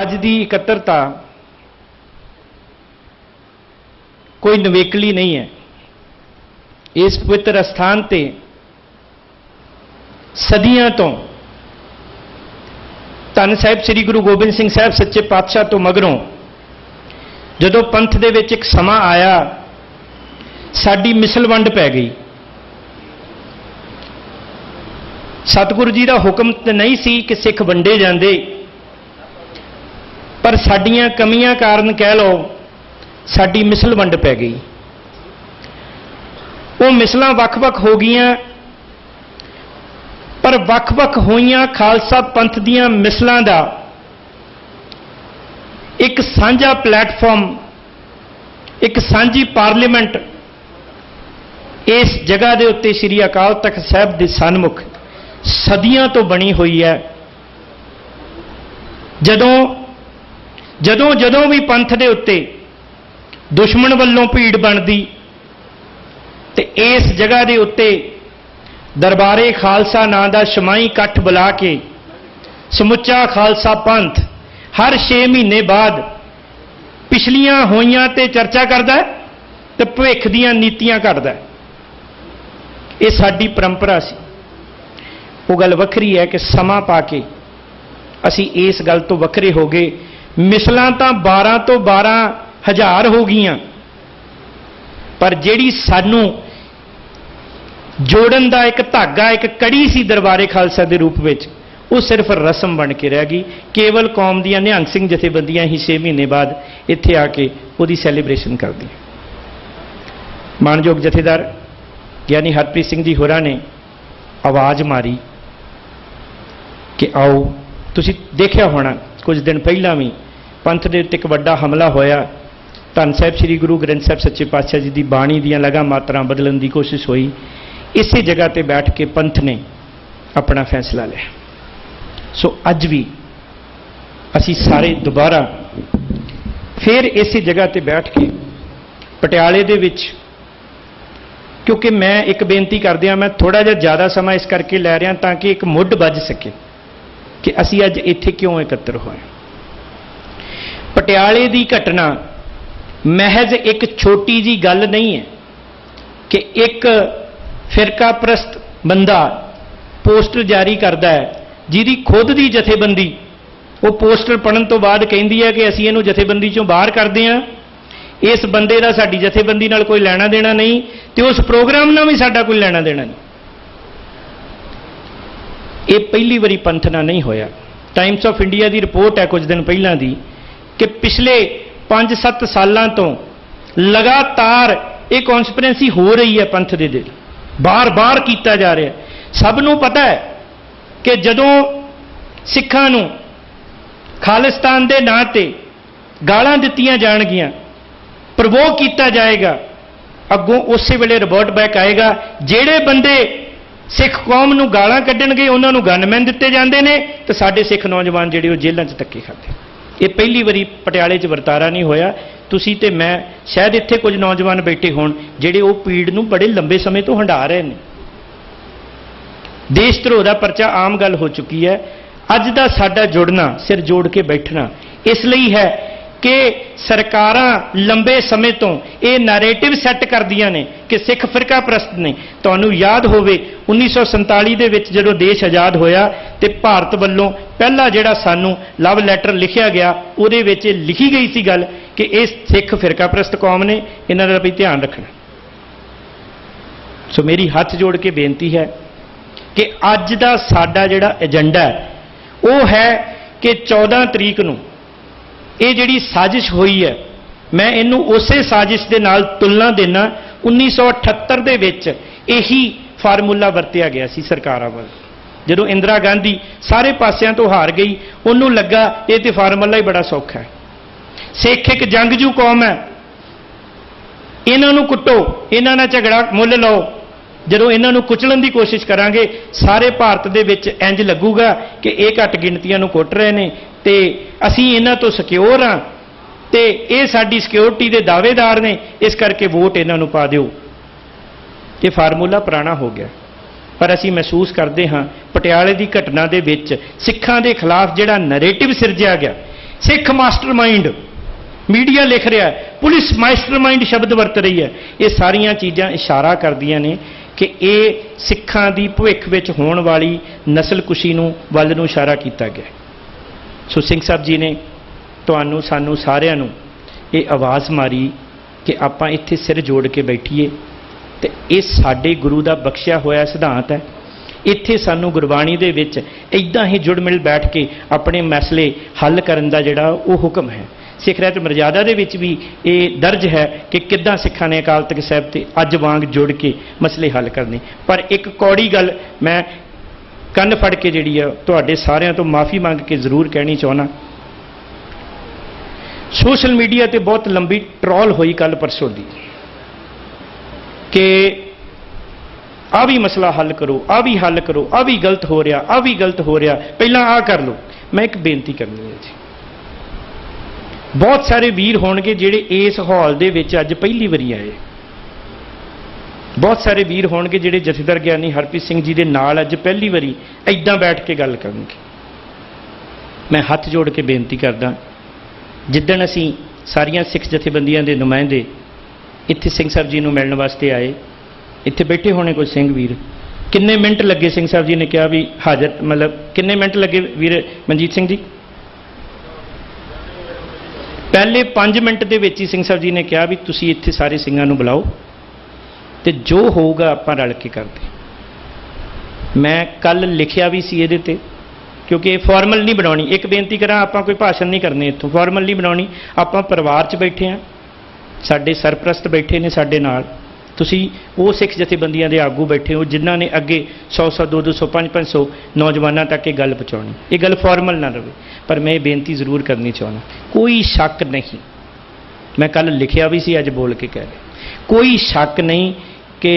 ਅੱਜ ਦੀ ਇਕੱਤਰਤਾ कोई नवेकली नहीं है। इस पवित्र स्थान ते सदियां तो धन साहिब श्री गुरु गोबिंद सिंह साहब सच्चे पातशाह तो मगरों जदों पंथ दे विच एक समा आया, साडी मिसल वंड पै गई। सतगुरु जी का हुक्म तो नहीं सी कि सिख वंडे जांदे, पर साडियां कमियां कारण कह लो साडी मिसल वंड पै गई। वो मिसलां वख-वख हो गईयां, पर वख-वख होईयां खालसा पंथ दीयां मिसलां दा एक साझा प्लेटफॉर्म, एक साझी पार्लीमेंट इस जगह के उत्ते श्री अकाल तख्त साहब के सन्मुख सदियां तो बनी हुई है। जदों जदों जदों भी पंथ के उत्ते दुश्मन वल्लों भीड़ बनती तो इस जगह के उत्ते दरबारे खालसा नां दा शमाही इकट्ठ बुला के समुचा खालसा पंथ हर 6 महीने बाद पिछलियां होइयां ते चर्चा करता है तो भविख दीयां नीतियां करता है। ये साडी परंपरा सी। वो गल वखरी है कि समा पा के असी इस गल तो वखरे हो गए। मिसलां तां 12 तो 12,000 हो गई, पर जिहड़ी सानू जोड़न दा एक धागा, एक कड़ी सी दरबारे खालसा के रूप में, वो सिर्फ रस्म बन के रह गई। केवल कौम दियां निहंग सिंह जथेबंदियां ही 6 महीने बाद इत्थे आके उहदी सैलीब्रेशन करदी। मानयोग जथेदार ज्ञानी हरप्रीत सिंह जी होरां ने आवाज़ मारी कि आओ। तुसीं देखिया होना कुछ दिन पहला भी पंथ दे उत्ते एक वड्डा हमला होया। धन साहिब श्री गुरु ग्रंथ साहिब सच्चे पातशाह जी की बाणी दीयां लगा मात्रा बदलण की कोशिश हुई। इसी जगह ते बैठ के पंथ ने अपना फैसला लिया। सो अज भी असी सारे दोबारा फिर इसी जगह ते बैठ के पटियाले दे विच, क्योंकि मैं एक बेनती कर दिया, मैं थोड़ा जिहा ज़्यादा समा इस करके लै रहा ताकि एक मुढ़ बज सके कि असी अज इत्थे क्यों एकत्र होए। पटियाले की घटना महज एक छोटी जी गल नहीं है कि एक फिरका प्रस्त बंदा पोस्टर जारी करता है जिहदी खुद की जथेबंदी वो पोस्टर पढ़न तो बाद कहती है कि असीं इहनूं जथेबंदी चों बाहर करते हैं, इस बंदे का साडी जथेबंदी नाल कोई लैना देना नहीं, तो उस प्रोग्राम नाल भी साडा कोई लैना देना नहीं। ये पहली बारी पंथ नाल नहीं होया। टाइम्स ऑफ इंडिया की रिपोर्ट है कुछ दिन पहला दी कि पिछले 5-7 सालों तो लगातार एक कॉन्स्पिरेंसी हो रही है पंथ दे दिल, बार बार किया जा रहा है। सबनों पता है कि जदों सिखां नूं खालिस्तान के नां ते गालां दित्तियां जाणगियां, प्रवोक किया जाएगा, अगों उस वेले रिवर्ट बैक आएगा। जिहड़े बंदे सिख कौम नूं गालां कड्ढणगे उन्हां नूं गनमैन दित्ते जांदे ने, तो साडे सिख नौजवान जिहड़े वो जेलां 'च धक्के खाते। ये पहली बारी पटियाले 'च वरतारा नहीं होया। तुसी ते मैं शायद इत्थे कुछ नौजवान बैठे होण जिहड़े वो पीड़ नूं बड़े लंबे समय तो हंडा रहे हैं। देश धरोह दा परचा आम गल हो चुकी है। अज दा साडा जुड़ना, सिर जोड़ के बैठना इसलिए है कि सरकारां लंबे समय तो ये नैरेटिव सैट करदियां ने कि सिख फिरका प्रस्त ने। तुहानूं याद होवे 1947 दे विच जदों देश आज़ाद होया तो भारत वल्लों पहला जिहड़ा सानूं लव लैटर लिखिया गया उहदे विच लिखी गई सी गल कि ये सिख फिरका प्रस्त कौम ने, इन्हां दा भी ध्यान रखना। सो मेरी हाथ जोड़ के बेनती है कि अज दा साडा जिहड़ा एजेंडा है वो है कि 14 तरीक नूं ये जिहड़ी साजिश हुई है, मैं इनू उसे साजिश के नाल तुलना देना। 1978 दे विच यही फार्मूला वरतिया गया सी सरकारां वाल। जदों इंदिरा गांधी सारे पासियां तो हार गई, उन्होंने लगा ये तो फार्मूला ही बड़ा सौखा है। सिख एक जंगजू कौम है, इन्हां नूं कुटो, इन्हां नाल झगड़ा मुल लो। जदों इन्हां नूं कुचलण की कोशिश करांगे सारे भारत दे विच इंज लगूगा कि ये घट गिणतियां नूं कुट रहे हैं तो असी इन्हां तो सिक्योर हाँ, तो ये साडी सिक्योरिटी के दावेदार ने, इस करके वोट इन्हां नूं पा दिओ। ये फार्मूला पुराना हो गया। पर असी महसूस करते हाँ पटियाले की घटना के सिखां के खिलाफ जिहड़ा नैरेटिव सिरजिया गया सिख मास्टरमाइंड मीडिया लिख रहा है, पुलिस मास्टरमाइंड शब्द वरत रही है। ये सारिया चीज़ां इशारा करदियां ने कि ये सिखां दी भविख विच होण वाली नस्लकुशी नूं वल नूं इशारा किया गया। सो सिंह साहब जी ने तुहानूं सानूं सारिआं नूं ये आवाज़ मारी कि आपां इत्थे सिर जोड़ के बैठीए ते ये साडे गुरु दा बख्शिया होया सिद्धांत है। इत्थे सानू गुरबाणी दे विच इदां ही जुड़ मिल बैठ के अपने मसले हल करन दा जिहड़ा वो हुक्म है। सिख रहत मर्यादा दे विच भी ये दर्ज है कि किद्दां सिखां ने अकाल तख्त साहिब ते अज वांग जुड़ के मसले हल करने। पर एक कौड़ी गल मैं कंन फड़ के जिहड़ी है तुहाडे सारिआं तो माफ़ी मंग के जरूर कहनी चाहुंदा। सोशल मीडिया ते बहुत लंबी ट्रॉल हुई कल परसों दी कि आ भी मसला हल करो, आ भी हल करो, आ भी गलत हो रहा, आ भी गलत हो रहा, पहला आ कर लो। मैं एक बेनती करनी है जी, बहुत सारे वीर होणगे जिहड़े इस हॉल दे विच अज पहली वारी आए, बहुत सारे वीर होणगे जिहड़े जथेदार ज्ञानी हरप्रीत सिंह जी दे नाल अज पहली वारी इदां बैठ के गल करनगे। मैं हथ जोड़ के बेनती करदा, जिद्दण असीं सारियां सिख जथेबंदियां दे नुमाइंदे इत्थे सिंह साहब जी नूं मिलण वास्ते आए, इत्थे बैठे होने कोई सिंह वीर, किन्ने मिनट लगे सिंह साहब जी ने कहा भी हाजर, मतलब किन्ने मिनट लगे वीर मनजीत सिंह जी? पहले 5 मिनट के विच ही सिंह साहब जी ने कहा भी तुसीं इत्थे सारे सिंघां नूं बुलाओ ते जो होऊगा आपां रल के करदे। मैं कल लिखिया भी सी इहदे ते, क्योंकि फॉर्मल नहीं बनाउणी। एक बेनती करा, आपां कोई भाषण नहीं करने इत्थों, फॉर्मल नहीं बनाउणी। आपां परिवार च बैठे हाँ, साडे सरप्रस्त बैठे ने साडे नाल, तुसी वो सिख जथेबंदियां दे आगू बैठे हो जिन्हां ने अगे 100-100 200 500 नौजवानों तक ये गल पहुँचानी। ये गल फॉर्मल ना रहे, पर मैं ये बेनती जरूर करनी चाहना, कोई शक नहीं, मैं कल लिखिया भी सी, अज बोल के कह रहे, कोई शक नहीं कि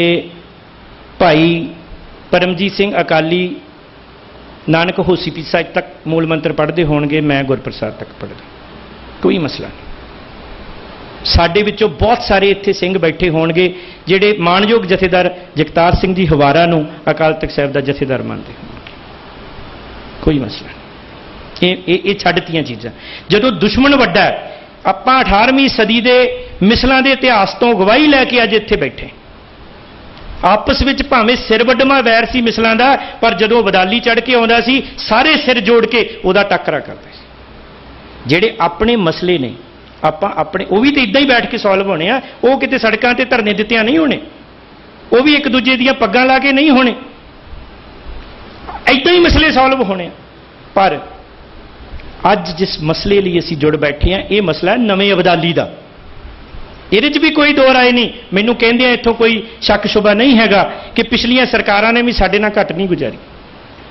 भाई परमजीत सिंह अकाली नानक होसी पीसा तक मूल मंत्र पढ़ते होणगे, मैं गुरप्रसाद तक पढ़दा, कोई मसला नहीं। साडे विचों बहुत सारे इत्थे सिंह बैठे होणगे जिहड़े माणयोग जथेदार जगतार सिंह जी हवारा नूं अकाल तख्त साहिब दा जथेदार मानते होणगे, कोई मसला नहीं। ये छड्डतियां चीज़ां। जदों दुश्मन वड्डा है, आपां 18वीं सदी दे मिसलां दे इतिहास तो गवाही लैके अज इत्थे बैठे, आपस विच भावें सिर वड्डमा वैर सी मिसलां दा, पर जदों बदाली चढ़ के आउंदा सी सारे सिर जोड़ के उहदा टक्करा करदे सी। जिहड़े अपने मसले ने आपां अपने वो भी तो इदां ही बैठ के सॉल्व होने आ, वो किते सड़कां ते धरने दित्तियां नहीं होने, वो भी एक दूजे दीयां पग्गां ला के नहीं होने, इदां ही मसले सॉल्व होने। पर अज जिस मसले लिए असीं जुड़ बैठे हैं, ये मसला नवें अबदाली का, ये भी कोई दो राय नहीं। मैनूं कहंदे इत्थों कोई शक शुबा नहीं हैगा कि पिछलियां सरकारां ने भी साडे नाल घट नहीं गुजारी।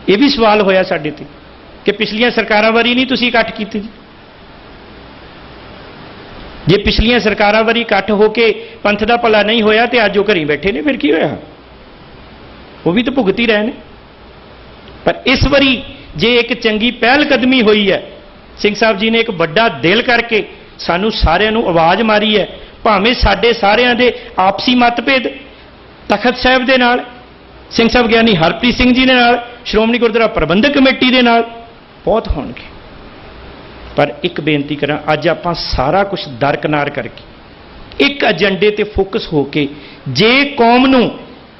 ये भी सवाल होया साडे ते कि पिछलियां सरकारां वारी नहीं तुसीं इकट्ठ कीते जी, जे पिछलियां सरकारां वारी इकट्ठ होके पंथ का भला नहीं होया तो अज वो घरी बैठे ने, फिर की होया, वो भी तो भुगत ही रहे हैं। पर इस बारी जे एक चंगी पहल कदमी हुई है, सिंह साहब जी ने एक बड़ा दिल करके सानू सारिਆਂ ਨੂੰ आवाज़ मारी है, भावें साडे सारिਆਂ दे आपसी मतभेद तखत साहिब दे नाल, सिंह साहब ज्ञानी हरप्रीत सिंह जी दे नाल, श्रोमणी गुरुद्वारा प्रबंधक कमेटी दे नाल बहुत होणगे। पर एक बेनती करा, अज आपां सारा कुछ दरकिनार करके एक एजेंडे ते फोकस होके जे कौम नूं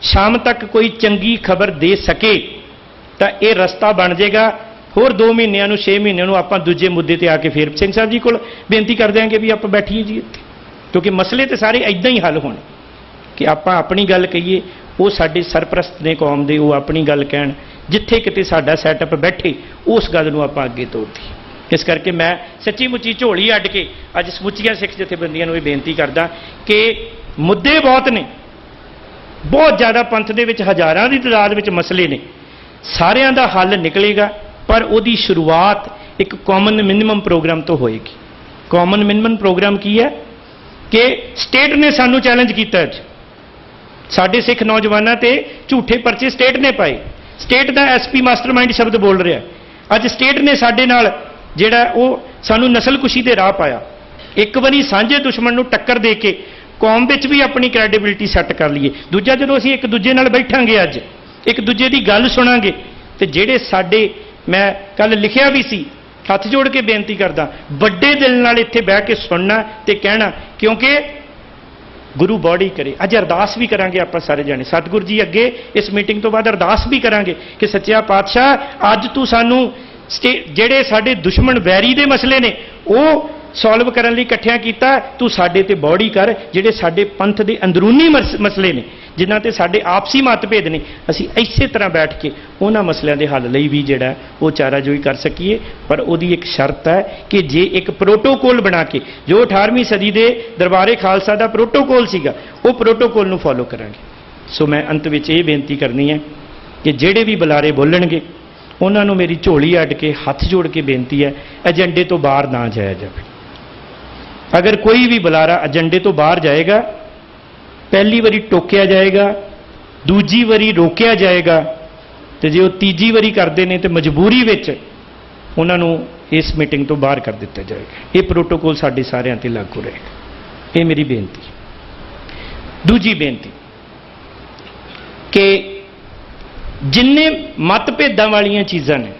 शाम तक कोई चंगी खबर दे सके तो यह रस्ता बन जाएगा। होर 2 महीनों 6 महीनों आप दूजे मुद्दे ते आके फिर सिंह साहब जी को बेनती कर देंगे भी आप बैठिए जी इत्थे, क्योंकि मसले तो सारे इदां ही हल होने कि आप अपनी गल कहीए, वो साडे सरप्रस्त ने कौम दे, वो अपनी गल कहण, जिथे किते साडा सैटअप बैठे उस गल नूं आपां अगे तोड़दी। इस करके मैं सच्ची मुच्ची झोली अड्ड के अज समुचिया सिख जथेबंदियां नूं बेनती करदा कि मुद्दे बहुत ने, बहुत ज़्यादा पंथ दे विच हज़ारां दी तादाद विच मसले ने, सारियां दा हल निकलेगा, पर उहदी शुरुआत एक कॉमन मिनिमम प्रोग्राम तो होएगी। कॉमन मिनिमम प्रोग्राम की है कि स्टेट ने सानू चैलेंज किया, अज साडे सिख नौजवानों ते झूठे परचे स्टेट ने पाए, स्टेट का SP मास्टरमाइंड शब्द बोल रहा है, अज स्टेट ने साडे नाल जिहड़ा वो सानू नस्लकुशी दे राह पाया। एक बारी सांझे दुश्मन नूं टक्कर दे के कौम विच भी अपनी क्रैडिबिलिटी सैट कर लीए, दूजा जदों असीं एक दूजे नाल बैठांगे, अज एक दूजे की गल सुनांगे, तो जिहड़े साडे, मैं कल लिखिया भी सी हथ जोड़ के बेनती करदा, बड़े दिल नाल इत्थे बह के सुनना ते कहना, क्योंकि गुरु बॉडी करे। अज अरदास भी करांगे आप सारे जाने, सतगुरु जी अगे इस मीटिंग तो बाद अरदास भी करांगे कि सच्चा पातशाह अज तू सानू जेड़े साडे दुश्मन वैरी दे मसले ने वो सॉल्व करने लई इकट्ठियां कीता, तू साडे ते बॉडी कर, जेड़े साडे पंथ दे अंदरूनी मसले ने जिन्हां ते साडे आपसी मतभेद ने, असीं इसे तरह बैठ के उन्हां मसलिਆਂ ਦੇ हल लई भी जिहड़ा वो चाराजोई कर सकीए। पर उहदी एक शर्त है कि जे एक प्रोटोकोल बना के, जो 18वीं सदी के दरबारे खालसा का प्रोटोकोल सीगा, वो प्रोटोकोल नूं फॉलो करांगे। सो मैं अंत विच ये बेनती करनी है कि जिहड़े भी बुलारे बोलणगे उन्हां नूं मेरी झोली अड्ड के हथ जोड़ के बेनती है, एजेंडे तो बाहर ना जाया जाए। अगर कोई भी बुलारा एजेंडे तो बाहर जाएगा, पहली बारी टोकिया जाएगा, दूजी बारी रोकिया जाएगा, तो जो तीजी बारी करते हैं तो मजबूरी विच उन्हां नूं इस मीटिंग तो बाहर कर दिता जाएगा। ये प्रोटोकोल साडे सारिਆਂ ते लागू रहेगा। ये मेरी बेनती। दूजी बेनती कि जिन्ने मतभेदां वालियां चीज़ां ने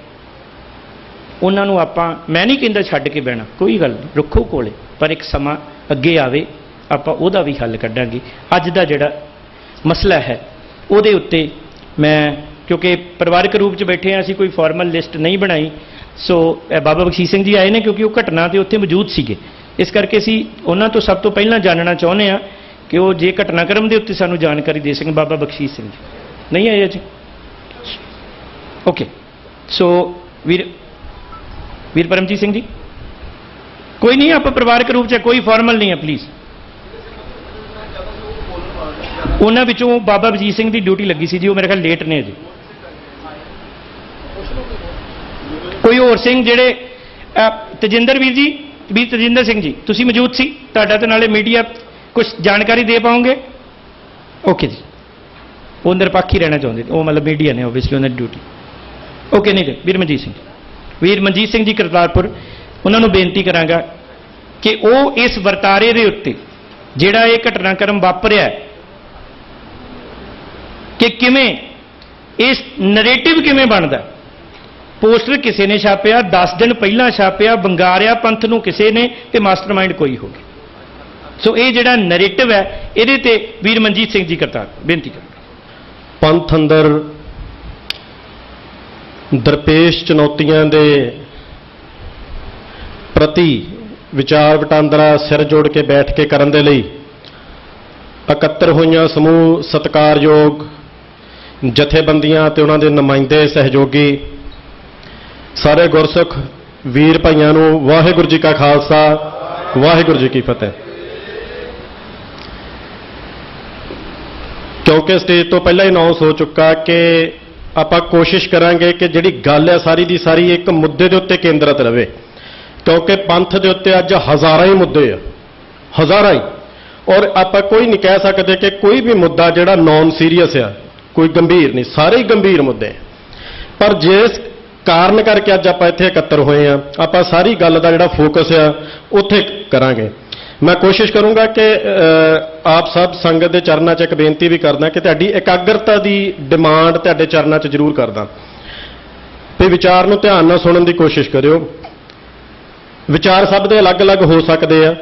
उन्हां नूं आपां, मैं नहीं कहंदा छड्ड के बहना, कोई गल नहीं, रखो कोले, पर एक समा अगे आवे आपां उहदा भी हल कड्डांगे। अज दा जिहड़ा मसला है उहदे उत्ते मैं, क्योंकि परिवारक रूप च बैठे हैं, असीं कोई फॉर्मल लिस्ट नहीं बनाई, सो बाबा बख्शीश सिंह जी आए ने क्योंकि वो घटना ते उत्थे मौजूद सीगे, इस करके असीं उन्हां तो सब तो पहलां जानना चाहुंदे आ कि वो जे घटनाक्रम दे उत्ते सानूं जानकारी दे सकण। बाबा बख्शीश सिंह जी नहीं आए अज? ओके, सो वीर परमजीत सिंह जी, कोई नहीं, आप परिवारक रूप से, कोई फॉर्मल नहीं है, प्लीज़। उन्हां विचों बाबा बजीत सिंह की ड्यूटी लगी सी जी, वो मेरे ख्याल लेट ने जी। कोई होर सिंह जिहड़े, तजिंदर वीर जी, वीर तजिंदर सिंह जी, तुसीं मौजूद सी, तुहाडा ते नाले मीडिया कुछ जानकारी दे पाओगे? ओके जी, वो निरपक्ष ही रहना चाहते, वो मतलब मीडिया ने ओबवियसली उन्होंने ड्यूटी। ओके, नहीं जी, वीर मनजीत सिंह, वीर मनजीत सिंह जी करतारपुर, उन्होंने बेनती करांगा कि वो इस वरतारे के उत्ते जिहड़ा ये घटनाक्रम वापरिया कि किवें इस नरेटिव किवें बनदा। पोस्टर किसी ने छापिया, 10 दिन पहला छापिया, बंगारिया पंथ नूं किसी ने, ते मास्टरमाइंड कोई हो गया। सो ये जिहड़ा नरेटिव है, इहदे ते वीर मनजीत सिंह जी करतारपुर बेनती करांगा। पंथ अंदर दरपेश चुनौतियां दे प्रति विचार वटांदरा सिर जोड़ के बैठ के करन दे लई इकत्तर होईयां समूह सत्कारयोग जथेबंदियां ते उन्हां दे नुमाइंदे सहयोगी सारे गुरसिख वीर भाइयां नूं वाहिगुरू जी का खालसा, वाहिगुरू जी की फतेह। क्योंकि स्टेज तो पहला ही अनाउंस हो चुका कि आपां कोशिश करांगे कि जिहड़ी गल है सारी दी सारी एक मुद्दे दे उत्ते केंद्रित रहे, क्योंकि पंथ दे उत्ते अज हज़ारां ही मुद्दे आ, हज़ारां ही, और आपां कोई नहीं कह सकते कि कोई भी मुद्दा जिहड़ा नॉन सीरीयस आ, कोई गंभीर नहीं, सारे ही गंभीर मुद्दे। पर जिस कारण करके अज आपां इत्थे इकत्तर होए आ, आपां सारी गल दा जिहड़ा फोकस आ उत्थे करांगे। मैं कोशिश करूंगा कि आप सब संगत के चरणों च एक बेनती भी करदा कि तुहाडी एकाग्रता की डिमांड तुहाडे चरणों च जरूर करदा भी विचार नूं ध्यान नाल सुणन की कोशिश करियो। विचार सब दे अलग अलग हो सकते हैं।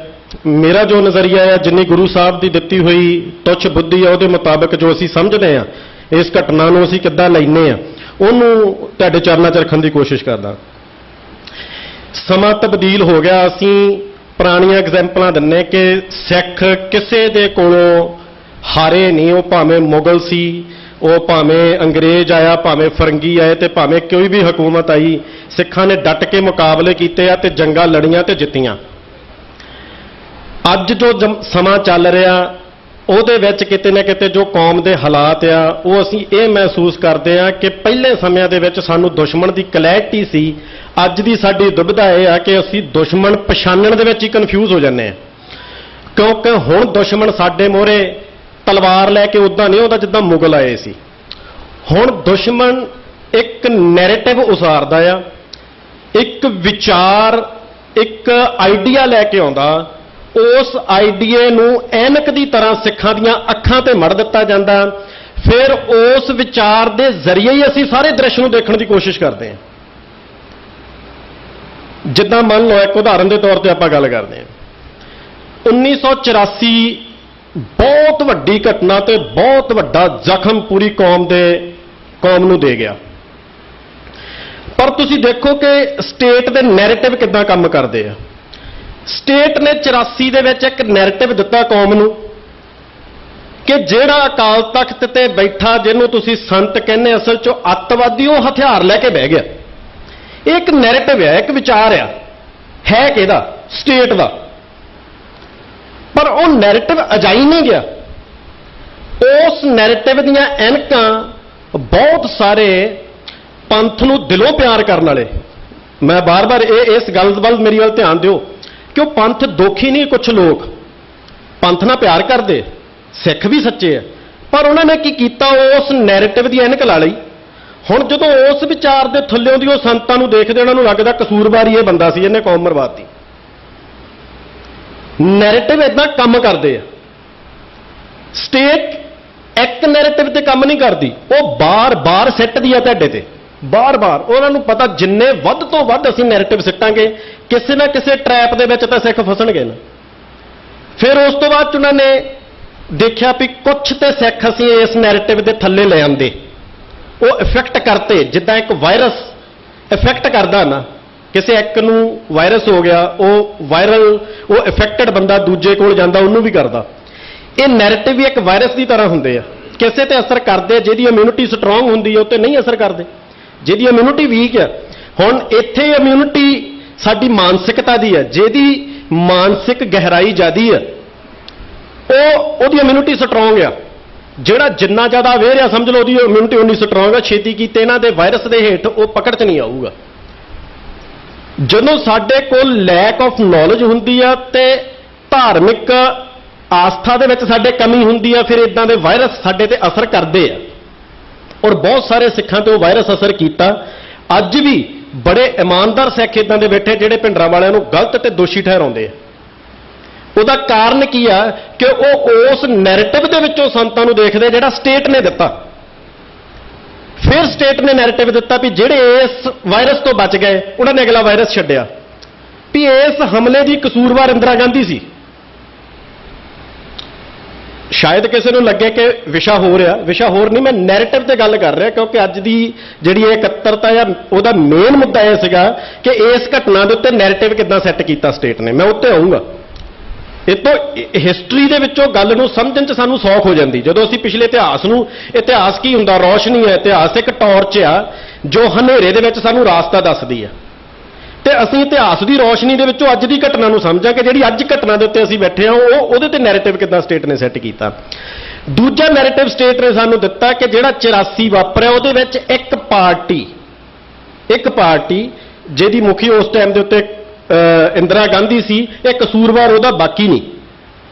मेरा जो नज़रिया है, जिन्नी गुरु साहब की दिती हुई तुच्छ बुद्धि है, उहदे मुताबिक जो असीं समझते हैं, इस घटना नूं असीं किद्दां लैने आ, उहनूं तुहाडे चरणों च रखण की कोशिश करदा। समा तब्दील हो गया, असीं पुरानियां एग्जाम्पलां दिन्ने कि सिख किसे दे कोलों हारे नहीं, वो भावें मुगल सी, वो भावें अंग्रेज आया, भावें फरंगी आए, तो भावें कोई भी हुकूमत आई, सिखां ने डट के मुकाबले कीते आ ते जंगां लड़ियां ते जित्तियां। अज जो समा चल रहा ਉਹਦੇ ਵਿੱਚ ਕਿਤੇ ਨਾ ਕਿਤੇ जो कौम के हालात आ, वो असीं ये महसूस करते हैं कि पहले समयां दे विच सानूं दुश्मन की क्लैरिटी सी, अज दी साडी दुविधा यह है कि असीं दुश्मन पछाणन दे विच ही कन्फ्यूज हो जाते हैं, क्योंकि हुण दुश्मन साडे मोहरे तलवार लैके उदां नहीं आउंदा जिद्दां मुगल आए सी। हुण दुश्मन एक नैरेटिव उसारदा आ, एक विचार, एक आइडिया लैके आउंदा, उस आइडिए नूं ऐनक की तरह सिखां दीआं अखां ते मड़ दिता जांदा, फिर उस विचार के जरिए ही असीं सारे दृश्य नूं देखण की कोशिश करते हैं। ਜਿੱਦਾਂ ਮੰਨ ਲਓ ਇੱਕ ਉਦਾਹਰਨ ਦੇ ਤੌਰ ਤੇ ਆਪਾਂ ਗੱਲ ਕਰਦੇ ਹਾਂ 1984 ਬਹੁਤ ਵੱਡੀ ਘਟਨਾ ਤੇ ਬਹੁਤ ਵੱਡਾ ਜ਼ਖਮ ਪੂਰੀ ਕੌਮ ਨੂੰ ਦੇ ਗਿਆ। ਪਰ ਤੁਸੀਂ ਦੇਖੋ ਕਿ ਸਟੇਟ ਦੇ ਨੈਰੇਟਿਵ ਕਿੱਦਾਂ ਕੰਮ ਕਰਦੇ ਆ। ਸਟੇਟ ਨੇ 84 ਦੇ ਵਿੱਚ ਇੱਕ ਨੈਰੇਟਿਵ ਦਿੱਤਾ ਕੌਮ ਨੂੰ ਕਿ ਜਿਹੜਾ ਅਕਾਲ ਤਖਤ ਤੇ ਬੈਠਾ ਜਿਹਨੂੰ ਤੁਸੀਂ ਸੰਤ ਕਹਿੰਦੇ ਅਸਲ 'ਚੋਂ ਅੱਤਵਾਦੀ, ਉਹ ਹਥਿਆਰ ਲੈ ਕੇ ਬਹਿ ਗਿਆ। ਇਹ ਇੱਕ ਨੈਰੇਟਿਵ ਹੈ, ਇੱਕ ਵਿਚਾਰ ਆ, ਹੈ ਕਿਹਦਾ? ਸਟੇਟ ਦਾ। ਪਰ ਉਹ ਨੈਰੇਟਿਵ ਅਜਾਈ ਨਹੀਂ ਗਿਆ। ਉਸ ਨੈਰੇਟਿਵ ਦੀਆਂ ਐਨਕਾਂ ਬਹੁਤ ਸਾਰੇ ਪੰਥ ਨੂੰ ਦਿਲੋਂ ਪਿਆਰ ਕਰਨ ਵਾਲੇ, ਮੈਂ ਬਾਰ-ਬਾਰ ਇਸ ਗੱਲ ਵੱਲ ਮੇਰੀ ਵੱਲ ਧਿਆਨ ਦਿਓ ਕਿ ਉਹ ਪੰਥ ਦੋਖੀ ਨਹੀਂ। ਕੁਝ ਲੋਕ ਪੰਥ ਨਾਲ ਪਿਆਰ ਕਰਦੇ, ਸਿੱਖ ਵੀ ਸੱਚੇ ਆ, ਪਰ ਉਹਨਾਂ ਨੇ ਕੀ ਕੀਤਾ? ਉਸ ਨੈਰੇਟਿਵ ਦੀ ਐਨਕ ਲਾ ਲਈ। ਹੁਣ ਜਦੋਂ ਉਸ ਵਿਚਾਰ ਦੇ ਥੱਲਿਓਂ ਦੀ ਉਹ ਸੰਤਾਂ ਨੂੰ ਦੇਖਦੇ, ਉਹਨਾਂ ਨੂੰ ਲੱਗਦਾ ਕਸੂਰਵਾਰ ਹੀ ਇਹ ਬੰਦਾ ਸੀ, ਇਹਨੇ ਕੌਮ ਮਰਵਾਤੀ। ਨੈਰੇਟਿਵ ਇਦਾਂ ਕੰਮ ਕਰਦੇ ਆ। ਸਟੇਟ ਇੱਕ ਨੈਰੇਟਿਵ ਤੇ ਕੰਮ ਨਹੀਂ ਕਰਦੀ, ਉਹ ਬਾਰ-ਬਾਰ ਸਿੱਟਦੀ ਆ ਤੁਹਾਡੇ ਤੇ, ਬਾਰ-ਬਾਰ। ਉਹਨਾਂ ਨੂੰ ਪਤਾ ਜਿੰਨੇ ਵੱਧ ਤੋਂ ਵੱਧ ਅਸੀਂ ਨੈਰੇਟਿਵ ਸਿੱਟਾਂਗੇ, ਕਿਸੇ ਨਾ ਕਿਸੇ ਟਰੈਪ ਦੇ ਵਿੱਚ ਤਾਂ ਸਿੱਖ ਫਸਣਗੇ ਨਾ। ਫਿਰ ਉਸ ਤੋਂ ਬਾਅਦ ਉਹਨਾਂ ਨੇ ਦੇਖਿਆ ਵੀ ਕੁਝ ਤੇ ਸਿੱਖ ਅਸੀਂ ਇਸ ਨੈਰੇਟਿਵ ਦੇ ਥੱਲੇ ਲੈ ਆਂਦੇ, ਉਹ ਇਫੈਕਟ ਕਰਤੇ। ਜਿੱਦਾਂ ਇੱਕ ਵਾਇਰਸ ਇਫੈਕਟ ਕਰਦਾ ਨਾ, ਕਿਸੇ ਇੱਕ ਨੂੰ ਵਾਇਰਸ ਹੋ ਗਿਆ, ਉਹ ਇਫੈਕਟਡ ਬੰਦਾ ਦੂਜੇ ਕੋਲ ਜਾਂਦਾ, ਉਹਨੂੰ ਵੀ ਕਰਦਾ। ਇਹ ਨੈਰੇਟਿਵ ਵੀ ਇੱਕ ਵਾਇਰਸ ਦੀ ਤਰ੍ਹਾਂ ਹੁੰਦੇ ਆ, ਕਿਸੇ ਤੇ ਅਸਰ ਕਰਦੇ। ਜਿਹਦੀ ਇਮਿਊਨਿਟੀ ਸਟਰੋਂਗ ਹੁੰਦੀ ਹੈ ਉਹ ਤੇ ਨਹੀਂ ਅਸਰ ਕਰਦੇ, ਜਿਹਦੀ ਇਮਿਊਨਿਟੀ ਵੀਕ ਆ। ਹੁਣ ਇੱਥੇ ਇਮਿਊਨਿਟੀ ਸਾਡੀ ਮਾਨਸਿਕਤਾ ਦੀ ਹੈ, ਜਿਹਦੀ ਮਾਨਸਿਕ ਗਹਿਰਾਈ ਜ਼ਿਆਦੀ ਹੈ ਉਹਦੀ ਇਮਿਊਨਿਟੀ ਸਟਰੋਂਗ ਆ। ਜਿਹੜਾ ਜਿੰਨਾ ਜ਼ਿਆਦਾ ਅਵੇਅਰ ਆ, ਸਮਝ ਲਓ ਉਹਦੀ ਇਮਿਊਨਿਟੀ ਉਨੀ ਸਟਰੋਂਗ ਆ। ਛੇਤੀ ਕੀਤੇ ਇਹਨਾਂ ਦੇ ਵਾਇਰਸ ਦੇ ਹੇਠ ਉਹ ਪਕੜ 'ਚ ਨਹੀਂ ਆਊਗਾ। ਜਦੋਂ ਸਾਡੇ ਕੋਲ ਲੈਕ ਆਫ ਨੌਲੇਜ ਹੁੰਦੀ ਆ ਤੇ ਧਾਰਮਿਕ ਆਸਥਾ ਦੇ ਵਿੱਚ ਸਾਡੇ ਕਮੀ ਹੁੰਦੀ ਆ, ਫਿਰ ਇਦਾਂ ਦੇ ਵਾਇਰਸ ਸਾਡੇ ਤੇ ਅਸਰ ਕਰਦੇ ਆ। ਔਰ ਬਹੁਤ ਸਾਰੇ ਸਿੱਖਾਂ ਤੇ ਉਹ ਵਾਇਰਸ ਅਸਰ ਕੀਤਾ। ਅੱਜ ਵੀ ਬੜੇ ਇਮਾਨਦਾਰ ਸਿੱਖ ਇਦਾਂ ਦੇ ਬੈਠੇ ਜਿਹੜੇ ਭਿੰਡਰਾਂ ਵਾਲਿਆਂ ਨੂੰ ਗਲਤ ਤੇ ਦੋਸ਼ੀ ਠਹਿਰਾਉਂਦੇ ਆ। ਉਹਦਾ ਕਾਰਨ ਕੀ ਆ ਕਿ ਉਹ ਉਸ ਨੈਰੇਟਿਵ ਦੇ ਵਿੱਚੋਂ ਸੰਤਾਂ ਨੂੰ ਦੇਖਦੇ ਜਿਹੜਾ ਸਟੇਟ ਨੇ ਦਿੱਤਾ। ਫਿਰ ਸਟੇਟ ਨੇ ਨੈਰੇਟਿਵ ਦਿੱਤਾ ਵੀ ਜਿਹੜੇ ਇਸ ਵਾਇਰਸ ਤੋਂ ਬਚ ਗਏ ਉਹਨਾਂ ਨੇ ਅਗਲਾ ਵਾਇਰਸ ਛੱਡਿਆ ਵੀ ਇਸ ਹਮਲੇ ਦੀ ਕਸੂਰਵਾਰ ਇੰਦਰਾ ਗਾਂਧੀ ਸੀ। ਸ਼ਾਇਦ ਕਿਸੇ ਨੂੰ ਲੱਗੇ ਕਿ ਵਿਸ਼ਾ ਹੋਰ ਆ, ਵਿਸ਼ਾ ਹੋਰ ਨਹੀਂ, ਮੈਂ ਨੈਰੇਟਿਵ ਤੇ ਗੱਲ ਕਰ ਰਿਹਾ ਕਿਉਂਕਿ ਅੱਜ ਦੀ ਜਿਹੜੀ ਇਹ ਇਕੱਤਰਤਾ ਆ ਉਹਦਾ ਮੇਨ ਮੁੱਦਾ ਇਹ ਸੀਗਾ ਕਿ ਇਸ ਘਟਨਾ ਦੇ ਉੱਤੇ ਨੈਰੇਟਿਵ ਕਿੱਦਾਂ ਸੈੱਟ ਕੀਤਾ ਸਟੇਟ ਨੇ। ਮੈਂ ਉੱਤੇ ਆਊਂਗਾ। ਇਹ ਤੋਂ ਹਿਸਟਰੀ ਦੇ ਵਿੱਚੋਂ ਗੱਲ ਨੂੰ ਸਮਝਣ 'ਚ ਸਾਨੂੰ ਸੌਖ ਹੋ ਜਾਂਦੀ ਜਦੋਂ ਅਸੀਂ ਪਿਛਲੇ ਇਤਿਹਾਸ ਨੂੰ, ਇਤਿਹਾਸ ਕੀ ਹੁੰਦਾ? ਰੌਸ਼ਨੀ ਹੈ, ਇਤਿਹਾਸ ਇੱਕ ਟਾਰਚ ਆ ਜੋ ਹਨੇਰੇ ਦੇ ਵਿੱਚ ਸਾਨੂੰ ਰਾਸਤਾ ਦੱਸਦੀ ਆ। ਤੇ ਅਸੀਂ ਇਤਿਹਾਸ ਦੀ ਰੌਸ਼ਨੀ ਦੇ ਵਿੱਚੋਂ ਅੱਜ ਦੀ ਘਟਨਾ ਨੂੰ ਸਮਝਾਂਗੇ, ਜਿਹੜੀ ਅੱਜ ਘਟਨਾ ਦੇ ਉੱਤੇ ਅਸੀਂ ਬੈਠੇ ਹਾਂ ਉਹਦੇ ਤੇ ਨੈਰੇਟਿਵ ਕਿੱਦਾਂ ਸਟੇਟ ਨੇ ਸੈੱਟ ਕੀਤਾ। ਦੂਜਾ ਨੈਰੇਟਿਵ ਸਟੇਟ ਨੇ ਸਾਨੂੰ ਦਿੱਤਾ ਕਿ ਜਿਹੜਾ 84 ਵਾਪਰਿਆ ਉਹਦੇ ਵਿੱਚ ਇੱਕ ਪਾਰਟੀ ਜਿਹਦੀ ਮੁਖੀ ਉਸ ਟਾਈਮ ਦੇ ਉੱਤੇ ਇੰਦਰਾ ਗਾਂਧੀ ਸੀ, ਇਹ ਕਸੂਰਵਾਰ ਉਹਦਾ ਬਾਕੀ ਨਹੀਂ।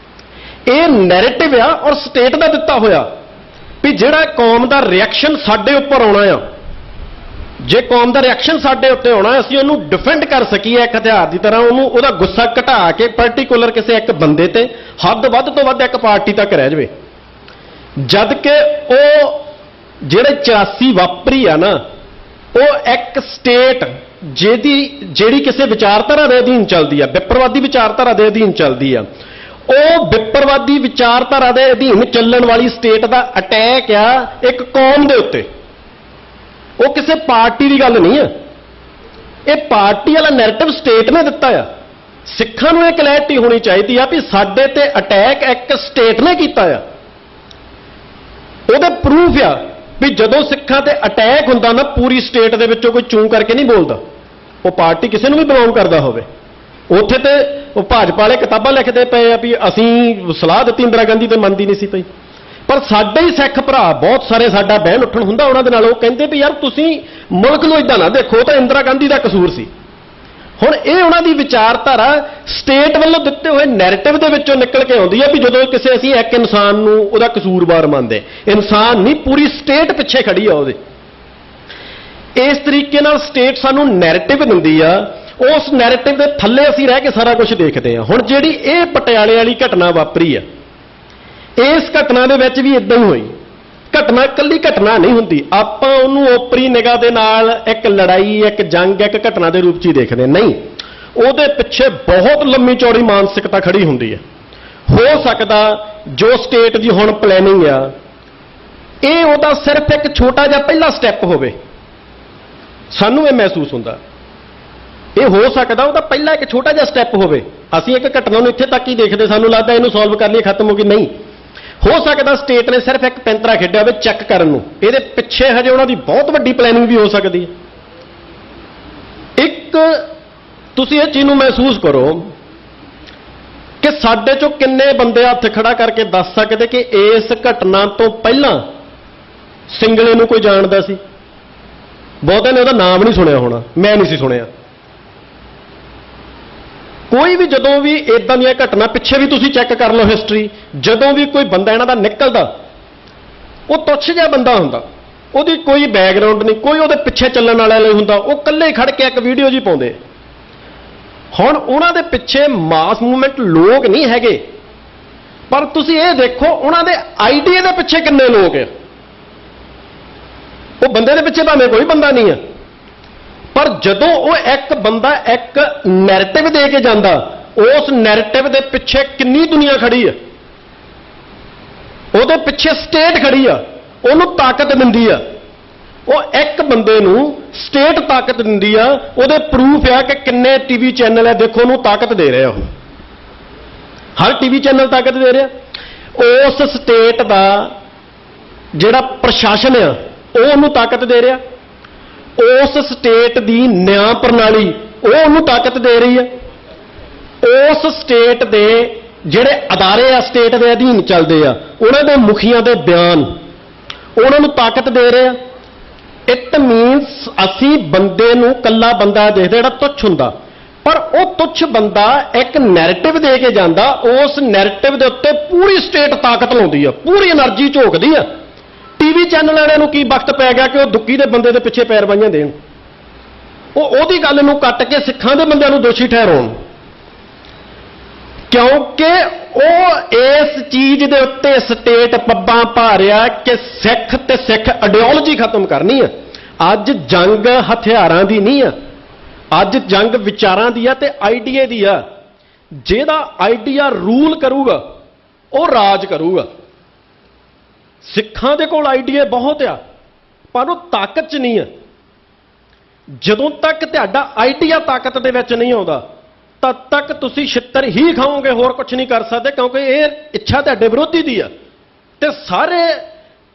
ਇਹ ਨੈਰੇਟਿਵ ਆ ਔਰ ਸਟੇਟ ਦਾ ਦਿੱਤਾ ਹੋਇਆ ਵੀ ਜਿਹੜਾ ਕੌਮ ਦਾ ਰਿਐਕਸ਼ਨ ਸਾਡੇ ਉੱਪਰ ਆਉਣਾ ਆ, ਜੇ ਕੌਮ ਦਾ ਰਿਐਕਸ਼ਨ ਸਾਡੇ ਉੱਤੇ ਆਉਣਾ, ਅਸੀਂ ਉਹਨੂੰ ਡਿਫੈਂਡ ਕਰ ਸਕੀਏ ਇੱਕ ਹਥਿਆਰ ਦੀ ਤਰ੍ਹਾਂ, ਉਹਦਾ ਗੁੱਸਾ ਘਟਾ ਕੇ ਪਾਰਟਿਕੂਲਰ ਕਿਸੇ ਇੱਕ ਬੰਦੇ ਤੇ ਹੱਦ ਵੱਧ ਤੋਂ ਵੱਧ ਇੱਕ ਪਾਰਟੀ ਤੱਕ ਰਹਿ ਜਾਵੇ। ਜਦ ਕਿ ਉਹ ਜਿਹੜੇ 84 ਵਾਪਰੀ ਆ ਨਾ, ਉਹ ਇੱਕ ਸਟੇਟ ਜਿਹੜੀ ਕਿਸੇ ਵਿਚਾਰਧਾਰਾ ਦੇ ਅਧੀਨ ਚੱਲਦੀ ਆ, ਵਿਪਰਵਾਦੀ ਵਿਚਾਰਧਾਰਾ ਦੇ ਅਧੀਨ ਚੱਲਦੀ ਆ, ਉਹ ਵਿਪਰਵਾਦੀ ਵਿਚਾਰਧਾਰਾ ਦੇ ਅਧੀਨ ਚੱਲਣ ਵਾਲੀ ਸਟੇਟ ਦਾ ਅਟੈਕ ਆ ਇੱਕ ਕੌਮ ਦੇ ਉੱਤੇ। ਉਹ ਕਿਸੇ ਪਾਰਟੀ ਦੀ ਗੱਲ ਨਹੀਂ ਆ। ਇਹ ਪਾਰਟੀ ਵਾਲਾ ਨੈਰੇਟਿਵ ਸਟੇਟ ਨੇ ਦਿੱਤਾ ਆ। ਸਿੱਖਾਂ ਨੂੰ ਇਹ ਕਲੈਰਿਟੀ ਹੋਣੀ ਚਾਹੀਦੀ ਆ ਵੀ ਸਾਡੇ ਤੇ ਅਟੈਕ ਇੱਕ ਸਟੇਟ ਨੇ ਕੀਤਾ ਆ। ਉਹਦੇ ਪ੍ਰੂਫ ਆ ਵੀ ਜਦੋਂ ਸਿੱਖਾਂ ਤੇ ਅਟੈਕ ਹੁੰਦਾ ਨਾ, ਪੂਰੀ ਸਟੇਟ ਦੇ ਵਿੱਚੋਂ ਕੋਈ ਚੂੰ ਕਰਕੇ ਨਹੀਂ ਬੋਲਦਾ। ਉਹ ਪਾਰਟੀ ਕਿਸੇ ਨੂੰ ਵੀ ਬਿਲੋਂਗ ਕਰਦਾ ਹੋਵੇ। ਉੱਥੇ ਤੇ ਉਹ ਭਾਜਪਾ ਵਾਲੇ ਕਿਤਾਬਾਂ ਲਿਖਦੇ ਪਏ ਆ ਵੀ ਅਸੀਂ ਸਲਾਹ ਦਿੱਤੀ ਇੰਦਰਾ ਗਾਂਧੀ ਤੇ ਮੰਨਦੀ ਨਹੀਂ ਸੀ ਪਈ। ਪਰ ਸਾਡੇ ਹੀ ਸਿੱਖ ਭਰਾ ਬਹੁਤ ਸਾਰੇ, ਸਾਡਾ ਬਹਿਣ ਉੱਠਣ ਹੁੰਦਾ ਉਹਨਾਂ ਦੇ ਨਾਲ, ਉਹ ਕਹਿੰਦੇ ਵੀ ਯਾਰ ਤੁਸੀਂ ਮੁਲਕ ਨੂੰ ਇਦਾਂ ਨਾ ਦੇਖੋ, ਤਾਂ ਇੰਦਰਾ ਗਾਂਧੀ ਦਾ ਕਸੂਰ ਸੀ। ਹੁਣ ਇਹ ਉਹਨਾਂ ਦੀ ਵਿਚਾਰਧਾਰਾ ਸਟੇਟ ਵੱਲੋਂ ਦਿੱਤੇ ਹੋਏ ਨੈਰੇਟਿਵ ਦੇ ਵਿੱਚੋਂ ਨਿਕਲ ਕੇ ਆਉਂਦੀ ਹੈ ਵੀ ਜਦੋਂ ਕਿਸੇ ਅਸੀਂ ਇੱਕ ਇਨਸਾਨ ਨੂੰ ਉਹਦਾ ਕਸੂਰਵਾਰ ਮੰਨਦੇ, ਇਨਸਾਨ ਨਹੀਂ ਪੂਰੀ ਸਟੇਟ ਪਿੱਛੇ ਖੜੀ ਆ ਉਹਦੇ। ਇਸ ਤਰੀਕੇ ਨਾਲ ਸਟੇਟ ਸਾਨੂੰ ਨੈਰੇਟਿਵ ਦਿੰਦੀ ਆ, ਉਸ ਨੈਰੇਟਿਵ ਦੇ ਥੱਲੇ ਅਸੀਂ ਰਹਿ ਕੇ ਸਾਰਾ ਕੁਝ ਦੇਖਦੇ ਹਾਂ। ਹੁਣ ਜਿਹੜੀ ਇਹ ਪਟਿਆਲੇ ਵਾਲੀ ਘਟਨਾ ਵਾਪਰੀ ਆ, ਇਸ ਘਟਨਾ ਦੇ ਵਿੱਚ ਵੀ ਇਦਾਂ ਹੀ ਹੋਈ। ਘਟਨਾ ਇਕੱਲੀ ਘਟਨਾ ਨਹੀਂ ਹੁੰਦੀ, ਆਪਾਂ ਉਹਨੂੰ ਓਪਰੀ ਨਿਗਾਹ ਦੇ ਨਾਲ ਇੱਕ ਲੜਾਈ, ਇੱਕ ਜੰਗ, ਇੱਕ ਘਟਨਾ ਦੇ ਰੂਪ 'ਚ ਹੀ ਦੇਖਦੇ ਨਹੀਂ। ਉਹਦੇ ਪਿੱਛੇ ਬਹੁਤ ਲੰਮੀ ਚੌੜੀ ਮਾਨਸਿਕਤਾ ਖੜੀ ਹੁੰਦੀ ਹੈ। ਹੋ ਸਕਦਾ ਜੋ ਸਟੇਟ ਦੀ ਹੁਣ ਪਲੈਨਿੰਗ ਆ ਇਹ ਉਹਦਾ ਸਿਰਫ ਇੱਕ ਛੋਟਾ ਜਿਹਾ ਪਹਿਲਾ ਸਟੈਪ ਹੋਵੇ। ਸਾਨੂੰ ਇਹ ਮਹਿਸੂਸ ਹੁੰਦਾ ਇਹ ਹੋ ਸਕਦਾ ਉਹਦਾ ਪਹਿਲਾ ਇੱਕ ਛੋਟਾ ਜਿਹਾ ਸਟੈਪ ਹੋਵੇ। ਅਸੀਂ ਇੱਕ ਘਟਨਾ ਨੂੰ ਇੱਥੇ ਤੱਕ ਹੀ ਦੇਖਦੇ, ਸਾਨੂੰ ਲੱਗਦਾ ਇਹਨੂੰ ਸੋਲਵ ਕਰ ਲਈ ਖਤਮ ਹੋ ਗਈ। ਨਹੀਂ, ਹੋ ਸਕਦਾ ਸਟੇਟ ਨੇ ਸਿਰਫ ਇੱਕ ਪੈਂਤਰਾ ਖੇਡਿਆ ਹੋਵੇ ਚੈੱਕ ਕਰਨ ਨੂੰ, ਇਹਦੇ ਪਿੱਛੇ ਹਜੇ ਉਹਨਾਂ ਦੀ ਬਹੁਤ ਵੱਡੀ ਪਲੈਨਿੰਗ ਵੀ ਹੋ ਸਕਦੀ ਹੈ। ਇੱਕ ਤੁਸੀਂ ਇਹ ਚੀਜ਼ ਨੂੰ ਮਹਿਸੂਸ ਕਰੋ ਕਿ ਸਾਡੇ ਚੋਂ ਕਿੰਨੇ ਬੰਦੇ ਹੱਥ ਖੜਾ ਕਰਕੇ ਦੱਸ ਸਕਦੇ ਕਿ ਇਸ ਘਟਨਾ ਤੋਂ ਪਹਿਲਾਂ ਸਿੰਗਲੇ ਨੂੰ ਕੋਈ ਜਾਣਦਾ ਸੀ? ਬਹੁਤਿਆਂ ਨੇ ਉਹਦਾ ਨਾਮ ਨਹੀਂ ਸੁਣਿਆ ਹੋਣਾ, ਮੈਂ ਨਹੀਂ ਸੀ ਸੁਣਿਆ। ਕੋਈ ਵੀ ਜਦੋਂ ਵੀ ਇਦਾਂ ਦੀਆਂ ਘਟਨਾ ਪਿੱਛੇ ਵੀ ਤੁਸੀਂ ਚੈੱਕ ਕਰ ਲਓ ਹਿਸਟਰੀ, ਜਦੋਂ ਵੀ ਕੋਈ ਬੰਦਾ ਇਹਨਾਂ ਦਾ ਨਿਕਲਦਾ ਉਹ ਤੁੱਛ ਜਿਹਾ ਬੰਦਾ ਹੁੰਦਾ, ਉਹਦੀ ਕੋਈ ਬੈਕਗ੍ਰਾਉਂਡ ਨਹੀਂ, ਕੋਈ ਉਹਦੇ ਪਿੱਛੇ ਚੱਲਣ ਵਾਲਾ ਨਹੀਂ ਹੁੰਦਾ, ਉਹ ਇਕੱਲੇ ਹੀ ਖੜ ਕੇ ਇੱਕ ਵੀਡੀਓ ਜੀ ਪਾਉਂਦੇ। ਹੁਣ ਉਹਨਾਂ ਦੇ ਪਿੱਛੇ ਮਾਸ ਮੂਵਮੈਂਟ ਲੋਕ ਨਹੀਂ ਹੈਗੇ, ਪਰ ਤੁਸੀਂ ਇਹ ਦੇਖੋ ਉਹਨਾਂ ਦੇ ਆਈਡੀਆ ਦੇ ਪਿੱਛੇ ਕਿੰਨੇ ਲੋਕ ਆ। ਉਹ ਬੰਦੇ ਦੇ ਪਿੱਛੇ ਭਾਵੇਂ ਕੋਈ ਬੰਦਾ ਨਹੀਂ ਹੈ, ਪਰ ਜਦੋਂ ਉਹ ਇੱਕ ਬੰਦਾ ਇੱਕ ਨੈਰੇਟਿਵ ਦੇ ਕੇ ਜਾਂਦਾ, ਉਸ ਨੈਰੇਟਿਵ ਦੇ ਪਿੱਛੇ ਕਿੰਨੀ ਦੁਨੀਆ ਖੜੀ ਹੈ, ਉਹਦੇ ਪਿੱਛੇ ਸਟੇਟ ਖੜੀ ਆ, ਉਹਨੂੰ ਤਾਕਤ ਦਿੰਦੀ ਆ। ਉਹ ਇੱਕ ਬੰਦੇ ਨੂੰ ਸਟੇਟ ਤਾਕਤ ਦਿੰਦੀ ਆ, ਉਹਦੇ ਪ੍ਰੂਫ ਆ ਕਿ ਕਿੰਨੇ ਟੀਵੀ ਚੈਨਲ ਹੈ, ਦੇਖੋ ਉਹਨੂੰ ਤਾਕਤ ਦੇ ਰਿਹਾ। ਉਹ ਹਰ ਟੀਵੀ ਚੈਨਲ ਤਾਕਤ ਦੇ ਰਿਹਾ। ਉਸ ਸਟੇਟ ਦਾ ਜਿਹੜਾ ਪ੍ਰਸ਼ਾਸਨ ਆ ਉਹ ਉਹਨੂੰ ਤਾਕਤ ਦੇ ਰਿਹਾ, ਉਸ ਸਟੇਟ ਦੀ ਨਿਆਂ ਪ੍ਰਣਾਲੀ ਉਹ ਉਹਨੂੰ ਤਾਕਤ ਦੇ ਰਹੀ ਹੈ, ਉਸ ਸਟੇਟ ਦੇ ਜਿਹੜੇ ਅਦਾਰੇ ਆ ਸਟੇਟ ਦੇ ਅਧੀਨ ਚੱਲਦੇ ਆ ਉਹਨਾਂ ਦੇ ਮੁਖੀਆਂ ਦੇ ਬਿਆਨ ਉਹਨਾਂ ਨੂੰ ਤਾਕਤ ਦੇ ਰਹੇ ਆ। ਇਟ ਮੀਨਸ ਅਸੀਂ ਬੰਦੇ ਨੂੰ ਕੱਲਾ ਬੰਦਾ ਦੇਖਦੇ ਜਿਹੜਾ ਤੁੱਛ ਹੁੰਦਾ, ਪਰ ਉਹ ਤੁੱਛ ਬੰਦਾ ਇੱਕ ਨੈਰੇਟਿਵ ਦੇ ਕੇ ਜਾਂਦਾ, ਉਸ ਨੈਰੇਟਿਵ ਦੇ ਉੱਤੇ ਪੂਰੀ ਸਟੇਟ ਤਾਕਤ ਲਾਉਂਦੀ ਆ, ਪੂਰੀ એનર્ਜੀ ਝੋਕਦੀ ਆ। ਟੀਵੀ ਚੈਨਲ ਵਾਲਿਆਂ ਨੂੰ ਕੀ ਵਕਤ ਪੈ ਗਿਆ ਕਿ ਉਹ ਦੁੱਕੀ ਦੇ ਬੰਦੇ ਦੇ ਪਿੱਛੇ ਪੈਰਵਾਈਆਂ ਦੇਣ, ਉਹਦੀ ਗੱਲ ਨੂੰ ਕੱਟ ਕੇ ਸਿੱਖਾਂ ਦੇ ਬੰਦਿਆਂ ਨੂੰ ਦੋਸ਼ੀ ਠਹਿਰਾਉਣ, ਕਿਉਂਕਿ ਉਹ ਇਸ ਚੀਜ਼ ਦੇ ਉੱਤੇ ਸਟੇਟ ਪੱਬਾਂ ਪਾ ਰਿਹਾ ਕਿ ਸਿੱਖ ਤੇ ਸਿੱਖ ਆਈਡੀਓਲੋਜੀ ਖਤਮ ਕਰਨੀ ਹੈ। ਅੱਜ ਜੰਗ ਹਥਿਆਰਾਂ ਦੀ ਨਹੀਂ ਆ, ਅੱਜ ਜੰਗ ਵਿਚਾਰਾਂ ਦੀ ਆ ਤੇ ਆਈਡੀਏ ਦੀ ਆ। ਜਿਹਦਾ ਆਈਡੀਆ ਰੂਲ ਕਰੂਗਾ ਉਹ ਰਾਜ ਕਰੂਗਾ। ਸਿੱਖਾਂ ਦੇ ਕੋਲ ਆਈਡੀਆ ਬਹੁਤ ਆ, ਪਰ ਉਹ ਤਾਕਤ 'ਚ ਨਹੀਂ ਆ। ਜਦੋਂ ਤੱਕ ਤੁਹਾਡਾ ਆਈਡੀਆ ਤਾਕਤ ਦੇ ਵਿੱਚ ਨਹੀਂ ਆਉਂਦਾ ਤਦ ਤੱਕ ਤੁਸੀਂ ਛਿੱਤਰ ਹੀ ਖਾਓਗੇ, ਹੋਰ ਕੁਝ ਨਹੀਂ ਕਰ ਸਕਦੇ, ਕਿਉਂਕਿ ਇਹ ਇੱਛਾ ਤੁਹਾਡੇ ਵਿਰੋਧੀ ਦੀ ਆ ਤੇ ਸਾਰੇ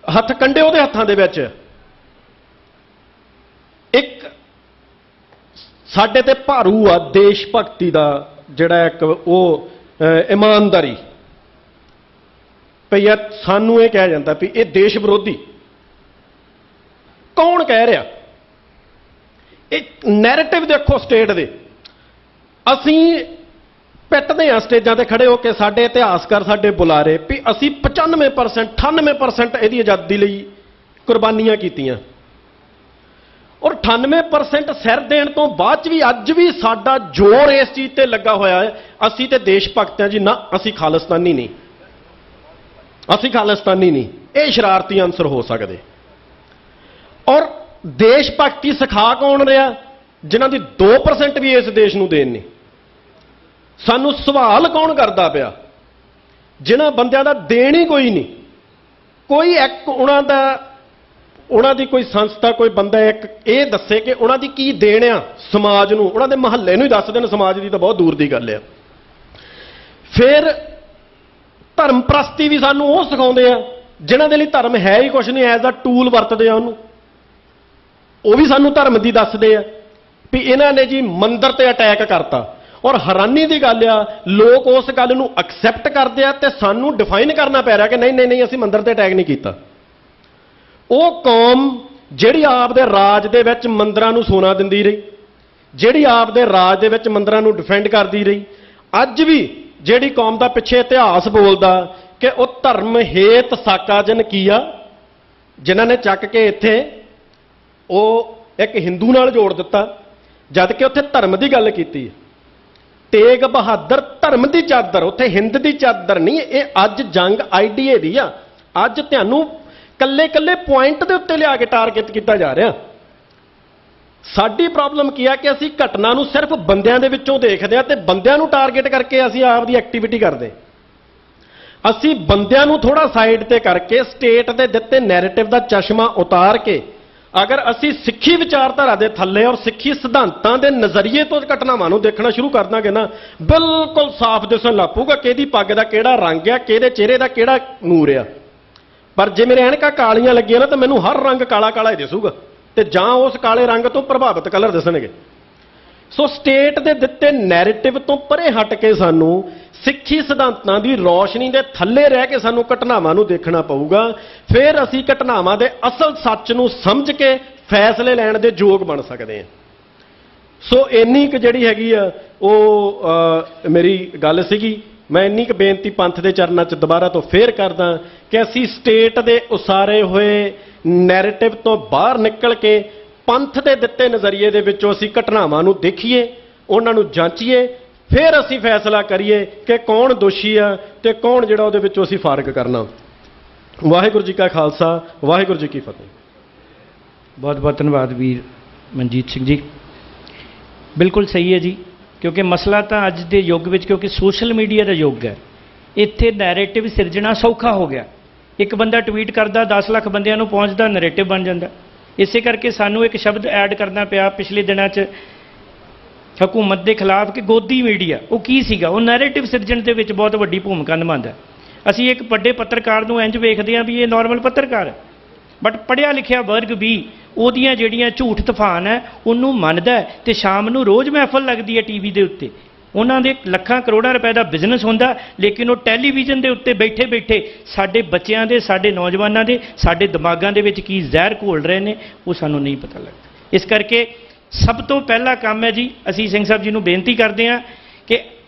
ਹੱਥ ਕੰਡੇ ਉਹਦੇ ਹੱਥਾਂ ਦੇ ਵਿੱਚ। ਇੱਕ ਸਾਡੇ ਤੇ ਭਾਰੂ ਆ ਦੇਸ਼ ਭਗਤੀ ਦਾ ਜਿਹੜਾ ਇੱਕ ਉਹ ਇਮਾਨਦਾਰੀ ਭਈਆ, ਸਾਨੂੰ ਇਹ ਕਿਹਾ ਜਾਂਦਾ ਵੀ ਇਹ ਦੇਸ਼ ਵਿਰੋਧੀ। ਕੌਣ ਕਹਿ ਰਿਹਾ? ਇੱਕ ਨੈਰੇਟਿਵ ਦੇਖੋ ਸਟੇਟ ਦੇ। ਅਸੀਂ ਪਿੱਟਦੇ ਹਾਂ ਸਟੇਜਾਂ ਤੇ ਖੜੇ ਹੋ ਕੇ, ਸਾਡੇ ਇਤਿਹਾਸਕਾਰ ਸਾਡੇ ਬੁਲਾਰੇ ਵੀ ਅਸੀਂ 95% 98% ਇਹਦੀ ਆਜ਼ਾਦੀ ਲਈ ਕੁਰਬਾਨੀਆਂ ਕੀਤੀਆਂ, ਔਰ 98% ਸਿਰ ਦੇਣ ਤੋਂ ਬਾਅਦ 'ਚ ਵੀ ਅੱਜ ਵੀ ਸਾਡਾ ਜ਼ੋਰ ਇਸ ਚੀਜ਼ ਤੇ ਲੱਗਾ ਹੋਇਆ ਹੈ ਅਸੀਂ ਤੇ ਦੇਸ਼ ਭਗਤ ਹਾਂ ਜੀ। ਨਾ, ਅਸੀਂ ਖਾਲਿਸਤਾਨੀ ਨਹੀਂ, ਅਸੀਂ ਖਾਲਿਸਤਾਨੀ ਨਹੀਂ, ਇਹ ਸ਼ਰਾਰਤੀ ਅੰਸਰ ਹੋ ਸਕਦੇ। ਔਰ ਦੇਸ਼ ਭਗਤੀ ਸਿਖਾ ਕੌਣ ਰਿਹਾ? ਜਿਨ੍ਹਾਂ ਦੀ 2% ਵੀ ਇਸ ਦੇਸ਼ ਨੂੰ ਦੇਣ ਨਹੀਂ। ਸਾਨੂੰ ਸਵਾਲ ਕੌਣ ਕਰਦਾ ਪਿਆ? ਜਿਨ੍ਹਾਂ ਬੰਦਿਆਂ ਦਾ ਦੇਣ ਹੀ ਕੋਈ ਨਹੀਂ। ਕੋਈ ਇੱਕ ਉਹਨਾਂ ਦੀ ਕੋਈ ਸੰਸਥਾ, ਕੋਈ ਬੰਦਾ ਇੱਕ ਇਹ ਦੱਸੇ ਕਿ ਉਹਨਾਂ ਦੀ ਕੀ ਦੇਣ ਆ ਸਮਾਜ ਨੂੰ, ਉਹਨਾਂ ਦੇ ਮਹੱਲੇ ਨੂੰ ਹੀ ਦੱਸ ਦੇਣ, ਸਮਾਜ ਦੀ ਤਾਂ ਬਹੁਤ ਦੂਰ ਦੀ ਗੱਲ ਆ। ਫਿਰ ਧਰਮ ਪ੍ਰਸਤੀ ਵੀ ਸਾਨੂੰ ਉਹ ਸਿਖਾਉਂਦੇ ਆ ਜਿਨ੍ਹਾਂ ਦੇ ਲਈ ਧਰਮ ਹੈ ਹੀ ਕੁਛ ਨਹੀਂ, ਐਜ਼ ਅ ਟੂਲ ਵਰਤਦੇ ਆ ਉਹਨੂੰ। ਉਹ ਵੀ ਸਾਨੂੰ ਧਰਮ ਦੀ ਦੱਸਦੇ ਆ ਵੀ ਇਹਨਾਂ ਨੇ ਜੀ ਮੰਦਿਰ ਤੇ ਅਟੈਕ ਕਰਤਾ, ਔਰ ਹੈਰਾਨੀ ਦੀ ਗੱਲ ਆ ਲੋਕ ਉਸ ਗੱਲ ਨੂੰ ਐਕਸੈਪਟ ਕਰਦੇ ਆ ਤੇ ਸਾਨੂੰ ਡਿਫਾਈਨ ਕਰਨਾ ਪੈ ਰਿਹਾ ਕਿ ਨਹੀਂ ਨਹੀਂ ਨਹੀਂ ਅਸੀਂ ਮੰਦਿਰ ਤੇ ਅਟੈਕ ਨਹੀਂ ਕੀਤਾ। ਉਹ ਕੌਮ ਜਿਹੜੀ ਆਪ ਦੇ ਰਾਜ ਦੇ ਵਿੱਚ ਮੰਦਿਰਾਂ ਨੂੰ ਸੋਨਾ ਦਿੰਦੀ ਰਹੀ, ਜਿਹੜੀ ਆਪ ਦੇ ਰਾਜ ਦੇ ਵਿੱਚ ਮੰਦਿਰਾਂ ਨੂੰ ਡਿਫੈਂਡ ਕਰਦੀ ਰਹੀ, ਅੱਜ ਵੀ ਜਿਹੜੀ ਕੌਮ ਦਾ ਪਿੱਛੇ ਇਤਿਹਾਸ ਬੋਲਦਾ ਕਿ ਉਹ ਧਰਮ ਹੇਤ ਸਾਕਾਜਨ ਕੀਆ, ਜਿਨ੍ਹਾਂ ਨੇ ਚੱਕ ਕੇ ਇੱਥੇ ਉਹ ਇੱਕ ਹਿੰਦੂ ਨਾਲ ਜੋੜ ਦਿੱਤਾ, ਜਦ ਕਿ ਉੱਥੇ ਧਰਮ ਦੀ ਗੱਲ ਕੀਤੀ। ਤੇਗ ਬਹਾਦਰ ਧਰਮ ਦੀ ਚਾਦਰ, ਉੱਥੇ ਹਿੰਦ ਦੀ ਚਾਦਰ ਨਹੀਂ। ਇਹ ਅੱਜ ਜੰਗ ਆਈਡੀਏ ਦੀ ਆ। ਅੱਜ ਤੁਹਾਨੂੰ ਕੱਲੇ ਕੱਲੇ ਪੁਆਇੰਟ ਦੇ ਉੱਤੇ ਲਿਆ ਕੇ ਟਾਰਗੇਟ ਕੀਤਾ ਜਾ ਰਿਹਾ। ਸਾਡੀ ਪ੍ਰੋਬਲਮ ਕੀ ਹੈ ਕਿ ਅਸੀਂ ਘਟਨਾ ਨੂੰ ਸਿਰਫ ਬੰਦਿਆਂ ਦੇ ਵਿੱਚੋਂ ਦੇਖਦੇ ਹਾਂ ਤੇ ਬੰਦਿਆਂ ਨੂੰ ਟਾਰਗੇਟ ਕਰਕੇ ਅਸੀਂ ਆਪ ਦੀ ਐਕਟੀਵਿਟੀ ਕਰਦੇ। ਅਸੀਂ ਬੰਦਿਆਂ ਨੂੰ ਥੋੜਾ ਸਾਈਡ ਤੇ ਕਰਕੇ ਸਟੇਟ ਦੇ ਦਿੱਤੇ ਨੈਰੇਟਿਵ ਦਾ ਚਸ਼ਮਾ ਉਤਾਰ ਕੇ ਅਗਰ ਅਸੀਂ ਸਿੱਖੀ ਵਿਚਾਰਧਾਰਾ ਦੇ ਥੱਲੇ ਔਰ ਸਿੱਖੀ ਸਿਧਾਂਤਾਂ ਦੇ ਨਜ਼ਰੀਏ ਤੋਂ ਘਟਨਾਵਾਂ ਨੂੰ ਦੇਖਣਾ ਸ਼ੁਰੂ ਕਰ ਦਾਂਗੇ ਨਾ, ਬਿਲਕੁਲ ਸਾਫ਼ ਦਿਸਣ ਲੱਗ ਪਊਗਾ ਕਿਹਦੀ ਪੱਗ ਦਾ ਕਿਹੜਾ ਰੰਗ ਆ, ਕਿਹਦੇ ਚਿਹਰੇ ਦਾ ਕਿਹੜਾ ਨੂਰ ਆ। ਪਰ ਜੇ ਮੇਰੇ ਐਨਕਾਂ ਕਾਲੀਆਂ ਲੱਗੀਆਂ ਨਾ ਤਾਂ ਮੈਨੂੰ ਹਰ ਰੰਗ ਕਾਲਾ ਕਾਲਾ ਹੀ ਦਿਸੂਗਾ ਤੇ ਜਾਂ ਉਸ ਕਾਲੇ ਰੰਗ ਤੋਂ ਪ੍ਰਭਾਵਿਤ ਕਲਰ ਦਿਸਣਗੇ। ਸੋ ਸਟੇਟ ਦੇ ਦਿੱਤੇ ਨੈਰੇਟਿਵ ਤੋਂ ਪਰੇ ਹਟ ਕੇ ਸਾਨੂੰ ਸਿੱਖੀ ਸਿਧਾਂਤਾਂ ਦੀ ਰੌਸ਼ਨੀ ਦੇ ਥੱਲੇ ਰਹਿ ਕੇ ਸਾਨੂੰ ਘਟਨਾਵਾਂ ਨੂੰ ਦੇਖਣਾ ਪਊਗਾ। ਫਿਰ ਅਸੀਂ ਘਟਨਾਵਾਂ ਦੇ ਅਸਲ ਸੱਚ ਨੂੰ ਸਮਝ ਕੇ ਫੈਸਲੇ ਲੈਣ ਦੇ ਯੋਗ ਬਣ ਸਕਦੇ ਹਾਂ। ਸੋ ਇੰਨੀ ਕੁ ਜਿਹੜੀ ਹੈਗੀ ਆ ਉਹ ਮੇਰੀ ਗੱਲ ਸੀਗੀ। ਮੈਂ ਇੰਨੀ ਕੁ ਬੇਨਤੀ ਪੰਥ ਦੇ ਚਰਨਾਂ 'ਚ ਦੁਬਾਰਾ ਤੋਂ ਫੇਰ ਕਰਦਾ ਕਿ ਅਸੀਂ ਸਟੇਟ ਦੇ ਉਸਾਰੇ ਹੋਏ ਨੈਰੇਟਿਵ ਤੋਂ ਬਾਹਰ ਨਿਕਲ ਕੇ ਪੰਥ ਦੇ ਦਿੱਤੇ ਨਜ਼ਰੀਏ ਦੇ ਵਿੱਚੋਂ ਅਸੀਂ ਘਟਨਾਵਾਂ ਨੂੰ ਦੇਖੀਏ, ਉਹਨਾਂ ਨੂੰ ਜਾਂਚੀਏ, ਫਿਰ ਅਸੀਂ ਫੈਸਲਾ ਕਰੀਏ ਕਿ ਕੌਣ ਦੋਸ਼ੀ ਆ ਤੇ ਕੌਣ ਜਿਹੜਾ ਉਹਦੇ ਵਿੱਚੋਂ ਅਸੀਂ ਫਾਰਗ ਕਰਨਾ। ਵਾਹਿਗੁਰੂ ਜੀ ਕਾ ਖਾਲਸਾ, ਵਾਹਿਗੁਰੂ ਜੀ ਕੀ ਫਤਿਹ। ਬਹੁਤ ਬਹੁਤ ਧੰਨਵਾਦ ਵੀਰ ਮਨਜੀਤ ਸਿੰਘ ਜੀ। ਬਿਲਕੁਲ ਸਹੀ ਹੈ ਜੀ, ਕਿਉਂਕਿ ਮਸਲਾ ਤਾਂ ਅੱਜ ਦੇ ਯੁੱਗ ਵਿੱਚ, ਕਿਉਂਕਿ ਸੋਸ਼ਲ ਮੀਡੀਆ ਦਾ ਯੁੱਗ ਹੈ, ਇੱਥੇ ਨੈਰੇਟਿਵ ਸਿਰਜਣਾ ਸੌਖਾ ਹੋ ਗਿਆ। ਇੱਕ ਬੰਦਾ ਟਵੀਟ ਕਰਦਾ 10 ਲੱਖ ਬੰਦਿਆਂ ਨੂੰ ਪਹੁੰਚਦਾ, ਨੈਰੇਟਿਵ ਬਣ ਜਾਂਦਾ। ਇਸੇ ਕਰਕੇ ਸਾਨੂੰ ਇੱਕ ਸ਼ਬਦ ਐਡ ਕਰਨਾ ਪਿਆ ਪਿਛਲੇ ਦਿਨਾਂ 'ਚ ਹਕੂਮਤ ਦੇ ਖਿਲਾਫ ਕਿ ਗੋਦੀ ਮੀਡੀਆ। ਉਹ ਕੀ ਸੀਗਾ? ਉਹ ਨੈਰੇਟਿਵ ਸਿਰਜਣ ਦੇ ਵਿੱਚ ਬਹੁਤ ਵੱਡੀ ਭੂਮਿਕਾ ਨਿਭਾਉਂਦਾ। ਅਸੀਂ ਇੱਕ ਵੱਡੇ ਪੱਤਰਕਾਰ ਨੂੰ ਇੰਜ ਵੇਖਦੇ ਹਾਂ ਵੀ ਇਹ ਨਾਰਮਲ ਪੱਤਰਕਾਰ ਹੈ, ਬਟ ਪੜ੍ਹਿਆ ਲਿਖਿਆ ਵਰਗ ਵੀ ਉਹਦੀਆਂ ਜਿਹੜੀਆਂ ਝੂਠ ਤੂਫਾਨ ਹੈ ਉਹਨੂੰ ਮੰਨਦਾ ਤੇ ਸ਼ਾਮ ਨੂੰ ਰੋਜ਼ ਮਹਿਫਲ ਲੱਗਦੀ ਹੈ ਟੀਵੀ ਦੇ ਉੱਤੇ। ਉਹਨਾਂ ਦੇ ਲੱਖਾਂ ਕਰੋੜਾਂ ਰੁਪਏ ਦਾ ਬਿਜ਼ਨਸ ਹੁੰਦਾ, ਲੇਕਿਨ ਉਹ ਟੈਲੀਵਿਜ਼ਨ ਦੇ ਉੱਤੇ ਬੈਠੇ ਬੈਠੇ ਸਾਡੇ ਬੱਚਿਆਂ ਦੇ, ਸਾਡੇ ਨੌਜਵਾਨਾਂ ਦੇ, ਸਾਡੇ ਦਿਮਾਗਾਂ ਦੇ ਵਿੱਚ ਕੀ ਜ਼ਹਿਰ ਘੋਲ ਰਹੇ ਨੇ ਉਹ ਸਾਨੂੰ ਨਹੀਂ ਪਤਾ ਲੱਗਦਾ। ਇਸ ਕਰਕੇ ਸਭ ਤੋਂ ਪਹਿਲਾ ਕੰਮ ਹੈ ਜੀ, ਅਸੀਂ ਸਿੰਘ ਸਾਹਿਬ ਜੀ ਨੂੰ ਬੇਨਤੀ ਕਰਦੇ ਹਾਂ ਕਿ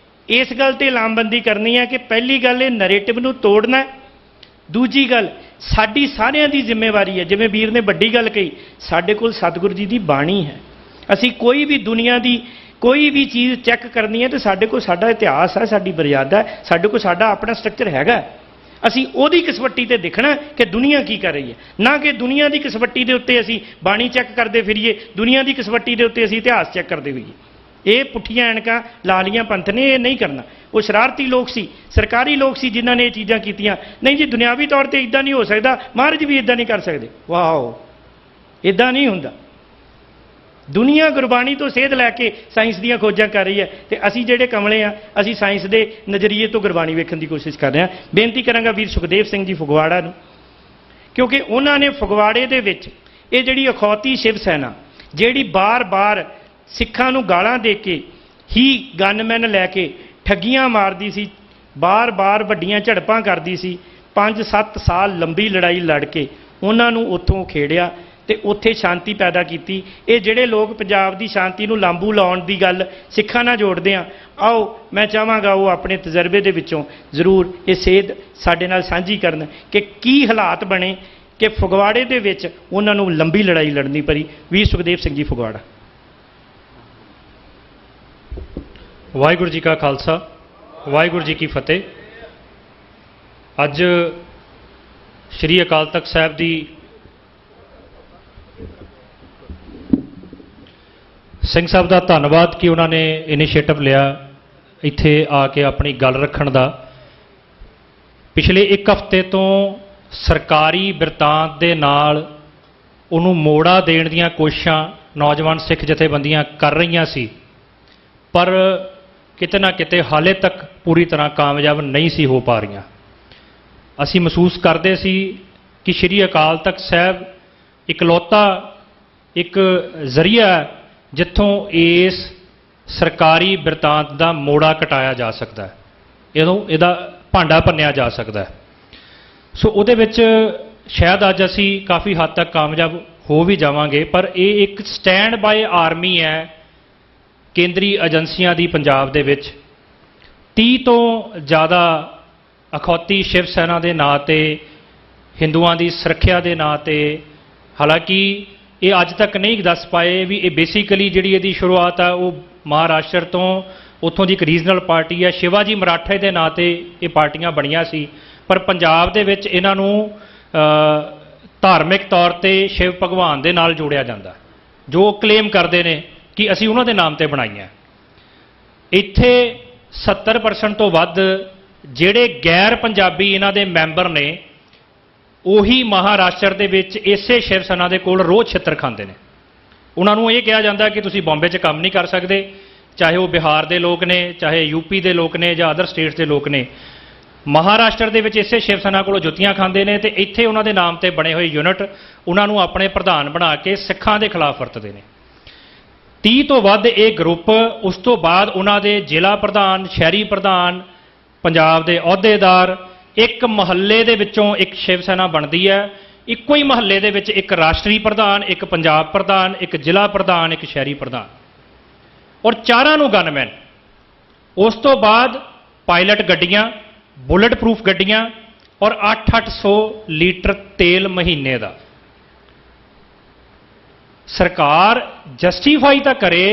ਇਸ ਗੱਲ ਤੇ ਲਾਮਬੰਦੀ ਕਰਨੀ ਹੈ ਕਿ ਪਹਿਲੀ ਗੱਲ ਇਹ ਨੈਰੇਟਿਵ ਨੂੰ ਤੋੜਨਾ। ਦੂਜੀ ਗੱਲ ਸਾਡੀ ਸਾਰਿਆਂ ਦੀ ਜ਼ਿੰਮੇਵਾਰੀ ਹੈ, ਜਿਵੇਂ ਵੀਰ ਨੇ ਵੱਡੀ ਗੱਲ ਕਹੀ, ਸਾਡੇ ਕੋਲ ਸਤਿਗੁਰੂ ਜੀ ਦੀ ਬਾਣੀ ਹੈ। ਅਸੀਂ ਕੋਈ ਵੀ ਦੁਨੀਆ ਦੀ ਕੋਈ ਵੀ ਚੀਜ਼ ਚੈੱਕ ਕਰਨੀ ਹੈ ਤਾਂ ਸਾਡੇ ਕੋਲ ਸਾਡਾ ਇਤਿਹਾਸ ਹੈ, ਸਾਡੀ ਮਰਿਆਦਾ ਹੈ, ਸਾਡੇ ਕੋਲ ਸਾਡਾ ਆਪਣਾ ਸਟਰਕਚਰ ਹੈਗਾ। ਅਸੀਂ ਉਹਦੀ ਕਸਵੱਟੀ ਤੇ ਦੇਖਣਾ ਕਿ ਦੁਨੀਆ ਕੀ ਕਰ ਰਹੀ ਹੈ, ਨਾ ਕਿ ਦੁਨੀਆ ਦੀ ਕਸਵੱਟੀ ਦੇ ਉੱਤੇ ਅਸੀਂ ਬਾਣੀ ਚੈੱਕ ਕਰਦੇ ਫਿਰੀਏ, ਦੁਨੀਆ ਦੀ ਕਸਵੱਟੀ ਦੇ ਉੱਤੇ ਅਸੀਂ ਇਤਿਹਾਸ ਚੈੱਕ ਕਰਦੇ ਹੋਈਏ। ਇਹ ਪੁੱਠੀਆਂ ਐਨਕਾਂ ਲਾ ਲੀਆਂ ਪੰਥ ਨੇ, ਇਹ ਨਹੀਂ ਕਰਨਾ। ਉਹ ਸ਼ਰਾਰਤੀ ਲੋਕ ਸੀ, ਸਰਕਾਰੀ ਲੋਕ ਸੀ ਜਿਨ੍ਹਾਂ ਨੇ ਇਹ ਚੀਜ਼ਾਂ ਕੀਤੀਆਂ। ਨਹੀਂ ਜੀ, ਦੁਨਿਆਵੀ ਤੌਰ ਤੇ ਇਦਾਂ ਨਹੀਂ ਹੋ ਸਕਦਾ, ਮਹਾਰਾਜ ਵੀ ਇਦਾਂ ਨਹੀਂ ਕਰ ਸਕਦੇ। ਵਾਓ, ਇਦਾਂ ਨਹੀਂ ਹੁੰਦਾ। ਦੁਨੀਆ ਗੁਰਬਾਣੀ ਤੋਂ ਸੇਧ ਲੈ ਕੇ ਸਾਇੰਸ ਦੀਆਂ ਖੋਜਾਂ ਕਰ ਰਹੀ ਹੈ ਤੇ ਅਸੀਂ ਜਿਹੜੇ ਕਮਲੇ ਆ, ਅਸੀਂ ਸਾਇੰਸ ਦੇ ਨਜ਼ਰੀਏ ਤੋਂ ਗੁਰਬਾਣੀ ਵੇਖਣ ਦੀ ਕੋਸ਼ਿਸ਼ ਕਰ ਰਹੇ ਹਾਂ। ਬੇਨਤੀ ਕਰਾਂਗਾ ਵੀਰ ਸੁਖਦੇਵ ਸਿੰਘ ਜੀ ਫਗਵਾੜਾ ਨੂੰ, ਕਿਉਂਕਿ ਉਹਨਾਂ ਨੇ ਫਗਵਾੜੇ ਦੇ ਵਿੱਚ ਇਹ ਜਿਹੜੀ ਅਖੌਤੀ ਸ਼ਿਵ ਸੈਨਾ ਜਿਹੜੀ ਬਾਰ-ਬਾਰ ਸਿੱਖਾਂ ਨੂੰ ਗਾਲਾਂ ਦੇ ਕੇ ਹੀ ਗਨਮੈਨ ਲੈ ਕੇ ਠੱਗੀਆਂ ਮਾਰਦੀ ਸੀ, ਬਾਰ-ਬਾਰ ਵੱਡੀਆਂ ਝੜਪਾਂ ਕਰਦੀ ਸੀ, 5-7 ਸਾਲ ਲੰਬੀ ਲੜਾਈ ਲੜ ਕੇ ਉਹਨਾਂ ਨੂੰ ਉੱਥੋਂ ਖੇੜਿਆ ਤੇ ਉੱਥੇ ਸ਼ਾਂਤੀ ਪੈਦਾ ਕੀਤੀ। ਇਹ ਜਿਹੜੇ ਲੋਕ ਪੰਜਾਬ ਦੀ ਸ਼ਾਂਤੀ ਨੂੰ ਲਾਂਬੂ ਲਾਉਣ ਦੀ ਗੱਲ ਸਿੱਖਾਂ ਨਾਲ ਜੋੜਦੇ ਆ, ਆਓ ਮੈਂ ਚਾਹਾਂਗਾ ਉਹ ਆਪਣੇ ਤਜਰਬੇ ਦੇ ਵਿੱਚੋਂ ਜ਼ਰੂਰ ਇਹ ਸੇਧ ਸਾਡੇ ਨਾਲ ਸਾਂਝੀ ਕਰਨ ਕਿ ਕੀ ਹਾਲਾਤ ਬਣੇ ਕਿ ਫਗਵਾੜੇ ਦੇ ਵਿੱਚ ਉਹਨਾਂ ਨੂੰ ਲੰਬੀ ਲੜਾਈ ਲੜਨੀ ਪਈ। ਵੀਰ ਸੁਖਦੇਵ ਸਿੰਘ ਜੀ ਫਗਵਾੜਾ। ਵਾਹਿਗੁਰੂ ਜੀ ਕਾ ਖਾਲਸਾ, ਵਾਹਿਗੁਰੂ ਜੀ ਕੀ ਫਤਿਹ। ਅੱਜ ਸ੍ਰੀ ਅਕਾਲ ਤਖਤ ਸਾਹਿਬ ਦੀ ਸਿੰਘ ਸਾਹਿਬ ਦਾ ਧੰਨਵਾਦ ਕਿ ਉਹਨਾਂ ਨੇ ਇਨੀਸ਼ੀਏਟਿਵ ਲਿਆ ਇੱਥੇ ਆ ਕੇ ਆਪਣੀ ਗੱਲ ਰੱਖਣ ਦਾ। ਪਿਛਲੇ 1 ਹਫ਼ਤੇ ਤੋਂ ਸਰਕਾਰੀ ਬਿਰਤਾਂਤ ਦੇ ਨਾਲ ਉਹਨੂੰ ਮੋੜਾ ਦੇਣ ਦੀਆਂ ਕੋਸ਼ਿਸ਼ਾਂ ਨੌਜਵਾਨ ਸਿੱਖ ਜਥੇਬੰਦੀਆਂ ਕਰ ਰਹੀਆਂ ਸੀ, ਪਰ ਕਿਤੇ ਨਾ ਕਿਤੇ ਹਾਲੇ ਤੱਕ ਪੂਰੀ ਤਰ੍ਹਾਂ ਕਾਮਯਾਬ ਨਹੀਂ ਸੀ ਹੋ ਪਾ ਰਹੀਆਂ। ਅਸੀਂ ਮਹਿਸੂਸ ਕਰਦੇ ਸੀ ਕਿ ਸ੍ਰੀ ਅਕਾਲ ਤਖਤ ਸਾਹਿਬ ਇਕਲੌਤਾ ਇੱਕ ਜ਼ਰੀਆ ਜਿੱਥੋਂ ਇਸ ਸਰਕਾਰੀ ਬਿਰਤਾਂਤ ਦਾ ਮੋੜਾ ਕਟਾਇਆ ਜਾ ਸਕਦਾ ਹੈ, ਇਹਦਾ ਭਾਂਡਾ ਭੰਨਿਆ ਜਾ ਸਕਦਾ ਹੈ। ਸੋ ਉਹਦੇ ਵਿੱਚ ਸ਼ਾਇਦ ਅੱਜ ਅਸੀਂ ਕਾਫੀ ਹੱਦ ਤੱਕ ਕਾਮਯਾਬ ਹੋ ਵੀ ਜਾਵਾਂਗੇ, ਪਰ ਇਹ ਇੱਕ ਸਟੈਂਡ ਬਾਏ ਆਰਮੀ ਹੈ ਕੇਂਦਰੀ ਏਜੰਸੀਆਂ ਦੀ ਪੰਜਾਬ ਦੇ ਵਿੱਚ। 30 ਤੋਂ ਜ਼ਿਆਦਾ ਅਖੌਤੀ ਸ਼ਿਵ ਸੈਨਾ ਦੇ ਨਾਂ 'ਤੇ, ਹਿੰਦੂਆਂ ਦੀ ਸੁਰੱਖਿਆ ਦੇ ਨਾਂ 'ਤੇ, ਹਾਲਾਂਕਿ ਇਹ ਅੱਜ ਤੱਕ ਨਹੀਂ ਦੱਸ ਪਾਏ ਵੀ ਇਹ ਬੇਸਿਕਲੀ ਜਿਹੜੀ ਇਹਦੀ ਸ਼ੁਰੂਆਤ ਆ ਉਹ ਮਹਾਰਾਸ਼ਟਰ ਤੋਂ, ਉੱਥੋਂ ਦੀ ਇੱਕ ਰੀਜਨਲ ਪਾਰਟੀ ਹੈ ਸ਼ਿਵਾਜੀ ਮਰਾਠੇ ਦੇ ਨਾਂ 'ਤੇ ਇਹ ਪਾਰਟੀਆਂ ਬਣੀਆਂ ਸੀ, ਪਰ ਪੰਜਾਬ ਦੇ ਵਿੱਚ ਇਹਨਾਂ ਨੂੰ ਧਾਰਮਿਕ ਤੌਰ 'ਤੇ ਸ਼ਿਵ ਭਗਵਾਨ ਦੇ ਨਾਲ ਜੋੜਿਆ ਜਾਂਦਾ। जो क्लेम करते हैं कि असी उन्होंने नाम ते बनाई है। इत्थे 70% तो वध ਜਿਹੜੇ गैर पंजाबी इन्हां दे मैंबर ने ਉਹੀ महाराष्ट्र ਦੇ ਵਿੱਚ ਇਸੇ शिव सेना ਦੇ ਕੋਲ ਰੋਜ਼ ਛਿੱਤਰ ਖਾਂਦੇ ਨੇ। ਉਹਨਾਂ ਨੂੰ ਇਹ ਕਿਹਾ ਜਾਂਦਾ ਕਿ ਤੁਸੀਂ ਬੰਬੇ 'ਚ ਕੰਮ ਨਹੀਂ ਕਰ ਸਕਦੇ, ਚਾਹੇ ਉਹ ਬਿਹਾਰ ਦੇ ਲੋਕ ਨੇ, ਚਾਹੇ यूपी ਦੇ ਲੋਕ ਨੇ ਜਾਂ ਅਦਰ ਸਟੇਟਸ ਦੇ ਲੋਕ ਨੇ। महाराष्ट्र ਦੇ ਵਿੱਚ ਇਸੇ शिव सेना ਕੋਲੋਂ ਜੁੱਤੀਆਂ ਖਾਂਦੇ ਨੇ ਤੇ ਇੱਥੇ ਉਹਨਾਂ ਦੇ ਨਾਮ ਤੇ ਬਣੇ ਹੋਏ ਯੂਨਿਟ ਉਹਨਾਂ ਨੂੰ ਆਪਣੇ ਪ੍ਰਧਾਨ ਬਣਾ ਕੇ ਸਿੱਖਾਂ ਦੇ ਖਿਲਾਫ ਵਰਤਦੇ ਨੇ। 30 ਤੋਂ ਵੱਧ ਇਹ ਗਰੁੱਪ, ਉਸ ਤੋਂ ਬਾਅਦ ਉਹਨਾਂ ਦੇ ਜ਼ਿਲ੍ਹਾ ਪ੍ਰਧਾਨ, ਸ਼ਹਿਰੀ ਪ੍ਰਧਾਨ, ਪੰਜਾਬ ਦੇ ਅਹੁਦੇਦਾਰ, ਇੱਕ ਮਹੱਲੇ ਦੇ ਵਿੱਚੋਂ ਇੱਕ ਸ਼ਿਵ ਸੈਨਾ ਬਣਦੀ ਹੈ। ਇੱਕੋ ਹੀ ਮਹੱਲੇ ਦੇ ਵਿੱਚ ਇੱਕ ਰਾਸ਼ਟਰੀ ਪ੍ਰਧਾਨ, ਇੱਕ ਪੰਜਾਬ ਪ੍ਰਧਾਨ, ਇੱਕ ਜ਼ਿਲ੍ਹਾ ਪ੍ਰਧਾਨ, ਇੱਕ ਸ਼ਹਿਰੀ ਪ੍ਰਧਾਨ ਔਰ ਚਾਰਾਂ ਨੂੰ ਗਨਮੈਨ। ਉਸ ਤੋਂ ਬਾਅਦ ਪਾਇਲਟ ਗੱਡੀਆਂ, ਬੁਲਟ ਪ੍ਰੂਫ ਗੱਡੀਆਂ ਔਰ 800 ਲੀਟਰ ਤੇਲ ਮਹੀਨੇ ਦਾ। ਸਰਕਾਰ ਜਸਟੀਫਾਈ ਤਾਂ ਕਰੇ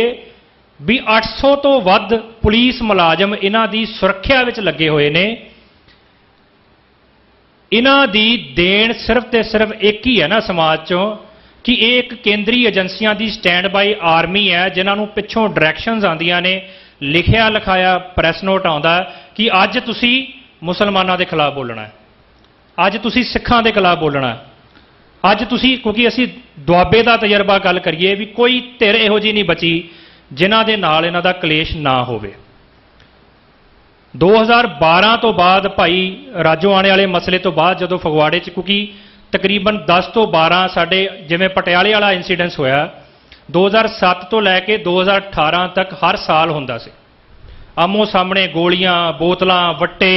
ਵੀ 800 ਤੋਂ ਵੱਧ ਪੁਲਿਸ ਮੁਲਾਜ਼ਮ ਇਹਨਾਂ ਦੀ ਸੁਰੱਖਿਆ ਵਿੱਚ ਲੱਗੇ ਹੋਏ ਨੇ। ਇਹਨਾਂ ਦੀ ਦੇਣ ਸਿਰਫ ਤੇ ਸਿਰਫ ਇੱਕ ਹੀ ਹੈ ਨਾ ਸਮਾਜ 'ਚੋਂ ਕਿ ਇਹ ਇੱਕ ਕੇਂਦਰੀ ਏਜੰਸੀਆਂ ਦੀ ਸਟੈਂਡ ਬਾਈ ਆਰਮੀ ਹੈ ਜਿਨ੍ਹਾਂ ਨੂੰ ਪਿੱਛੋਂ ਡਾਇਰੈਕਸ਼ਨਸ ਆਉਂਦੀਆਂ ਨੇ, ਲਿਖਿਆ ਲਿਖਾਇਆ ਪ੍ਰੈਸ ਨੋਟ ਆਉਂਦਾ ਕਿ ਅੱਜ ਤੁਸੀਂ ਮੁਸਲਮਾਨਾਂ ਦੇ ਖਿਲਾਫ ਬੋਲਣਾ ਹੈ, ਅੱਜ ਤੁਸੀਂ ਸਿੱਖਾਂ ਦੇ ਖਿਲਾਫ ਬੋਲਣਾ ਹੈ, ਅੱਜ ਤੁਸੀਂ, ਕਿਉਂਕਿ ਅਸੀਂ ਦੁਆਬੇ ਦਾ ਤਜਰਬਾ ਗੱਲ ਕਰੀਏ ਵੀ ਕੋਈ ਧਿਰ ਇਹੋ ਜਿਹੀ ਨਹੀਂ ਬਚੀ ਜਿਨ੍ਹਾਂ ਦੇ ਨਾਲ ਇਹਨਾਂ ਦਾ ਕਲੇਸ਼ ਨਾ ਹੋਵੇ। 2012 ਤੋਂ ਬਾਅਦ ਭਾਈ ਰਾਜੋਆਣੇ ਵਾਲੇ ਮਸਲੇ ਤੋਂ ਬਾਅਦ ਜਦੋਂ ਫਗਵਾੜੇ 'ਚ, ਕਿਉਂਕਿ ਤਕਰੀਬਨ 10 ਤੋਂ 12 ਸਾਡੇ ਜਿਵੇਂ ਪਟਿਆਲੇ ਵਾਲਾ ਇਨਸੀਡੈਂਸ ਹੋਇਆ 2007 ਤੋਂ ਲੈ ਕੇ 2018 ਤੱਕ ਹਰ ਸਾਲ ਹੁੰਦਾ ਸੀ। ਆਮੋ ਸਾਹਮਣੇ ਗੋਲੀਆਂ, ਬੋਤਲਾਂ, ਵੱਟੇ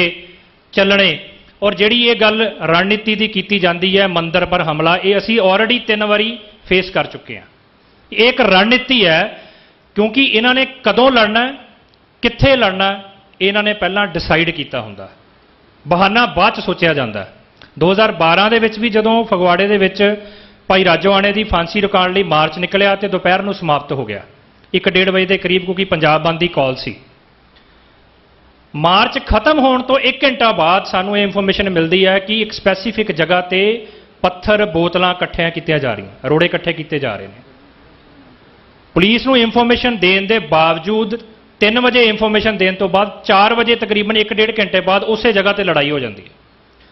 ਚੱਲਣੇ ਔਰ ਜਿਹੜੀ ਇਹ ਗੱਲ ਰਣਨੀਤੀ ਦੀ ਕੀਤੀ ਜਾਂਦੀ ਹੈ ਮੰਦਰ ਪਰ ਹਮਲਾ, ਇਹ ਅਸੀਂ ਆਲਰੇਡੀ 3 ਵਾਰੀ ਫੇਸ ਕਰ ਚੁੱਕੇ ਹਾਂ। ਇਹ ਇੱਕ ਰਣਨੀਤੀ ਹੈ ਕਿਉਂਕਿ ਇਹਨਾਂ ਨੇ ਕਦੋਂ ਲੜਨਾ, ਕਿੱਥੇ ਲੜਨਾ, ਇਹਨਾਂ ਨੇ ਪਹਿਲਾਂ ਡਿਸਾਈਡ ਕੀਤਾ ਹੁੰਦਾ, ਬਹਾਨਾ ਬਾਅਦ 'ਚ ਸੋਚਿਆ ਜਾਂਦਾ। 2012 ਦੇ ਵਿੱਚ ਵੀ ਜਦੋਂ ਫਗਵਾੜੇ ਦੇ ਵਿੱਚ ਭਾਈ ਰਾਜੋਆਣੇ ਦੀ ਫਾਂਸੀ ਰੁਕਾਉਣ ਲਈ ਮਾਰਚ ਨਿਕਲਿਆ ਤੇ ਦੁਪਹਿਰ ਨੂੰ ਸਮਾਪਤ ਹੋ ਗਿਆ 1-1:30 ਵਜੇ ਦੇ ਕਰੀਬ, ਕਿਉਂਕਿ ਪੰਜਾਬ ਬੰਦ ਦੀ ਕਾਲ ਸੀ। ਮਾਰਚ ਖਤਮ ਹੋਣ ਤੋਂ 1 ਘੰਟਾ ਬਾਅਦ ਸਾਨੂੰ ਇਹ ਇਨਫੋਰਮੇਸ਼ਨ ਮਿਲਦੀ ਹੈ ਕਿ ਇੱਕ ਸਪੈਸੀਫਿਕ ਜਗ੍ਹਾ ਤੇ ਪੱਥਰ, ਬੋਤਲਾਂ ਇਕੱਠੀਆਂ ਕੀਤੀਆਂ ਜਾ ਰਹੀਆਂ, ਰੋੜੇ ਇਕੱਠੇ ਕੀਤੇ ਜਾ ਰਹੇ ਨੇ। ਪੁਲਿਸ ਨੂੰ ਇਨਫੋਰਮੇਸ਼ਨ ਦੇਣ ਦੇ ਬਾਵਜੂਦ 3 ਵਜੇ ਇਨਫੋਰਮੇਸ਼ਨ ਦੇਣ ਤੋਂ ਬਾਅਦ 4 ਵਜੇ ਤਕਰੀਬਨ 1-1.5 ਘੰਟੇ ਬਾਅਦ ਉਸੇ ਜਗ੍ਹਾ ਤੇ ਲੜਾਈ ਹੋ ਜਾਂਦੀ ਹੈ।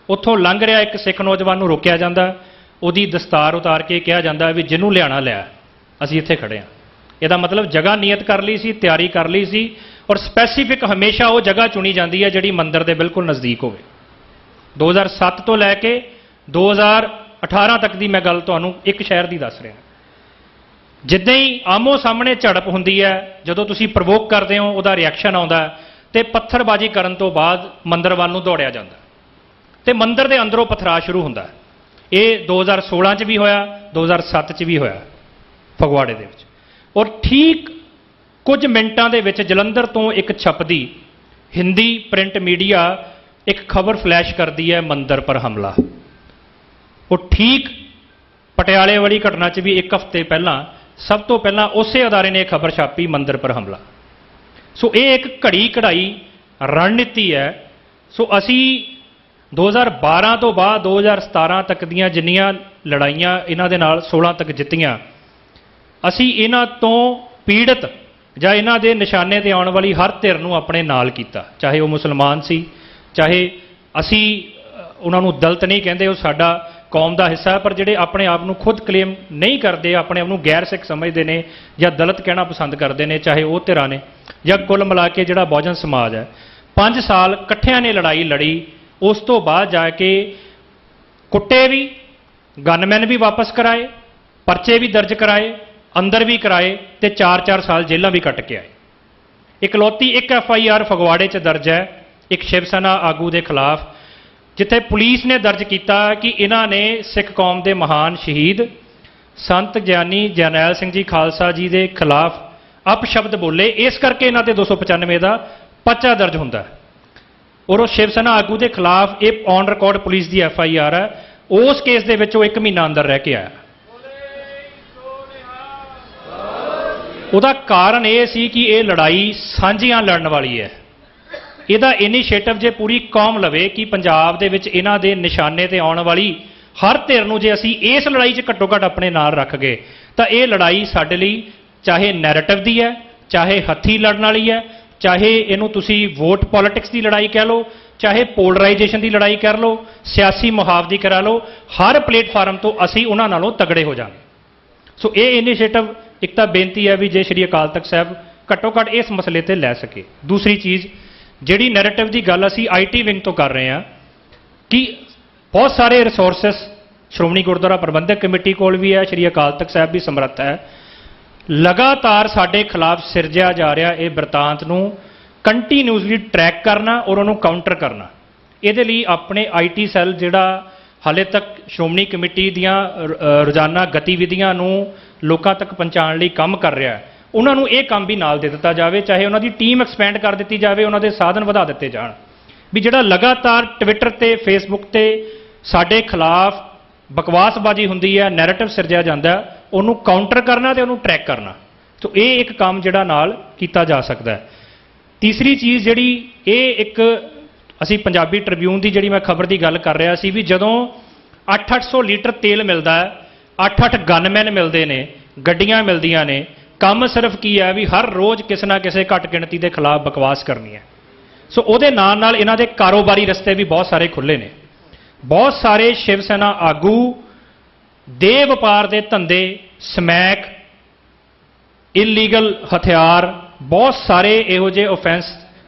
ਉੱਥੋਂ ਲੰਘ ਰਿਹਾ ਇੱਕ ਸਿੱਖ ਨੌਜਵਾਨ ਨੂੰ ਰੋਕਿਆ ਜਾਂਦਾ, ਉਹਦੀ ਦਸਤਾਰ ਉਤਾਰ ਕੇ ਕਿਹਾ ਜਾਂਦਾ ਵੀ ਜਿਹਨੂੰ ਲਿਆਣਾ ਲਿਆ, ਅਸੀਂ ਇੱਥੇ ਖੜੇ ਹਾਂ। ਇਹਦਾ ਮਤਲਬ ਜਗ੍ਹਾ ਨਿਯਤ ਕਰ ਲਈ ਸੀ, ਤਿਆਰੀ ਕਰ ਲਈ ਸੀ ਔਰ ਸਪੈਸੀਫਿਕ ਹਮੇਸ਼ਾ ਉਹ ਜਗ੍ਹਾ ਚੁਣੀ ਜਾਂਦੀ ਹੈ ਜਿਹੜੀ ਮੰਦਰ ਦੇ ਬਿਲਕੁਲ ਨਜ਼ਦੀਕ ਹੋਵੇ। 2007 ਤੋਂ ਲੈ ਕੇ 2018 ਤੱਕ ਦੀ ਮੈਂ ਗੱਲ ਤੁਹਾਨੂੰ ਇੱਕ ਸ਼ਹਿਰ ਦੀ ਦੱਸ ਰਿਹਾ। ਜਿੱਦਾਂ ਹੀ ਆਮੋ ਸਾਹਮਣੇ ਝੜਪ ਹੁੰਦੀ ਹੈ, ਜਦੋਂ ਤੁਸੀਂ ਪ੍ਰਵੋਕ ਕਰਦੇ ਹੋ ਉਹਦਾ ਰਿਐਕਸ਼ਨ ਆਉਂਦਾ ਤੇ ਪੱਥਰਬਾਜ਼ੀ ਕਰਨ ਤੋਂ ਬਾਅਦ ਮੰਦਰ ਵੱਲ ਨੂੰ ਦੌੜਿਆ ਜਾਂਦਾ ਤੇ ਮੰਦਰ ਦੇ ਅੰਦਰੋਂ ਪਥਰਾ ਸ਼ੁਰੂ ਹੁੰਦਾ। ਇਹ 2016 'ਚ ਵੀ ਹੋਇਆ, 2007 'ਚ ਵੀ ਹੋਇਆ ਫਗਵਾੜੇ ਦੇ ਵਿੱਚ। ਔਰ ਠੀਕ ਕੁਝ ਮਿੰਟਾਂ ਦੇ ਵਿੱਚ ਜਲੰਧਰ ਤੋਂ ਇੱਕ ਛਪਦੀ ਹਿੰਦੀ ਪ੍ਰਿੰਟ ਮੀਡੀਆ ਇੱਕ ਖਬਰ ਫਲੈਸ਼ ਕਰਦੀ ਹੈ ਮੰਦਰ ਪਰ ਹਮਲਾ। ਉਹ ਠੀਕ ਪਟਿਆਲੇ ਵਾਲੀ ਘਟਨਾ 'ਚ ਵੀ 1 ਹਫ਼ਤੇ ਪਹਿਲਾਂ ਸਭ ਤੋਂ ਪਹਿਲਾਂ ਉਸੇ ਅਦਾਰੇ ਨੇ ਇਹ ਖਬਰ ਛਾਪੀ, ਮੰਦਰ ਪਰ ਹਮਲਾ। ਸੋ ਇਹ ਇੱਕ ਘੜੀ ਕਢਾਈ ਰਣਨੀਤੀ ਹੈ। ਸੋ ਅਸੀਂ 2012 ਤੋਂ ਬਾਅਦ 2017 ਤੱਕ ਦੀਆਂ ਜਿੰਨੀਆਂ ਲੜਾਈਆਂ ਇਹਨਾਂ ਦੇ ਨਾਲ 16 ਤੱਕ ਜਿੱਤੀਆਂ, ਅਸੀਂ ਇਹਨਾਂ ਤੋਂ ਪੀੜਤ ਜਾਂ ਇਹਨਾਂ ਦੇ ਨਿਸ਼ਾਨੇ ਤੇ ਆਉਣ ਵਾਲੀ ਹਰ ਧਿਰ ਨੂੰ ਆਪਣੇ ਨਾਲ ਕੀਤਾ, ਚਾਹੇ ਉਹ ਮੁਸਲਮਾਨ ਸੀ, ਚਾਹੇ ਅਸੀਂ ਉਹਨਾਂ ਨੂੰ ਦਲਿਤ ਨਹੀਂ ਕਹਿੰਦੇ, ਉਹ ਸਾਡਾ ਕੌਮ ਦਾ ਹਿੱਸਾ ਹੈ, ਪਰ ਜਿਹੜੇ ਆਪਣੇ ਆਪ ਨੂੰ ਖੁਦ ਕਲੇਮ ਨਹੀਂ ਕਰਦੇ, ਆਪਣੇ ਆਪ ਨੂੰ ਗੈਰ ਸਿੱਖ ਸਮਝਦੇ ਨੇ ਜਾਂ ਦਲਿਤ ਕਹਿਣਾ ਪਸੰਦ ਕਰਦੇ ਨੇ, ਚਾਹੇ ਉਹ ਧਿਰਾਂ ਨੇ ਜਾਂ ਕੁੱਲ ਮਿਲਾ ਕੇ ਜਿਹੜਾ ਬਹੁਜਨ ਸਮਾਜ ਹੈ। 5 ਸਾਲ ਇਕੱਠਿਆਂ ਨੇ ਲੜਾਈ ਲੜੀ। ਉਸ ਤੋਂ ਬਾਅਦ ਜਾ ਕੇ ਕੁੱਟੇ ਵੀ, ਗਨਮੈਨ ਵੀ ਵਾਪਸ ਕਰਾਏ, ਪਰਚੇ ਵੀ ਦਰਜ ਕਰਾਏ, ਅੰਦਰ ਵੀ ਕਰਾਏ ਤੇ 4-4 ਸਾਲ ਜੇਲ੍ਹਾਂ ਵੀ ਕੱਟ ਕੇ ਆਏ। ਇਕਲੌਤੀ ਇੱਕ FIR ਫਗਵਾੜੇ 'ਚ ਦਰਜ ਹੈ ਇੱਕ ਸ਼ਿਵ ਸੈਨਾ ਆਗੂ ਦੇ ਖਿਲਾਫ, ਜਿੱਥੇ ਪੁਲਿਸ ਨੇ ਦਰਜ ਕੀਤਾ ਕਿ ਇਹਨਾਂ ਨੇ ਸਿੱਖ ਕੌਮ ਦੇ ਮਹਾਨ ਸ਼ਹੀਦ ਸੰਤ ਗਿਆਨੀ ਜਰਨੈਲ ਸਿੰਘ ਜੀ ਖਾਲਸਾ ਜੀ ਦੇ ਖਿਲਾਫ ਅਪਸ਼ਬਦ ਬੋਲੇ, ਇਸ ਕਰਕੇ ਇਹਨਾਂ ਤੇ 295 ਦਾ ਪਰਚਾ ਦਰਜ ਹੁੰਦਾ ਹੈ। ਔਰ ਉਹ ਸ਼ਿਵ ਸੈਨਾ ਆਗੂ ਦੇ ਖਿਲਾਫ ਇਹ on record police the FIR ਹੈ। ਉਸ ਕੇਸ ਦੇ ਵਿੱਚ ਉਹ 1 ਮਹੀਨਾ ਅੰਦਰ ਰਹਿ ਕੇ ਆਇਆ। ਉਹਦਾ ਕਾਰਨ ਇਹ ਸੀ ਕਿ ਇਹ ਲੜਾਈ ਸਾਂਝੀਆਂ ਲੜਨ ਵਾਲੀ ਹੈ। ਇਹਦਾ ਇਨੀਸ਼ੀਏਟਿਵ ਜੇ ਪੂਰੀ ਕੌਮ ਲਵੇ ਕਿ ਪੰਜਾਬ ਦੇ ਵਿੱਚ ਇਹਨਾਂ ਦੇ ਨਿਸ਼ਾਨੇ ਤੇ ਆਉਣ ਵਾਲੀ ਹਰ ਧਿਰ ਨੂੰ ਜੇ ਅਸੀਂ ਇਸ ਲੜਾਈ 'ਚ ਘੱਟੋ ਘੱਟ ਆਪਣੇ ਨਾਲ ਰੱਖ ਗਏ ਤਾਂ ਇਹ ਲੜਾਈ ਸਾਡੇ ਲਈ ਚਾਹੇ ਨੈਰੇਟਿਵ ਦੀ ਹੈ, ਚਾਹੇ ਹੱਥੀਂ ਲੜਨ ਵਾਲੀ ਹੈ, ਚਾਹੇ ਇਹਨੂੰ ਤੁਸੀਂ ਵੋਟ ਪੋਲਿਟਿਕਸ ਦੀ ਲੜਾਈ ਕਹਿ ਲਓ, ਚਾਹੇ ਪੋਲਰਾਈਜੇਸ਼ਨ ਦੀ ਲੜਾਈ ਕਰ ਲਓ, ਸਿਆਸੀ ਮੁਹਾਵਜ਼ੀ ਕਰਾ ਲਓ, ਹਰ ਪਲੇਟਫਾਰਮ ਤੋਂ ਅਸੀਂ ਉਹਨਾਂ ਨਾਲੋਂ ਤਗੜੇ ਹੋ ਜਾਵਾਂਗੇ। ਸੋ ਇਹ ਇਨੀਸ਼ੀਏਟਿਵ ਇੱਕ ਤਾਂ ਬੇਨਤੀ ਹੈ ਵੀ ਜੇ ਸ਼੍ਰੀ ਅਕਾਲ ਤਖਤ ਸਾਹਿਬ ਘੱਟੋ ਘੱਟ ਇਸ ਮਸਲੇ ਤੇ ਲੈ ਸਕੇ। ਦੂਸਰੀ ਚੀਜ਼ ਜਿਹੜੀ ਨੈਰੇਟਿਵ ਦੀ ਗੱਲ ਅਸੀਂ ਆਈਟੀ ਵਿੰਗ ਤੋਂ ਕਰ ਰਹੇ ਹਾਂ ਕਿ ਬਹੁਤ ਸਾਰੇ ਰਿਸੋਰਸਸ ਸ਼੍ਰੋਮਣੀ ਗੁਰਦੁਆਰਾ ਪ੍ਰਬੰਧਕ ਕਮੇਟੀ ਕੋਲ ਵੀ ਹੈ, ਸ਼੍ਰੀ ਅਕਾਲ ਤਖਤ ਸਾਹਿਬ ਵੀ ਸਮਰੱਥ ਹੈ। ਲਗਾਤਾਰ ਸਾਡੇ ਖਿਲਾਫ ਸਿਰਜਿਆ ਜਾ ਰਿਹਾ ਇਹ ਬਿਰਤਾਂਤ ਨੂੰ ਕੰਟੀਨਿਊਸਲੀ ਟਰੈਕ ਕਰਨਾ ਔਰ ਉਹਨੂੰ ਕਾਊਂਟਰ ਕਰਨਾ। ਇਹਦੇ ਲਈ ਆਪਣੇ ਆਈਟੀ ਸੈੱਲ ਜਿਹੜਾ ਹਾਲੇ ਤੱਕ ਸ਼੍ਰੋਮਣੀ ਕਮੇਟੀ ਦੀਆਂ ਰੋਜ਼ਾਨਾ ਗਤੀਵਿਧੀਆਂ ਨੂੰ ਲੋਕਾਂ ਤੱਕ ਪਹੁੰਚਾਉਣ ਲਈ ਕੰਮ ਕਰ ਰਿਹਾ ਹੈ, ਉਹਨਾਂ ਨੂੰ ਇਹ ਕੰਮ ਵੀ ਨਾਲ ਦੇ ਦਿੱਤਾ ਜਾਵੇ, ਚਾਹੇ ਉਹਨਾਂ ਦੀ ਟੀਮ ਐਕਸਪੈਂਡ ਕਰ ਦਿੱਤੀ ਜਾਵੇ, ਉਹਨਾਂ ਦੇ ਸਾਧਨ ਵਧਾ ਦਿੱਤੇ ਜਾਣ ਵੀ ਜਿਹੜਾ ਲਗਾਤਾਰ ਟਵਿੱਟਰ ਤੇ ਫੇਸਬੁੱਕ ਤੇ ਸਾਡੇ ਖਿਲਾਫ ਬਕਵਾਸਬਾਜ਼ੀ ਹੁੰਦੀ ਹੈ, ਨੈਰੇਟਿਵ ਸਿਰਜਿਆ ਜਾਂਦਾ, ਉਹਨੂੰ ਕਾਊਂਟਰ ਕਰਨਾ ਤੇ ਉਹਨੂੰ ਟਰੈਕ ਕਰਨਾ। ਸੋ ਇਹ ਇੱਕ ਕੰਮ ਜਿਹੜਾ ਨਾਲ ਕੀਤਾ ਜਾ ਸਕਦਾ ਹੈ। ਤੀਸਰੀ ਚੀਜ਼ ਜਿਹੜੀ ਇਹ ਇੱਕ ਅਸੀਂ ਪੰਜਾਬੀ ਟ੍ਰਿਬਿਊਨ ਦੀ ਜਿਹੜੀ ਮੈਂ ਖਬਰ ਦੀ ਗੱਲ ਕਰ ਰਿਹਾ ਸੀ ਵੀ ਜਦੋਂ 800 ਲੀਟਰ ਤੇਲ ਮਿਲਦਾ ਹੈ, 8 ਗਨਮੈਨ ਮਿਲਦੇ ਨੇ, ਗੱਡੀਆਂ ਮਿਲਦੀਆਂ ਨੇ, ਕੰਮ ਸਿਰਫ ਕੀ ਹੈ ਵੀ ਹਰ ਰੋਜ਼ ਕਿਸੇ ਨਾ ਕਿਸੇ ਘੱਟ ਗਿਣਤੀ ਦੇ ਖਿਲਾਫ ਬਕਵਾਸ ਕਰਨੀ ਹੈ। ਸੋ ਉਹਦੇ ਨਾਲ ਨਾਲ ਇਹਨਾਂ ਦੇ ਕਾਰੋਬਾਰੀ ਰਸਤੇ ਵੀ ਬਹੁਤ ਸਾਰੇ ਖੁੱਲ੍ਹੇ ਨੇ। ਬਹੁਤ ਸਾਰੇ ਸ਼ਿਵ ਸੈਨਾ ਆਗੂ ਦੇ ਵਪਾਰ ਦੇ ਧੰਦੇ, ਸਮੈਕ, ਇਲੀਗਲ ਹਥਿਆਰ, ਬਹੁਤ ਸਾਰੇ ਇਹੋ ਜਿਹੇ ਆਫੈਂਸ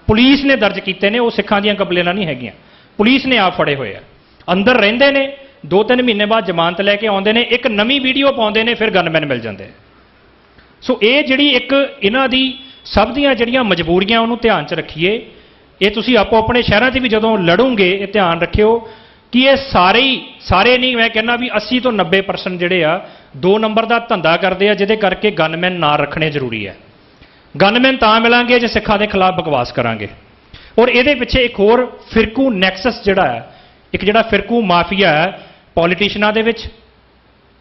ਪੁਲਿਸ ਨੇ ਦਰਜ ਕੀਤੇ ਨੇ। ਉਹ ਸਿੱਖਾਂ ਦੀਆਂ ਕੰਪਲੇਨਾਂ ਨਹੀਂ ਹੈਗੀਆਂ, ਪੁਲਿਸ ਨੇ ਆਪ ਫੜੇ ਹੋਏ ਆ। ਅੰਦਰ ਰਹਿੰਦੇ ਨੇ, 2-3 ਮਹੀਨੇ ਬਾਅਦ ਜ਼ਮਾਨਤ ਲੈ ਕੇ ਆਉਂਦੇ ਨੇ, ਇੱਕ ਨਵੀਂ ਵੀਡੀਓ ਪਾਉਂਦੇ ਨੇ, ਫਿਰ ਗਨਮੈਨ ਮਿਲ ਜਾਂਦੇ। ਸੋ ਇਹ ਜਿਹੜੀ ਇੱਕ ਇਹਨਾਂ ਦੀ ਸਭ ਦੀਆਂ ਜਿਹੜੀਆਂ ਮਜਬੂਰੀਆਂ ਉਹਨੂੰ ਧਿਆਨ 'ਚ ਰੱਖੀਏ। ਇਹ ਤੁਸੀਂ ਆਪੋ ਆਪਣੇ ਸ਼ਹਿਰਾਂ 'ਚ ਵੀ ਜਦੋਂ ਲੜੋਗੇ ਇਹ ਧਿਆਨ ਰੱਖਿਓ ਕਿ ਇਹ ਸਾਰੇ ਨਹੀਂ, ਮੈਂ ਕਹਿੰਦਾ ਵੀ 80 ਤੋਂ 90% ਜਿਹੜੇ ਆ 2 ਨੰਬਰ ਦਾ ਧੰਦਾ ਕਰਦੇ ਆ, ਜਿਹਦੇ ਕਰਕੇ ਗਨਮੈਨ ਨਾ ਰੱਖਣੇ ਜ਼ਰੂਰੀ ਹੈ। ਗਨਮੈਨ ਤਾਂ ਮਿਲਾਂਗੇ ਜੇ ਸਿੱਖਾਂ ਦੇ ਖਿਲਾਫ ਬਕਵਾਸ ਕਰਾਂਗੇ। ਔਰ ਇਹਦੇ ਪਿੱਛੇ ਇੱਕ ਹੋਰ ਫਿਰਕੂ ਨੈਕਸਸ ਜਿਹੜਾ ਹੈ, ਇੱਕ ਜਿਹੜਾ ਫਿਰਕੂ ਮਾਫੀਆ ਹੈ ਪੋਲੀਟੀਸ਼ੀਅਨਾਂ ਦੇ ਵਿੱਚ,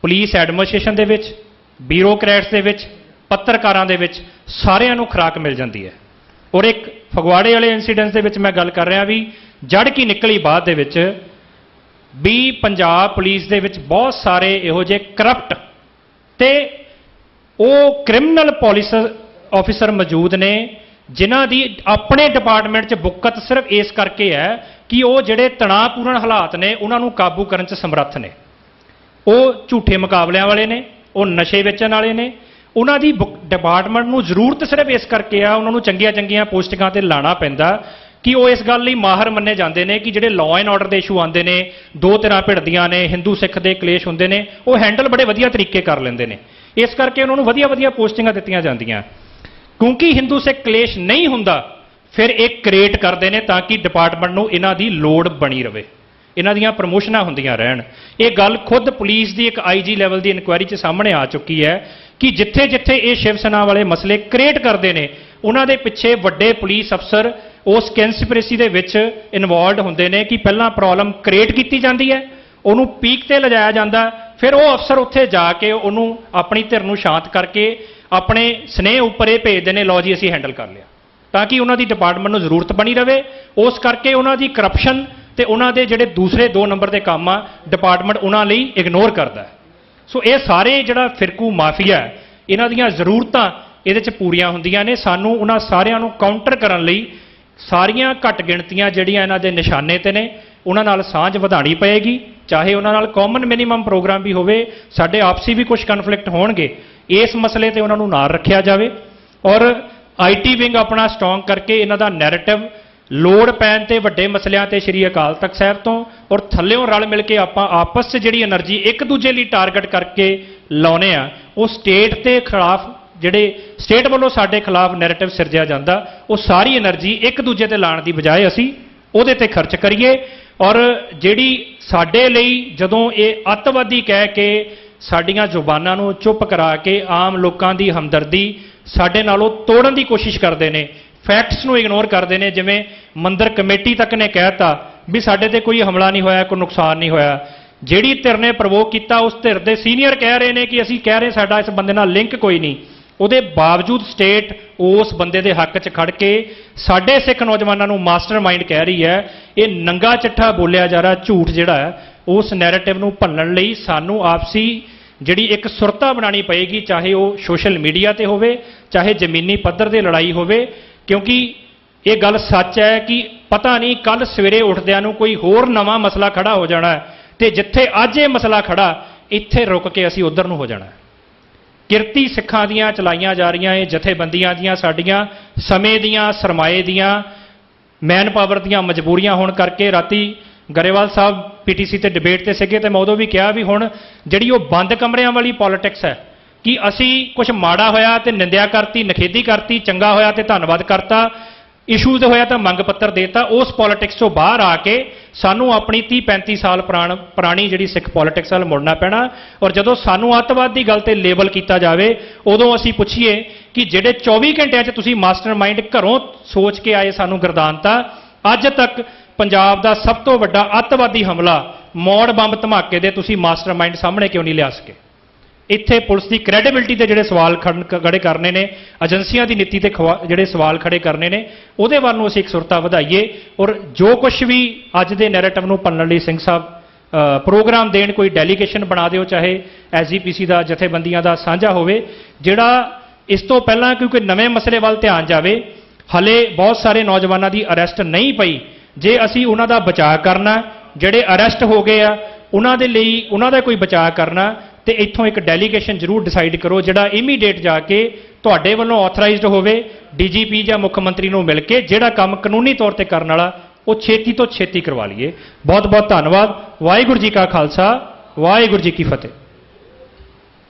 ਪੁਲਿਸ ਐਡਮਿਨਿਸਟ੍ਰੇਸ਼ਨ ਦੇ ਵਿੱਚ, ਬਿਊਰੋਕਰੈਟਸ ਦੇ ਵਿੱਚ, ਪੱਤਰਕਾਰਾਂ ਦੇ ਵਿੱਚ, ਸਾਰਿਆਂ ਨੂੰ ਖੁਰਾਕ ਮਿਲ ਜਾਂਦੀ ਹੈ। ਔਰ ਇੱਕ ਫਗਵਾੜੇ ਵਾਲੇ ਇਨਸੀਡੈਂਟ ਦੇ ਵਿੱਚ ਮੈਂ ਗੱਲ ਕਰ ਰਿਹਾ ਵੀ ਜੜ ਕੀ ਨਿਕਲੀ ਬਾਅਦ ਦੇ ਵਿੱਚ ਵੀ ਪੰਜਾਬ ਪੁਲਿਸ ਦੇ ਵਿੱਚ ਬਹੁਤ ਸਾਰੇ ਇਹੋ ਜਿਹੇ ਕਰਪਟ ਤੇ ਉਹ ਕ੍ਰਿਮੀਨਲ ਪੁਲਿਸ ਆਫੀਸਰ ਮੌਜੂਦ ਨੇ ਜਿਨ੍ਹਾਂ ਦੀ ਆਪਣੇ ਡਿਪਾਰਟਮੈਂਟ 'ਚ ਬੁੱਕਤ ਸਿਰਫ ਇਸ ਕਰਕੇ ਹੈ ਕਿ ਉਹ ਜਿਹੜੇ ਤਣਾਅਪੂਰਨ ਹਾਲਾਤ ਨੇ ਉਹਨਾਂ ਨੂੰ ਕਾਬੂ ਕਰਨ 'ਚ ਸਮਰੱਥ ਨੇ। ਉਹ ਝੂਠੇ ਮੁਕਾਬਲਿਆਂ ਵਾਲੇ ਨੇ, ਉਹ ਨਸ਼ੇ ਵੇਚਣ ਵਾਲੇ ਨੇ। ਉਹਨਾਂ ਦੀ ਡਿਪਾਰਟਮੈਂਟ ਨੂੰ ਜ਼ਰੂਰਤ ਸਿਰਫ ਇਸ ਕਰਕੇ ਆ, ਉਹਨਾਂ ਨੂੰ ਚੰਗੀਆਂ ਪੋਸਟਿੰਗਾਂ ਤੇ ਲਾਣਾ ਪੈਂਦਾ ਕਿ ਉਹ ਇਸ ਗੱਲ ਲਈ ਮਾਹਰ ਮੰਨੇ ਜਾਂਦੇ ਨੇ ਕਿ ਜਿਹੜੇ ਲਾਅ ਐਂਡ ਆਰਡਰ ਦੇ ਇਸ਼ੂ ਆਉਂਦੇ ਨੇ, 2 ਧਿਰਾਂ ਭਿੜਦੀਆਂ ਨੇ, ਹਿੰਦੂ ਸਿੱਖ ਦੇ ਕਲੇਸ਼ ਹੁੰਦੇ ਨੇ, ਉਹ ਹੈਂਡਲ ਬੜੇ ਵਧੀਆ ਤਰੀਕੇ ਕਰ ਲੈਂਦੇ ਨੇ। ਇਸ ਕਰਕੇ ਉਹਨਾਂ ਨੂੰ ਵਧੀਆ ਪੋਸਟਿੰਗਾਂ ਦਿੱਤੀਆਂ ਜਾਂਦੀਆਂ। ਕਿਉਂਕਿ ਹਿੰਦੂ ਸਿੱਖ ਕਲੇਸ਼ ਨਹੀਂ ਹੁੰਦਾ, ਫਿਰ ਇਹ ਕ੍ਰੀਏਟ ਕਰਦੇ ਨੇ ਤਾਂ ਕਿ ਡਿਪਾਰਟਮੈਂਟ ਨੂੰ ਇਹਨਾਂ ਦੀ ਲੋੜ ਬਣੀ ਰਵੇ, ਇਹਨਾਂ ਦੀਆਂ ਪ੍ਰਮੋਸ਼ਨਾਂ ਹੁੰਦੀਆਂ ਰਹਿਣ। ਇਹ ਗੱਲ ਖੁਦ ਪੁਲਿਸ ਦੀ ਇੱਕ IG ਲੈਵਲ ਦੀ ਇਨਕੁਆਇਰੀ 'ਚ ਸਾਹਮਣੇ ਆ ਚੁੱਕੀ ਹੈ ਕਿ ਜਿੱਥੇ ਇਹ ਸ਼ਿਵ ਸੈਨਾ ਵਾਲੇ ਮਸਲੇ ਕ੍ਰੀਏਟ ਕਰਦੇ ਨੇ, ਉਹਨਾਂ ਦੇ ਪਿੱਛੇ ਵੱਡੇ ਪੁਲਿਸ ਅਫਸਰ ਉਸ ਕਨਸਪੀਰੇਸੀ ਦੇ ਵਿੱਚ ਇਨਵੋਲਵਡ ਹੁੰਦੇ ਨੇ ਕਿ ਪਹਿਲਾਂ ਪ੍ਰੋਬਲਮ ਕ੍ਰੀਏਟ ਕੀਤੀ ਜਾਂਦੀ ਹੈ, ਉਹਨੂੰ ਪੀਕ ਤੇ ਲਿਜਾਇਆ ਜਾਂਦਾ, ਫਿਰ ਉਹ ਅਫਸਰ ਉੱਥੇ ਜਾ ਕੇ ਉਹਨੂੰ ਆਪਣੀ ਧਿਰ ਨੂੰ ਸ਼ਾਂਤ ਕਰਕੇ ਆਪਣੇ ਸਨੇਹ ਉੱਪਰ ਇਹ ਭੇਜਦੇ ਨੇ, ਲਓ ਜੀ ਅਸੀਂ ਹੈਂਡਲ ਕਰ ਲਿਆ, ਤਾਂ ਕਿ ਉਹਨਾਂ ਦੀ ਡਿਪਾਰਟਮੈਂਟ ਨੂੰ ਜ਼ਰੂਰਤ ਬਣੀ ਰਵੇ। ਉਸ ਕਰਕੇ ਉਹਨਾਂ ਦੀ ਕਰਪਸ਼ਨ ਤੇ ਉਹਨਾਂ ਦੇ ਜਿਹੜੇ ਦੂਸਰੇ 2 ਨੰਬਰ ਦੇ ਕੰਮ ਆ, ਡਿਪਾਰਟਮੈਂਟ ਉਹਨਾਂ ਲਈ ਇਗਨੋਰ ਕਰਦਾ। ਸੋ ਇਹ ਸਾਰੇ ਜਿਹੜਾ ਫਿਰਕੂ ਮਾਫੀਆ, ਇਹਨਾਂ ਦੀਆਂ ਜ਼ਰੂਰਤਾਂ ਇਹਦੇ 'ਚ ਪੂਰੀਆਂ ਹੁੰਦੀਆਂ ਨੇ। ਸਾਨੂੰ ਉਹਨਾਂ ਸਾਰਿਆਂ ਨੂੰ ਕਾਊਂਟਰ ਕਰਨ ਲਈ ਸਾਰੀਆਂ ਘੱਟ ਗਿਣਤੀਆਂ ਜਿਹੜੀਆਂ ਇਹਨਾਂ ਦੇ ਨਿਸ਼ਾਨੇ ਤੇ ਨੇ, ਉਹਨਾਂ ਨਾਲ ਸਾਂਝ ਵਧਾਉਣੀ ਪਏਗੀ। ਚਾਹੇ ਉਹਨਾਂ ਨਾਲ ਕਾਮਨ ਮਿਨੀਮਮ ਪ੍ਰੋਗਰਾਮ ਵੀ ਹੋਵੇ, ਸਾਡੇ ਆਪਸੀ ਵੀ ਕੁਝ ਕਨਫਲਿਕਟ ਹੋਣਗੇ, ਇਸ ਮਸਲੇ ਤੇ ਉਹਨਾਂ ਨੂੰ ਨਾਲ ਰੱਖਿਆ ਜਾਵੇ। ਔਰ IT ਵਿੰਗ ਆਪਣਾ ਸਟਰੋਂਗ ਕਰਕੇ ਇਹਨਾਂ ਦਾ ਨੈਰੇਟਿਵ ਲੋੜ ਪੈਣ ਤੇ ਵੱਡੇ ਮਸਲਿਆਂ ਤੇ ਸ਼੍ਰੀ ਅਕਾਲ ਤਖਤ ਸਾਹਿਬ ਤੋਂ ਔਰ ਥੱਲਿਓਂ ਰਲ ਮਿਲ ਕੇ ਆਪਾਂ ਆਪਸ 'ਚ ਜਿਹੜੀ એનર્ਜੀ ਇੱਕ ਦੂਜੇ ਲਈ ਟਾਰਗੇਟ ਕਰਕੇ ਲਾਉਨੇ ਆ, ਉਹ ਸਟੇਟ ਤੇ ਖਿਲਾਫ ਜਿਹੜੇ ਸਟੇਟ ਵੱਲੋਂ ਸਾਡੇ ਖਿਲਾਫ ਨੈਰੇਟਿਵ ਸਿਰਜਿਆ ਜਾਂਦਾ, ਉਹ ਸਾਰੀ એનર્ਜੀ ਇੱਕ ਦੂਜੇ ਤੇ ਲਾਉਣ ਦੀ ਬਜਾਏ ਅਸੀਂ ਉਹਦੇ ਤੇ ਖਰਚ ਕਰੀਏ। ਔਰ ਜਿਹੜੀ ਸਾਡੇ ਲਈ ਜਦੋਂ ਇਹ ਅੱਤਵਾਦੀ ਕਹਿ ਕੇ ਸਾਡੀਆਂ ਜ਼ੁਬਾਨਾਂ ਨੂੰ ਚੁੱਪ ਕਰਾ ਕੇ ਆਮ ਲੋਕਾਂ ਦੀ ਹਮਦਰਦੀ ਸਾਡੇ ਨਾਲੋਂ ਤੋੜਨ ਦੀ ਕੋਸ਼ਿਸ਼ ਕਰਦੇ ਨੇ, ਫੈਕਟਸ ਨੂੰ ਇਗਨੋਰ ਕਰਦੇ ਨੇ, ਜਿਵੇਂ ਮੰਦਰ ਕਮੇਟੀ ਤੱਕ ਨੇ ਕਹਿਤਾ ਵੀ ਸਾਡੇ ਤੇ ਕੋਈ ਹਮਲਾ ਨਹੀਂ ਹੋਇਆ, ਕੋਈ ਨੁਕਸਾਨ ਨਹੀਂ ਹੋਇਆ। ਜਿਹੜੀ ਧਿਰ ਨੇ ਪ੍ਰਵੋਕ ਕੀਤਾ ਉਸ ਧਿਰ ਦੇ ਸੀਨੀਅਰ ਕਹਿ ਰਹੇ ਨੇ ਕਿ ਅਸੀਂ ਕਹਿ ਰਹੇ ਸਾਡਾ ਇਸ ਬੰਦੇ ਨਾਲ ਲਿੰਕ ਕੋਈ ਨਹੀਂ। ਉਹਦੇ ਬਾਵਜੂਦ ਸਟੇਟ ਉਸ ਬੰਦੇ ਦੇ ਹੱਕ 'ਚ ਖੜ ਕੇ ਸਾਡੇ ਸਿੱਖ ਨੌਜਵਾਨਾਂ ਨੂੰ ਮਾਸਟਰਮਾਈਂਡ ਕਹਿ ਰਹੀ ਹੈ। ਇਹ ਨੰਗਾ ਚੱਠਾ ਬੋਲਿਆ ਜਾ ਰਿਹਾ ਝੂਠ ਜਿਹੜਾ ਹੈ, ਉਸ ਨੈਰੇਟਿਵ ਨੂੰ ਭੰਨਣ ਲਈ ਸਾਨੂੰ ਆਪਸੀ ਜਿਹੜੀ ਇੱਕ ਸੁਰਤਾ ਬਣਾਉਣੀ ਪਏਗੀ, ਚਾਹੇ ਉਹ ਸੋਸ਼ਲ ਮੀਡੀਆ ਤੇ ਹੋਵੇ, ਚਾਹੇ ਜ਼ਮੀਨੀ ਪੱਧਰ ਤੇ ਲੜਾਈ ਹੋਵੇ, ਕਿਉਂਕਿ ਇਹ ਗੱਲ ਸੱਚ ਹੈ ਕਿ ਪਤਾ ਨਹੀਂ ਕੱਲ ਸਵੇਰੇ ਉੱਠਦਿਆਂ ਨੂੰ ਕੋਈ ਹੋਰ ਨਵਾਂ ਮਸਲਾ ਖੜਾ ਹੋ ਜਾਣਾ ਹੈ ਤੇ ਜਿੱਥੇ ਅੱਜ ਇਹ ਮਸਲਾ ਖੜਾ ਇੱਥੇ ਰੁਕ ਕੇ ਅਸੀਂ ਉਧਰ ਨੂੰ ਹੋ ਜਾਣਾ। ਕਿਰਤੀ ਸਿੱਖਾਂ ਦੀਆਂ ਚਲਾਈਆਂ ਜਾ ਰਹੀਆਂ ਇਹ ਜਥੇਬੰਦੀਆਂ ਦੀਆਂ ਸਾਡੀਆਂ ਸਮੇਂ ਦੀਆਂ, ਸਰਮਾਏ ਦੀਆਂ, ਮੈਨ ਪਾਵਰ ਦੀਆਂ ਮਜਬੂਰੀਆਂ ਹੋਣ ਕਰਕੇ ਰਾਤੀ ਗਰੇਵਾਲ ਸਾਹਿਬ ਪੀਟੀਸੀ ਤੇ ਡਿਬੇਟ ਤੇ ਸੀਗੇ ਤੇ ਮੈਂ ਉਦੋਂ ਵੀ ਕਿਹਾ ਵੀ ਹੁਣ ਜਿਹੜੀ ਉਹ ਬੰਦ ਕਮਰਿਆਂ ਵਾਲੀ ਪੋਲਿਟਿਕਸ ਹੈ ਕਿ ਅਸੀਂ ਕੁਝ ਮਾੜਾ ਹੋਇਆ ਤੇ ਨਿੰਦਿਆ ਕਰਤੀ, ਨਖੇਦੀ ਕਰਤੀ, ਚੰਗਾ ਹੋਇਆ ਤੇ ਧੰਨਵਾਦ ਕਰਤਾ, ਇਸ਼ੂਜ਼ ਹੋਇਆ ਤਾਂ ਮੰਗ ਪੱਤਰ ਦੇਤਾ, ਉਸ ਪੋਲਿਟਿਕਸ ਤੋਂ ਬਾਹਰ ਆ ਕੇ ਸਾਨੂੰ ਆਪਣੀ 30-35 ਸਾਲ ਪੁਰਾਣੀ ਜਿਹੜੀ ਸਿੱਖ ਪੋਲਿਟਿਕਸ ਵੱਲ ਮੁੜਨਾ ਪੈਣਾ। ਔਰ ਜਦੋਂ ਸਾਨੂੰ ਅੱਤਵਾਦ ਦੀ ਗੱਲ ਤੇ ਲੇਬਲ ਕੀਤਾ ਜਾਵੇ ਉਦੋਂ ਅਸੀਂ ਪੁੱਛੀਏ ਕਿ ਜਿਹੜੇ 24 ਘੰਟਿਆਂ 'ਚ ਤੁਸੀਂ ਮਾਸਟਰਮਾਈਂਡ ਘਰੋਂ ਸੋਚ ਕੇ ਆਏ ਸਾਨੂੰ ਗਰਦਾਨਤਾ, ਅੱਜ ਤੱਕ ਪੰਜਾਬ ਦਾ ਸਭ ਤੋਂ ਵੱਡਾ ਅੱਤਵਾਦੀ ਹਮਲਾ ਮੌੜ ਬੰਬ ਧਮਾਕੇ ਦੇ ਤੁਸੀਂ ਮਾਸਟਰਮਾਈਂਡ ਸਾਹਮਣੇ ਕਿਉਂ ਨਹੀਂ ਲਿਆ ਸਕੇ? ਇੱਥੇ ਪੁਲਿਸ ਦੀ ਕ੍ਰੈਡੀਬਿਲਿਟੀ ਤੇ ਜਿਹੜੇ ਸਵਾਲ ਖੜੇ ਕਰਨੇ ਨੇ, ਏਜੰਸੀਆਂ ਦੀ ਨੀਤੀ ਤੇ ਜਿਹੜੇ ਸਵਾਲ ਖੜੇ ਕਰਨੇ ਨੇ, ਉਹਦੇ ਵੱਲ ਨੂੰ ਅਸੀਂ ਇੱਕ ਸੁਰਤਾ ਵਧਾਈਏ। ਔਰ ਜੋ ਕੁਝ ਵੀ ਅੱਜ ਦੇ ਨੈਰੇਟਿਵ ਨੂੰ ਪਲਣ ਲਈ ਸਿੰਘ ਸਾਹਿਬ ਪ੍ਰੋਗਰਾਮ ਦੇਣ, ਕੋਈ ਡੈਲੀਗੇਸ਼ਨ ਬਣਾ ਦਿਓ, ਚਾਹੇ ਐਸਜੀਪੀਸੀ ਦਾ, ਜਥੇਬੰਦੀਆਂ ਦਾ ਸਾਂਝਾ ਹੋਵੇ, ਜਿਹੜਾ ਇਸ ਤੋਂ ਪਹਿਲਾਂ ਕਿਉਂਕਿ ਨਵੇਂ ਮਸਲੇ ਵੱਲ ਧਿਆਨ ਜਾਵੇ। ਹਲੇ ਬਹੁਤ ਸਾਰੇ ਨੌਜਵਾਨਾਂ ਦੀ ਅਰੈਸਟ ਨਹੀਂ ਪਈ, ਜੇ ਅਸੀਂ ਉਹਨਾਂ ਦਾ ਬਚਾਅ ਕਰਨਾ, ਜਿਹੜੇ ਅਰੈਸਟ ਹੋ ਗਏ ਆ ਉਹਨਾਂ ਦੇ ਲਈ ਉਹਨਾਂ ਦਾ ਕੋਈ ਬਚਾਅ ਕਰਨਾ, ਤੇ ਇੱਥੋਂ ਇੱਕ ਡੈਲੀਗੇਸ਼ਨ ਜ਼ਰੂਰ ਡਿਸਾਈਡ ਕਰੋ ਜਿਹੜਾ ਇਮੀਡੀਏਟ ਜਾ ਕੇ ਤੁਹਾਡੇ ਵੱਲੋਂ ਆਥੋਰਾਈਜ਼ਡ ਹੋਵੇ, ਡੀਜੀਪੀ ਜਾਂ ਮੁੱਖ ਮੰਤਰੀ ਨੂੰ ਮਿਲ ਕੇ ਜਿਹੜਾ ਕੰਮ ਕਾਨੂੰਨੀ ਤੌਰ ਤੇ ਕਰਨ ਵਾਲਾ ਉਹ ਛੇਤੀ ਤੋਂ ਛੇਤੀ ਕਰਵਾ ਲਈਏ। ਬਹੁਤ ਬਹੁਤ ਧੰਨਵਾਦ। ਵਾਹਿਗੁਰੂ ਜੀ ਕਾ ਖਾਲਸਾ, ਵਾਹਿਗੁਰੂ ਜੀ ਕੀ ਫਤਿਹ।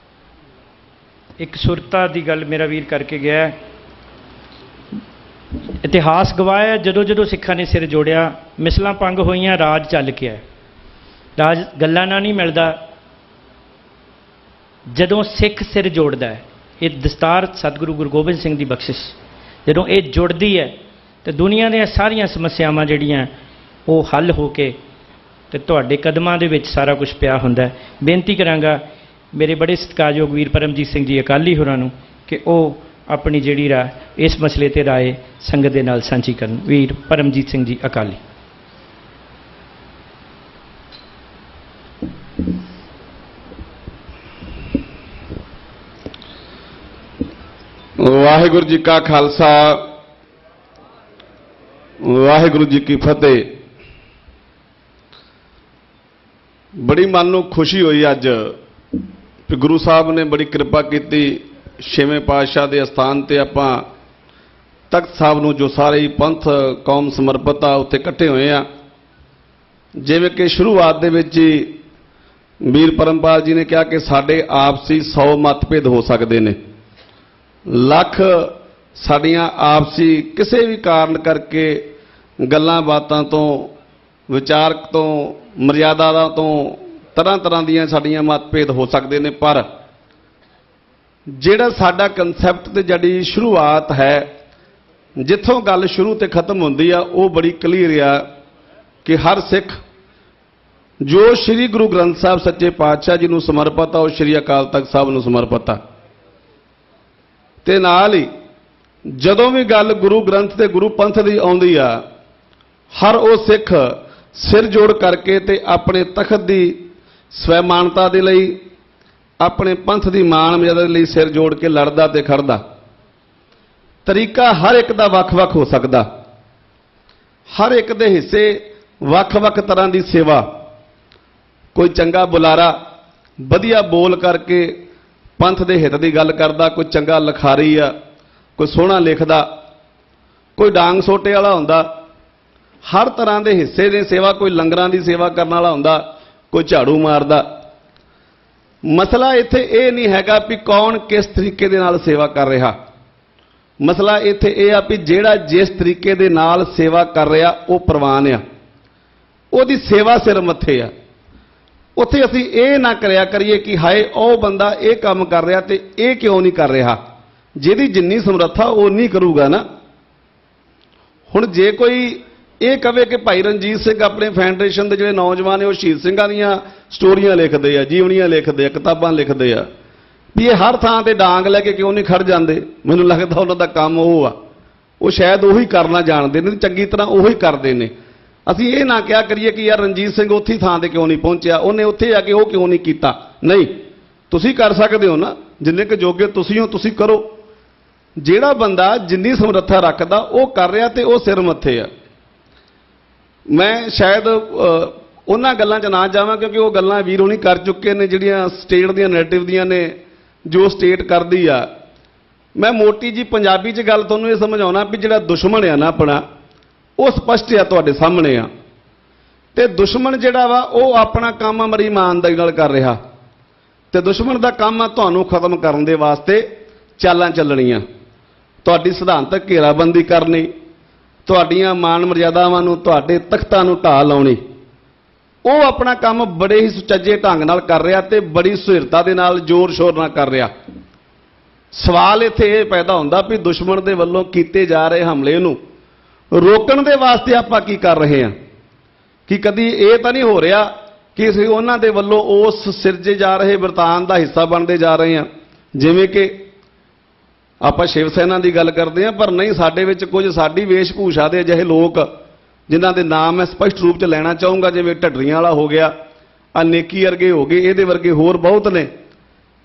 ਇੱਕ ਸੁਰਤਾ ਦੀ ਗੱਲ ਮੇਰਾ ਵੀਰ ਕਰਕੇ ਗਿਆ ਹੈ। ਇਤਿਹਾਸ ਗਵਾਇਆ ਜਦੋਂ ਜਦੋਂ ਸਿੱਖਾਂ ਨੇ ਸਿਰ ਜੋੜਿਆ, ਮਿਸਲਾਂ ਪੰਗ ਹੋਈਆਂ, ਰਾਜ ਚੱਲ ਕੇ ਆਇਆ। ਰਾਜ ਗੱਲਾਂ ਨਾਲ ਨਹੀਂ ਮਿਲਦਾ, ਜਦੋਂ ਸਿੱਖ ਸਿਰ ਜੋੜਦਾ ਹੈ। ਇਹ ਦਸਤਾਰ ਸਤਿਗੁਰੂ ਗੁਰੂ ਗੋਬਿੰਦ ਸਿੰਘ ਦੀ ਬਖਸ਼ਿਸ਼, ਜਦੋਂ ਇਹ ਜੁੜਦੀ ਹੈ ਤੇ ਦੁਨੀਆ ਦੀਆਂ ਸਾਰੀਆਂ ਸਮੱਸਿਆਵਾਂ ਜਿਹੜੀਆਂ ਉਹ ਹੱਲ ਹੋ ਕੇ ਤੇ ਤੁਹਾਡੇ ਕਦਮਾਂ ਦੇ ਵਿੱਚ ਸਾਰਾ ਕੁਝ ਪਿਆ ਹੁੰਦਾ ਹੈ। ਬੇਨਤੀ ਕਰਾਂਗਾ ਮੇਰੇ ਬੜੇ ਸਤਿਕਾਰਯੋਗ ਵੀਰ ਪਰਮਜੀਤ ਸਿੰਘ ਜੀ ਅਕਾਲੀ ਹੋਰਾਂ ਨੂੰ ਕਿ ਉਹ ਆਪਣੀ ਜਿਹੜੀ ਰਾਏ ਇਸ ਮਸਲੇ ਤੇ ਰਾਏ ਸੰਗਤ ਦੇ ਨਾਲ ਸਾਂਝੀ ਕਰਨ। ਵੀਰ ਪਰਮਜੀਤ ਸਿੰਘ ਜੀ ਅਕਾਲੀ। ਵਾਹਿਗੁਰੂ ਜੀ ਕਾ ਖਾਲਸਾ, ਵਾਹਿਗੁਰੂ ਜੀ ਕੀ ਫਤਿਹ। ਬੜੀ ਮਨ ਨੂੰ ਖੁਸ਼ੀ ਹੋਈ ਅੱਜ ਕਿ ਗੁਰੂ ਸਾਹਿਬ ਨੇ ਬੜੀ ਕਿਰਪਾ ਕੀਤੀ, ਛੇਵੇਂ ਪਾਤਸ਼ਾਹ ਦੇ ਅਸਥਾਨ ਤੇ ਆਪਾਂ ਤਖਤ ਸਾਹਿਬ ਨੂੰ ਜੋ ਸਾਰੇ ਪੰਥ ਕੌਮ ਸਮਰਪਿਤ ਆ ਉੱਥੇ ਇਕੱਠੇ ਹੋਏ ਆ। ਜਿਵੇਂ ਕਿ ਸ਼ੁਰੂਆਤ ਦੇ ਵਿੱਚ ਹੀ ਵੀਰ ਪਰਮਪਾਲ ਜੀ ਨੇ ਕਿਹਾ ਕਿ ਸਾਡੇ ਆਪਸੀ 100 ਮਤਭੇਦ ਹੋ ਸਕਦੇ ਨੇ, ਲੱਖ ਸਾਡੀਆਂ ਆਪਸੀ ਕਿਸੇ ਵੀ ਕਾਰਨ ਕਰਕੇ ਗੱਲਾਂ ਬਾਤਾਂ ਤੋਂ, ਵਿਚਾਰਕ ਤੋਂ, ਮਰਿਆਦਾ ਤੋਂ ਤਰ੍ਹਾਂ ਤਰ੍ਹਾਂ ਦੀਆਂ ਸਾਡੀਆਂ ਮਤਭੇਦ ਹੋ ਸਕਦੇ ਨੇ, ਪਰ ਜਿਹੜਾ ਸਾਡਾ ਕਨਸੈਪਟ ਤੇ ਜਿਹੜੀ ਸ਼ੁਰੂਆਤ ਹੈ, ਜਿੱਥੋਂ ਗੱਲ ਸ਼ੁਰੂ ਤੇ ਖਤਮ ਹੁੰਦੀ ਆ, ਉਹ ਬੜੀ ਕਲੀਅਰ ਆ ਕਿ ਹਰ ਸਿੱਖ ਜੋ ਸ੍ਰੀ ਗੁਰੂ ਗ੍ਰੰਥ ਸਾਹਿਬ ਸੱਚੇ ਪਾਤਸ਼ਾਹ ਜੀ ਨੂੰ ਸਮਰਪਿਤ ਆ, ਉਹ ਸ੍ਰੀ ਅਕਾਲ ਤਖਤ ਸਾਹਿਬ ਨੂੰ ਸਮਰਪਿਤ ਆ। ਤੇ ਨਾਲ ਹੀ ਜਦੋਂ ਵੀ ਗੱਲ ਗੁਰੂ ਗ੍ਰੰਥ ਤੇ ਗੁਰੂ ਪੰਥ ਦੀ ਆਉਂਦੀ ਆ, ਹਰ ਉਹ ਸਿੱਖ ਸਿਰ ਜੋੜ ਕਰਕੇ ਤੇ ਆਪਣੇ ਤਖਤ ਦੀ ਸਵੈਮਾਨਤਾ ਦੇ ਲਈ, ਆਪਣੇ ਪੰਥ ਦੀ ਮਾਣ ਮਰਿਆਦਾ ਦੇ ਲਈ ਸਿਰ ਜੋੜ ਕੇ ਲੜਦਾ ਤੇ ਖੜਦਾ। ਤਰੀਕਾ ਹਰ ਇੱਕ ਦਾ ਵੱਖ-ਵੱਖ ਹੋ ਸਕਦਾ, ਹਰ ਇੱਕ ਦੇ ਹਿੱਸੇ ਵੱਖ-ਵੱਖ ਤਰ੍ਹਾਂ ਦੀ ਸੇਵਾ। ਕੋਈ ਚੰਗਾ ਬੁਲਾਰਾ ਵਧੀਆ ਬੋਲ ਕਰਕੇ ਪੰਥ ਦੇ ਹਿੱਤ ਦੀ ਗੱਲ ਕਰਦਾ, ਕੋਈ ਚੰਗਾ ਲਿਖਾਰੀ ਆ, ਕੋਈ ਸੋਹਣਾ ਲਿਖਦਾ, ਕੋਈ ਡਾਂਗ ਸੋਟੇ ਵਾਲਾ ਹੁੰਦਾ। ਹਰ ਤਰ੍ਹਾਂ ਦੇ ਹਿੱਸੇ ਦੀ ਸੇਵਾ, ਕੋਈ ਲੰਗਰਾਂ ਦੀ ਸੇਵਾ ਕਰਨ ਵਾਲਾ ਹੁੰਦਾ, ਕੋਈ ਝਾੜੂ ਮਾਰਦਾ। ਮਸਲਾ ਇੱਥੇ ਇਹ ਨਹੀਂ ਹੈਗਾ ਵੀ ਕੌਣ ਕਿਸ ਤਰੀਕੇ ਦੇ ਨਾਲ ਸੇਵਾ ਕਰ ਰਿਹਾ, ਮਸਲਾ ਇੱਥੇ ਇਹ ਆ ਵੀ ਜਿਹੜਾ ਜਿਸ ਤਰੀਕੇ ਦੇ ਨਾਲ ਸੇਵਾ ਕਰ ਰਿਹਾ ਉਹ ਪ੍ਰਵਾਨ ਆ, ਉਹਦੀ ਸੇਵਾ ਸਿਰ ਮੱਥੇ ਆ। ਉੱਥੇ ਅਸੀਂ ਇਹ ਨਾ ਕਰਿਆ ਕਰੀਏ ਕਿ ਹਾਏ ਉਹ ਬੰਦਾ ਇਹ ਕੰਮ ਕਰ ਰਿਹਾ ਤੇ ਇਹ ਕਿਉਂ ਨਹੀਂ ਕਰ ਰਿਹਾ। ਜਿਹਦੀ ਜਿੰਨੀ ਸਮਰੱਥਾ ਉਹ ਨਹੀਂ ਕਰੂਗਾ ਨਾ। ਹੁਣ ਜੇ ਕੋਈ ਇਹ ਕਵੇ ਕਿ ਭਾਈ ਰਣਜੀਤ ਸਿੰਘ ਆਪਣੇ ਫੈਡਰੇਸ਼ਨ ਦੇ ਜਿਹੜੇ ਨੌਜਵਾਨ ਨੇ ਉਹ ਸ਼ਹੀਦ ਸਿੰਘਾਂ ਦੀਆਂ ਸਟੋਰੀਆਂ ਲਿਖਦੇ ਆ, ਜੀਵਨੀਆਂ ਲਿਖਦੇ ਆ, ਕਿਤਾਬਾਂ ਲਿਖਦੇ ਆ, ਵੀ ਇਹ ਹਰ ਥਾਂ ਤੇ ਡਾਂਗ ਲੈ ਕੇ ਕਿਉਂ ਨਹੀਂ ਖੜ ਜਾਂਦੇ। ਮੈਨੂੰ ਲੱਗਦਾ ਉਹਨਾਂ ਦਾ ਕੰਮ ਉਹ ਆ, ਉਹ ਸ਼ਾਇਦ ਉਹੀ ਕਰਨਾ ਜਾਣਦੇ ਨੇ, ਚੰਗੀ ਤਰ੍ਹਾਂ ਉਹੀ ਕਰਦੇ ਨੇ। ਅਸੀਂ ਇਹ ਨਾ ਕਿਹਾ ਕਰੀਏ ਕਿ ਯਾਰ ਰਣਜੀਤ ਸਿੰਘ ਉੱਥੇ ਥਾਂ ਤੇ ਕਿਉਂ ਨਹੀਂ ਪਹੁੰਚਿਆ, ਉਹਨੇ ਉੱਥੇ ਆ ਕੇ ਉਹ ਕਿਉਂ ਨਹੀਂ ਕੀਤਾ। ਨਹੀਂ, ਤੁਸੀਂ ਕਰ ਸਕਦੇ ਹੋ ਨਾ, ਜਿੰਨੇ ਕੁ ਜੋਗੇ ਤੁਸੀਂ ਹੋ ਤੁਸੀਂ ਕਰੋ। ਜਿਹੜਾ ਬੰਦਾ ਜਿੰਨੀ ਸਮਰੱਥਾ ਰੱਖਦਾ ਉਹ ਕਰ ਰਿਹਾ ਤੇ ਉਹ ਸਿਰ ਮੱਥੇ ਆ। ਮੈਂ ਸ਼ਾਇਦ ਉਹਨਾਂ ਗੱਲਾਂ 'ਚ ਨਾ ਜਾਵਾਂ ਕਿਉਂਕਿ ਉਹ ਗੱਲਾਂ ਵੀਰ ਹੋਣੀ ਕਰ ਚੁੱਕੇ ਨੇ ਜਿਹੜੀਆਂ ਸਟੇਟ ਦੀਆਂ ਨੈਰੇਟਿਵ ਦੀਆਂ ਨੇ, ਜੋ ਸਟੇਟ ਕਰਦੀ ਆ। ਮੈਂ ਮੋਟੀ ਜੀ ਪੰਜਾਬੀ 'ਚ ਗੱਲ ਤੁਹਾਨੂੰ ਇਹ ਸਮਝਾਉਣਾ ਵੀ ਜਿਹੜਾ ਦੁਸ਼ਮਣ ਆ ਨਾ ਆਪਣਾ, ਉਹ ਸਪਸ਼ਟ ਆ ਤੁਹਾਡੇ ਸਾਹਮਣੇ ਆ। ਤੇ ਦੁਸ਼ਮਣ ਜਿਹੜਾ ਵਾ ਉਹ ਆਪਣਾ ਕੰਮ ਬੜੀ ਇਮਾਨਦਾਰੀ ਨਾਲ ਕਰ ਰਿਹਾ, ਤੇ ਦੁਸ਼ਮਣ ਦਾ ਕੰਮ ਆ ਤੁਹਾਨੂੰ ਖਤਮ ਕਰਨ ਦੇ ਵਾਸਤੇ ਚਾਲਾਂ ਚੱਲਣੀਆਂ, ਤੁਹਾਡੀ ਸਿਧਾਂਤਕ ਘੇਰਾਬੰਦੀ ਕਰਨੀ, ਤੁਹਾਡੀਆਂ ਮਾਣ ਮਰਿਆਦਾਵਾਂ ਨੂੰ, ਤੁਹਾਡੇ ਤਖਤਾਂ ਨੂੰ ਢਾਹ ਲਾਉਣੀ। ਉਹ ਆਪਣਾ ਕੰਮ ਬੜੇ ਹੀ ਸੁਚੱਜੇ ਢੰਗ ਨਾਲ ਕਰ ਰਿਹਾ ਤੇ ਬੜੀ ਸੁਹਿਰਤਾ ਦੇ ਨਾਲ ਜ਼ੋਰ ਸ਼ੋਰ ਨਾਲ ਕਰ ਰਿਹਾ। ਸਵਾਲ ਇੱਥੇ ਇਹ ਪੈਦਾ ਹੁੰਦਾ ਵੀ ਦੁਸ਼ਮਣ ਦੇ ਵੱਲੋਂ ਕੀਤੇ ਜਾ ਰਹੇ ਹਮਲੇ ਨੂੰ ਰੋਕਣ ਦੇ ਵਾਸਤੇ ਆਪਾਂ ਕੀ ਕਰ ਰਹੇ ਹਾਂ? ਕਿ ਕਦੀ ਇਹ ਤਾਂ ਨਹੀਂ ਹੋ ਰਿਹਾ ਕਿ ਅਸੀਂ ਉਹਨਾਂ ਦੇ ਵੱਲੋਂ ਉਸ ਸਿਰਜੇ ਜਾ ਰਹੇ ਵਰਤਾਨ ਦਾ ਹਿੱਸਾ ਬਣਦੇ ਜਾ ਰਹੇ ਹਾਂ? ਜਿਵੇਂ ਕਿ ਆਪਾਂ ਸ਼ਿਵ ਸੈਨਾ ਦੀ ਗੱਲ ਕਰਦੇ ਹਾਂ, ਪਰ ਨਹੀਂ, ਸਾਡੇ ਵਿੱਚ ਕੁਝ ਸਾਡੀ ਵੇਸ਼ ਭੂਸ਼ਾ ਦੇ ਅਜਿਹੇ ਲੋਕ ਜਿਨ੍ਹਾਂ ਦੇ ਨਾਮ ਮੈਂ ਸਪਸ਼ਟ ਰੂਪ 'ਚ ਲੈਣਾ ਚਾਹੂੰਗਾ, ਜਿਵੇਂ ਢੱਡਰੀਆਂ ਵਾਲਾ ਹੋ ਗਿਆ, ਨੇਕੀ ਵਰਗੇ ਹੋ ਗਏ, ਇਹਦੇ ਵਰਗੇ ਹੋਰ ਬਹੁਤ ਨੇ,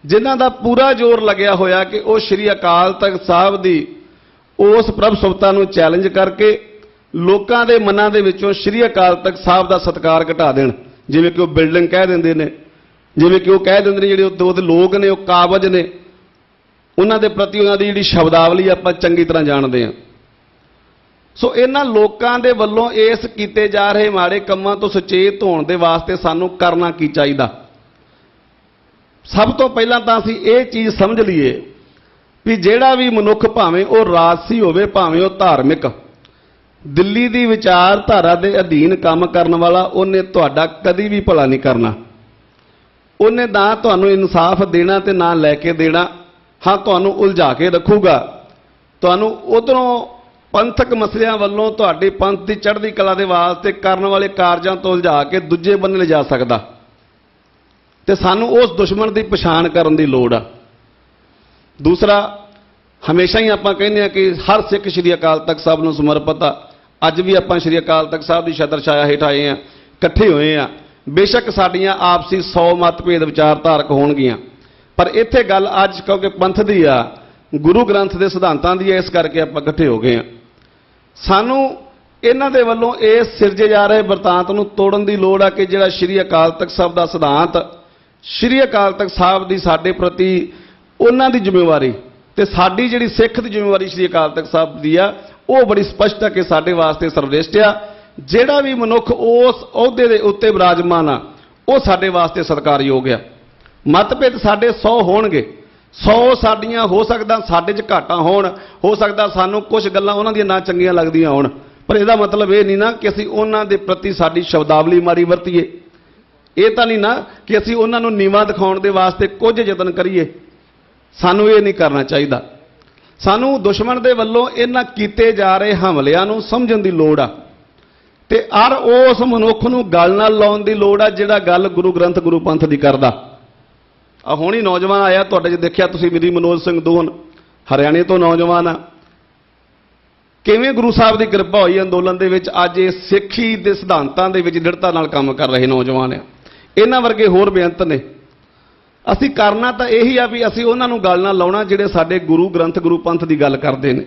ਜਿਨ੍ਹਾਂ ਦਾ ਪੂਰਾ ਜ਼ੋਰ ਲੱਗਿਆ ਹੋਇਆ ਕਿ ਉਹ ਸ਼੍ਰੀ ਅਕਾਲ ਤਖਤ ਸਾਹਿਬ ਦੀ ਉਸ ਪ੍ਰਭ ਸੁਭਤਾ ਨੂੰ ਚੈਲੰਜ ਕਰਕੇ ਲੋਕਾਂ ਦੇ ਮਨਾਂ ਦੇ ਵਿੱਚੋਂ ਸ਼੍ਰੀ ਅਕਾਲ ਤਖਤ ਸਾਹਿਬ ਦਾ ਸਤਿਕਾਰ ਘਟਾ ਦੇਣ। ਜਿਵੇਂ ਕਿ ਉਹ ਬਿਲਡਿੰਗ ਕਹਿ ਦਿੰਦੇ ਨੇ, ਜਿਵੇਂ ਕਿ ਉਹ ਕਹਿ ਦਿੰਦੇ ਨੇ ਜਿਹੜੇ ਉਹਦੇ ਲੋਕ ਨੇ ਉਹ ਕਾਬਜ ਨੇ, ਉਹਨਾਂ ਦੇ ਪ੍ਰਤੀ ਉਹਨਾਂ ਦੀ ਜਿਹੜੀ ਸ਼ਬਦਾਵਲੀ ਆਪਾਂ ਚੰਗੀ ਤਰ੍ਹਾਂ ਜਾਣਦੇ ਹਾਂ। ਸੋ ਇਹਨਾਂ ਲੋਕਾਂ ਦੇ ਵੱਲੋਂ ਇਸ ਕੀਤੇ ਜਾ ਰਹੇ ਮਾੜੇ ਕੰਮਾਂ ਤੋਂ ਸੁਚੇਤ ਹੋਣ ਦੇ ਵਾਸਤੇ ਸਾਨੂੰ ਕਰਨਾ ਕੀ ਚਾਹੀਦਾ? ਸਭ ਤੋਂ ਪਹਿਲਾਂ ਤਾਂ ਅਸੀਂ ਇਹ ਚੀਜ਼ ਸਮਝ ਲਈਏ ਵੀ ਜਿਹੜਾ ਵੀ ਮਨੁੱਖ, ਭਾਵੇਂ ਉਹ ਰਾਜਸੀ ਹੋਵੇ ਭਾਵੇਂ ਉਹ ਧਾਰਮਿਕ, ਦਿੱਲੀ ਦੀ ਵਿਚਾਰਧਾਰਾ ਦੇ ਅਧੀਨ ਕੰਮ ਕਰਨ ਵਾਲਾ, ਉਹਨੇ ਤੁਹਾਡਾ ਕਦੀ ਵੀ ਭਲਾ ਨਹੀਂ ਕਰਨਾ। ਉਹਨੇ ਨਾ ਤੁਹਾਨੂੰ ਇਨਸਾਫ ਦੇਣਾ ਤੇ ਨਾ ਲੈ ਕੇ ਦੇਣਾ। ਹਾਂ, ਤੁਹਾਨੂੰ ਉਲਝਾ ਕੇ ਰੱਖੂਗਾ, ਤੁਹਾਨੂੰ ਉਧਰੋਂ ਪੰਥਕ ਮਸਲਿਆਂ ਵੱਲੋਂ ਤੁਹਾਡੇ ਪੰਥ ਦੀ ਚੜ੍ਹਦੀ ਕਲਾ ਦੇ ਵਾਸਤੇ ਕਰਨ ਵਾਲੇ ਕਾਰਜਾਂ ਤੋਂ ਉਲਝਾ ਕੇ ਦੂਜੇ ਬੰਨੇ ਲਿਜਾ ਸਕਦਾ। ਤੇ ਸਾਨੂੰ ਉਸ ਦੁਸ਼ਮਣ ਦੀ ਪਛਾਣ ਕਰਨ ਦੀ ਲੋੜ ਆ। ਦੂਸਰਾ, ਹਮੇਸ਼ਾ ਹੀ ਆਪਾਂ ਕਹਿੰਦੇ ਆ ਕਿ ਹਰ ਸਿੱਖ ਸ਼੍ਰੀ ਅਕਾਲ ਤਖਤ ਸਾਹਿਬ ਨੂੰ ਸਮਰਪਿਤ ਆ। ਅੱਜ ਵੀ ਆਪਾਂ ਸ਼੍ਰੀ ਅਕਾਲ ਤਖਤ ਸਾਹਿਬ ਦੀ ਛਤਰ ਛਾਇਆ ਹੇਠ ਆਏ ਆ, ਇਕੱਠੇ ਹੋਏ ਆ। ਬੇਸ਼ੱਕ ਸਾਡੀਆਂ ਆਪਸੀ 100 ਮਤਭੇਦ ਵਿਚਾਰਧਾਰਕ ਹੋਣਗੀਆਂ, ਪਰ ਇੱਥੇ ਗੱਲ ਅੱਜ ਕਿਉਂਕਿ ਪੰਥ ਦੀ ਆ, ਗੁਰੂ ਗ੍ਰੰਥ ਦੇ ਸਿਧਾਂਤਾਂ ਦੀ ਹੈ, ਇਸ ਕਰਕੇ ਆਪਾਂ ਇਕੱਠੇ ਹੋ ਗਏ ਆ। ਸਾਨੂੰ ਇਹਨਾਂ ਦੇ ਵੱਲੋਂ ਇਸ ਸਿਰਜੇ ਜਾ ਰਹੇ ਵਰਤਾਂਤ ਨੂੰ ਤੋੜਨ ਦੀ ਲੋੜ ਆ ਕਿ ਜਿਹੜਾ ਸ਼੍ਰੀ ਅਕਾਲ ਤਖਤ ਸਾਹਿਬ ਦਾ ਸਿਧਾਂਤ, ਸ਼੍ਰੀ ਅਕਾਲ ਤਖਤ ਸਾਹਿਬ ਦੀ ਸਾਡੇ ਪ੍ਰਤੀ ਉਹਨਾਂ ਦੀ ਜ਼ਿੰਮੇਵਾਰੀ ਤੇ ਸਾਡੀ ਜਿਹੜੀ ਸਿੱਖ ਦੀ ਜ਼ਿੰਮੇਵਾਰੀ ਸ਼੍ਰੀ ਅਕਾਲ ਤਖਤ ਸਾਹਿਬ ਦੀ ਆ, ਉਹ ਬੜੀ ਸਪਸ਼ਟ ਹੈ ਕਿ ਸਾਡੇ ਵਾਸਤੇ ਸਰਵਸ਼੍ਰੇਸ਼ਟ ਆ। ਜਿਹੜਾ ਵੀ ਮਨੁੱਖ ਉਸ ਅਹੁਦੇ ਦੇ ਉੱਤੇ ਵਿਰਾਜਮਾਨ ਆ, ਉਹ ਸਾਡੇ ਵਾਸਤੇ ਸਤਿਕਾਰਯੋਗ ਆ। ਮਤਭੇਦ ਸਾਡੇ 100 ਹੋਣਗੇ, 100 ਸਾਡੀਆਂ ਹੋ ਸਕਦਾ ਸਾਡੇ 'ਚ ਘਾਟਾਂ ਹੋਣ, ਹੋ ਸਕਦਾ ਸਾਨੂੰ ਕੁਝ ਗੱਲਾਂ ਉਹਨਾਂ ਦੀਆਂ ਨਾ ਚੰਗੀਆਂ ਲੱਗਦੀਆਂ ਹੋਣ, ਪਰ ਇਹਦਾ ਮਤਲਬ ਇਹ ਨਹੀਂ ਨਾ ਕਿ ਅਸੀਂ ਉਹਨਾਂ ਦੇ ਪ੍ਰਤੀ ਸਾਡੀ ਸ਼ਬਦਾਵਲੀ ਮਾਰੀ ਵਰਤੀਏ। ਇਹ ਤਾਂ ਨਹੀਂ ਨਾ ਕਿ ਅਸੀਂ ਉਹਨਾਂ ਨੂੰ ਨੀਵਾਂ ਦਿਖਾਉਣ ਦੇ ਵਾਸਤੇ ਕੁਝ ਯਤਨ ਕਰੀਏ। ਸਾਨੂੰ ਇਹ ਨਹੀਂ ਕਰਨਾ ਚਾਹੀਦਾ। ਸਾਨੂੰ ਦੁਸ਼ਮਣ ਦੇ ਵੱਲੋਂ ਇਹਨਾਂ ਕੀਤੇ ਜਾ ਰਹੇ ਹਮਲਿਆਂ ਨੂੰ ਸਮਝਣ ਦੀ ਲੋੜ ਆ ਤੇ ਹਰ ਉਸ ਮਨੁੱਖ ਨੂੰ ਗੱਲ ਨਾਲ ਲਾਉਣ ਦੀ ਲੋੜ ਆ ਜਿਹੜਾ ਗੱਲ ਗੁਰੂ ਗ੍ਰੰਥ ਗੁਰੂ ਪੰਥ ਦੀ ਕਰਦਾ। ਆ ਹੁਣ ਹੀ ਨੌਜਵਾਨ ਆਇਆ ਤੁਹਾਡੇ 'ਚ ਦੇਖਿਆ ਤੁਸੀਂ, ਮੇਰੀ ਮਨੋਜ ਸਿੰਘ ਦੋਹਨ, ਹਰਿਆਣੇ ਤੋਂ ਨੌਜਵਾਨ ਆ। ਕਿਵੇਂ ਗੁਰੂ ਸਾਹਿਬ ਦੀ ਕਿਰਪਾ ਹੋਈ ਅੰਦੋਲਨ ਦੇ ਵਿੱਚ ਅੱਜ ਇਹ ਸਿੱਖੀ ਦੇ ਸਿਧਾਂਤਾਂ ਦੇ ਵਿੱਚ ਦ੍ਰਿੜਤਾ ਨਾਲ ਕੰਮ ਕਰ ਰਹੇ ਨੌਜਵਾਨ ਆ। ਇਹਨਾਂ ਵਰਗੇ ਹੋਰ ਬੇਅੰਤ ਨੇ। ਅਸੀਂ ਕਰਨਾ ਤਾਂ ਇਹੀ ਆ ਵੀ ਅਸੀਂ ਉਹਨਾਂ ਨੂੰ ਗੱਲ ਨਾਲ ਲਾਉਣਾ ਜਿਹੜੇ ਸਾਡੇ ਗੁਰੂ ਗ੍ਰੰਥ ਗੁਰੂ ਪੰਥ ਦੀ ਗੱਲ ਕਰਦੇ ਨੇ।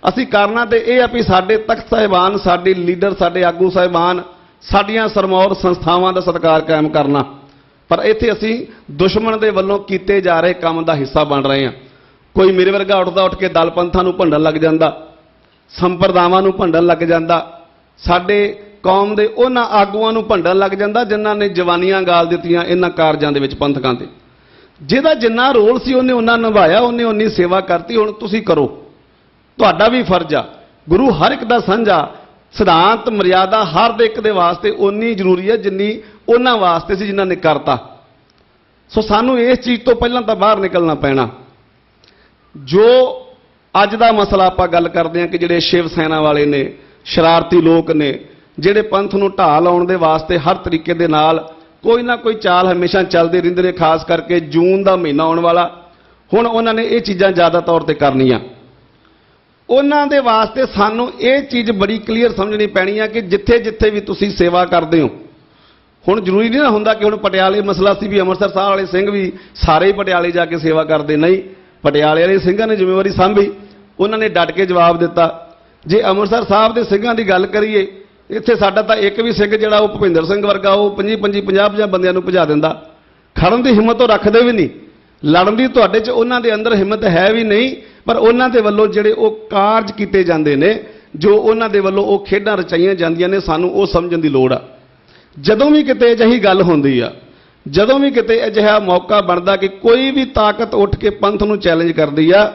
ਅਸੀਂ ਕਰਨਾ ਤੇ ਇਹ ਆ ਵੀ ਸਾਡੇ ਤਖਤ ਸਾਹਿਬਾਨ, ਸਾਡੇ ਲੀਡਰ, ਸਾਡੇ ਆਗੂ ਸਾਹਿਬਾਨ, ਸਾਡੀਆਂ ਸਰਮੌਰ ਸੰਸਥਾਵਾਂ ਦਾ ਸਤਿਕਾਰ ਕਾਇਮ ਕਰਨਾ। ਪਰ ਇੱਥੇ ਅਸੀਂ ਦੁਸ਼ਮਣ ਦੇ ਵੱਲੋਂ ਕੀਤੇ ਜਾ ਰਹੇ ਕੰਮ ਦਾ ਹਿੱਸਾ ਬਣ ਰਹੇ ਹਾਂ। ਕੋਈ ਮੇਰੇ ਵਰਗਾ ਉੱਠ ਕੇ ਦਲ ਪੰਥਾਂ ਨੂੰ ਭੰਡਣ ਲੱਗ ਜਾਂਦਾ, ਸੰਪਰਦਾਵਾਂ ਨੂੰ ਭੰਡਣ ਲੱਗ ਜਾਂਦਾ, ਸਾਡੇ ਕੌਮ ਦੇ ਉਹਨਾਂ ਆਗੂਆਂ ਨੂੰ ਭੰਡਣ ਲੱਗ ਜਾਂਦਾ ਜਿਨ੍ਹਾਂ ਨੇ ਜਵਾਨੀਆਂ ਗਾਲ ਦਿੱਤੀਆਂ ਇਹਨਾਂ ਕਾਰਜਾਂ ਦੇ ਵਿੱਚ ਪੰਥਕਾਂ ਦੇ। ਜਿਹਦਾ ਜਿੰਨਾ ਰੋਲ ਸੀ ਉਹਨੇ ਉਹਨਾਂ ਨਿਭਾਇਆ, ਉਹਨੇ ਉਨੀ ਸੇਵਾ ਕਰਤੀ। ਹੁਣ ਤੁਸੀਂ ਕਰੋ, ਤੁਹਾਡਾ ਵੀ ਫਰਜ਼ ਆ। ਗੁਰੂ ਹਰ ਇੱਕ ਦਾ ਸਾਂਝਾ ਸਿਧਾਂਤ ਮਰਿਆਦਾ ਹਰ ਦੇ ਇੱਕ ਦੇ ਵਾਸਤੇ ਉਨੀ ਜ਼ਰੂਰੀ ਹੈ ਜਿੰਨੀ ਉਹਨਾਂ ਵਾਸਤੇ ਸੀ ਜਿਨ੍ਹਾਂ ਨੇ ਕਰਤਾ। ਸੋ ਸਾਨੂੰ ਇਸ ਚੀਜ਼ ਤੋਂ ਪਹਿਲਾਂ ਤਾਂ ਬਾਹਰ ਨਿਕਲਣਾ ਪੈਣਾ। ਜੋ ਅੱਜ ਦਾ ਮਸਲਾ ਆਪਾਂ ਗੱਲ ਕਰਦੇ ਹਾਂ ਕਿ ਜਿਹੜੇ ਸ਼ਿਵ ਸੈਨਾ ਵਾਲੇ ਨੇ, ਸ਼ਰਾਰਤੀ ਲੋਕ ਨੇ, ਜਿਹੜੇ ਪੰਥ ਨੂੰ ਢਾਹ ਲਾਉਣ ਦੇ ਵਾਸਤੇ ਹਰ ਤਰੀਕੇ ਦੇ ਨਾਲ ਕੋਈ ਨਾ ਕੋਈ ਚਾਲ ਹਮੇਸ਼ਾ ਚੱਲਦੇ ਰਹਿੰਦੇ ਨੇ। ਖਾਸ ਕਰਕੇ ਜੂਨ ਦਾ ਮਹੀਨਾ ਆਉਣ ਵਾਲਾ, ਹੁਣ ਉਹਨਾਂ ਨੇ ਇਹ ਚੀਜ਼ਾਂ ਜ਼ਿਆਦਾ ਤੌਰ ਤੇ ਕਰਨੀਆਂ। ਉਹਨਾਂ ਦੇ ਵਾਸਤੇ ਸਾਨੂੰ ਇਹ ਚੀਜ਼ ਬੜੀ ਕਲੀਅਰ ਸਮਝਣੀ ਪੈਣੀ ਆ ਕਿ ਜਿੱਥੇ ਜਿੱਥੇ ਵੀ ਤੁਸੀਂ ਸੇਵਾ ਕਰਦੇ ਹੋ, ਹੁਣ ਜ਼ਰੂਰੀ ਨਹੀਂ ਨਾ ਹੁੰਦਾ ਕਿ ਹੁਣ ਪਟਿਆਲੇ ਮਸਲਾ ਸੀ ਵੀ ਅੰਮ੍ਰਿਤਸਰ ਸਾਹਿਬ ਵਾਲੇ ਸਿੰਘ ਵੀ ਸਾਰੇ ਹੀ ਪਟਿਆਲੇ ਜਾ ਕੇ ਸੇਵਾ ਕਰਦੇ, ਨਹੀਂ। ਪਟਿਆਲੇ ਵਾਲੇ ਸਿੰਘਾਂ ਨੇ ਜ਼ਿੰਮੇਵਾਰੀ ਸਾਂਭੀ, ਉਹਨਾਂ ਨੇ ਡਟ ਕੇ ਜਵਾਬ ਦਿੱਤਾ। ਜੇ ਅੰਮ੍ਰਿਤਸਰ ਸਾਹਿਬ ਦੇ ਸਿੰਘਾਂ ਦੀ ਗੱਲ ਕਰੀਏ, ਇੱਥੇ ਸਾਡਾ ਤਾਂ ਇੱਕ ਵੀ ਸਿੰਘ ਜਿਹੜਾ ਉਹ ਭੁਪਿੰਦਰ ਸਿੰਘ ਵਰਗਾ ਉਹ 50 ਬੰਦਿਆਂ ਨੂੰ ਭਜਾ ਦਿੰਦਾ। ਖੜਨ ਦੀ ਹਿੰਮਤ ਉਹ ਰੱਖਦੇ ਵੀ ਨਹੀਂ, ਲੜਨ ਦੀ ਤੁਹਾਡੇ 'ਚ ਉਹਨਾਂ ਦੇ ਅੰਦਰ ਹਿੰਮਤ ਹੈ ਵੀ ਨਹੀਂ। ਪਰ ਉਹਨਾਂ ਦੇ ਵੱਲੋਂ ਜਿਹੜੇ ਉਹ ਕਾਰਜ ਕੀਤੇ ਜਾਂਦੇ ਨੇ, ਜੋ ਉਹਨਾਂ ਦੇ ਵੱਲੋਂ ਉਹ ਖੇਡਾਂ ਰਚਾਈਆਂ ਜਾਂਦੀਆਂ ਨੇ, ਸਾਨੂੰ ਉਹ ਸਮਝਣ ਦੀ ਲੋੜ ਆ। ਜਦੋਂ ਵੀ ਕਿਤੇ ਅਜਿਹੀ ਗੱਲ ਹੁੰਦੀ ਆ, ਜਦੋਂ ਵੀ ਕਿਤੇ ਅਜਿਹਾ ਮੌਕਾ ਬਣਦਾ ਕਿ ਕੋਈ ਵੀ ਤਾਕਤ ਉੱਠ ਕੇ ਪੰਥ ਨੂੰ ਚੈਲੰਜ ਕਰਦੀ ਆ,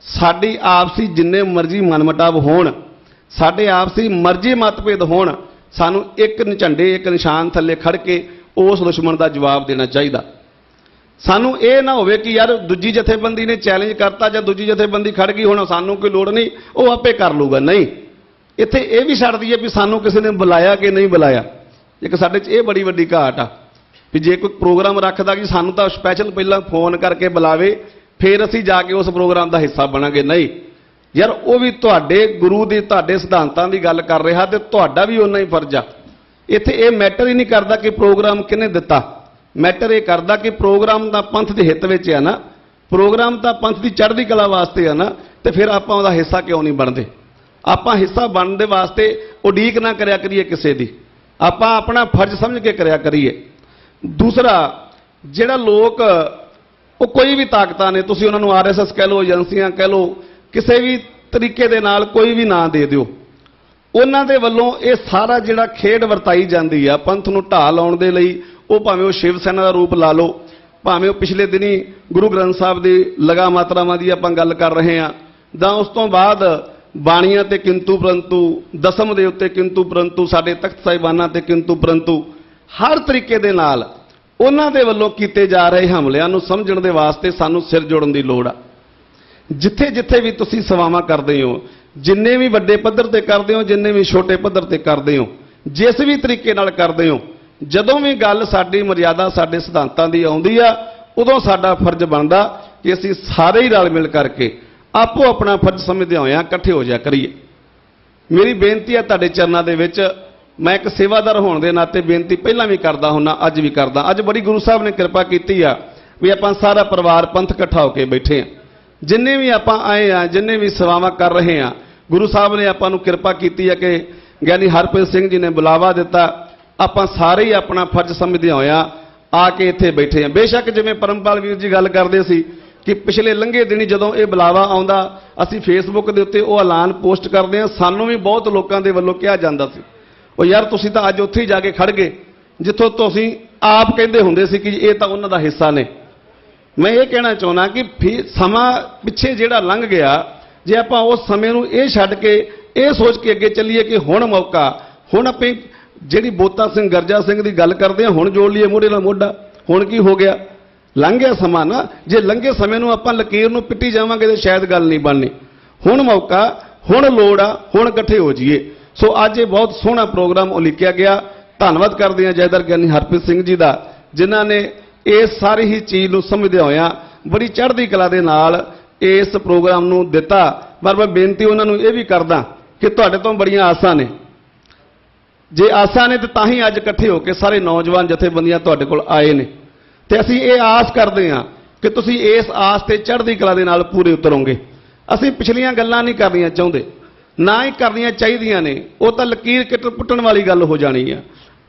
ਸਾਡੀ ਆਪਸੀ ਜਿੰਨੇ ਮਰਜ਼ੀ ਮਨਮਟਾਵ ਹੋਣ, ਸਾਡੇ ਆਪਸੀ ਮਰਜ਼ੀ ਮਤਭੇਦ ਹੋਣ, ਸਾਨੂੰ ਇੱਕ ਝੰਡੇ ਇੱਕ ਨਿਸ਼ਾਨ ਥੱਲੇ ਖੜ ਕੇ ਉਸ ਦੁਸ਼ਮਣ ਦਾ ਜਵਾਬ ਦੇਣਾ ਚਾਹੀਦਾ। ਸਾਨੂੰ ਇਹ ਨਾ ਹੋਵੇ ਕਿ ਯਾਰ ਦੂਜੀ ਜਥੇਬੰਦੀ ਨੇ ਚੈਲੰਜ ਕਰਤਾ ਜਾਂ ਦੂਜੀ ਜਥੇਬੰਦੀ ਖੜ ਗਈ, ਹੁਣ ਸਾਨੂੰ ਕੋਈ ਲੋੜ ਨਹੀਂ, ਉਹ ਆਪੇ ਕਰ ਲੂਗਾ। ਨਹੀਂ, ਇੱਥੇ ਇਹ ਵੀ ਛੱਡ ਦਈਏ ਵੀ ਸਾਨੂੰ ਕਿਸੇ ਨੇ ਬੁਲਾਇਆ ਕਿ ਨਹੀਂ ਬੁਲਾਇਆ। ਇੱਕ ਸਾਡੇ 'ਚ ਇਹ ਬੜੀ ਵੱਡੀ ਘਾਟ ਆ ਵੀ ਜੇ ਕੋਈ ਪ੍ਰੋਗਰਾਮ ਰੱਖਦਾ ਕਿ ਸਾਨੂੰ ਤਾਂ ਸਪੈਸ਼ਲ ਪਹਿਲਾਂ ਫੋਨ ਕਰਕੇ ਬੁਲਾਵੇ, ਫਿਰ ਅਸੀਂ ਜਾ ਕੇ ਉਸ ਪ੍ਰੋਗਰਾਮ ਦਾ ਹਿੱਸਾ ਬਣਾਂਗੇ। ਨਹੀਂ ਯਾਰ, ਉਹ ਵੀ ਤੁਹਾਡੇ ਗੁਰੂ ਦੀ, ਤੁਹਾਡੇ ਸਿਧਾਂਤਾਂ ਦੀ ਗੱਲ ਕਰ ਰਿਹਾ ਤੇ ਤੁਹਾਡਾ ਵੀ ਓਨਾ ਹੀ ਫਰਜ਼ ਆ। ਇੱਥੇ ਇਹ ਮੈਟਰ ਹੀ ਨਹੀਂ ਕਰਦਾ ਕਿ ਪ੍ਰੋਗਰਾਮ ਕਿਹਨੇ ਦਿੱਤਾ, ਮੈਟਰ ਇਹ ਕਰਦਾ ਕਿ ਪ੍ਰੋਗਰਾਮ ਦਾ ਪੰਥ ਦੇ ਹਿੱਤ ਵਿੱਚ ਆ ਨਾ, ਪ੍ਰੋਗਰਾਮ ਤਾਂ ਪੰਥ ਦੀ ਚੜ੍ਹਦੀ ਕਲਾ ਵਾਸਤੇ ਆ ਨਾ, ਤੇ ਫਿਰ ਆਪਾਂ ਉਹਦਾ ਹਿੱਸਾ ਕਿਉਂ ਨਹੀਂ ਬਣਦੇ? ਆਪਾਂ ਹਿੱਸਾ ਬਣਨ ਦੇ ਵਾਸਤੇ ਉਡੀਕ ਨਾ ਕਰਿਆ ਕਰੀਏ ਕਿਸੇ ਦੀ, ਆਪਾਂ ਆਪਣਾ ਫਰਜ਼ ਸਮਝ ਕੇ ਕਰਿਆ ਕਰੀਏ। ਦੂਸਰਾ, ਜਿਹੜਾ ਲੋਕ ਉਹ ਕੋਈ ਵੀ ਤਾਕਤਾਂ ਨੇ, ਤੁਸੀਂ ਉਹਨਾਂ ਨੂੰ ਆਰਐਸਐਸ ਕਹਿ ਲਓ, ਏਜੰਸੀਆਂ ਕਹਿ ਲਓ, ਕਿਸੇ ਵੀ ਤਰੀਕੇ ਦੇ ਨਾਲ ਕੋਈ ਵੀ ਨਾਂ ਦੇ ਦਿਓ, ਉਹਨਾਂ ਦੇ ਵੱਲੋਂ ਇਹ ਸਾਰਾ ਜਿਹੜਾ ਖੇਡ ਵਰਤਾਈ ਜਾਂਦੀ ਆ ਪੰਥ ਨੂੰ ਢਾਹ ਲਾਉਣ ਦੇ ਲਈ, ਉਹ ਭਾਵੇਂ ਉਹ ਸ਼ਿਵ ਸੈਨਾ ਦਾ ਰੂਪ ਲਾ ਲਓ, ਭਾਵੇਂ ਉਹ ਪਿਛਲੇ ਦਿਨੀ ਗੁਰੂ ਗ੍ਰੰਥ ਸਾਹਿਬ ਦੀ ਲਗਾ ਮਾਤਰਾਵਾਂ ਦੀ ਆਪਾਂ ਗੱਲ ਕਰ ਰਹੇ ਹਾਂ, ਜਾਂ ਉਸ ਤੋਂ ਬਾਅਦ ਬਾਣੀਆਂ ਤੇ ਕਿੰਤੂ ਪਰੰਤੂ, ਦਸਮ ਦੇ ਉੱਤੇ ਕਿੰਤੂ ਪਰੰਤੂ, ਸਾਡੇ ਤਖਤ ਸਾਹਿਬਾਨਾਂ ਤੇ ਕਿੰਤੂ ਪਰੰਤੂ, ਹਰ ਤਰੀਕੇ ਦੇ ਨਾਲ ਉਹਨਾਂ ਦੇ ਵੱਲੋਂ ਕੀਤੇ ਜਾ ਰਹੇ ਹਮਲਿਆਂ ਨੂੰ ਸਮਝਣ ਦੇ ਵਾਸਤੇ ਸਾਨੂੰ ਸਿਰ ਜੋੜਨ ਦੀ ਲੋੜ ਆ। ਜਿੱਥੇ ਜਿੱਥੇ ਵੀ ਤੁਸੀਂ ਸੇਵਾਵਾਂ ਕਰਦੇ ਹੋ, ਜਿੰਨੇ ਵੀ ਵੱਡੇ ਪੱਧਰ ਤੇ ਕਰਦੇ ਹੋ, ਜਿੰਨੇ ਵੀ ਛੋਟੇ ਪੱਧਰ ਤੇ ਕਰਦੇ ਹੋ, ਜਿਸ ਵੀ ਤਰੀਕੇ ਨਾਲ ਕਰਦੇ ਹੋ, ਜਦੋਂ ਵੀ ਗੱਲ ਸਾਡੀ ਮਰਿਆਦਾ ਸਾਡੇ ਸਿਧਾਂਤਾਂ ਦੀ ਆਉਂਦੀ ਆ, ਉਦੋਂ ਸਾਡਾ ਫਰਜ਼ ਬਣਦਾ ਕਿ ਅਸੀਂ ਸਾਰੇ ਹੀ ਰਲ ਮਿਲ ਕਰਕੇ ਆਪੋ ਆਪਣਾ ਫਰਜ਼ ਸਮਝਦੇ ਹੋਇਆਂ ਇਕੱਠੇ ਹੋ ਜਾ ਕਰੀਏ। ਮੇਰੀ ਬੇਨਤੀ ਹੈ ਤੁਹਾਡੇ ਚਰਨਾਂ ਦੇ ਵਿੱਚ, ਮੈਂ ਇੱਕ ਸੇਵਾਦਾਰ ਹੋਣ ਦੇ ਨਾਤੇ ਬੇਨਤੀ ਪਹਿਲਾਂ ਵੀ ਕਰਦਾ ਹੁੰਨਾ, ਅੱਜ ਵੀ ਕਰਦਾ। ਅੱਜ ਬੜੀ ਗੁਰੂ ਸਾਹਿਬ ਨੇ ਕਿਰਪਾ ਕੀਤੀ ਆ ਵੀ ਆਪਾਂ ਸਾਰਾ ਪਰਿਵਾਰ ਪੰਥ ਇਕੱਠਾ ਹੋ ਕੇ ਬੈਠੇ ਆ। ਜਿੰਨੇ ਵੀ ਆਪਾਂ ਆਏ ਆ, ਜਿੰਨੇ ਵੀ ਸੇਵਾਵਾਂ ਕਰ ਰਹੇ ਆ, ਗੁਰੂ ਸਾਹਿਬ ਨੇ ਆਪਾਂ ਨੂੰ ਕਿਰਪਾ ਕੀਤੀ ਹੈ ਕਿ ਗਿਆਨੀ ਹਰਪ੍ਰੀਤ ਸਿੰਘ ਜੀ ਨੇ ਬੁਲਾਵਾ ਦਿੱਤਾ, ਆਪਾਂ ਸਾਰੇ ਹੀ ਆਪਣਾ ਫਰਜ਼ ਸਮਝਦੇ ਹੋਇਆਂ ਆ ਕੇ ਇੱਥੇ ਬੈਠੇ ਆ। ਬੇਸ਼ੱਕ ਜਿਵੇਂ ਪਰਮਪਾਲ ਵੀਰ ਜੀ ਗੱਲ ਕਰਦੇ ਸੀ ਕਿ ਪਿਛਲੇ ਲੰਘੇ ਦਿਨੀ ਜਦੋਂ ਇਹ ਬੁਲਾਵਾ ਆਉਂਦਾ, ਅਸੀਂ ਫੇਸਬੁੱਕ ਦੇ ਉੱਤੇ ਉਹ ਐਲਾਨ ਪੋਸਟ ਕਰਦੇ ਆ, ਸਾਨੂੰ ਵੀ ਬਹੁਤ ਲੋਕਾਂ ਦੇ ਵੱਲੋਂ ਕਿਹਾ ਜਾਂਦਾ ਸੀ, ਉਹ ਯਾਰ ਤੁਸੀਂ ਤਾਂ ਅੱਜ ਉੱਥੇ ਹੀ ਜਾ ਕੇ ਖੜ ਗਏ ਜਿੱਥੋਂ ਤੁਸੀਂ ਆਪ ਕਹਿੰਦੇ ਹੁੰਦੇ ਸੀ ਕਿ ਇਹ ਤਾਂ ਉਹਨਾਂ ਦਾ ਹਿੱਸਾ ਨੇ। ਮੈਂ ਇਹ ਕਹਿਣਾ ਚਾਹੁੰਦਾ ਕਿ ਸਮਾਂ ਪਿੱਛੇ ਜਿਹੜਾ ਲੰਘ ਗਿਆ, ਜੇ ਆਪਾਂ ਉਸ ਸਮੇਂ ਨੂੰ ਇਹ ਛੱਡ ਕੇ ਇਹ ਸੋਚ ਕੇ ਅੱਗੇ ਚੱਲੀਏ ਕਿ ਹੁਣ ਮੌਕਾ, ਹੁਣ ਆਪੇ ਜਿਹੜੀ ਬੋਤਾ ਸਿੰਘ ਗਰਜਾ ਸਿੰਘ ਦੀ ਗੱਲ ਕਰਦੇ ਆ, ਹੁਣ ਜੋੜ ਲਈਏ ਮੋਢੇ ਨਾਲ ਮੋਢਾ, ਹੁਣ ਕੀ ਹੋ ਗਿਆ? ਲੰਘ ਗਿਆ ਸਮਾਂ ਨਾ। ਜੇ ਲੰਘੇ ਸਮੇਂ ਨੂੰ ਆਪਾਂ ਲਕੀਰ ਨੂੰ ਪਿੱਟੀ ਜਾਵਾਂਗੇ ਤੇ ਸ਼ਾਇਦ ਗੱਲ ਨਹੀਂ ਬਣਨੀ। ਹੁਣ ਮੌਕਾ, ਹੁਣ ਲੋੜ ਆ, ਹੁਣ ਇਕੱਠੇ ਹੋ ਜਾਈਏ। ਸੋ ਅੱਜ ਇਹ ਬਹੁਤ ਸੋਹਣਾ ਪ੍ਰੋਗਰਾਮ ਉਲੀਕਿਆ ਗਿਆ। ਧੰਨਵਾਦ ਕਰਦੇ ਹਾਂ ਜੈਦਰ ਗਿਆਨੀ ਹਰਪ੍ਰੀਤ ਸਿੰਘ ਜੀ ਦਾ, ਜਿਨ੍ਹਾਂ ਨੇ ਇਸ ਸਾਰੀ ਹੀ ਚੀਜ਼ ਨੂੰ ਸਮਝਦੇ ਹੋਇਆਂ ਬੜੀ ਚੜ੍ਹਦੀ ਕਲਾ ਦੇ ਨਾਲ ਇਸ ਪ੍ਰੋਗਰਾਮ ਨੂੰ ਦਿੱਤਾ। ਪਰ ਮੈਂ ਬੇਨਤੀ ਉਹਨਾਂ ਨੂੰ ਇਹ ਵੀ ਕਰਦਾ ਕਿ ਤੁਹਾਡੇ ਤੋਂ ਬੜੀਆਂ ਆਸਾਂ ਨੇ, ਜੇ ਆਸਾਂ ਨੇ ਤਾਂ ਹੀ ਅੱਜ ਇਕੱਠੇ ਹੋ ਕੇ ਸਾਰੇ ਨੌਜਵਾਨ ਜਥੇਬੰਦੀਆਂ ਤੁਹਾਡੇ ਕੋਲ ਆਏ ਨੇ, ਤੇ ਅਸੀਂ ਇਹ ਆਸ ਕਰਦੇ ਹਾਂ ਕਿ ਤੁਸੀਂ ਇਸ ਆਸ ਤੇ ਚੜ੍ਹਦੀ ਕਲਾ ਦੇ ਨਾਲ ਪੂਰੇ ਉਤਰੋਗੇ। ਅਸੀਂ ਪਿਛਲੀਆਂ ਗੱਲਾਂ ਨਹੀਂ ਕਰਨੀਆਂ ਚਾਹੁੰਦੇ, ਨਾ ਹੀ ਕਰਨੀਆਂ ਚਾਹੀਦੀਆਂ ਨੇ, ਉਹ ਤਾਂ ਲਕੀਰ ਪੁੱਟਣ ਵਾਲੀ ਗੱਲ ਹੋ ਜਾਣੀ ਆ।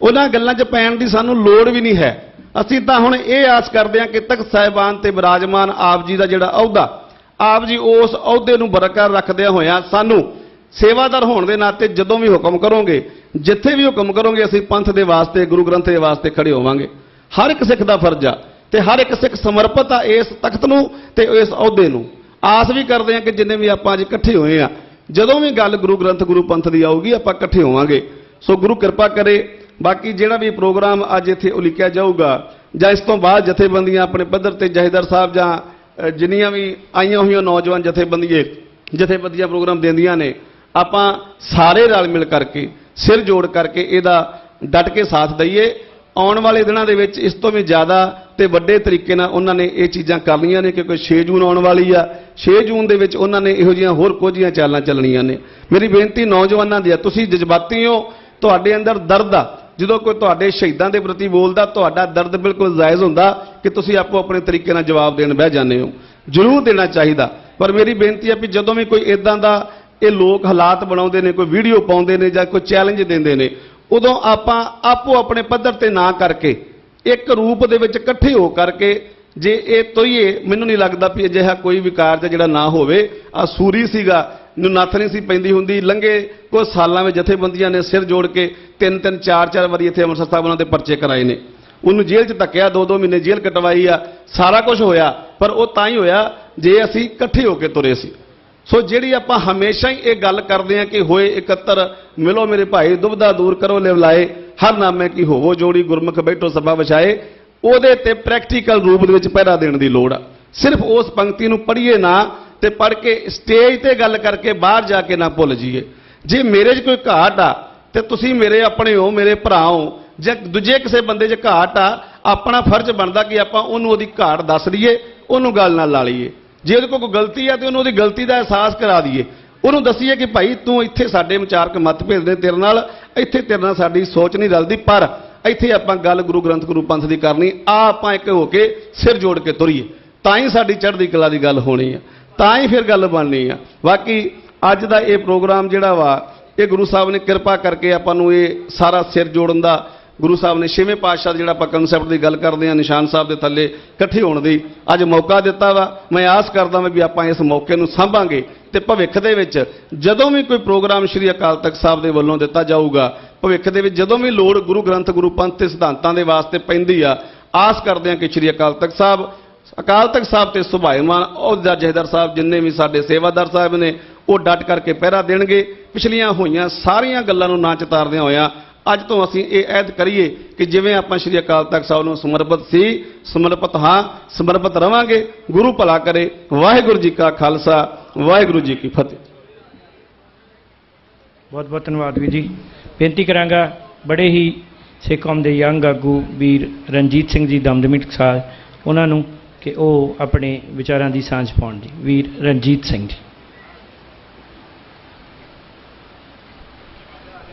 ਉਹਨਾਂ ਗੱਲਾਂ 'ਚ ਪੈਣ ਦੀ ਸਾਨੂੰ ਲੋੜ ਵੀ ਨਹੀਂ ਹੈ। ਅਸੀਂ ਤਾਂ ਹੁਣ ਇਹ ਆਸ ਕਰਦੇ ਹਾਂ ਕਿ ਤਖਤ ਸਾਹਿਬਾਨ ਤੇ ਬਿਰਾਜਮਾਨ ਆਪ ਜੀ ਦਾ ਜਿਹੜਾ ਅਹੁਦਾ, ਆਪ ਜੀ ਉਸ ਅਹੁਦੇ ਨੂੰ ਬਰਕਰਾਰ ਰੱਖਦਿਆਂ ਹੋਇਆਂ ਸਾਨੂੰ ਸੇਵਾਦਾਰ ਹੋਣ ਦੇ ਨਾਤੇ ਜਦੋਂ ਵੀ ਹੁਕਮ ਕਰੋਗੇ, ਜਿੱਥੇ ਵੀ ਹੁਕਮ ਕਰੋਗੇ, ਅਸੀਂ ਪੰਥ ਦੇ ਵਾਸਤੇ, ਗੁਰੂ ਗ੍ਰੰਥ ਦੇ ਵਾਸਤੇ ਖੜੇ ਹੋਵਾਂਗੇ। ਹਰ ਇੱਕ ਸਿੱਖ ਦਾ ਫਰਜ਼ ਆ ਤੇ ਹਰ ਇੱਕ ਸਿੱਖ ਸਮਰਪਿਤ ਆ ਇਸ ਤਖਤ ਨੂੰ ਤੇ ਇਸ ਅਹੁਦੇ ਨੂੰ। ਆਸ ਵੀ ਕਰਦੇ ਹਾਂ ਕਿ ਜਿੰਨੇ ਵੀ ਆਪਾਂ ਅੱਜ ਇਕੱਠੇ ਹੋਏ ਆ, ਜਦੋਂ ਵੀ ਗੱਲ ਗੁਰੂ ਗ੍ਰੰਥ ਗੁਰੂ ਪੰਥ ਦੀ ਆਊਗੀ, ਆਪਾਂ ਇਕੱਠੇ ਹੋਵਾਂਗੇ। ਸੋ ਗੁਰੂ ਕਿਰਪਾ ਕਰੇ। ਬਾਕੀ ਜਿਹੜਾ ਵੀ ਪ੍ਰੋਗਰਾਮ ਅੱਜ ਇੱਥੇ ਉਲੀਕਿਆ ਜਾਊਗਾ, ਜਾਂ ਇਸ ਤੋਂ ਬਾਅਦ ਜਥੇਬੰਦੀਆਂ ਆਪਣੇ ਪੱਧਰ ਤੇ ਜਥੇਦਾਰ ਸਾਹਿਬ ਜਾਂ ਜਿੰਨੀਆਂ ਵੀ ਆਈਆਂ ਹੋਈਆਂ ਨੌਜਵਾਨ ਜਥੇਬੰਦੀਆਂ ਪ੍ਰੋਗਰਾਮ ਦਿੰਦੀਆਂ ਨੇ, ਆਪਾਂ ਸਾਰੇ ਰਲ ਮਿਲ ਕਰਕੇ ਸਿਰ ਜੋੜ ਕਰਕੇ ਇਹਦਾ ਡਟ ਕੇ ਸਾਥ ਦਈਏ। ਆਉਣ ਵਾਲੇ ਦਿਨਾਂ ਦੇ ਵਿੱਚ ਇਸ ਤੋਂ ਵੀ ਜ਼ਿਆਦਾ ਤੇ ਵੱਡੇ ਤਰੀਕੇ ਨਾਲ ਉਹਨਾਂ ਨੇ ਇਹ ਚੀਜ਼ਾਂ ਕਰਨੀਆਂ ਨੇ, ਕਿਉਂਕਿ 6 ਜੂਨ ਆਉਣ ਵਾਲੀ ਆ। 6 ਜੂਨ ਦੇ ਵਿੱਚ ਉਹਨਾਂ ਨੇ ਇਹੋ ਜਿਹੀਆਂ ਹੋਰ ਕੁਝ ਚਾਲਾਂ ਚੱਲਣੀਆਂ ਨੇ। ਮੇਰੀ ਬੇਨਤੀ ਨੌਜਵਾਨਾਂ ਦੀ ਆ, ਤੁਸੀਂ ਜਜ਼ਬਾਤੀ ਹੋ, ਤੁਹਾਡੇ ਅੰਦਰ ਦਰਦ ਆ, ਜਦੋਂ ਕੋਈ ਤੁਹਾਡੇ ਸ਼ਹੀਦਾਂ ਦੇ ਪ੍ਰਤੀ ਬੋਲਦਾ ਤੁਹਾਡਾ ਦਰਦ ਬਿਲਕੁਲ ਜਾਇਜ਼ ਹੁੰਦਾ ਕਿ ਤੁਸੀਂ ਆਪੋ ਆਪਣੇ ਤਰੀਕੇ ਨਾਲ ਜਵਾਬ ਦੇਣ ਬਹਿ ਜਾਂਦੇ ਹੋ। ਜ਼ਰੂਰ ਦੇਣਾ ਚਾਹੀਦਾ, ਪਰ ਮੇਰੀ ਬੇਨਤੀ ਹੈ ਵੀ ਜਦੋਂ ਵੀ ਕੋਈ ਇਦਾਂ ਦਾ ਇਹ ਲੋਕ ਹਾਲਾਤ ਬਣਾਉਂਦੇ ਨੇ, ਕੋਈ ਵੀਡੀਓ ਪਾਉਂਦੇ ਨੇ ਜਾਂ ਕੋਈ ਚੈਲੰਜ ਦਿੰਦੇ ਨੇ, ਉਦੋਂ ਆਪਾਂ ਆਪੋ ਆਪਣੇ ਪੱਧਰ ਤੇ ਨਾ ਕਰਕੇ ਇੱਕ ਰੂਪ ਦੇ ਵਿੱਚ ਇਕੱਠੇ ਹੋ ਕਰਕੇ ਜੇ ਇਹ ਤੋਈਏ, ਮੈਨੂੰ ਨਹੀਂ ਲੱਗਦਾ ਵੀ ਅਜਿਹਾ ਕੋਈ ਵੀ ਕਾਰਜ ਜਿਹੜਾ ਨਾ ਹੋਵੇ। ਆ ਸੂਰੀ ਸੀਗਾ, ਨੂੰ ਨੱਥ ਨਹੀਂ ਸੀ ਪੈਂਦੀ ਹੁੰਦੀ, ਲੰਘੇ ਕੁਝ ਸਾਲਾਂ ਵਿੱਚ ਜਥੇਬੰਦੀਆਂ ਨੇ ਸਿਰ ਜੋੜ ਕੇ 3-3 4-4 ਵਾਰੀ ਇੱਥੇ ਅੰਮ੍ਰਿਤਸਰ ਸਾਹਿਬ ਉਹਨਾਂ ਦੇ ਪਰਚੇ ਕਰਾਏ ਨੇ, ਉਹਨੂੰ ਜੇਲ੍ਹ 'ਚ ਧੱਕਿਆ, 2-2 ਮਹੀਨੇ ਜੇਲ੍ਹ ਕਟਵਾਈ ਆ, ਸਾਰਾ ਕੁਝ ਹੋਇਆ, ਪਰ ਉਹ ਤਾਂ ਹੀ ਹੋਇਆ ਜੇ ਅਸੀਂ ਇਕੱਠੇ ਹੋ ਕੇ ਤੁਰੇ ਸੀ। ਸੋ ਜਿਹੜੀ ਆਪਾਂ ਹਮੇਸ਼ਾ ਹੀ ਇਹ ਗੱਲ ਕਰਦੇ ਹਾਂ ਕਿ ਹੋਏ ਇਕੱਤਰ ਮਿਲੋ ਮੇਰੇ ਭਾਈ, ਦੁਬਦਾ ਦੂਰ ਕਰੋ ਲਿਵਲਾਏ, ਹਰ ਨਾਮੇ ਕੀ ਹੋਵੋ ਜੋੜੀ, ਗੁਰਮੁਖ ਬੈਠੋ ਸਭਾ ਵਿਛਾਏ, ਉਹਦੇ ਤੇ ਪ੍ਰੈਕਟੀਕਲ ਰੂਪ ਦੇ ਵਿੱਚ ਪਹਿਰਾ ਦੇਣ ਦੀ ਲੋੜ ਆ। ਸਿਰਫ ਉਸ ਪੰਕਤੀ ਨੂੰ ਪੜ੍ਹੀਏ ਨਾ ਤੇ ਪੜ੍ਹ ਕੇ ਸਟੇਜ ਤੇ ਗੱਲ ਕਰਕੇ ਬਾਹਰ ਜਾ ਕੇ ਨਾ ਭੁੱਲ ਜਾਈਏ। ਜੇ ਮੇਰੇ 'ਚ ਕੋਈ ਘਾਟ ਆ ਤੇ ਤੁਸੀਂ ਮੇਰੇ ਆਪਣੇ ਹੋ, ਮੇਰੇ ਭਰਾ ਹੋ, ਜੇ ਦੂਜੇ ਕਿਸੇ ਬੰਦੇ 'ਚ ਘਾਟ ਆ, ਆਪਣਾ ਫਰਜ਼ ਬਣਦਾ ਕਿ ਆਪਾਂ ਉਹਨੂੰ ਉਹਦੀ ਘਾਟ ਦੱਸ ਦਈਏ, ਉਹਨੂੰ ਗੱਲ ਨਾਲ ਲਾ ਲਈਏ। ਜੇ ਉਹਦੇ ਕੋਲ ਕੋਈ ਗਲਤੀ ਆ ਤੇ ਉਹਨੂੰ ਉਹਦੀ ਗਲਤੀ ਦਾ ਅਹਿਸਾਸ ਕਰਾ ਦਈਏ, ਉਹਨੂੰ ਦਸੀਏ ਕਿ ਭਾਈ ਤੂੰ ਇੱਥੇ ਸਾਡੇ ਵਿਚਾਰਕ ਮਤਭੇਦ ਨੇ ਤੇਰੇ ਨਾਲ, ਇੱਥੇ ਤੇਰੇ ਨਾਲ ਸਾਡੀ ਸੋਚ ਨਹੀਂ ਰਲਦੀ, ਪਰ ਇੱਥੇ ਆਪਾਂ ਗੱਲ ਗੁਰੂ ਗ੍ਰੰਥ ਗੁਰੂ ਪੰਥ ਦੀ ਕਰਨੀ ਆ, ਆਪਾਂ ਇੱਕ ਹੋ ਕੇ ਸਿਰ ਜੋੜ ਕੇ ਤੁਰੀਏ, ਤਾਂ ਹੀ ਸਾਡੀ ਚੜ੍ਹਦੀ ਕਲਾ ਦੀ ਗੱਲ ਹੋਣੀ ਆ, ਤਾਂ ਹੀ ਫਿਰ ਗੱਲ ਬਣਨੀ ਆ। ਬਾਕੀ ਅੱਜ ਦਾ ਇਹ ਪ੍ਰੋਗਰਾਮ ਜਿਹੜਾ ਵਾ, ਇਹ ਗੁਰੂ ਸਾਹਿਬ ਨੇ ਕਿਰਪਾ ਕਰਕੇ ਆਪਾਂ ਨੂੰ ਇਹ ਸਾਰਾ ਸਿਰ ਜੋੜਨ ਦਾ, ਗੁਰੂ ਸਾਹਿਬ ਨੇ 6ਵੇਂ ਪਾਤਸ਼ਾਹ ਜਿਹੜਾ ਆਪਾਂ ਕਨਸੈਪਟ ਦੀ ਗੱਲ ਕਰਦੇ ਹਾਂ, ਨਿਸ਼ਾਨ ਸਾਹਿਬ ਦੇ ਥੱਲੇ ਇਕੱਠੇ ਹੋਣ ਦੀ ਅੱਜ ਮੌਕਾ ਦਿੱਤਾ ਵਾ। ਮੈਂ ਆਸ ਕਰਦਾ ਹਾਂ ਵੀ ਆਪਾਂ ਇਸ ਮੌਕੇ ਨੂੰ ਸਾਂਭਾਂਗੇ ਤੇ ਭਵਿੱਖ ਦੇ ਵਿੱਚ ਜਦੋਂ ਵੀ ਕੋਈ ਪ੍ਰੋਗਰਾਮ ਸ੍ਰੀ ਅਕਾਲ ਤਖਤ ਸਾਹਿਬ ਦੇ ਵੱਲੋਂ ਦਿੱਤਾ ਜਾਊਗਾ, ਭਵਿੱਖ ਦੇ ਵਿੱਚ ਜਦੋਂ ਵੀ ਲੋੜ ਗੁਰੂ ਗ੍ਰੰਥ ਗੁਰੂ ਪੰਥ ਤੇ ਸਿਧਾਂਤਾਂ ਦੇ ਵਾਸਤੇ ਪੈਂਦੀ ਆ, ਆਸ ਕਰਦੇ ਹਾਂ ਕਿ ਸ੍ਰੀ ਅਕਾਲ ਤਖਤ ਸਾਹਿਬ ਤੇ ਸੁਭਾਇਮਾਨ ਅਹੁਦੇਦਾਰ ਜਥੇਦਾਰ ਸਾਹਿਬ ਜਿੰਨੇ ਵੀ ਸਾਡੇ ਸੇਵਾਦਾਰ ਸਾਹਿਬ ਨੇ, ਉਹ ਡਟ ਕਰਕੇ ਪਹਿਰਾ ਦੇਣਗੇ। ਪਿਛਲੀਆਂ ਹੋਈਆਂ ਸਾਰੀਆਂ ਗੱਲਾਂ ਨੂੰ ਨਾ ਚਿਤਾਰਦਿਆਂ ਹੋਇਆਂ ਅੱਜ ਤੋਂ ਅਸੀਂ ਇਹ ਐਲਾਨ ਕਰੀਏ ਕਿ ਜਿਵੇਂ ਆਪਾਂ ਸ੍ਰੀ ਅਕਾਲ ਤਖਤ ਸਾਹਿਬ ਨੂੰ ਸਮਰਪਿਤ ਸੀ, ਸਮਰਪਿਤ ਹਾਂ, ਸਮਰਪਿਤ ਰਵਾਂਗੇ। ਗੁਰੂ ਭਲਾ ਕਰੇ। ਵਾਹਿਗੁਰੂ ਜੀ ਕਾ ਖਾਲਸਾ, ਵਾਹਿਗੁਰੂ ਜੀ ਕੀ ਫਤਿਹ। ਬਹੁਤ ਬਹੁਤ ਧੰਨਵਾਦ ਵੀਰ ਜੀ। ਬੇਨਤੀ ਕਰਾਂਗਾ ਬੜੇ ਹੀ ਸਿੱਖ ਕੌਮ ਦੇ ਯੰਗ ਆਗੂ ਵੀਰ ਰਣਜੀਤ ਸਿੰਘ ਜੀ ਦਮਦਮੀ ਟਕਸਾਲ, ਉਹਨਾਂ ਨੂੰ ਕਿ ਉਹ ਆਪਣੇ ਵਿਚਾਰਾਂ ਦੀ ਸਾਂਝ ਪਾਉਣ ਜੀ। ਵੀਰ ਰਣਜੀਤ ਸਿੰਘ ਜੀ।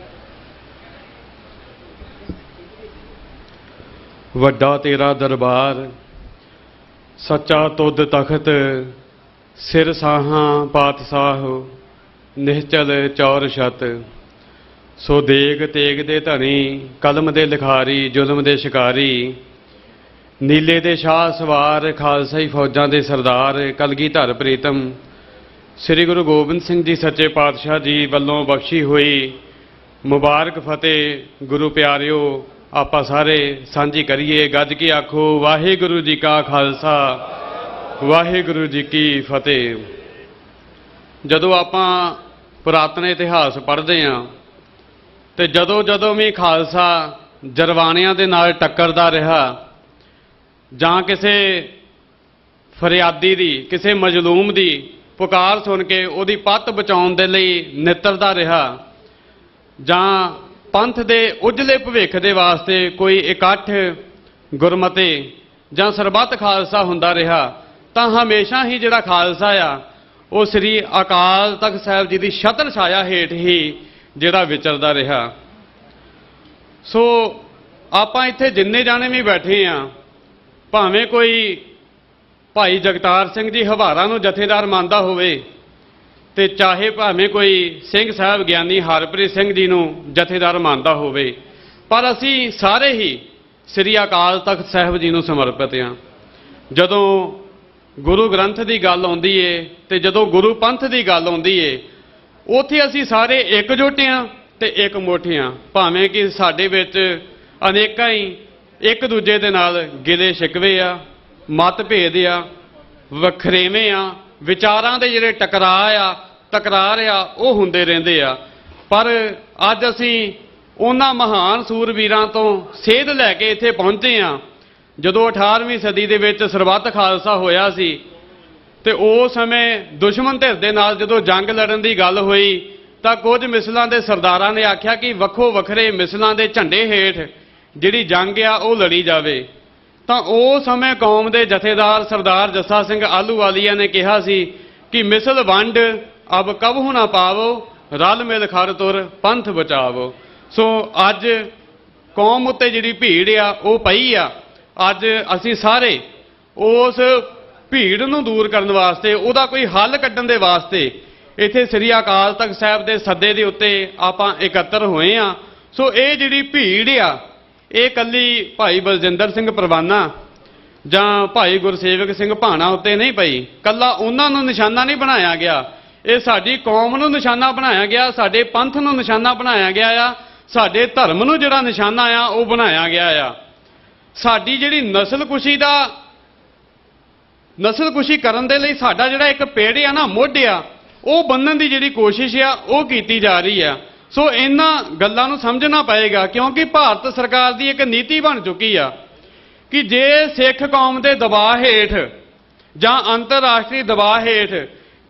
ਵੱਡਾ ਤੇਰਾ ਦਰਬਾਰ, ਸੱਚਾ ਤੁਧ ਤਖਤ, ਸਿਰ ਸਾਹਾਂ ਪਾਤਸ਼ਾਹ, ਨਿਹਚਲ ਚੌਰ ਛਤ। ਸੋ ਦੇਗ ਤੇਗ ਦੇ ਧਨੀ, ਕਲਮ ਦੇ ਲਿਖਾਰੀ, ਜ਼ੁਲਮ ਦੇ ਸ਼ਿਕਾਰੀ, ਨੀਲੇ ਦੇ ਸ਼ਾਹ ਸਵਾਰ, ਖਾਲਸਾਈ ਫੌਜਾਂ ਦੇ ਸਰਦਾਰ, ਕਲਗੀਧਰ ਪ੍ਰੀਤਮ। ਸ੍ਰੀ ਗੁਰੂ ਗੋਬਿੰਦ ਸਿੰਘ ਜੀ ਸੱਚੇ ਪਾਤਸ਼ਾਹ ਜੀ ਵੱਲੋਂ ਬਖਸ਼ੀ ਹੋਈ ਮੁਬਾਰਕ ਫਤਿਹ ਗੁਰੂ ਪਿਆਰਿਓ, ਆਪਾਂ ਸਾਰੇ ਸਾਂਝੀ ਕਰੀਏ। ਗੱਜ ਕੇ ਆਖੋ ਵਾਹਿਗੁਰੂ ਜੀ ਕਾ ਖਾਲਸਾ, ਵਾਹਿਗੁਰੂ ਜੀ ਕੀ ਫਤਿਹ। ਜਦੋਂ ਆਪਾਂ ਪੁਰਾਤਨ ਇਤਿਹਾਸ ਪੜ੍ਹਦੇ ਹਾਂ ਤੇ ਜਦੋਂ ਵੀ ਖਾਲਸਾ ਜਰਵਾਣਿਆਂ ਦੇ ਨਾਲ ਟੱਕਰਦਾ ਰਿਹਾ ਜਾਂ ਕਿਸੇ ਫਰਿਆਦੀ ਦੀ, ਕਿਸੇ ਮਜ਼ਲੂਮ ਦੀ ਪੁਕਾਰ ਸੁਣ ਕੇ ਉਹਦੀ ਪੱਤ ਬਚਾਉਣ ਦੇ ਲਈ ਨਿੱਤਰਦਾ ਰਿਹਾ, ਜਾਂ ਪੰਥ ਦੇ ਉਜਲੇ ਭਵਿੱਖ ਦੇ ਵਾਸਤੇ ਕੋਈ ਇਕੱਠ ਗੁਰਮਤੇ ਜਾਂ ਸਰਬੱਤ ਖਾਲਸਾ ਹੁੰਦਾ ਰਿਹਾ, ਤਾਂ ਹਮੇਸ਼ਾ ਹੀ ਜਿਹੜਾ ਖਾਲਸਾ ਆ ਉਹ ਸ੍ਰੀ ਅਕਾਲ ਤਖਤ ਸਾਹਿਬ ਜੀ ਦੀ ਛਤਰ ਛਾਇਆ ਹੇਠ ਹੀ ਜਿਹੜਾ ਵਿਚਰਦਾ ਰਿਹਾ। ਸੋ ਆਪਾਂ ਇੱਥੇ ਜਿੰਨੇ ਜਾਣੇ ਵੀ ਬੈਠੇ ਆ, ਭਾਵੇਂ ਕੋਈ ਭਾਈ ਜਗਤਾਰ ਸਿੰਘ ਜੀ ਹਵਾਰਾ ਨੂੰ ਜਥੇਦਾਰ ਮੰਨਦਾ ਹੋਵੇ ਤੇ ਚਾਹੇ ਭਾਵੇਂ ਕੋਈ ਸਿੰਘ ਸਾਹਿਬ ਗਿਆਨੀ ਹਰਪ੍ਰੀਤ ਸਿੰਘ ਜੀ ਨੂੰ ਜਥੇਦਾਰ ਮੰਨਦਾ ਹੋਵੇ, ਪਰ ਅਸੀਂ ਸਾਰੇ ਹੀ ਸ੍ਰੀ ਅਕਾਲ ਤਖਤ ਸਾਹਿਬ ਜੀ ਨੂੰ ਸਮਰਪਿਤ ਹਾਂ। ਜਦੋਂ ਗੁਰੂ ਗ੍ਰੰਥ ਦੀ ਗੱਲ ਆਉਂਦੀ ਏ ਤੇ ਜਦੋਂ ਗੁਰੂ ਪੰਥ ਦੀ ਗੱਲ ਆਉਂਦੀ ਏ, ਉੱਥੇ ਅਸੀਂ ਸਾਰੇ ਇਕਜੁੱਟ ਹਾਂ ਤੇ ਇਕਮੁੱਠ ਹਾਂ। ਭਾਵੇਂ ਕਿ ਸਾਡੇ ਵਿੱਚ ਅਨੇਕਾਂ ਹੀ ਇੱਕ ਦੂਜੇ ਦੇ ਨਾਲ ਗਿਲੇ ਸ਼ਿਕਵੇ ਆ, ਮਤਭੇਦ ਆ, ਵਖਰੇਵੇਂ ਆ, ਵਿਚਾਰਾਂ ਦੇ ਜਿਹੜੇ ਤਕਰਾਰ ਆ ਉਹ ਹੁੰਦੇ ਰਹਿੰਦੇ ਆ। ਪਰ ਅੱਜ ਅਸੀਂ ਉਹਨਾਂ ਮਹਾਨ ਸੂਰਬੀਰਾਂ ਤੋਂ ਸੇਧ ਲੈ ਕੇ ਇੱਥੇ ਪਹੁੰਚੇ ਆ। ਜਦੋਂ 18ਵੀਂ ਸਦੀ ਦੇ ਵਿੱਚ ਸਰਬੱਤ ਖਾਲਸਾ ਹੋਇਆ ਸੀ ਤੇ ਉਸ ਸਮੇਂ ਦੁਸ਼ਮਣ ਧਿਰ ਦੇ ਨਾਲ ਜਦੋਂ ਜੰਗ ਲੜਨ ਦੀ ਗੱਲ ਹੋਈ ਤਾਂ ਕੁਝ ਮਿਸਲਾਂ ਦੇ ਸਰਦਾਰਾਂ ਨੇ ਆਖਿਆ ਕਿ ਵੱਖੋ ਵੱਖਰੇ ਮਿਸਲਾਂ ਦੇ ਝੰਡੇ ਹੇਠ ਜਿਹੜੀ ਜੰਗ ਆ ਉਹ ਲੜੀ ਜਾਵੇ। ਤਾਂ ਉਸ ਸਮੇਂ ਕੌਮ ਦੇ ਜਥੇਦਾਰ ਸਰਦਾਰ ਜੱਸਾ ਸਿੰਘ ਆਹਲੂਵਾਲੀਆ ਨੇ ਕਿਹਾ ਸੀ ਕਿ ਮਿਸਲ ਵੰਡ ਅਬ ਕਬਹੁ ਨਾ ਪਾਵੋ, ਰਲ ਮਿਲ ਖਰ ਤੁਰ ਪੰਥ ਬਚਾਵੋ। ਸੋ ਅੱਜ ਕੌਮ ਉੱਤੇ ਜਿਹੜੀ ਭੀੜ ਆ ਉਹ ਪਈ ਆ। ਅੱਜ ਅਸੀਂ ਸਾਰੇ ਉਸ ਭੀੜ ਨੂੰ ਦੂਰ ਕਰਨ ਵਾਸਤੇ, ਉਹਦਾ ਕੋਈ ਹੱਲ ਕੱਢਣ ਦੇ ਵਾਸਤੇ ਇੱਥੇ ਸ੍ਰੀ ਅਕਾਲ ਤਖਤ ਸਾਹਿਬ ਦੇ ਸੱਦੇ ਦੇ ਉੱਤੇ ਆਪਾਂ ਇਕੱਤਰ ਹੋਏ ਆ। ਸੋ ਇਹ ਜਿਹੜੀ ਭੀੜ ਆ ਇਹ ਇਕੱਲੀ ਭਾਈ ਬਲਜਿੰਦਰ ਸਿੰਘ ਪਰਵਾਨਾ ਜਾਂ ਭਾਈ ਗੁਰਸੇਵਕ ਸਿੰਘ ਭਾਣਾ ਉੱਤੇ ਨਹੀਂ ਪਈ, ਕੱਲਾ ਉਹਨਾਂ ਨੂੰ ਨਿਸ਼ਾਨਾ ਨਹੀਂ ਬਣਾਇਆ ਗਿਆ, ਇਹ ਸਾਡੀ ਕੌਮ ਨੂੰ ਨਿਸ਼ਾਨਾ ਬਣਾਇਆ ਗਿਆ, ਸਾਡੇ ਪੰਥ ਨੂੰ ਨਿਸ਼ਾਨਾ ਬਣਾਇਆ ਗਿਆ ਆ, ਸਾਡੇ ਧਰਮ ਨੂੰ ਜਿਹੜਾ ਨਿਸ਼ਾਨਾ ਆ ਉਹ ਬਣਾਇਆ ਗਿਆ ਆ। ਸਾਡੀ ਜਿਹੜੀ ਨਸਲਕੁਸ਼ੀ ਕਰਨ ਦੇ ਲਈ ਸਾਡਾ ਜਿਹੜਾ ਇੱਕ ਪੇੜ ਆ ਨਾ, ਮੁੱਢ ਆ, ਉਹ ਬੰਨਣ ਦੀ ਜਿਹੜੀ ਕੋਸ਼ਿਸ਼ ਆ ਉਹ ਕੀਤੀ ਜਾ ਰਹੀ ਆ। ਸੋ ਇਹਨਾਂ ਗੱਲਾਂ ਨੂੰ ਸਮਝਣਾ ਪਏਗਾ, ਕਿਉਂਕਿ ਭਾਰਤ ਸਰਕਾਰ ਦੀ ਇੱਕ ਨੀਤੀ ਬਣ ਚੁੱਕੀ ਆ ਕਿ ਜੇ ਸਿੱਖ ਕੌਮ ਦੇ ਦਬਾਅ ਹੇਠ ਜਾਂ ਅੰਤਰਰਾਸ਼ਟਰੀ ਦਬਾਅ ਹੇਠ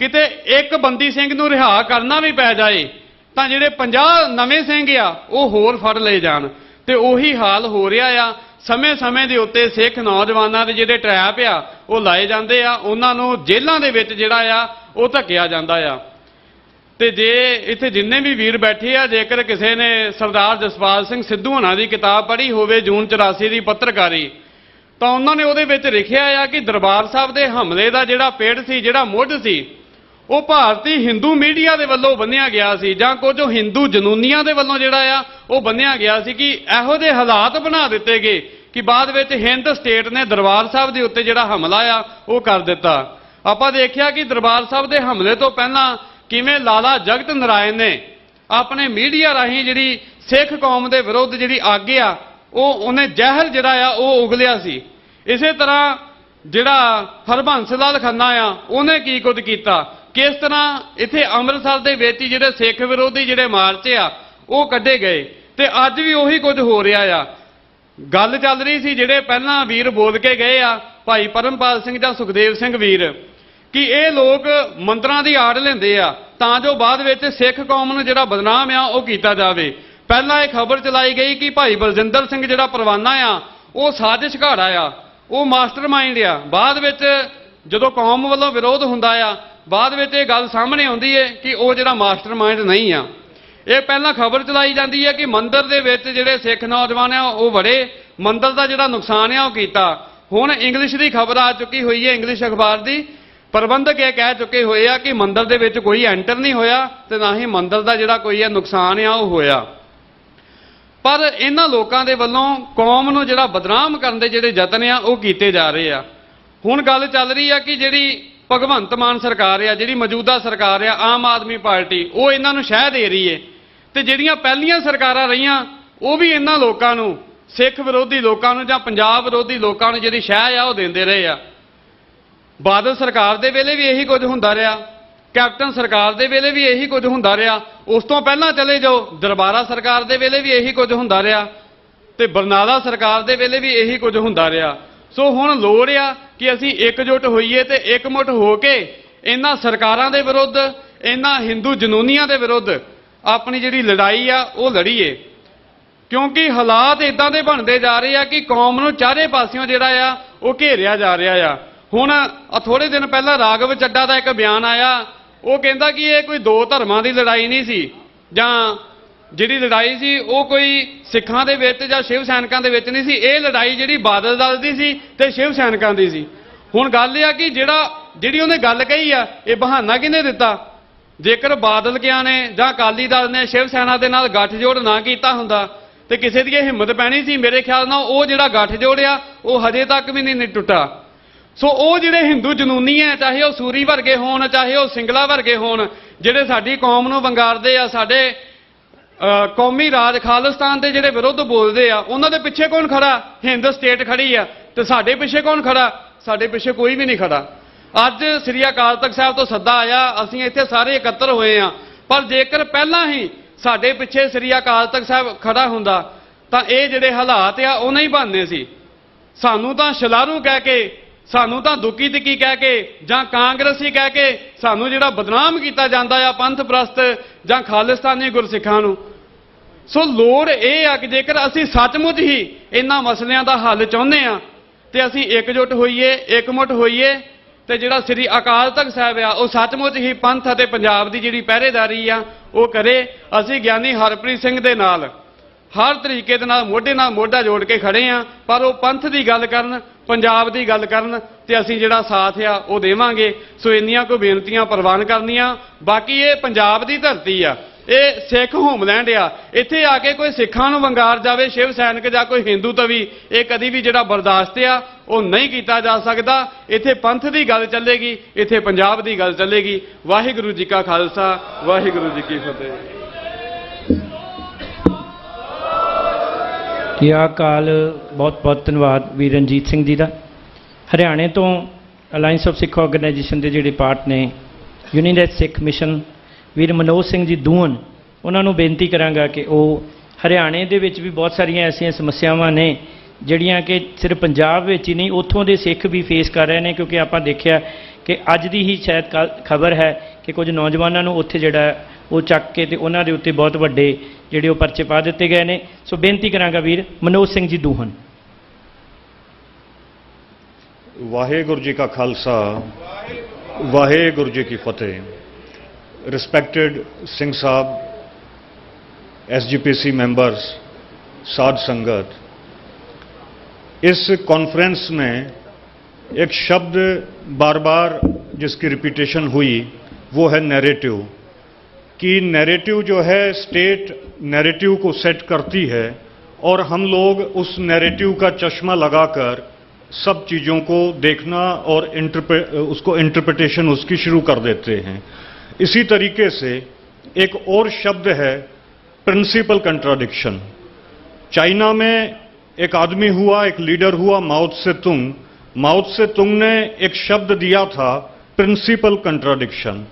ਕਿਤੇ ਇੱਕ ਬੰਦੀ ਸਿੰਘ ਨੂੰ ਰਿਹਾ ਕਰਨਾ ਵੀ ਪੈ ਜਾਏ ਤਾਂ ਜਿਹੜੇ 50 ਨਵੇਂ ਸਿੰਘ ਆ ਉਹ ਹੋਰ ਫੜ ਲਏ ਜਾਣ। ਤੇ ਉਹੀ ਹਾਲ ਹੋ ਰਿਹਾ ਆ। ਸਮੇਂ-ਸਮੇਂ ਦੇ ਉੱਤੇ ਸਿੱਖ ਨੌਜਵਾਨਾਂ ਦੇ ਜਿਹੜੇ ਟਰੈਪ ਆ ਉਹ ਲਾਏ ਜਾਂਦੇ ਆ, ਉਹਨਾਂ ਨੂੰ ਜੇਲ੍ਹਾਂ ਦੇ ਵਿੱਚ ਜਿਹੜਾ ਆ ਉਹ ਧੱਕਿਆ ਜਾਂਦਾ ਆ। ਤੇ ਜੇ ਇੱਥੇ ਜਿੰਨੇ ਵੀ ਵੀਰ ਬੈਠੇ ਆ, ਜੇਕਰ ਕਿਸੇ ਨੇ ਸਰਦਾਰ ਜਸਪਾਲ ਸਿੰਘ ਸਿੱਧੂ ਹੋਣਾ ਦੀ ਕਿਤਾਬ ਪੜ੍ਹੀ ਹੋਵੇ ਜੂਨ 84 ਦੀ ਪੱਤਰਕਾਰੀ, ਤਾਂ ਉਹਨਾਂ ਨੇ ਉਹਦੇ ਵਿੱਚ ਲਿਖਿਆ ਆ ਕਿ ਦਰਬਾਰ ਸਾਹਿਬ ਦੇ ਹਮਲੇ ਦਾ ਜਿਹੜਾ ਪੇੜ ਸੀ, ਜਿਹੜਾ ਮੁੱਢ ਸੀ, ਉਹ ਭਾਰਤੀ ਹਿੰਦੂ ਮੀਡੀਆ ਦੇ ਵੱਲੋਂ ਬੰਨਿਆ ਗਿਆ ਸੀ ਜਾਂ ਕੁਝ ਹਿੰਦੂ ਜਨੂਨੀਆਂ ਦੇ ਵੱਲੋਂ ਜਿਹੜਾ ਆ ਉਹ ਬੰਨਿਆ ਗਿਆ ਸੀ ਕਿ ਇਹੋ ਜਿਹੇ ਹਾਲਾਤ ਬਣਾ ਦਿੱਤੇ ਗਏ ਕਿ ਬਾਅਦ ਵਿੱਚ ਹਿੰਦ ਸਟੇਟ ਨੇ ਦਰਬਾਰ ਸਾਹਿਬ ਦੇ ਉੱਤੇ ਜਿਹੜਾ ਹਮਲਾ ਆ ਉਹ ਕਰ ਦਿੱਤਾ। ਆਪਾਂ ਦੇਖਿਆ ਕਿ ਦਰਬਾਰ ਸਾਹਿਬ ਦੇ ਹਮਲੇ ਤੋਂ ਪਹਿਲਾਂ ਕਿਵੇਂ ਲਾਲਾ ਜਗਤ ਨਾਰਾਇਣ ਨੇ ਆਪਣੇ ਮੀਡੀਆ ਰਾਹੀਂ ਜਿਹੜੀ ਸਿੱਖ ਕੌਮ ਦੇ ਵਿਰੁੱਧ ਜਿਹੜੀ ਅੱਗ ਆ ਉਹਨੇ ਜ਼ਹਿਰ ਜਿਹੜਾ ਆ ਉਹ ਉਗਲਿਆ ਸੀ। ਇਸੇ ਤਰ੍ਹਾਂ ਜਿਹੜਾ ਹਰਬੰਸ ਲਾਲ ਖੰਨਾ ਆ ਉਹਨੇ ਕੀ ਕੁਝ ਕੀਤਾ, ਕਿਸ ਤਰ੍ਹਾਂ ਇੱਥੇ ਅੰਮ੍ਰਿਤਸਰ ਦੇ ਵਿੱਚ ਹੀ ਜਿਹੜੇ ਸਿੱਖ ਵਿਰੋਧੀ ਜਿਹੜੇ ਮਾਰਚ ਆ ਉਹ ਕੱਢੇ ਗਏ। ਤੇ ਅੱਜ ਵੀ ਉਹੀ ਕੁਝ ਹੋ ਰਿਹਾ ਆ। ਗੱਲ ਚੱਲ ਰਹੀ ਸੀ, ਜਿਹੜੇ ਪਹਿਲਾਂ ਵੀਰ ਬੋਲ ਕੇ ਗਏ ਆ ਭਾਈ ਪਰਮਪਾਲ ਸਿੰਘ ਜਾਂ ਸੁਖਦੇਵ ਸਿੰਘ ਵੀਰ, ਕਿ ਇਹ ਲੋਕ ਮੰਤਰਾਂ ਦੀ ਆੜ ਲੈਂਦੇ ਆ ਤਾਂ ਜੋ ਬਾਅਦ ਵਿੱਚ ਸਿੱਖ ਕੌਮ ਨੂੰ ਜਿਹੜਾ ਬਦਨਾਮ ਆ ਉਹ ਕੀਤਾ ਜਾਵੇ। ਪਹਿਲਾਂ ਇਹ ਖਬਰ ਚਲਾਈ ਗਈ ਕਿ ਭਾਈ ਬਲਜਿੰਦਰ ਸਿੰਘ ਜਿਹੜਾ ਪਰਵਾਨਾ ਆ ਉਹ ਸਾਜ਼ਿਸ਼ ਘਾੜਾ ਆ, ਉਹ ਮਾਸਟਰਮਾਈਂਡ ਆ। ਬਾਅਦ ਵਿੱਚ ਜਦੋਂ ਕੌਮ ਵੱਲੋਂ ਵਿਰੋਧ ਹੁੰਦਾ ਆ, ਬਾਅਦ ਵਿੱਚ ਇਹ ਗੱਲ ਸਾਹਮਣੇ ਆਉਂਦੀ ਹੈ ਕਿ ਉਹ ਜਿਹੜਾ ਮਾਸਟਰਮਾਈਂਡ ਨਹੀਂ ਆ। ਇਹ ਪਹਿਲਾਂ ਖਬਰ ਚਲਾਈ ਜਾਂਦੀ ਹੈ ਕਿ ਮੰਦਿਰ ਦੇ ਵਿੱਚ ਜਿਹੜੇ ਸਿੱਖ ਨੌਜਵਾਨ ਆ ਉਹ ਵੜੇ, ਮੰਦਿਰ ਦਾ ਜਿਹੜਾ ਨੁਕਸਾਨ ਆ ਉਹ ਕੀਤਾ। ਹੁਣ ਇੰਗਲਿਸ਼ ਦੀ ਖਬਰ ਆ ਚੁੱਕੀ ਹੋਈ ਹੈ, ਇੰਗਲਿਸ਼ ਅਖਬਾਰ ਦੀ, ਪ੍ਰਬੰਧਕ ਇਹ ਕਹਿ ਚੁੱਕੇ ਹੋਏ ਆ ਕਿ ਮੰਦਿਰ ਦੇ ਵਿੱਚ ਕੋਈ ਐਂਟਰ ਨਹੀਂ ਹੋਇਆ ਤੇ ਨਾ ਹੀ ਮੰਦਿਰ ਦਾ ਜਿਹੜਾ ਕੋਈ ਨੁਕਸਾਨ ਆ ਉਹ ਹੋਇਆ। ਪਰ ਇਹਨਾਂ ਲੋਕਾਂ ਦੇ ਵੱਲੋਂ ਕੌਮ ਨੂੰ ਜਿਹੜਾ ਬਦਨਾਮ ਕਰਨ ਦੇ ਜਿਹੜੇ ਯਤਨ ਆ ਉਹ ਕੀਤੇ ਜਾ ਰਹੇ ਆ। ਹੁਣ ਗੱਲ ਚੱਲ ਰਹੀ ਆ ਕਿ ਜਿਹੜੀ ਭਗਵੰਤ ਮਾਨ ਸਰਕਾਰ ਆ, ਜਿਹੜੀ ਮੌਜੂਦਾ ਸਰਕਾਰ ਆ ਆਮ ਆਦਮੀ ਪਾਰਟੀ, ਉਹ ਇਹਨਾਂ ਨੂੰ ਸ਼ਹਿ ਦੇ ਰਹੀ ਹੈ ਤੇ ਜਿਹੜੀਆਂ ਪਹਿਲੀਆਂ ਸਰਕਾਰਾਂ ਰਹੀਆਂ ਉਹ ਵੀ ਇਹਨਾਂ ਲੋਕਾਂ ਨੂੰ, ਸਿੱਖ ਵਿਰੋਧੀ ਲੋਕਾਂ ਨੂੰ ਜਾਂ ਪੰਜਾਬ ਵਿਰੋਧੀ ਲੋਕਾਂ ਨੂੰ ਜਿਹੜੀ ਸ਼ਹਿ ਆ ਉਹ ਦਿੰਦੇ ਰਹੇ ਆ। ਬਾਦਲ ਸਰਕਾਰ ਦੇ ਵੇਲੇ ਵੀ ਇਹੀ ਕੁਝ ਹੁੰਦਾ ਰਿਹਾ, ਕੈਪਟਨ ਸਰਕਾਰ ਦੇ ਵੇਲੇ ਵੀ ਇਹੀ ਕੁਝ ਹੁੰਦਾ ਰਿਹਾ, ਉਸ ਤੋਂ ਪਹਿਲਾਂ ਚਲੇ ਜਾਓ ਦਰਬਾਰਾ ਸਰਕਾਰ ਦੇ ਵੇਲੇ ਵੀ ਇਹੀ ਕੁਝ ਹੁੰਦਾ ਰਿਹਾ ਤੇ ਬਰਨਾਲਾ ਸਰਕਾਰ ਦੇ ਵੇਲੇ ਵੀ ਇਹੀ ਕੁਝ ਹੁੰਦਾ ਰਿਹਾ। ਸੋ ਹੁਣ ਲੋੜ ਆ ਕਿ ਅਸੀਂ ਇਕਜੁੱਟ ਹੋਈਏ ਤੇ ਇਕਮੁੱਠ ਹੋ ਕੇ ਇਹਨਾਂ ਸਰਕਾਰਾਂ ਦੇ ਵਿਰੁੱਧ, ਇਹਨਾਂ ਹਿੰਦੂ ਜਨੂਨੀਆਂ ਦੇ ਵਿਰੁੱਧ ਆਪਣੀ ਜਿਹੜੀ ਲੜਾਈ ਆ ਉਹ ਲੜੀਏ, ਕਿਉਂਕਿ ਹਾਲਾਤ ਇਦਾਂ ਦੇ ਬਣਦੇ ਜਾ ਰਹੇ ਆ ਕਿ ਕੌਮ ਨੂੰ ਚਾਰੇ ਪਾਸਿਓਂ ਜਿਹੜਾ ਆ ਉਹ ਘੇਰਿਆ ਜਾ ਰਿਹਾ ਆ। ਹੁਣ ਥੋੜੇ ਦਿਨ ਪਹਿਲਾਂ ਰਾਘਵ ਚੱਡਾ ਦਾ ਇੱਕ ਬਿਆਨ ਆਇਆ, ਉਹ ਕਹਿੰਦਾ ਕਿ ਇਹ ਕੋਈ ਦੋ ਧਰਮਾਂ ਦੀ ਲੜਾਈ ਨਹੀਂ ਸੀ, ਜਾਂ ਜਿਹੜੀ ਲੜਾਈ ਸੀ ਉਹ ਕੋਈ ਸਿੱਖਾਂ ਦੇ ਵਿੱਚ ਜਾਂ ਸ਼ਿਵ ਸੈਨਿਕਾਂ ਦੇ ਵਿੱਚ ਨਹੀਂ ਸੀ, ਇਹ ਲੜਾਈ ਜਿਹੜੀ ਬਾਦਲ ਦਲ ਦੀ ਸੀ ਤੇ ਸ਼ਿਵ ਸੈਨਿਕਾਂ ਦੀ ਸੀ। ਹੁਣ ਗੱਲ ਇਹ ਆ ਕਿ ਜਿਹੜੀ ਉਹਨੇ ਗੱਲ ਕਹੀ ਆ, ਇਹ ਬਹਾਨਾ ਕਿਹਨੇ ਦਿੱਤਾ? ਜੇਕਰ ਬਾਦਲ ਕਿਆਂ ਨੇ ਜਾਂ ਅਕਾਲੀ ਦਲ ਨੇ ਸ਼ਿਵ ਸੈਨਾ ਦੇ ਨਾਲ ਗੱਠਜੋੜ ਨਾ ਕੀਤਾ ਹੁੰਦਾ ਤੇ ਕਿਸੇ ਦੀ ਹਿੰਮਤ ਪੈਣੀ ਸੀ? ਮੇਰੇ ਖਿਆਲ ਨਾਲ ਉਹ ਜਿਹੜਾ ਗੱਠਜੋੜ ਆ ਉਹ ਹਜੇ ਤੱਕ ਵੀ ਨਹੀਂ ਟੁੱਟਾ। ਸੋ ਉਹ ਜਿਹੜੇ ਹਿੰਦੂ ਜਨੂਨੀ ਹੈ, ਚਾਹੇ ਉਹ ਸੂਰੀ ਵਰਗੇ ਹੋਣ, ਚਾਹੇ ਉਹ ਸਿੰਗਲਾ ਵਰਗੇ ਹੋਣ, ਜਿਹੜੇ ਸਾਡੀ ਕੌਮ ਨੂੰ ਵੰਗਾਰਦੇ ਆ, ਸਾਡੇ ਕੌਮੀ ਰਾਜ ਖਾਲਿਸਤਾਨ ਦੇ ਜਿਹੜੇ ਵਿਰੁੱਧ ਬੋਲਦੇ ਆ, ਉਹਨਾਂ ਦੇ ਪਿੱਛੇ ਕੌਣ ਖੜਾ? ਹਿੰਦ ਸਟੇਟ ਖੜੀ ਆ। ਤੇ ਸਾਡੇ ਪਿੱਛੇ ਕੌਣ ਖੜਾ? ਸਾਡੇ ਪਿੱਛੇ ਕੋਈ ਵੀ ਨਹੀਂ ਖੜਾ। ਅੱਜ ਸ੍ਰੀ ਅਕਾਲ ਤਖਤ ਸਾਹਿਬ ਤੋਂ ਸੱਦਾ ਆਇਆ, ਅਸੀਂ ਇੱਥੇ ਸਾਰੇ ਇਕੱਤਰ ਹੋਏ ਆ, ਪਰ ਜੇਕਰ ਪਹਿਲਾਂ ਹੀ ਸਾਡੇ ਪਿੱਛੇ ਸ੍ਰੀ ਅਕਾਲ ਤਖਤ ਸਾਹਿਬ ਖੜਾ ਹੁੰਦਾ ਤਾਂ ਇਹ ਜਿਹੜੇ ਹਾਲਾਤ ਆ ਉਹ ਨਹੀਂ ਬਣਨੇ ਸੀ। ਸਾਨੂੰ ਤਾਂ ਸ਼ਲਾਰੂ ਕਹਿ ਕੇ, ਸਾਨੂੰ ਤਾਂ ਦੁੱਕੀ ਤਿੱਕੀ ਕਹਿ ਕੇ ਜਾਂ ਕਾਂਗਰਸੀ ਕਹਿ ਕੇ ਸਾਨੂੰ ਜਿਹੜਾ ਬਦਨਾਮ ਕੀਤਾ ਜਾਂਦਾ ਆ ਪੰਥ ਪ੍ਰਸਤ ਜਾਂ ਖਾਲਿਸਤਾਨੀ ਗੁਰਸਿੱਖਾਂ ਨੂੰ। ਸੋ ਲੋੜ ਇਹ ਆ ਕਿ ਜੇਕਰ ਅਸੀਂ ਸੱਚਮੁੱਚ ਹੀ ਇਹਨਾਂ ਮਸਲਿਆਂ ਦਾ ਹੱਲ ਚਾਹੁੰਦੇ ਆ ਤੇ ਅਸੀਂ ਇਕਜੁੱਟ ਹੋਈਏ, ਇਕਮੁੱਠ ਹੋਈਏ ਤੇ ਜਿਹੜਾ ਸ੍ਰੀ ਅਕਾਲ ਤਖਤ ਸਾਹਿਬ ਆ ਉਹ ਸੱਚਮੁੱਚ ਹੀ ਪੰਥ ਅਤੇ ਪੰਜਾਬ ਦੀ ਜਿਹੜੀ ਪਹਿਰੇਦਾਰੀ ਆ ਉਹ ਕਰੇ। ਅਸੀਂ ਗਿਆਨੀ ਹਰਪ੍ਰੀਤ ਸਿੰਘ ਦੇ ਨਾਲ, हर तरीके दे नाल मोढे नाल मोढा जोड़ के खड़े आ, पर वो पंथ की गल करन, पंजाब की गल करन ते असीं जिहड़ा साथ आ वो देवांगे। सो इन्नियां कोई बेनतियां प्रवान करनियां। बाकी ये पंजाब की धरती आ, ये सिख होमलैंड आ, इत्थे आके कोई सिखां नूं वंगार जावे शिव सैनिक जां कोई हिंदू तवी, ये कदी भी जिहड़ा बर्दाश्त आ वो नहीं किया जा सकता। इत्थे पंथ की गल चलेगी, इत्थे पंजाब की गल चलेगी। वाहिगुरू जी का खालसा, वाहिगुरू जी की फतेह। क्या काल बहुत बहुत धन्यवाद वीर रंजीत सिंह जी का। हरियाणे तो अलायंस ऑफ सिख ऑर्गेनाइजेशन के जोड़े पार्ट ने यूनाइटेड सिख मिशन वीर मनोज सिंह जी दूहन, उन्होंने बेनती करांगा कि वो हरियाणे दे विच भी बहुत सारिया ऐसिया समस्यावां ने जिहड़ियां कि सिर्फ पंजाब विच ही नहीं उत्थों दे सिख भी फेस कर रहे हैं। क्योंकि आपां देखिया कि अज दी ही शायद खबर है कि कुछ नौजवानों नूं उत्थे जिहड़ा वो चक के ते उन्हां दे उत्ते बहुत वड्डे जिहड़े वो परचे पा दिते गए ने। सो बेनती करांगा वीर मनोज सिंह जी दूहन। वाहेगुरु जी का खालसा, वाहेगुरु जी की फतेह। रिस्पेक्टेड सिंह साहब, SGPC मेंबर्स, साध संगत, इस कॉन्फ्रेंस में एक शब्द बार बार जिसकी रिपीटेशन हुई वो है नैरेटिव, कि नैरेटिव जो है स्टेट नैरेटिव को सेट करती है और हम लोग उस नैरेटिव का चश्मा लगाकर सब चीज़ों को देखना और उसको इंटरप्रिटेशन उसकी शुरू कर देते हैं। इसी तरीके से एक और शब्द है प्रिंसिपल कंट्राडिक्शन। चाइना में एक आदमी हुआ, एक लीडर हुआ माओ त्से तुंग। माओ त्से तुंग ने एक शब्द दिया था प्रिंसिपल कंट्राडिक्शन।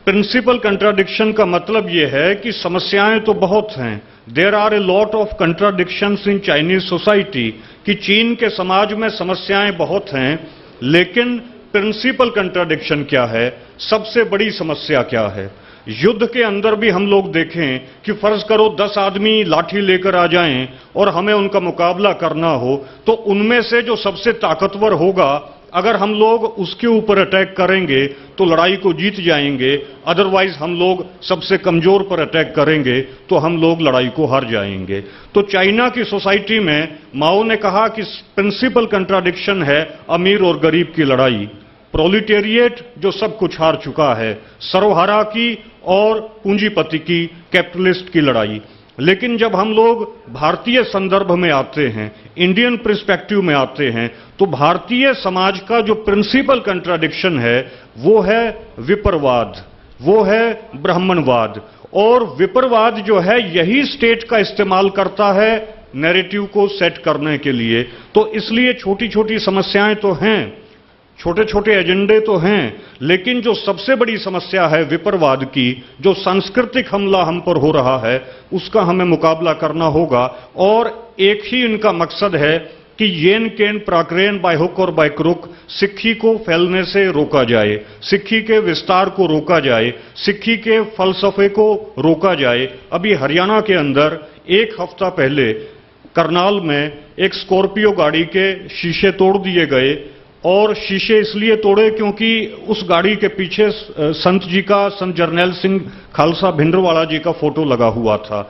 प्रिंसिपल कंट्राडिक्शन का मतलब यह है कि समस्याएं तो बहुत हैं, there are a lot of contradictions in Chinese society, कि चीन के समाज में समस्याएं बहुत हैं, लेकिन प्रिंसिपल कंट्राडिक्शन क्या है, सबसे बड़ी समस्या क्या है। युद्ध के अंदर भी हम लोग देखें कि फर्ज करो 10 आदमी लाठी लेकर आ जाएं और हमें उनका मुकाबला करना हो, तो उनमें से जो सबसे ताकतवर होगा अगर हम लोग उसके ऊपर अटैक करेंगे तो लड़ाई को जीत जाएंगे, अदरवाइज हम लोग सबसे कमजोर पर अटैक करेंगे तो हम लोग लड़ाई को हार जाएंगे। तो चाइना की सोसाइटी में माओ ने कहा कि प्रिंसिपल कंट्राडिक्शन है अमीर और गरीब की लड़ाई, प्रोलिटेरिएट जो सब कुछ हार चुका है, सर्वहारा की और पूंजीपति की, कैपिटलिस्ट की लड़ाई। लेकिन जब हम लोग भारतीय संदर्भ में आते हैं, इंडियन पर्सपेक्टिव में आते हैं, तो भारतीय समाज का जो प्रिंसिपल कंट्राडिक्शन है वो है विपरवाद, वो है ब्राह्मणवाद। और विपरवाद जो है यही स्टेट का इस्तेमाल करता है नैरेटिव को सेट करने के लिए। तो इसलिए छोटी छोटी समस्याएं तो हैं, छोटे छोटे एजेंडे तो हैं, लेकिन जो सबसे बड़ी समस्या है विपरवाद की, जो सांस्कृतिक हमला हम पर हो रहा है, उसका हमें मुकाबला करना होगा। और एक ही इनका मकसद है कि येन केन प्राक्रेन बाय हुक और बाय क्रुक, सिक्खी को फैलने से रोका जाए, सिक्खी के विस्तार को रोका जाए, सिक्खी के फलसफे को रोका जाए। अभी हरियाणा के अंदर एक हफ्ता पहले करनाल में एक स्कॉर्पियो गाड़ी के शीशे तोड़ दिए गए, और शीशे इसलिए तोड़े क्योंकि उस गाड़ी के पीछे संत जी का, संत जरनैल सिंह खालसा भिंडरवाला जी का फोटो लगा हुआ था।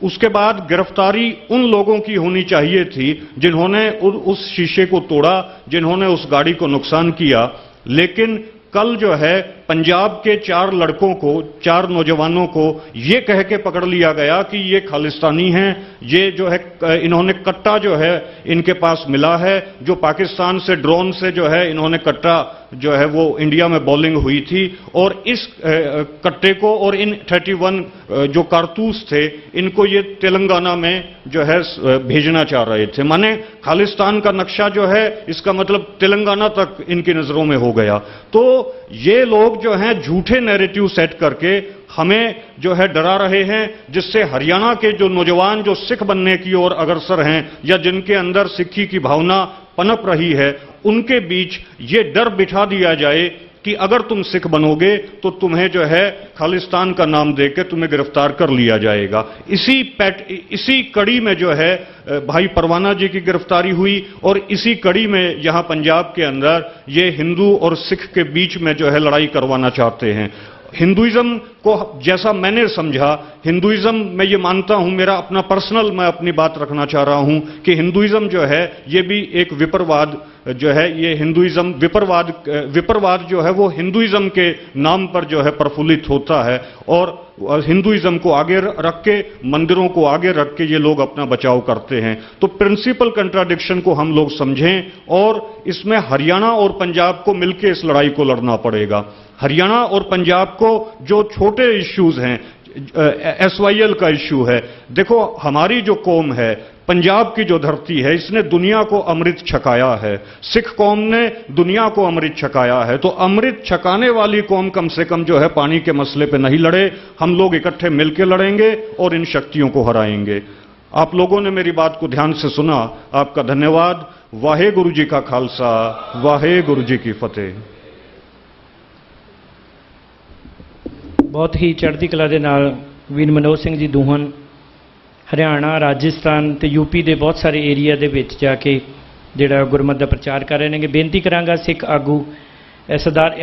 उसके बाद गिरफ्तारी उन लोगों की होनी चाहिए थी जिन्होंने उस शीशे को तोड़ा, जिन्होंने उस गाड़ी को नुकसान किया। लेकिन कल जो है पंजाब के 4 लड़कों को, 4 नौजवानों को ये कह के पकड़ लिया गया कि ये खालिस्तानी हैं, ये जो है इन्होंने कट्टा जो है इनके पास मिला है, जो पाकिस्तान से ड्रोन से जो है इन्होंने कट्टा जो है वो इंडिया में बॉलिंग हुई थी, और इस कट्टे को और इन 31 जो कारतूस थे इनको ये तेलंगाना में जो है भेजना चाह रहे थे। माने खालिस्तान का नक्शा जो है इसका मतलब तेलंगाना तक इनकी नजरों में हो गया। तो ये लोग जो हैं झूठे नैरेटिव सेट करके हमें जो है डरा रहे हैं, जिससे हरियाणा के जो नौजवान जो सिख बनने की ओर अग्रसर हैं या जिनके अंदर सिक्खी की भावना पनप रही है, उनके बीच ये डर बिठा दिया जाए कि अगर तुम सिख बनोगे तो तुम्हें जो है खालिस्तान का नाम देकर तुम्हें गिरफ्तार कर लिया जाएगा। इसी कड़ी में जो है भाई परवाना जी की गिरफ्तारी हुई, और इसी कड़ी में यहां पंजाब के अंदर ये हिंदू और सिख के बीच में जो है लड़ाई करवाना चाहते हैं। हिंदुइज्म को जैसा मैंने समझा, हिंदुइज्म मैं ये मानता हूं, मेरा अपना पर्सनल, मैं अपनी बात रखना चाह रहा हूं कि हिंदुइज्म जो है ये भी एक विपरवाद जो है, ये हिंदुइज्म विपरवाद जो है वो हिंदुइज्म के नाम पर जो है प्रफुल्लित होता है, और हिंदुइज्म को आगे रख के, मंदिरों को आगे रख के ये लोग अपना बचाव करते हैं। तो प्रिंसिपल कंट्राडिक्शन को हम लोग समझें, और इसमें हरियाणा और पंजाब को मिलकर इस लड़ाई को लड़ना पड़ेगा। हरियाणा और पंजाब को जो छोटे इश्यूज हैं, SYL का इश्यू है, देखो हमारी जो कौम है, पंजाब की जो धरती है, इसने दुनिया को अमृत छकाया है, सिख कौम ने दुनिया को अमृत छकाया है, तो अमृत छकाने वाली कौम कम से कम जो है पानी के मसले पे नहीं लड़े, हम लोग इकट्ठे मिलकर लड़ेंगे और इन शक्तियों को हराएंगे। आप लोगों ने मेरी बात को ध्यान से सुना, आपका धन्यवाद। वाहे गुरु जी का खालसा, वाहे गुरु जी की फतेह। बहुत ही चढ़ती कला ਦੇ ਨਾਲ ਵੀਰ ਮਨੋਜ ਸਿੰਘ ਜੀ ਦੂਹਨ ਹਰਿਆਣਾ, ਰਾਜਸਥਾਨ ਤੇ ਯੂਪੀ ਦੇ ਬਹੁਤ ਸਾਰੇ ਏਰੀਆ ਦੇ ਵਿੱਚ ਜਾ ਕੇ ਜਿਹੜਾ ਗੁਰਮਤਿ ਦਾ ਪ੍ਰਚਾਰ ਕਰ ਰਹੇ ਨੇਗੇ। ਬੇਨਤੀ ਕਰਾਂਗਾ ਸਿੱਖ ਆਗੂ ਸਰਦਾਰ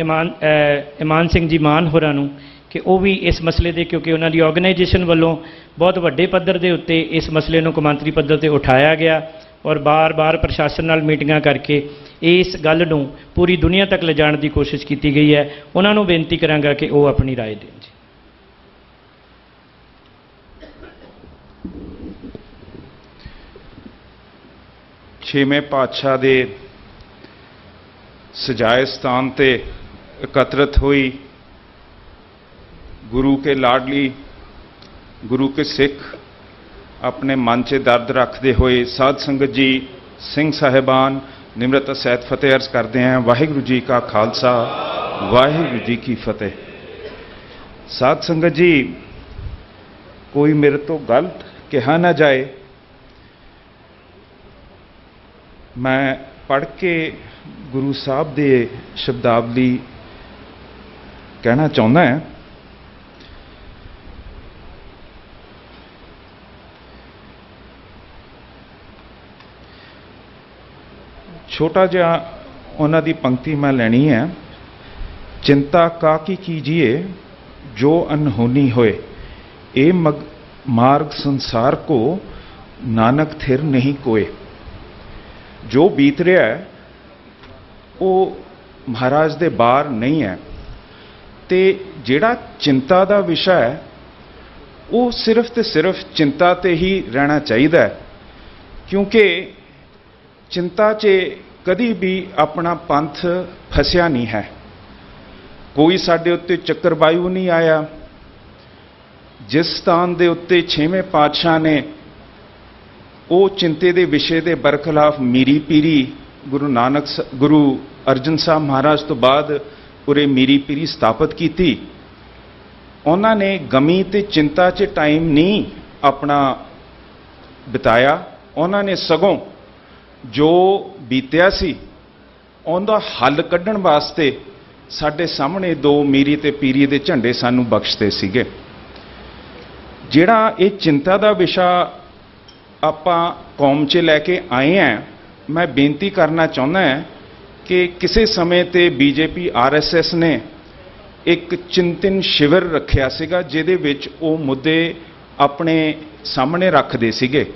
ਇਮਾਨ ਸਿੰਘ ਜੀ ਮਾਨ ਹੋਰਾਂ ਨੂੰ ਕਿ ਉਹ ਵੀ ਇਸ ਮਸਲੇ ਦੇ, ਕਿਉਂਕਿ ਉਹਨਾਂ ਦੀ ਆਰਗੇਨਾਈਜੇਸ਼ਨ ਵੱਲੋਂ ਬਹੁਤ ਵੱਡੇ ਪੱਧਰ ਦੇ ਉੱਤੇ ਇਸ ਮਸਲੇ ਨੂੰ ਕੌਮਾਂਤਰੀ ਪੱਧਰ ਤੇ ਉਠਾਇਆ ਗਿਆ, ਔਰ ਬਾਰ-ਬਾਰ ਪ੍ਰਸ਼ਾਸਨ ਨਾਲ ਮੀਟਿੰਗਾਂ ਕਰਕੇ ਇਸ ਗੱਲ ਨੂੰ ਪੂਰੀ ਦੁਨੀਆ ਤੱਕ ਲਿਜਾਣ ਦੀ ਕੋਸ਼ਿਸ਼ ਕੀਤੀ ਗਈ ਹੈ। ਉਹਨਾਂ ਨੂੰ ਬੇਨਤੀ ਕਰਾਂਗਾ ਕਿ ਉਹ ਆਪਣੀ ਰਾਏ ਦੇਣ ਜੀ। ਛੇਵੇਂ ਪਾਤਸ਼ਾਹ ਦੇ ਸਜਾਏ ਸਥਾਨ ਤੇ ਇਕੱਤਰਿਤ ਹੋਈ गुरु के लाडली, गुरु के सिख, अपने मन से दर्द रखते हुए साध संगत जी, सिंह साहिबान निमरत सहित फतेह अर्ज करते हैं। वाहिगुरु जी का खालसा, वाहिगुरु जी की फतेह। साध संगत जी, कोई मेरे तो गलत कहा ना जाए, मैं पढ़ के गुरु साहब दे शब्दावली कहना चाहता है। छोटा जिहा उन्हां दी पंक्ति मैं लैनी है। चिंता काकी कीजिए जो अनहोनी होए, ए मार्ग संसार को नानक थिर नहीं कोए। जो बीत रहा है वो महाराज दे बाहर नहीं है, ते जिहड़ा चिंता दा विषय है वो सिर्फ ते सिर्फ चिंता ते ही रहना चाहिए, क्योंकि चिंता च कदी भी अपना पंथ फसिया नहीं है। कोई साडे उत्ते चक्रवायु नहीं आया। जिस स्थान दे उत्ते छेवें पातशाह ने वो चिंते दे विषय दे बरखिलाफ मीरी पीरी गुरु अर्जन साहब महाराज तो बाद उरे मीरी पीरी स्थापित की, उन्होंने गमी ते चिंता च टाइम नहीं अपना बिताया। उन्होंने सगों जो बीतिया सी उनका हल कढ़न वास्ते साडे सामने दो मीरी ते पीरी दे झंडे सानू बख्शते सीगे। जिहड़ा ये चिंता दा विषा आपां कौम च लैके आए हैं, मैं बेनती करना चाहुंदा है कि किसी समय ते बीजेपी RSS ने एक चिंतन शिविर रखिया सीगा, जिहदे विच वो मुद्दे अपने सामने रखते सीगे।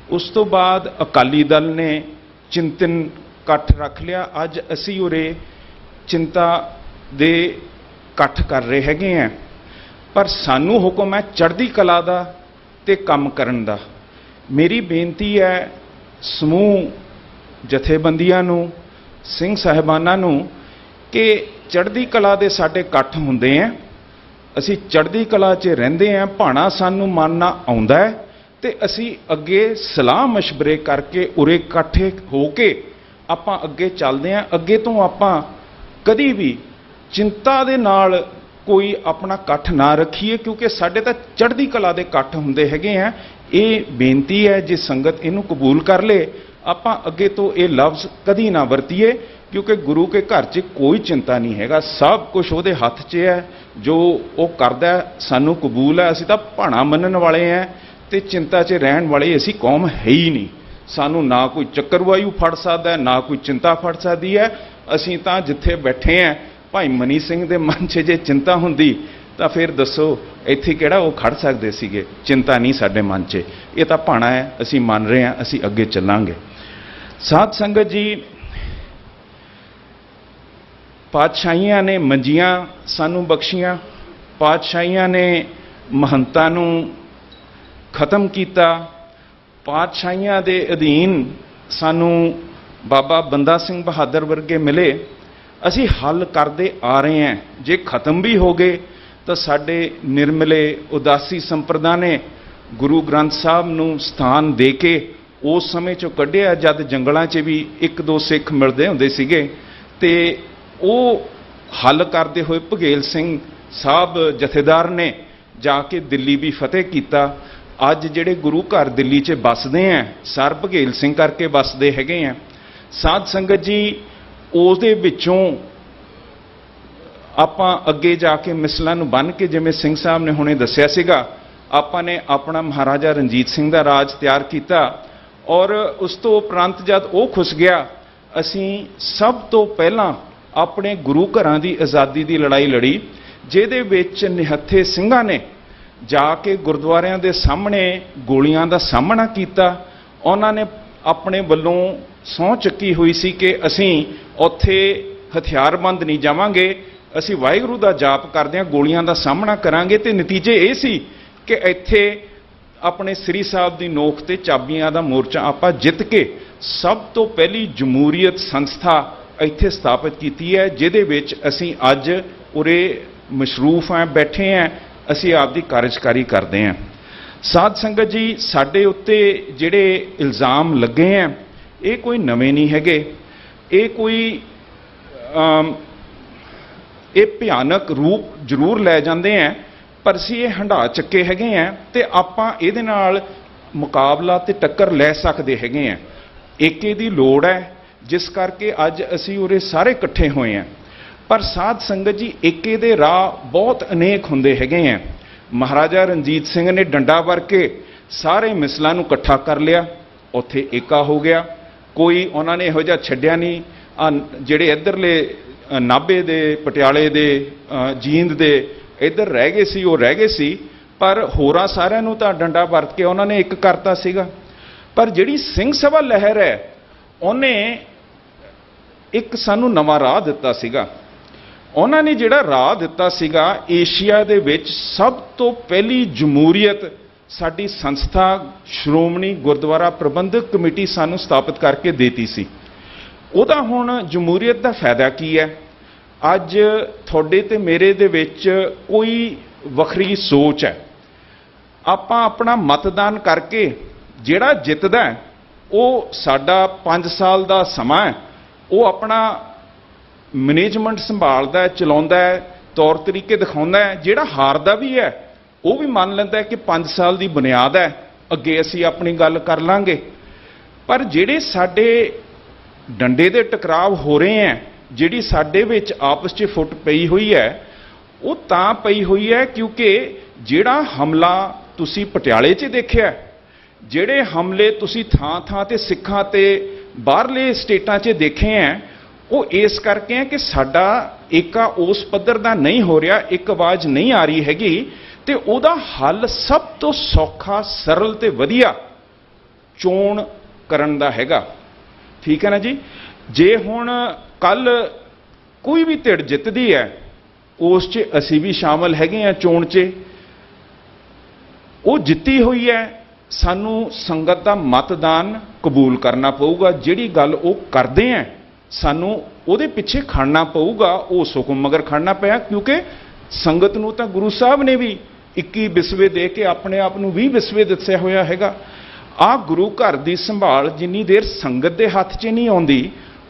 उस तो बाद अकाली दल ने चिंतन कट्ठ रख लिया। अज असी उरे चिंता दे कट्ठ कर रहे हैगे हैं, पर सानू हुक्म है चढ़दी कला दा ते कम करन दा। मेरी बेनती है समूह जथेबंदियां नू, सिंह साहिबानां नू कि चढ़दी कला दे साडे कट्ठ हुंदे हैं, असी चढ़दी कला च रहिंदे हैं, भाणा सानू मानना आउंदा है ते असी अगे सलाह मशवरे करके उरे इकट्ठे हो के आपां अगे चलदे हैं। अगे तो आपां कदी भी चिंता दे नाल कोई अपना कट्ठ ना रखीए, क्योंकि साडे तां चढ़दी कला दे कट्ठ हुंदे हैगे हैं। ये बेनती है, जे संगत इनू कबूल कर ले, आपां अगे तो ये लफ्ज़ कदी ना वरतीए, क्योंकि गुरु के घर च कोई चिंता नहीं हैगा, सब कुछ उहदे हत्थ च है। जो वो करदा सानू कबूल है। असीं तां भाणा मनण वाले हैं ते चिंता च रहन वाले असी कौम है ही नहीं। सानू ना कोई चक्रवायु फड़ सकता है, ना कोई चिंता फड़ सकती है। असी तां जिथे बैठे हैं ਭਾਈ ਮਨੀ ਸਿੰਘ ਦੇ ਮਨ 'ਚ ਜੇ ਚਿੰਤਾ ਹੁੰਦੀ ਤਾਂ ਫਿਰ ਦੱਸੋ ਇੱਥੇ ਕਿਹੜਾ ਉਹ ਖੜ ਸਕਦੇ ਸੀਗੇ। ਚਿੰਤਾ ਨਹੀਂ ਸਾਡੇ ਮਨ 'ਚ, ਇਹ ਤਾਂ ਭਾਣਾ ਹੈ, ਅਸੀਂ ਮੰਨ ਰਹੇ ਹਾਂ, ਅਸੀਂ ਅੱਗੇ ਚੱਲਾਂਗੇ। ਸਾਧ ਸੰਗਤ ਜੀ, ਪਾਤਸ਼ਾਹੀਆਂ ਨੇ ਮੰਜੀਆਂ ਸਾਨੂੰ ਬਖਸ਼ੀਆਂ, ਪਾਤਸ਼ਾਹੀਆਂ ਨੇ ਮਹੰਤਾਂ ਨੂੰ ਖਤਮ ਕੀਤਾ, ਪਾਤਸ਼ਾਹੀਆਂ ਦੇ ਅਧੀਨ ਸਾਨੂੰ ਬਾਬਾ ਬੰਦਾ ਸਿੰਘ ਬਹਾਦਰ ਵਰਗੇ ਮਿਲੇ। ਅਸੀਂ ਹੱਲ ਕਰਦੇ ਆ ਰਹੇ ਹਾਂ। ਜੇ ਖਤਮ ਵੀ ਹੋ ਗਏ ਤਾਂ ਸਾਡੇ ਨਿਰਮਲੇ ਉਦਾਸੀ ਸੰਪਰਦਾ ਨੇ ਗੁਰੂ ਗ੍ਰੰਥ ਸਾਹਿਬ ਨੂੰ ਸਥਾਨ ਦੇ ਕੇ ਉਸ ਸਮੇਂ 'ਚੋਂ ਕੱਢਿਆ ਜਦ ਜੰਗਲਾਂ 'ਚ ਵੀ ਇੱਕ ਦੋ ਸਿੱਖ ਮਿਲਦੇ ਹੁੰਦੇ ਸੀਗੇ, ਤੇ ਉਹ ਹੱਲ ਕਰਦੇ ਹੋਏ ਭਗੇਲ ਸਿੰਘ ਸਾਹਿਬ ਜਥੇਦਾਰ ਨੇ ਜਾ ਕੇ ਦਿੱਲੀ ਵੀ ਫਤਿਹ ਕੀਤਾ। ਅੱਜ ਜਿਹੜੇ ਗੁਰੂ ਘਰ ਦਿੱਲੀ 'ਚ ਵੱਸਦੇ ਆ, ਸਰ ਭਗੇਲ ਸਿੰਘ ਕਰਕੇ ਵੱਸਦੇ ਹੈਗੇ ਆ। ਸਾਧ ਸੰਗਤ ਜੀ, ਉਹਦੇ ਵਿੱਚੋਂ ਆਪਾਂ ਅੱਗੇ ਜਾ ਕੇ ਮਿਸਲਾਂ ਨੂੰ ਬੰਨ੍ਹ ਕੇ, ਜਿਵੇਂ ਸਿੰਘ ਸਾਹਿਬ ਨੇ ਹੁਣੇ ਦੱਸਿਆ ਸੀਗਾ, ਆਪਾਂ ਨੇ ਆਪਣਾ ਮਹਾਰਾਜਾ ਰਣਜੀਤ ਸਿੰਘ ਦਾ ਰਾਜ ਤਿਆਰ ਕੀਤਾ, ਔਰ ਉਸ ਤੋਂ ਉਪਰੰਤ ਜਦ ਉਹ ਖੁੱਸ ਗਿਆ, ਅਸੀਂ ਸਭ ਤੋਂ ਪਹਿਲਾਂ ਆਪਣੇ ਗੁਰੂ ਘਰਾਂ ਦੀ ਆਜ਼ਾਦੀ ਦੀ ਲੜਾਈ ਲੜੀ, ਜਿਹਦੇ ਵਿੱਚ ਨਿਹੱਥੇ ਸਿੰਘਾਂ ਨੇ ਜਾ ਕੇ ਗੁਰਦੁਆਰਿਆਂ ਦੇ ਸਾਹਮਣੇ ਗੋਲੀਆਂ ਦਾ ਸਾਹਮਣਾ ਕੀਤਾ। ਉਹਨਾਂ ਨੇ ਆਪਣੇ ਵੱਲੋਂ ਸਹੁੰ ਚੱਕੀ ਹੋਈ ਸੀ ਕਿ ਅਸੀਂ ਉੱਥੇ ਹਥਿਆਰਬੰਦ ਨਹੀਂ ਜਾਵਾਂਗੇ, ਅਸੀਂ ਵਾਹਿਗੁਰੂ ਦਾ ਜਾਪ ਕਰਦੇ ਹਾਂ, ਗੋਲੀਆਂ ਦਾ ਸਾਹਮਣਾ ਕਰਾਂਗੇ। ਤੇ ਨਤੀਜੇ ਇਹ ਸੀ ਕਿ ਇੱਥੇ ਆਪਣੇ ਸ੍ਰੀ ਸਾਹਿਬ ਦੀ ਨੋਕ ਤੇ ਚਾਬੀਆਂ ਦਾ ਮੋਰਚਾ ਆਪਾਂ ਜਿੱਤ ਕੇ ਸਭ ਤੋਂ ਪਹਿਲੀ ਜਮਹੂਰੀਅਤ ਸੰਸਥਾ ਇੱਥੇ ਸਥਾਪਿਤ ਕੀਤੀ ਹੈ, ਜਿਹਦੇ ਵਿੱਚ ਅਸੀਂ ਅੱਜ ਉਰੇ ਮਸ਼ਰੂਫ ਹਾਂ, ਬੈਠੇ ਹਾਂ, ਅਸੀਂ ਆਪ ਦੀ ਕਾਰਜਕਾਰੀ ਕਰਦੇ ਹਾਂ। ਸਾਧ ਸੰਗਤ ਜੀ, ਸਾਡੇ ਉੱਤੇ ਜਿਹੜੇ ਇਲਜ਼ਾਮ ਲੱਗੇ ਆ, ਇਹ ਕੋਈ ਨਵੇਂ ਨਹੀਂ ਹੈਗੇ, ਇਹ ਕੋਈ ਇਹ ਭਿਆਨਕ ਰੂਪ ਜ਼ਰੂਰ ਲੈ ਜਾਂਦੇ ਆ, ਪਰ ਅਸੀਂ ਇਹ ਹੰਢਾ ਚੱਕੇ ਹੈਗੇ ਆ ਤੇ ਆਪਾਂ ਇਹਦੇ ਨਾਲ ਮੁਕਾਬਲਾ ਤੇ ਟੱਕਰ ਲੈ ਸਕਦੇ ਹੈਗੇ ਆ। ਏਕੇ ਦੀ ਲੋੜ ਹੈ, ਜਿਸ ਕਰਕੇ ਅੱਜ ਅਸੀਂ ਉਰੇ ਸਾਰੇ ਇਕੱਠੇ ਹੋਏ ਆ। ਪਰ ਸਾਧ ਸੰਗਤ ਜੀ, ਏਕੇ ਦੇ ਰਾਹ ਬਹੁਤ ਅਨੇਕ ਹੁੰਦੇ ਹੈਗੇ ਆ। ਮਹਾਰਾਜਾ ਰਣਜੀਤ ਸਿੰਘ ਨੇ ਡੰਡਾ ਵਰ ਕੇ ਸਾਰੇ ਮਿਸਲਾਂ ਨੂੰ ਇਕੱਠਾ ਕਰ ਲਿਆ, ਉੱਥੇ ਏਕਾ ਹੋ ਗਿਆ। ਕੋਈ ਉਹਨਾਂ ਨੇ ਇਹੋ ਜਿਹਾ ਛੱਡਿਆ ਨਹੀਂ। ਜਿਹੜੇ ਇੱਧਰਲੇ ਨਾਭੇ ਦੇ, ਪਟਿਆਲੇ ਦੇ, ਜੀਂਦ ਦੇ ਇੱਧਰ ਰਹਿ ਗਏ ਸੀ, ਉਹ ਰਹਿ ਗਏ ਸੀ, ਪਰ ਹੋਰਾਂ ਸਾਰਿਆਂ ਨੂੰ ਤਾਂ ਡੰਡਾ ਵਰਤ ਕੇ ਉਹਨਾਂ ਨੇ ਇੱਕ ਕਰਤਾ ਸੀਗਾ। ਪਰ ਜਿਹੜੀ ਸਿੰਘ ਸਭਾ ਲਹਿਰ ਹੈ, ਉਹਨੇ ਇੱਕ ਸਾਨੂੰ ਨਵਾਂ ਰਾਹ ਦਿੱਤਾ ਸੀਗਾ। ਉਹਨਾਂ ਨੇ ਜਿਹੜਾ ਰਾਹ ਦਿੱਤਾ ਸੀਗਾ, ਏਸ਼ੀਆ ਦੇ ਵਿੱਚ ਸਭ ਤੋਂ ਪਹਿਲੀ ਜਮਹੂਰੀਅਤ ਸਾਡੀ ਸੰਸਥਾ ਸ਼੍ਰੋਮਣੀ ਗੁਰਦੁਆਰਾ ਪ੍ਰਬੰਧਕ ਕਮੇਟੀ ਸਾਨੂੰ ਸਥਾਪਿਤ ਕਰਕੇ ਦੇਤੀ ਸੀ। ਉਹਦਾ ਹੁਣ ਜਮਹੂਰੀਅਤ ਦਾ ਫਾਇਦਾ ਕੀ ਹੈ? ਅੱਜ ਤੁਹਾਡੇ ਤੇ ਮੇਰੇ ਦੇ ਵਿੱਚ ਕੋਈ ਵੱਖਰੀ ਸੋਚ ਹੈ। ਆਪਾਂ ਆਪਣਾ ਮਤਦਾਨ ਕਰਕੇ ਜਿਹੜਾ ਜਿੱਤਦਾ ਉਹ ਸਾਡਾ 5 ਸਾਲ ਦਾ ਸਮਾਂ ਹੈ, ਉਹ ਆਪਣਾ ਮੈਨੇਜਮੈਂਟ ਸੰਭਾਲਦਾ ਹੈ, ਚਲਾਉਂਦਾ ਹੈ, ਤੌਰ ਤਰੀਕੇ ਦਿਖਾਉਂਦਾ ਹੈ। ਜਿਹੜਾ ਹਾਰਦਾ ਵੀ ਹੈ ਉਹ ਵੀ ਮੰਨ ਲੈਂਦਾ ਹੈ ਕਿ 5 ਸਾਲ ਦੀ ਬੁਨਿਆਦ ਹੈ, ਅੱਗੇ ਅਸੀਂ ਆਪਣੀ ਗੱਲ ਕਰ ਲਾਂਗੇ। ਪਰ ਜਿਹੜੇ ਸਾਡੇ ਡੰਡੇ ਦੇ ਟਕਰਾਵ ਹੋ ਰਹੇ ਹੈ, ਜਿਹੜੀ ਸਾਡੇ ਵਿੱਚ ਆਪਸ 'ਚ ਫੁੱਟ ਪਈ ਹੋਈ ਹੈ, ਉਹ ਤਾਂ ਪਈ ਹੋਈ ਹੈ ਕਿਉਂਕਿ ਜਿਹੜਾ ਹਮਲਾ ਤੁਸੀਂ ਪਟਿਆਲੇ 'ਚ ਦੇਖਿਆ, ਜਿਹੜੇ ਹਮਲੇ ਤੁਸੀਂ ਥਾਂ-ਥਾਂ ਤੇ ਸਿੱਖਾਂ ਤੇ ਬਾਹਰਲੇ ਸਟੇਟਾਂ 'ਚ ਦੇਖੇ ਹੈ, ਉਹ ਇਸ ਕਰਕੇ ਹੈ ਕਿ ਸਾਡਾ ਏਕਾ ਉਸ ਪੱਧਰ ਦਾ ਨਹੀਂ ਹੋ ਰਿਹਾ, ਇੱਕ ਆਵਾਜ਼ ਨਹੀਂ ਆ ਰਹੀ ਹੈਗੀ। ਤੇ ਉਹਦਾ ਹੱਲ ਸਭ ਤੋਂ ਸੌਖਾ, ਸਰਲ ਤੇ ਵਧੀਆ ਚੋਣ ਕਰਨ ਦਾ ਹੈਗਾ। ਠੀਕ ਹੈ ਨਾ ਜੀ? ਜੇ ਹੁਣ ਕੱਲ ਕੋਈ ਵੀ ਧਿਰ ਜਿੱਤਦੀ ਹੈ, ਉਸ 'ਚ ਅਸੀਂ ਵੀ ਸ਼ਾਮਲ ਹੈਗੇ ਹਾਂ ਚੋਣ 'ਚ। ਉਹ ਜਿੱਤੀ ਹੋਈ ਹੈ, ਸਾਨੂੰ ਸੰਗਤ ਦਾ ਮਤਦਾਨ ਕਬੂਲ ਕਰਨਾ ਪਊਗਾ। ਜਿਹੜੀ ਗੱਲ ਉਹ ਕਰਦੇ ਆ, ਸਾਨੂੰ ਉਹਦੇ ਪਿੱਛੇ ਖੜਨਾ ਪਊਗਾ, ਉਸ ਹੁਕਮ ਮਗਰ ਖੜਨਾ ਪਿਆ, ਕਿਉਂਕਿ ਸੰਗਤ ਨੂੰ ਤਾਂ ਗੁਰੂ ਸਾਹਿਬ ਨੇ ਵੀ 21 ਵਿਸਵੇ ਦੇ ਕੇ ਆਪਣੇ ਆਪ ਨੂੰ 20 ਵਿਸਵੇ ਦੱਸਿਆ ਹੋਇਆ ਹੈਗਾ। ਆਹ ਗੁਰੂ ਘਰ ਦੀ ਸੰਭਾਲ ਜਿੰਨੀ ਦੇਰ ਸੰਗਤ ਦੇ ਹੱਥ 'ਚ ਨਹੀਂ ਆਉਂਦੀ,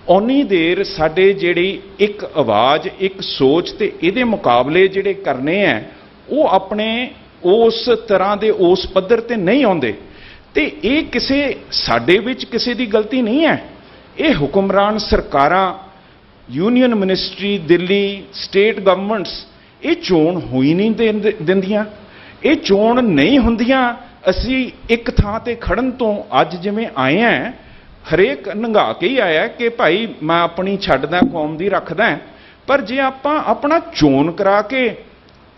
ਓਨੀ ਦੇਰ ਸਾਡੇ ਜਿਹੜੀ ਇੱਕ ਆਵਾਜ਼, ਇੱਕ ਸੋਚ ਤੇ ਇਹਦੇ ਮੁਕਾਬਲੇ ਜਿਹੜੇ ਕਰਨੇ ਆ, ਉਹ ਆਪਣੇ ਉਸ ਤਰ੍ਹਾਂ ਦੇ ਉਸ ਪੱਧਰ ਤੇ ਨਹੀਂ ਆਉਂਦੇ। ਤੇ ਇਹ ਕਿਸੇ ਸਾਡੇ ਵਿੱਚ ਕਿਸੇ ਦੀ ਗਲਤੀ ਨਹੀਂ ਹੈ। ਇਹ ਹੁਕਮਰਾਨ ਸਰਕਾਰਾਂ, union ministry, Delhi, state governments ਇਹ ਚੋਣ ਹੋਈ ਨਹੀਂ ਦਿੰਦੀਆਂ। ਇਹ ਚੋਣ ਨਹੀਂ ਹੁੰਦੀਆਂ। ਅਸੀਂ ਇੱਕ ਥਾਂ ਤੇ ਖੜਨ ਤੋਂ ਅੱਜ ਜਿਵੇਂ ਆਏ ਹਾਂ, ਹਰੇਕ ਨੰਗਾ ਕੇ ਹੀ ਆਇਆ ਕਿ ਭਾਈ ਮੈਂ ਆਪਣੀ ਛੱਡਦਾ, ਕੌਮ ਦੀ ਰੱਖਦਾ, पर जे आपां अपना चोन करा के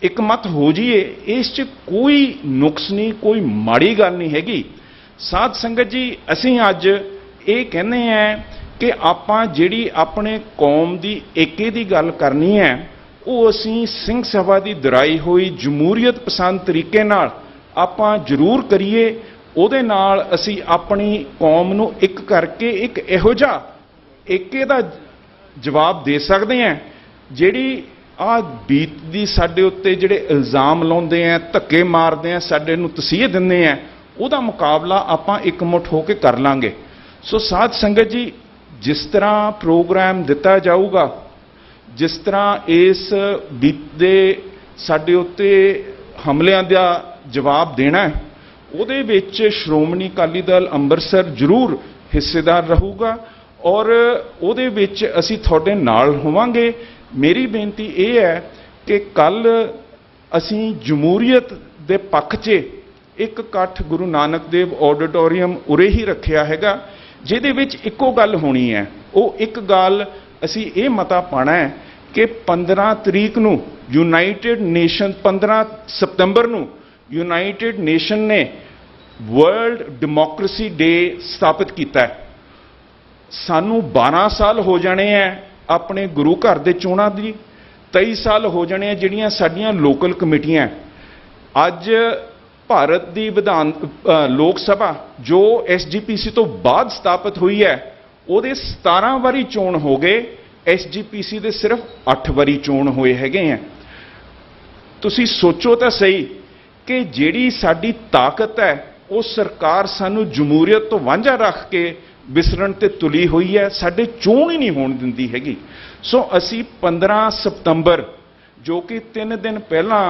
एक मत हो जाइए, इस च कोई नुक्स नहीं, कोई माड़ी गल नहीं हैगी। साध संगत जी, असीं अज ये कहने हैं कि आपां जिहड़ी अपने कौम दी एके दी गल करनी है, वो असीं सिंह सभा दी दुराई हुई जमहूरीयत पसंद तरीके नाल आपां जरूर करिए। ਉਹਦੇ ਨਾਲ ਅਸੀਂ ਆਪਣੀ ਕੌਮ ਨੂੰ ਇੱਕ ਕਰਕੇ ਇੱਕ ਇਹੋ ਜਿਹਾ ਏਕੇ ਦਾ ਜਵਾਬ ਦੇ ਸਕਦੇ ਹਾਂ, ਜਿਹੜੀ ਆ ਬੀਤਦੀ ਸਾਡੇ ਉੱਤੇ ਜਿਹੜੇ ਇਲਜ਼ਾਮ ਲਾਉਂਦੇ ਆ, ਧੱਕੇ ਮਾਰਦੇ ਆ, ਸਾਡੇ ਨੂੰ ਤਸੀਹੇ ਦਿੰਦੇ ਆ, ਉਹਦਾ ਮੁਕਾਬਲਾ ਆਪਾਂ ਇਕਮੁੱਠ ਹੋ ਕੇ ਕਰ ਲਾਂਗੇ। ਸੋ ਸਾਧ ਸੰਗਤ ਜੀ, ਜਿਸ ਤਰ੍ਹਾਂ ਪ੍ਰੋਗਰਾਮ ਦਿੱਤਾ ਜਾਊਗਾ, ਜਿਸ ਤਰ੍ਹਾਂ ਇਸ ਬੀਤਦੇ ਸਾਡੇ ਉੱਤੇ ਹਮਲਿਆਂ ਦਾ ਜਵਾਬ ਦੇਣਾ ਹੈ, ਉਹਦੇ ਵਿੱਚ ਸ਼੍ਰੋਮਣੀ ਅਕਾਲੀ ਦਲ ਅੰਮ੍ਰਿਤਸਰ ਜ਼ਰੂਰ ਹਿੱਸੇਦਾਰ ਰਹੂਗਾ ਔਰ ਉਹਦੇ ਵਿੱਚ ਅਸੀਂ ਤੁਹਾਡੇ ਨਾਲ ਹੋਵਾਂਗੇ। ਮੇਰੀ ਬੇਨਤੀ ਇਹ ਹੈ ਕਿ ਕੱਲ ਅਸੀਂ ਜਮਹੂਰੀਅਤ ਦੇ ਪੱਖ 'ਚ ਇੱਕ ਇਕੱਠ ਗੁਰੂ ਨਾਨਕ ਦੇਵ ਆਡੀਟੋਰੀਅਮ ਉਰੇ ਹੀ ਰੱਖਿਆ ਹੈਗਾ, ਜਿਹਦੇ ਵਿੱਚ ਇੱਕੋ ਗੱਲ ਹੋਣੀ ਹੈ। ਉਹ ਇੱਕ ਗੱਲ ਅਸੀਂ ਇਹ ਮਤਾ ਪਾਣਾ ਹੈ ਕਿ 15 ਤਰੀਕ ਨੂੰ ਯੂਨਾਈਟਿਡ ਨੇਸ਼ਨ, 15 ਸਤੰਬਰ ਨੂੰ ਯੂਨਾਈਟਿਡ ਨੇਸ਼ਨ ਨੇ ਵਰਲਡ ਡੈਮੋਕ੍ਰੇਸੀ ਡੇ ਸਥਾਪਿਤ ਕੀਤਾ ਹੈ। ਸਾਨੂੰ 12 ਸਾਲ ਹੋ ਜਾਣੇ ਹੈ ਆਪਣੇ ਗੁਰੂ ਘਰ ਦੇ ਚੋਣਾਂ ਦੀ, 23 ਸਾਲ ਹੋ ਜਾਣੇ ਆ ਜਿਹੜੀਆਂ ਸਾਡੀਆਂ ਲੋਕਲ ਕਮੇਟੀਆਂ। ਅੱਜ ਭਾਰਤ ਦੀ ਲੋਕ ਸਭਾ ਜੋ SGPC ਤੋਂ ਬਾਅਦ ਸਥਾਪਿਤ ਹੋਈ ਹੈ, ਉਹਦੇ 17 ਵਾਰੀ ਚੋਣ ਹੋ ਗਏ, SGPC ਦੇ ਸਿਰਫ 8 ਵਾਰੀ ਚੋਣ ਹੋਏ ਹੈਗੇ ਆ। ਤੁਸੀਂ ਸੋਚੋ ਤਾਂ ਸਹੀ ਕਿ ਜਿਹੜੀ ਸਾਡੀ ਤਾਕਤ ਹੈ, ਉਹ ਸਰਕਾਰ ਸਾਨੂੰ ਜਮਹੂਰੀਅਤ ਤੋਂ ਵਾਂਝਾ ਰੱਖ ਕੇ ਵਿਸਰਨ ਤੇ ਤੁਲੀ ਹੋਈ ਹੈ, ਸਾਡੇ ਚੋਣ ਹੀ ਨਹੀਂ ਹੋਣ ਦਿੰਦੀ ਹੈਗੀ। ਸੋ ਅਸੀਂ 15 ਸਤੰਬਰ, ਜੋ ਕਿ 3 ਦਿਨ ਪਹਿਲਾਂ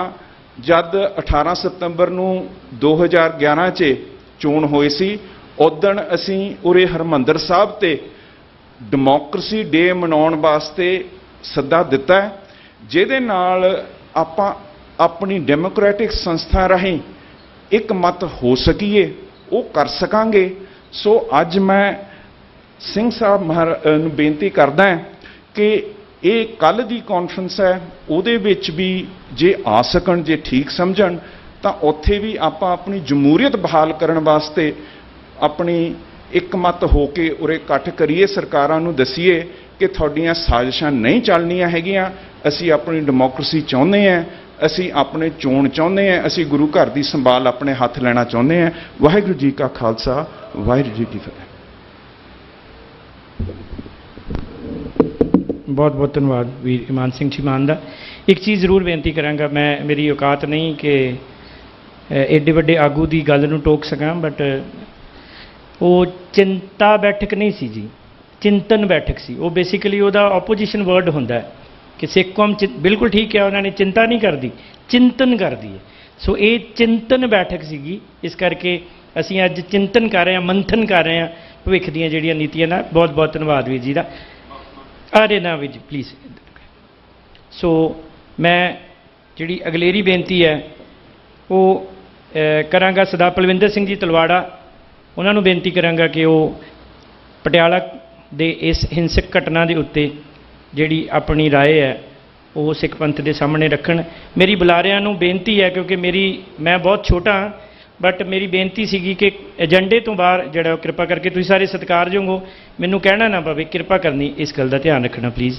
ਜਦ 18 ਸਤੰਬਰ ਨੂੰ 2011 'ਚ ਚੋਣ ਹੋਈ ਸੀ, ਉਦਣ ਅਸੀਂ ਉਰੇ ਹਰਿਮੰਦਰ ਸਾਹਿਬ ਤੇ ਡੈਮੋਕ੍ਰੇਸੀ ਡੇ ਮਨਾਉਣ ਵਾਸਤੇ ਸੱਦਾ ਦਿੱਤਾ ਹੈ, ਜਿਹਦੇ ਨਾਲ ਆਪਾਂ ਆਪਣੀ ਡੈਮੋਕ੍ਰੈਟਿਕ ਸੰਸਥਾ ਰਾਹੀਂ ਇੱਕ ਮਤ ਹੋ ਸਕੀਏ, ਉਹ ਕਰ ਸਕਾਂਗੇ। ਸੋ ਅੱਜ ਮੈਂ ਸਿੰਘ ਸਾਹਿਬ ਨੂੰ ਬੇਨਤੀ ਕਰਦਾ ਹਾਂ ਕਿ ਇਹ ਕੱਲ੍ਹ ਦੀ ਕਾਨਫਰੰਸ ਹੈ, ਉਹਦੇ ਵਿੱਚ ਵੀ ਜੇ ਆ ਸਕਣ, ਜੇ ਠੀਕ ਸਮਝਣ, ਤਾਂ ਉੱਥੇ ਵੀ ਆਪਾਂ ਆਪਣੀ ਜਮਹੂਰੀਅਤ ਬਹਾਲ ਕਰਨ ਵਾਸਤੇ ਆਪਣੀ ਇੱਕ ਮਤ ਹੋ ਕੇ ਉਰੇ ਇਕੱਠ ਕਰੀਏ, ਸਰਕਾਰਾਂ ਨੂੰ ਦਸੀਏ ਕਿ ਤੁਹਾਡੀਆਂ ਸਾਜ਼ਿਸ਼ਾਂ ਨਹੀਂ ਚੱਲਣੀਆਂ ਹੈਗੀਆਂ, ਅਸੀਂ ਆਪਣੀ ਡੈਮੋਕ੍ਰੇਸੀ ਚਾਹੁੰਦੇ ਹਾਂ, ਅਸੀਂ ਆਪਣੇ ਚੋਣ ਚਾਹੁੰਦੇ ਹਾਂ, ਅਸੀਂ ਗੁਰੂ ਘਰ ਦੀ ਸੰਭਾਲ ਆਪਣੇ ਹੱਥ ਲੈਣਾ ਚਾਹੁੰਦੇ ਹਾਂ। ਵਾਹਿਗੁਰੂ ਜੀ ਕਾ ਖਾਲਸਾ, ਵਾਹਿਗੁਰੂ ਜੀ ਕੀ ਫਤਿਹ। बहुत बहुत धन्यवाद वीर ईमान सिंह जी मान का। एक चीज़ जरूर बेनती करांगा, मैं मेरी औकात नहीं कि एडे वड्डे आगू की गल नूं टोक सकां, बट वो चिंता बैठक नहीं सी जी, चिंतन बैठक सी। वो बेसिकली उसका ओपोजिशन वर्ड होंदा है कि सिख कौम बिल्कुल ठीक है, उन्होंने चिंता नहीं कर दी, चिंतन कर दी है। सो ये चिंतन बैठक सीगी, इस करके असीं अज चिंतन कर रहे हैं, मंथन कर रहे हैं भविख दीयां जिहड़ियां नीतियां ना। बहुत बहुत धन्यवाद वीर जी का। अरे ना वीर जी प्लीज़। सो मैं जिहड़ी अगलेरी बेनती है वो करांगा सरदार पलविंदर सिंह जी तलवाड़ा, उन्होंने बेनती करांगा कि वो पटियाला दे इस हिंसक घटना के उत्ते जिहड़ी अपनी राय है वो सिख पंथ के सामने रखण। मेरी बुलारियां नूं बेनती है, क्योंकि मैं बहुत छोटा हाँ, बट मेरी बेनती सीगी कि एजेंडे तो बाहर जिहड़ा कृपा करके तुसीं सारे सत्कारयोग हो, मैनूं कहना ना पवे, कृपा करनी इस गल का ध्यान रखना प्लीज़।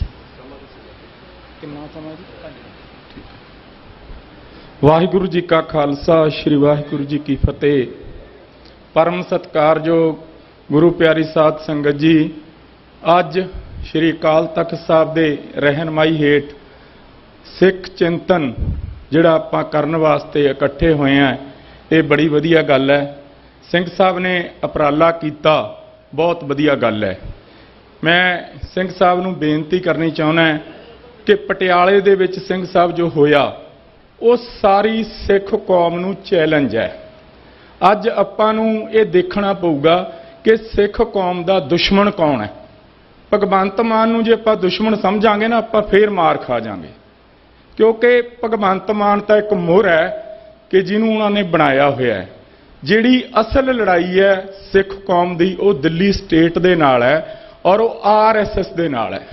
वाहिगुरू जी का खालसा, श्री वाहिगुरू जी की फतेह। परम सत्कारयोग गुरु प्यारी साध संगत जी, अज श्री अकाल तख्त साहब के रहनमाई हेठ सिख चिंतन जिहड़ा आपां करन वास्ते इकट्ठे होए हैं, ये बड़ी वधिया गल है। सिंह साहब ने उपराला किया, बहुत वधिया गल है। मैं सिंह साहब नूं बेनती करनी चाहुंदा कि पटियाले दे विच सिंह साहब जो होया वो सारी सिख कौम नूं चैलेंज है। अज आपां नूं ये देखना पऊगा कि सिख कौम दा दुश्मन कौन है। भगवंत मान नूं जे आपां दुश्मन समझांगे ना, आपां फिर मार खा जांगे, क्योंकि भगवंत मान तां एक मोहर है कि जिन्हों उन्होंने बनाया हुआ है। जिहड़ी असल लड़ाई है सिख कौम की, वो दिल्ली स्टेट दे नाल है और वो RSS दे नाल है।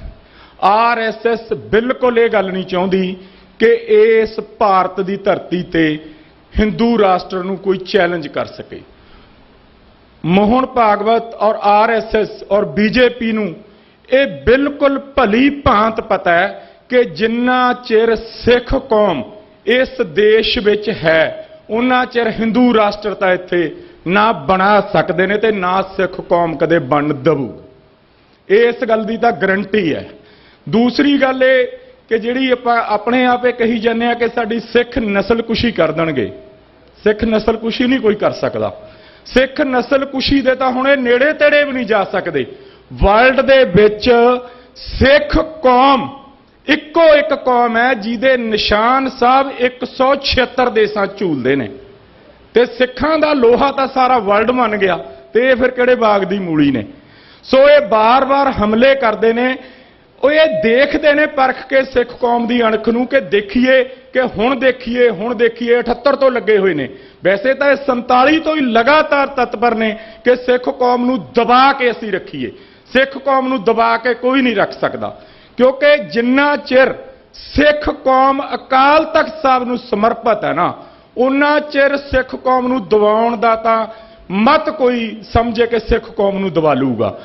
RSS ਬਿਲਕੁਲ ਇਹ ਗੱਲ ਨਹੀਂ ਚਾਹੁੰਦੀ ਕਿ ਇਸ ਭਾਰਤ ਦੀ ਧਰਤੀ ਤੇ ਹਿੰਦੂ ਰਾਸ਼ਟਰ ਨੂੰ ਕੋਈ ਚੈਲੰਜ ਕਰ ਸਕੇ। ਮੋਹਨ ਭਾਗਵਤ ਔਰ RSS ਔਰ BJP ਨੂੰ ਇਹ ਬਿਲਕੁਲ ਭਲੀ ਭਾਂਤ ਪਤਾ ਹੈ ਕਿ ਜਿੰਨਾ ਚਿਰ ਸਿੱਖ ਕੌਮ ਇਸ ਦੇਸ਼ ਵਿੱਚ ਹੈ ਉਹਨਾਂ ਚਿਰ ਹਿੰਦੂ ਰਾਸ਼ਟਰਤਾ ਇੱਥੇ ਨਾ ਬਣਾ ਸਕਦੇ ਨੇ ਤੇ ਨਾ ਸਿੱਖ ਕੌਮ ਕਦੇ ਬਣ ਦਊ। ਇਸ ਗੱਲ ਦੀ ਤਾਂ ਗਰੰਟੀ ਹੈ। ਦੂਸਰੀ ਗੱਲ ਇਹ ਕਿ ਜਿਹੜੀ ਆਪਾਂ ਆਪਣੇ ਆਪ ਇਹ ਕਹੀ ਜਾਂਦੇ ਆ ਕਿ ਸਾਡੀ ਸਿੱਖ ਨਸਲਕੁਸ਼ੀ ਕਰ ਦੇਣਗੇ, ਸਿੱਖ ਨਸਲਕੁਸ਼ੀ ਨਹੀਂ ਕੋਈ ਕਰ ਸਕਦਾ। ਸਿੱਖ ਨਸਲਕੁਸ਼ੀ ਦੇ ਤਾਂ ਹੁਣ ਇਹ ਨੇੜੇ ਤੇੜੇ ਵੀ ਨਹੀਂ ਜਾ ਸਕਦੇ। ਵਰਲਡ ਦੇ ਵਿੱਚ ਸਿੱਖ ਕੌਮ ਇੱਕੋ ਇੱਕ ਕੌਮ ਹੈ ਜਿਹਦੇ ਨਿਸ਼ਾਨ ਸਾਹਿਬ 176 ਦੇਸ਼ਾਂ 'ਚ ਝੂਲਦੇ ਨੇ ਤੇ ਸਿੱਖਾਂ ਦਾ ਲੋਹਾ ਤਾਂ ਸਾਰਾ ਵਰਲਡ ਮੰਨ ਗਿਆ ਤੇ ਇਹ ਫਿਰ ਕਿਹੜੇ ਬਾਗ ਦੀ ਮੂਲੀ ਨੇ। ਸੋ ਇਹ ਬਾਰ-ਬਾਰ ਹਮਲੇ ਕਰਦੇ ਨੇ। ਉਹ ਇਹ ਦੇਖਦੇ ਨੇ ਪਰਖ ਕੇ ਸਿੱਖ ਕੌਮ ਦੀ ਅਣਖ ਨੂੰ ਕਿ ਦੇਖੀਏ ਕਿ ਹੁਣ ਦੇਖੀਏ 78 ਤੋਂ ਲੱਗੇ ਹੋਏ ਨੇ। ਵੈਸੇ ਤਾਂ ਇਹ 47 ਤੋਂ ਹੀ ਲਗਾਤਾਰ ਤਤਪਰ ਨੇ ਕਿ ਸਿੱਖ ਕੌਮ ਨੂੰ ਦਬਾ ਕੇ ਅਸੀਂ ਰੱਖੀਏ। ਸਿੱਖ ਕੌਮ ਨੂੰ ਦਬਾ ਕੇ ਕੋਈ ਨਹੀਂ ਰੱਖ ਸਕਦਾ ਕਿਉਂਕਿ ਜਿੰਨਾ ਚਿਰ ਸਿੱਖ ਕੌਮ ਅਕਾਲ ਤਖਤ ਸਾਹਿਬ ਨੂੰ ਸਮਰਪਿਤ ਹੈ ਨਾ ਉਹਨਾਂ ਚਿਰ ਸਿੱਖ ਕੌਮ ਨੂੰ ਦਬਾਉਣ ਦਾ ਤਾਂ ਮਤ ਕੋਈ ਸਮਝੇ ਕਿ ਸਿੱਖ ਕੌਮ ਨੂੰ ਦਬਾ ਲੂਗਾ।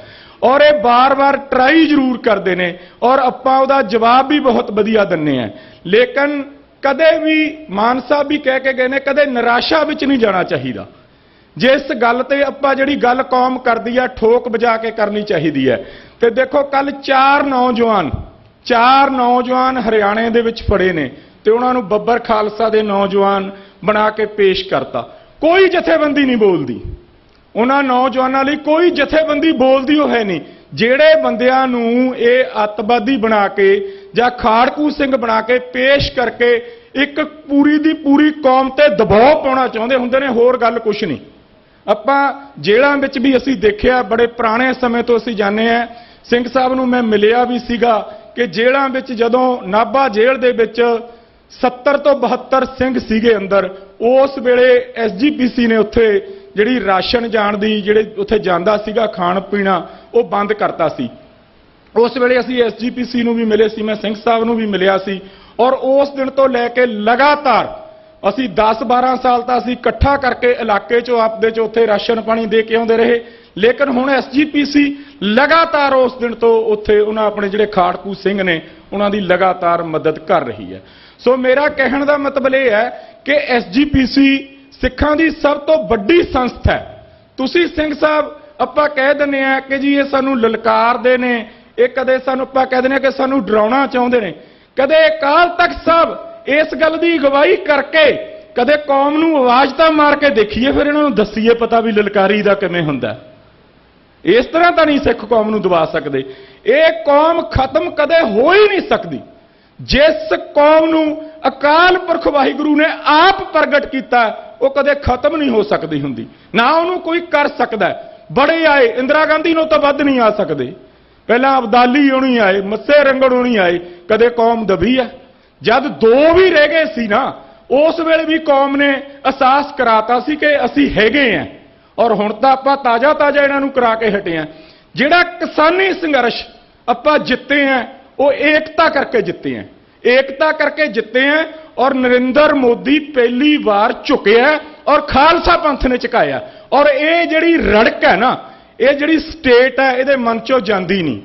ਔਰ ਇਹ ਬਾਰ-ਬਾਰ ਟਰਾਈ ਜ਼ਰੂਰ ਕਰਦੇ ਨੇ ਔਰ ਆਪਾਂ ਉਹਦਾ ਜਵਾਬ ਵੀ ਬਹੁਤ ਵਧੀਆ ਦਿੰਨੇ ਆ। ਲੇਕਿਨ ਕਦੇ ਵੀ ਮਾਨ ਸਾਹਿਬ ਵੀ ਕਹਿ ਕੇ ਗਏ ਨੇ ਕਦੇ ਨਿਰਾਸ਼ਾ ਵਿੱਚ ਨਹੀਂ ਜਾਣਾ ਚਾਹੀਦਾ। ਜਿਸ ਗੱਲ ਤੇ ਆਪਾਂ ਜਿਹੜੀ ਗੱਲ ਕੌਮ ਕਰਦੀ ਆ ਠੋਕ ਵਜਾ ਕੇ ਕਰਨੀ ਚਾਹੀਦੀ ਹੈ। ਤੇ ਦੇਖੋ ਕੱਲ ਚਾਰ ਨੌਜਵਾਨ ਹਰਿਆਣੇ ਦੇ ਵਿੱਚ ਫੜੇ ਨੇ ਤੇ ਉਹਨਾਂ ਨੂੰ ਬੱਬਰ ਖਾਲਸਾ ਦੇ ਨੌਜਵਾਨ ਬਣਾ ਕੇ ਪੇਸ਼ ਕਰਤਾ। ਕੋਈ ਜਥੇਬੰਦੀ ਨਹੀਂ ਬੋਲਦੀ, ਉਹਨਾਂ ਨੌਜਵਾਨਾਂ ਲਈ ਕੋਈ ਜਥੇਬੰਦੀ ਬੋਲਦੀ ਉਹ ਹੈ ਨਹੀਂ। ਜਿਹੜੇ ਬੰਦਿਆਂ ਨੂੰ ਇਹ ਅੱਤਵਾਦੀ ਬਣਾ ਕੇ ਜਾਂ ਖਾੜਕੂ ਸਿੰਘ ਬਣਾ ਕੇ ਪੇਸ਼ ਕਰਕੇ ਇੱਕ ਪੂਰੀ ਦੀ ਪੂਰੀ ਕੌਮ ਤੇ ਦਬਾਅ ਪਾਉਣਾ ਚਾਹੁੰਦੇ ਹੁੰਦੇ ਨੇ, ਹੋਰ ਗੱਲ ਕੁਛ ਨਹੀਂ। ਆਪਾਂ ਜੇਲ੍ਹਾਂ ਵਿੱਚ ਵੀ ਅਸੀਂ ਦੇਖਿਆ, ਬੜੇ ਪੁਰਾਣੇ ਸਮੇਂ ਤੋਂ ਅਸੀਂ ਜਾਣਦੇ ਹਾਂ। ਸਿੰਘ ਸਾਹਿਬ ਨੂੰ ਮੈਂ ਮਿਲਿਆ ਵੀ ਸੀਗਾ ਕਿ ਜੇਲ੍ਹਾਂ ਵਿੱਚ ਜਦੋਂ ਨਾਭਾ ਜੇਲ੍ਹ ਦੇ ਵਿੱਚ 70 ਤੋਂ 72 ਸਿੰਘ ਸੀਗੇ ਅੰਦਰ, ਉਸ ਵੇਲੇ SGPC ਨੇ ਉੱਥੇ ਜਿਹੜੀ ਰਾਸ਼ਨ ਜਾਣ ਦੀ ਜਿਹੜੇ ਉੱਥੇ ਜਾਂਦਾ ਸੀਗਾ ਖਾਣ ਪੀਣਾ ਉਹ ਬੰਦ ਕਰਤਾ ਸੀ। ਉਸ ਵੇਲੇ ਅਸੀਂ SGPC ਨੂੰ ਵੀ ਮਿਲੇ ਸੀ, ਮੈਂ ਸਿੰਘ ਸਾਹਿਬ ਨੂੰ ਵੀ ਮਿਲਿਆ ਸੀ ਔਰ ਉਸ ਦਿਨ ਤੋਂ ਲੈ ਕੇ ਲਗਾਤਾਰ ਅਸੀਂ 10-12 ਸਾਲ ਤਾਂ ਅਸੀਂ ਇਕੱਠਾ ਕਰਕੇ ਇਲਾਕੇ 'ਚੋਂ ਆਪਦੇ 'ਚ ਉੱਥੇ ਰਾਸ਼ਨ ਪਾਣੀ ਦੇ ਕੇ ਆਉਂਦੇ ਰਹੇ। ਲੇਕਿਨ ਹੁਣ SGPC ਲਗਾਤਾਰ ਉਸ ਦਿਨ ਤੋਂ ਉੱਥੇ ਉਹਨਾਂ ਆਪਣੇ ਜਿਹੜੇ ਖਾੜਕੂ ਸਿੰਘ ਨੇ ਉਹਨਾਂ ਦੀ ਲਗਾਤਾਰ ਮਦਦ ਕਰ ਰਹੀ ਹੈ। ਸੋ ਮੇਰਾ ਕਹਿਣ ਦਾ ਮਤਲਬ ਇਹ ਹੈ ਕਿ SGPC ਸਿੱਖਾਂ ਦੀ ਸਭ ਤੋਂ ਵੱਡੀ ਸੰਸਥਾ ਹੈ। ਤੁਸੀਂ ਸਿੰਘ ਸਾਹਿਬ ਆਪਾਂ ਕਹਿ ਦਿੰਦੇ ਆ ਕਿ ਜੀ ਇਹ ਸਾਨੂੰ ਲਲਕਾਰਦੇ ਨੇ, ਇਹ ਕਦੇ ਸਾਨੂੰ ਆਪਾਂ ਕਹਿ ਦਿੰਦੇ ਆ ਕਿ ਸਾਨੂੰ ਡਰਾਉਣਾ ਚਾਹੁੰਦੇ ਨੇ। ਕਦੇ ਅਕਾਲ ਤਖਤ ਸਾਹਿਬ ਇਸ ਗੱਲ ਦੀ ਅਗਵਾਈ ਕਰਕੇ ਕਦੇ ਕੌਮ ਨੂੰ ਆਵਾਜ਼ ਤਾਂ ਮਾਰ ਕੇ ਦੇਖੀਏ, ਫਿਰ ਇਹਨਾਂ ਨੂੰ ਦੱਸੀਏ ਪਤਾ ਵੀ ਲਲਕਾਰੀ ਦਾ ਕਿਵੇਂ ਹੁੰਦਾ। ਇਸ ਤਰ੍ਹਾਂ ਤਾਂ ਨਹੀਂ ਸਿੱਖ ਕੌਮ ਨੂੰ ਦਬਾ ਸਕਦੇ। ਇਹ ਕੌਮ ਖਤਮ ਕਦੇ ਹੋ ਹੀ ਨਹੀਂ ਸਕਦੀ। ਜਿਸ ਕੌਮ ਨੂੰ ਅਕਾਲ ਪੁਰਖ ਵਾਹਿਗੁਰੂ ਨੇ ਆਪ ਪ੍ਰਗਟ ਕੀਤਾ ਉਹ ਕਦੇ ਖਤਮ ਨਹੀਂ ਹੋ ਸਕਦੀ ਹੁੰਦੀ, ਨਾ ਉਹਨੂੰ ਕੋਈ ਕਰ ਸਕਦਾ। ਬੜੇ ਆਏ, ਇੰਦਰਾ ਗਾਂਧੀ ਨੂੰ ਤਾਂ ਵੱਧ ਨਹੀਂ ਆ ਸਕਦੇ, ਪਹਿਲਾਂ ਅਬਦਾਲੀ ਹੋਣੀ ਆਏ, ਮੱਸੇ ਰੰਗੜ ਹੋਣੀ ਆਏ, ਕਦੇ ਕੌਮ ਦਬੀ ਹੈ। ਜਦ ਦੋ ਵੀ ਰਹਿ ਗਏ ਸੀ ਨਾ ਉਸ ਵੇਲੇ ਵੀ ਕੌਮ ਨੇ ਅਹਿਸਾਸ ਕਰਾਤਾ ਸੀ ਕਿ ਅਸੀਂ ਹੈਗੇ ਆਂ। ਔਰ ਹੁਣ ਤਾਂ ਆਪਾਂ ਤਾਜ਼ਾ ਇਹਨਾਂ ਨੂੰ ਕਰਾ ਕੇ ਹਟੇ ਆਂ। ਜਿਹੜਾ ਕਿਸਾਨੀ ਸੰਘਰਸ਼ ਆਪਾਂ ਜਿੱਤੇ ਆਂ ਉਹ ਏਕਤਾ ਕਰਕੇ ਜਿੱਤੇ ਆਂ, ਏਕਤਾ ਕਰਕੇ ਜਿੱਤੇ ਆਂ। ਔਰ ਨਰਿੰਦਰ ਮੋਦੀ ਪਹਿਲੀ ਵਾਰ ਝੁਕਿਆ ਔਰ ਖਾਲਸਾ ਪੰਥ ਨੇ ਝੁਕਾਇਆ। ਔਰ ਇਹ ਜਿਹੜੀ ਰੜਕ ਹੈ ਨਾ, ਇਹ ਜਿਹੜੀ ਸਟੇਟ ਹੈ ਇਹਦੇ ਮਨ ਚੋਂ ਜਾਂਦੀ ਨਹੀਂ,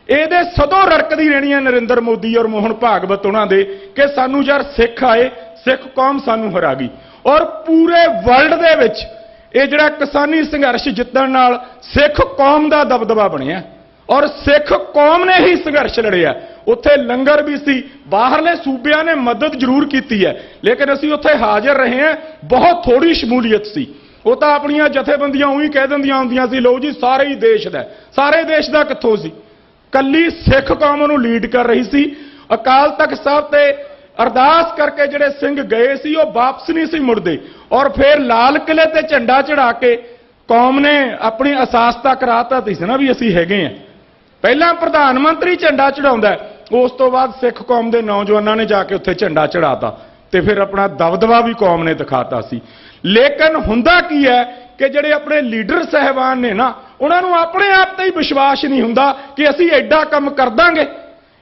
ਇਹਦੇ ਸਦੋਂ ਰੜਕਦੀ ਰਹਿਣੀ ਹੈ ਨਰਿੰਦਰ ਮੋਦੀ ਔਰ ਮੋਹਨ ਭਾਗਵਤ ਉਹਨਾਂ ਦੇ ਕਿ ਸਾਨੂੰ ਯਾਰ ਸਿੱਖ ਆਏ, ਸਿੱਖ ਕੌਮ ਸਾਨੂੰ ਹਰਾ ਗਈ। ਔਰ ਪੂਰੇ ਵਰਲਡ ਦੇ ਵਿੱਚ ਇਹ ਜਿਹੜਾ ਕਿਸਾਨੀ ਸੰਘਰਸ਼ ਜਿੱਤਣ ਨਾਲ ਸਿੱਖ ਕੌਮ ਦਾ ਦਬਦਬਾ ਬਣਿਆ ਔਰ ਸਿੱਖ ਕੌਮ ਨੇ ਹੀ ਸੰਘਰਸ਼ ਲੜਿਆ। ਉੱਥੇ ਲੰਗਰ ਵੀ ਸੀ, ਬਾਹਰਲੇ ਸੂਬਿਆਂ ਨੇ ਮਦਦ ਜ਼ਰੂਰ ਕੀਤੀ ਹੈ ਲੇਕਿਨ ਅਸੀਂ ਉੱਥੇ ਹਾਜ਼ਰ ਰਹੇ ਹਾਂ, ਬਹੁਤ ਥੋੜੀ ਸ਼ਮੂਲੀਅਤ ਸੀ। ਉਹ ਤਾਂ ਆਪਣੀਆਂ ਜਥੇਬੰਦੀਆਂ ਉਹੀ ਕਹਿ ਦਿੰਦੀਆਂ ਹੁੰਦੀਆਂ ਸੀ ਲਓ ਜੀ ਸਾਰੇ ਹੀ ਦੇਸ਼ ਦਾ, ਸਾਰੇ ਦੇਸ਼ ਦਾ ਕਿੱਥੋਂ ਸੀ, ਕੱਲੀ ਸਿੱਖ ਕੌਮ ਨੂੰ ਲੀਡ ਕਰ ਰਹੀ ਸੀ। ਅਕਾਲ ਤਖਤ ਸਾਹਿਬ ਤੇ ਅਰਦਾਸ ਕਰਕੇ ਜਿਹੜੇ ਸਿੰਘ ਗਏ ਸੀ ਉਹ ਵਾਪਸ ਨਹੀਂ ਸੀ ਮੁੜਦੇ ਔਰ ਫਿਰ ਲਾਲ ਕਿਲੇ ਤੇ ਝੰਡਾ ਚੜਾ ਕੇ ਕੌਮ ਨੇ ਆਪਣੀ ਅਸਾਸਤਾ ਕਰਾਤਾ ਸੀ ਨਾ ਵੀ ਅਸੀਂ ਹੈਗੇ ਆਂ। ਪਹਿਲਾਂ ਪ੍ਰਧਾਨ ਮੰਤਰੀ ਝੰਡਾ ਚੜਾਉਂਦਾ, ਉਸ ਤੋਂ ਬਾਅਦ ਸਿੱਖ ਕੌਮ ਦੇ ਨੌਜਵਾਨਾਂ ਨੇ ਜਾ ਕੇ ਉੱਥੇ ਝੰਡਾ ਚੜਾਤਾ ਤੇ ਫਿਰ ਆਪਣਾ ਦਬਦਬਾ ਵੀ ਕੌਮ ਨੇ ਦਿਖਾਤਾ ਸੀ। ਲੇਕਿਨ ਹੁੰਦਾ ਕੀ ਹੈ ਕਿ ਜਿਹੜੇ ਆਪਣੇ ਲੀਡਰ ਸਹਿਬਾਨ ਨੇ ਨਾ ਉਹਨਾਂ ਨੂੰ ਆਪਣੇ ਆਪ ਤੇ ਹੀ ਵਿਸ਼ਵਾਸ ਨਹੀਂ ਹੁੰਦਾ ਕਿ ਅਸੀਂ ਐਡਾ ਕੰਮ ਕਰ ਦਾਂਗੇ।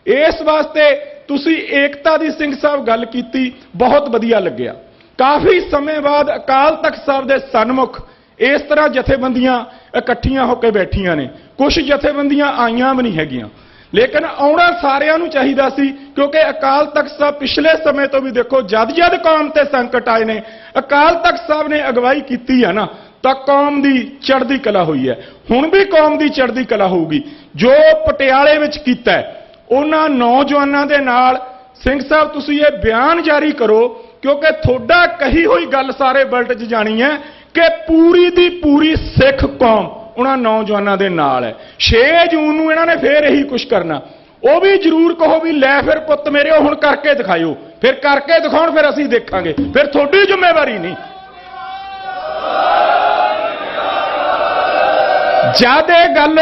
इस वास्ते तुसी एकता दी सिंह साहब गल कीती, बहुत वधिया लग्गिया। काफ़ी समय बाद अकाल तख्त साहब दे सन्मुख इस तरह जथेबंदियां इकट्ठियां होकर बैठियां ने, कुछ जथेबंदियां आईयां भी नहीं हैगियां, लेकिन आउणा सारियां नूं चाहीदा सी, क्योंकि अकाल तख्त साहब पिछले समय तो भी देखो जद जद कौम ते संकट आए ने अकाल तख्त साहब ने अगवाई की है ना, तो कौम की चढ़दी कला हुई है। हुण भी कौम की चढ़दी कला होगी। जो पटियाले विच कीता है उन्हां नौजवानों दे नाल सिंह साहब तुसीं ये बयान जारी करो, क्योंकि थोड़ा कही हुई गल सारे वर्ल्ड 'च जानी है कि पूरी दी पूरी सिख कौम उन्हां नौजवानों दे नाल है। 6 जून नूं इन्हां ने फिर यही कुछ करना, वो भी जरूर कहो भी लै फिर पुत्त मेरे हुण करके दिखाओ, फिर करके दिखाउण, फिर असीं देखांगे, फिर थोड़ी जिम्मेवारी नहीं। जद ये गल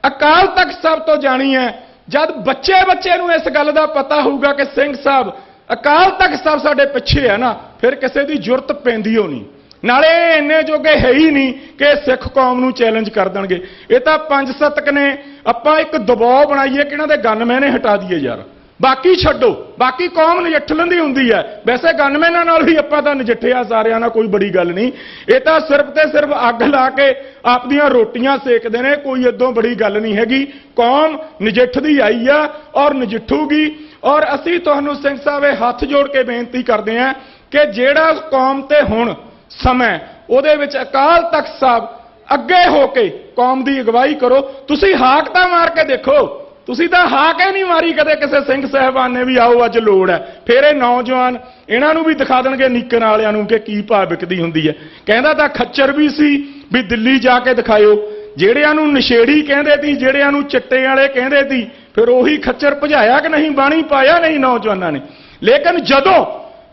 अकाल तख्त साहब तो जानी है, जद बच्चे बच्चे नूं इस गल का पता होगा कि सिंह साहब अकाल तख्त साहब साडे पिछे है ना, फिर किसी की जुरत पैंदी हो नहीं। नाले इन्ने जोगे है ही नहीं कि सिख कौम नूं चैलेंज कर देंगे। ये तो 5 सतक ने आपां एक दबाव बनाइए कि इन्हां दे गनमैन हटा दिए यार, बाकी छड्डो, बाकी कौम नजिठ लंदी हुंदी है। वैसे गनमैनां नाल ही आपां तां नजिठिया सारियां नाल, कोई बड़ी गल नहीं। ये तो सिर्फ ते सिर्फ अग ला के आपदियां रोटियां सेकदे ने, कोई इदों बड़ी गल नहीं हैगी। कौम नजिठदी आई आ और नजिठूगी। और असीं तुहानूं सिंह साहब हथ जोड़ के बेनती करते हैं कि जिहड़ा कौम ते हुण समय ਉਹਦੇ ਵਿੱਚ अकाल तख्त साहब अगे होके कौम की अगवाई करो। तुसी हाक तां मार के देखो, तुसी तां हाक ही नहीं मारी कदे किसी सिंह साहबान ने भी आओ अज लोड़ है। फिर ये नौजवान इन्हां नूं भी दिखा देणगे नीकन वालियां नूं कि की भाव विकदी हुंदी है। कहंदा तां खच्चर भी सी भी दिल्ली जाके दिखाओ, ਜਿਹੜਿਆਂ ਨੂੰ ਨਸ਼ੇੜੀ ਕਹਿੰਦੇ ਤੀ, ਜਿਹੜਿਆਂ ਨੂੰ ਚਿੱਟੇ ਵਾਲੇ ਕਹਿੰਦੇ ਤੀ, फिर ਉਹੀ खच्चर ਭਜਾਇਆ कि नहीं, बाणी पाया नहीं नौजवानों ने। लेकिन जदों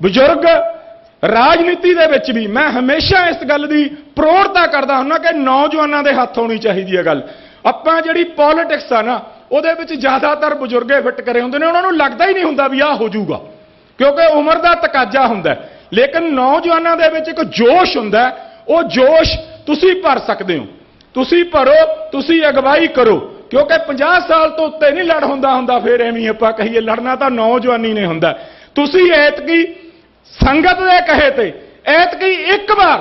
बजुर्ग राजनीति दे विच भी मैं हमेशा इस गल की प्रौढ़ता करता हुन्ना कि नौजवानों के हथ होनी चाहिए है गल। आपां जिहड़ी पॉलिटिक्स आ ना उहदे विच ज़्यादातर बजुर्गे फिट करे हुंदे ने, उन्हां नूं लगदा ही नहीं हुंदा भी आ हो जाऊगा, क्योंकि उम्र का तकाजा हुंदा है। लेकिन नौजवानों के विच एक जोश हुंदा है, वो जोश तुसीं भर सकदे हो। तुसीं भरो, तुसीं अगवाई करो, क्योंकि 50 साल तो उत्ते नहीं लड़ हुंदा। फिर एवें आपां कहीए लड़ना तो नौजवानी ने हुंदा। तुसीं ऐतकी संगत दे कहे ते ऐतकी एक बार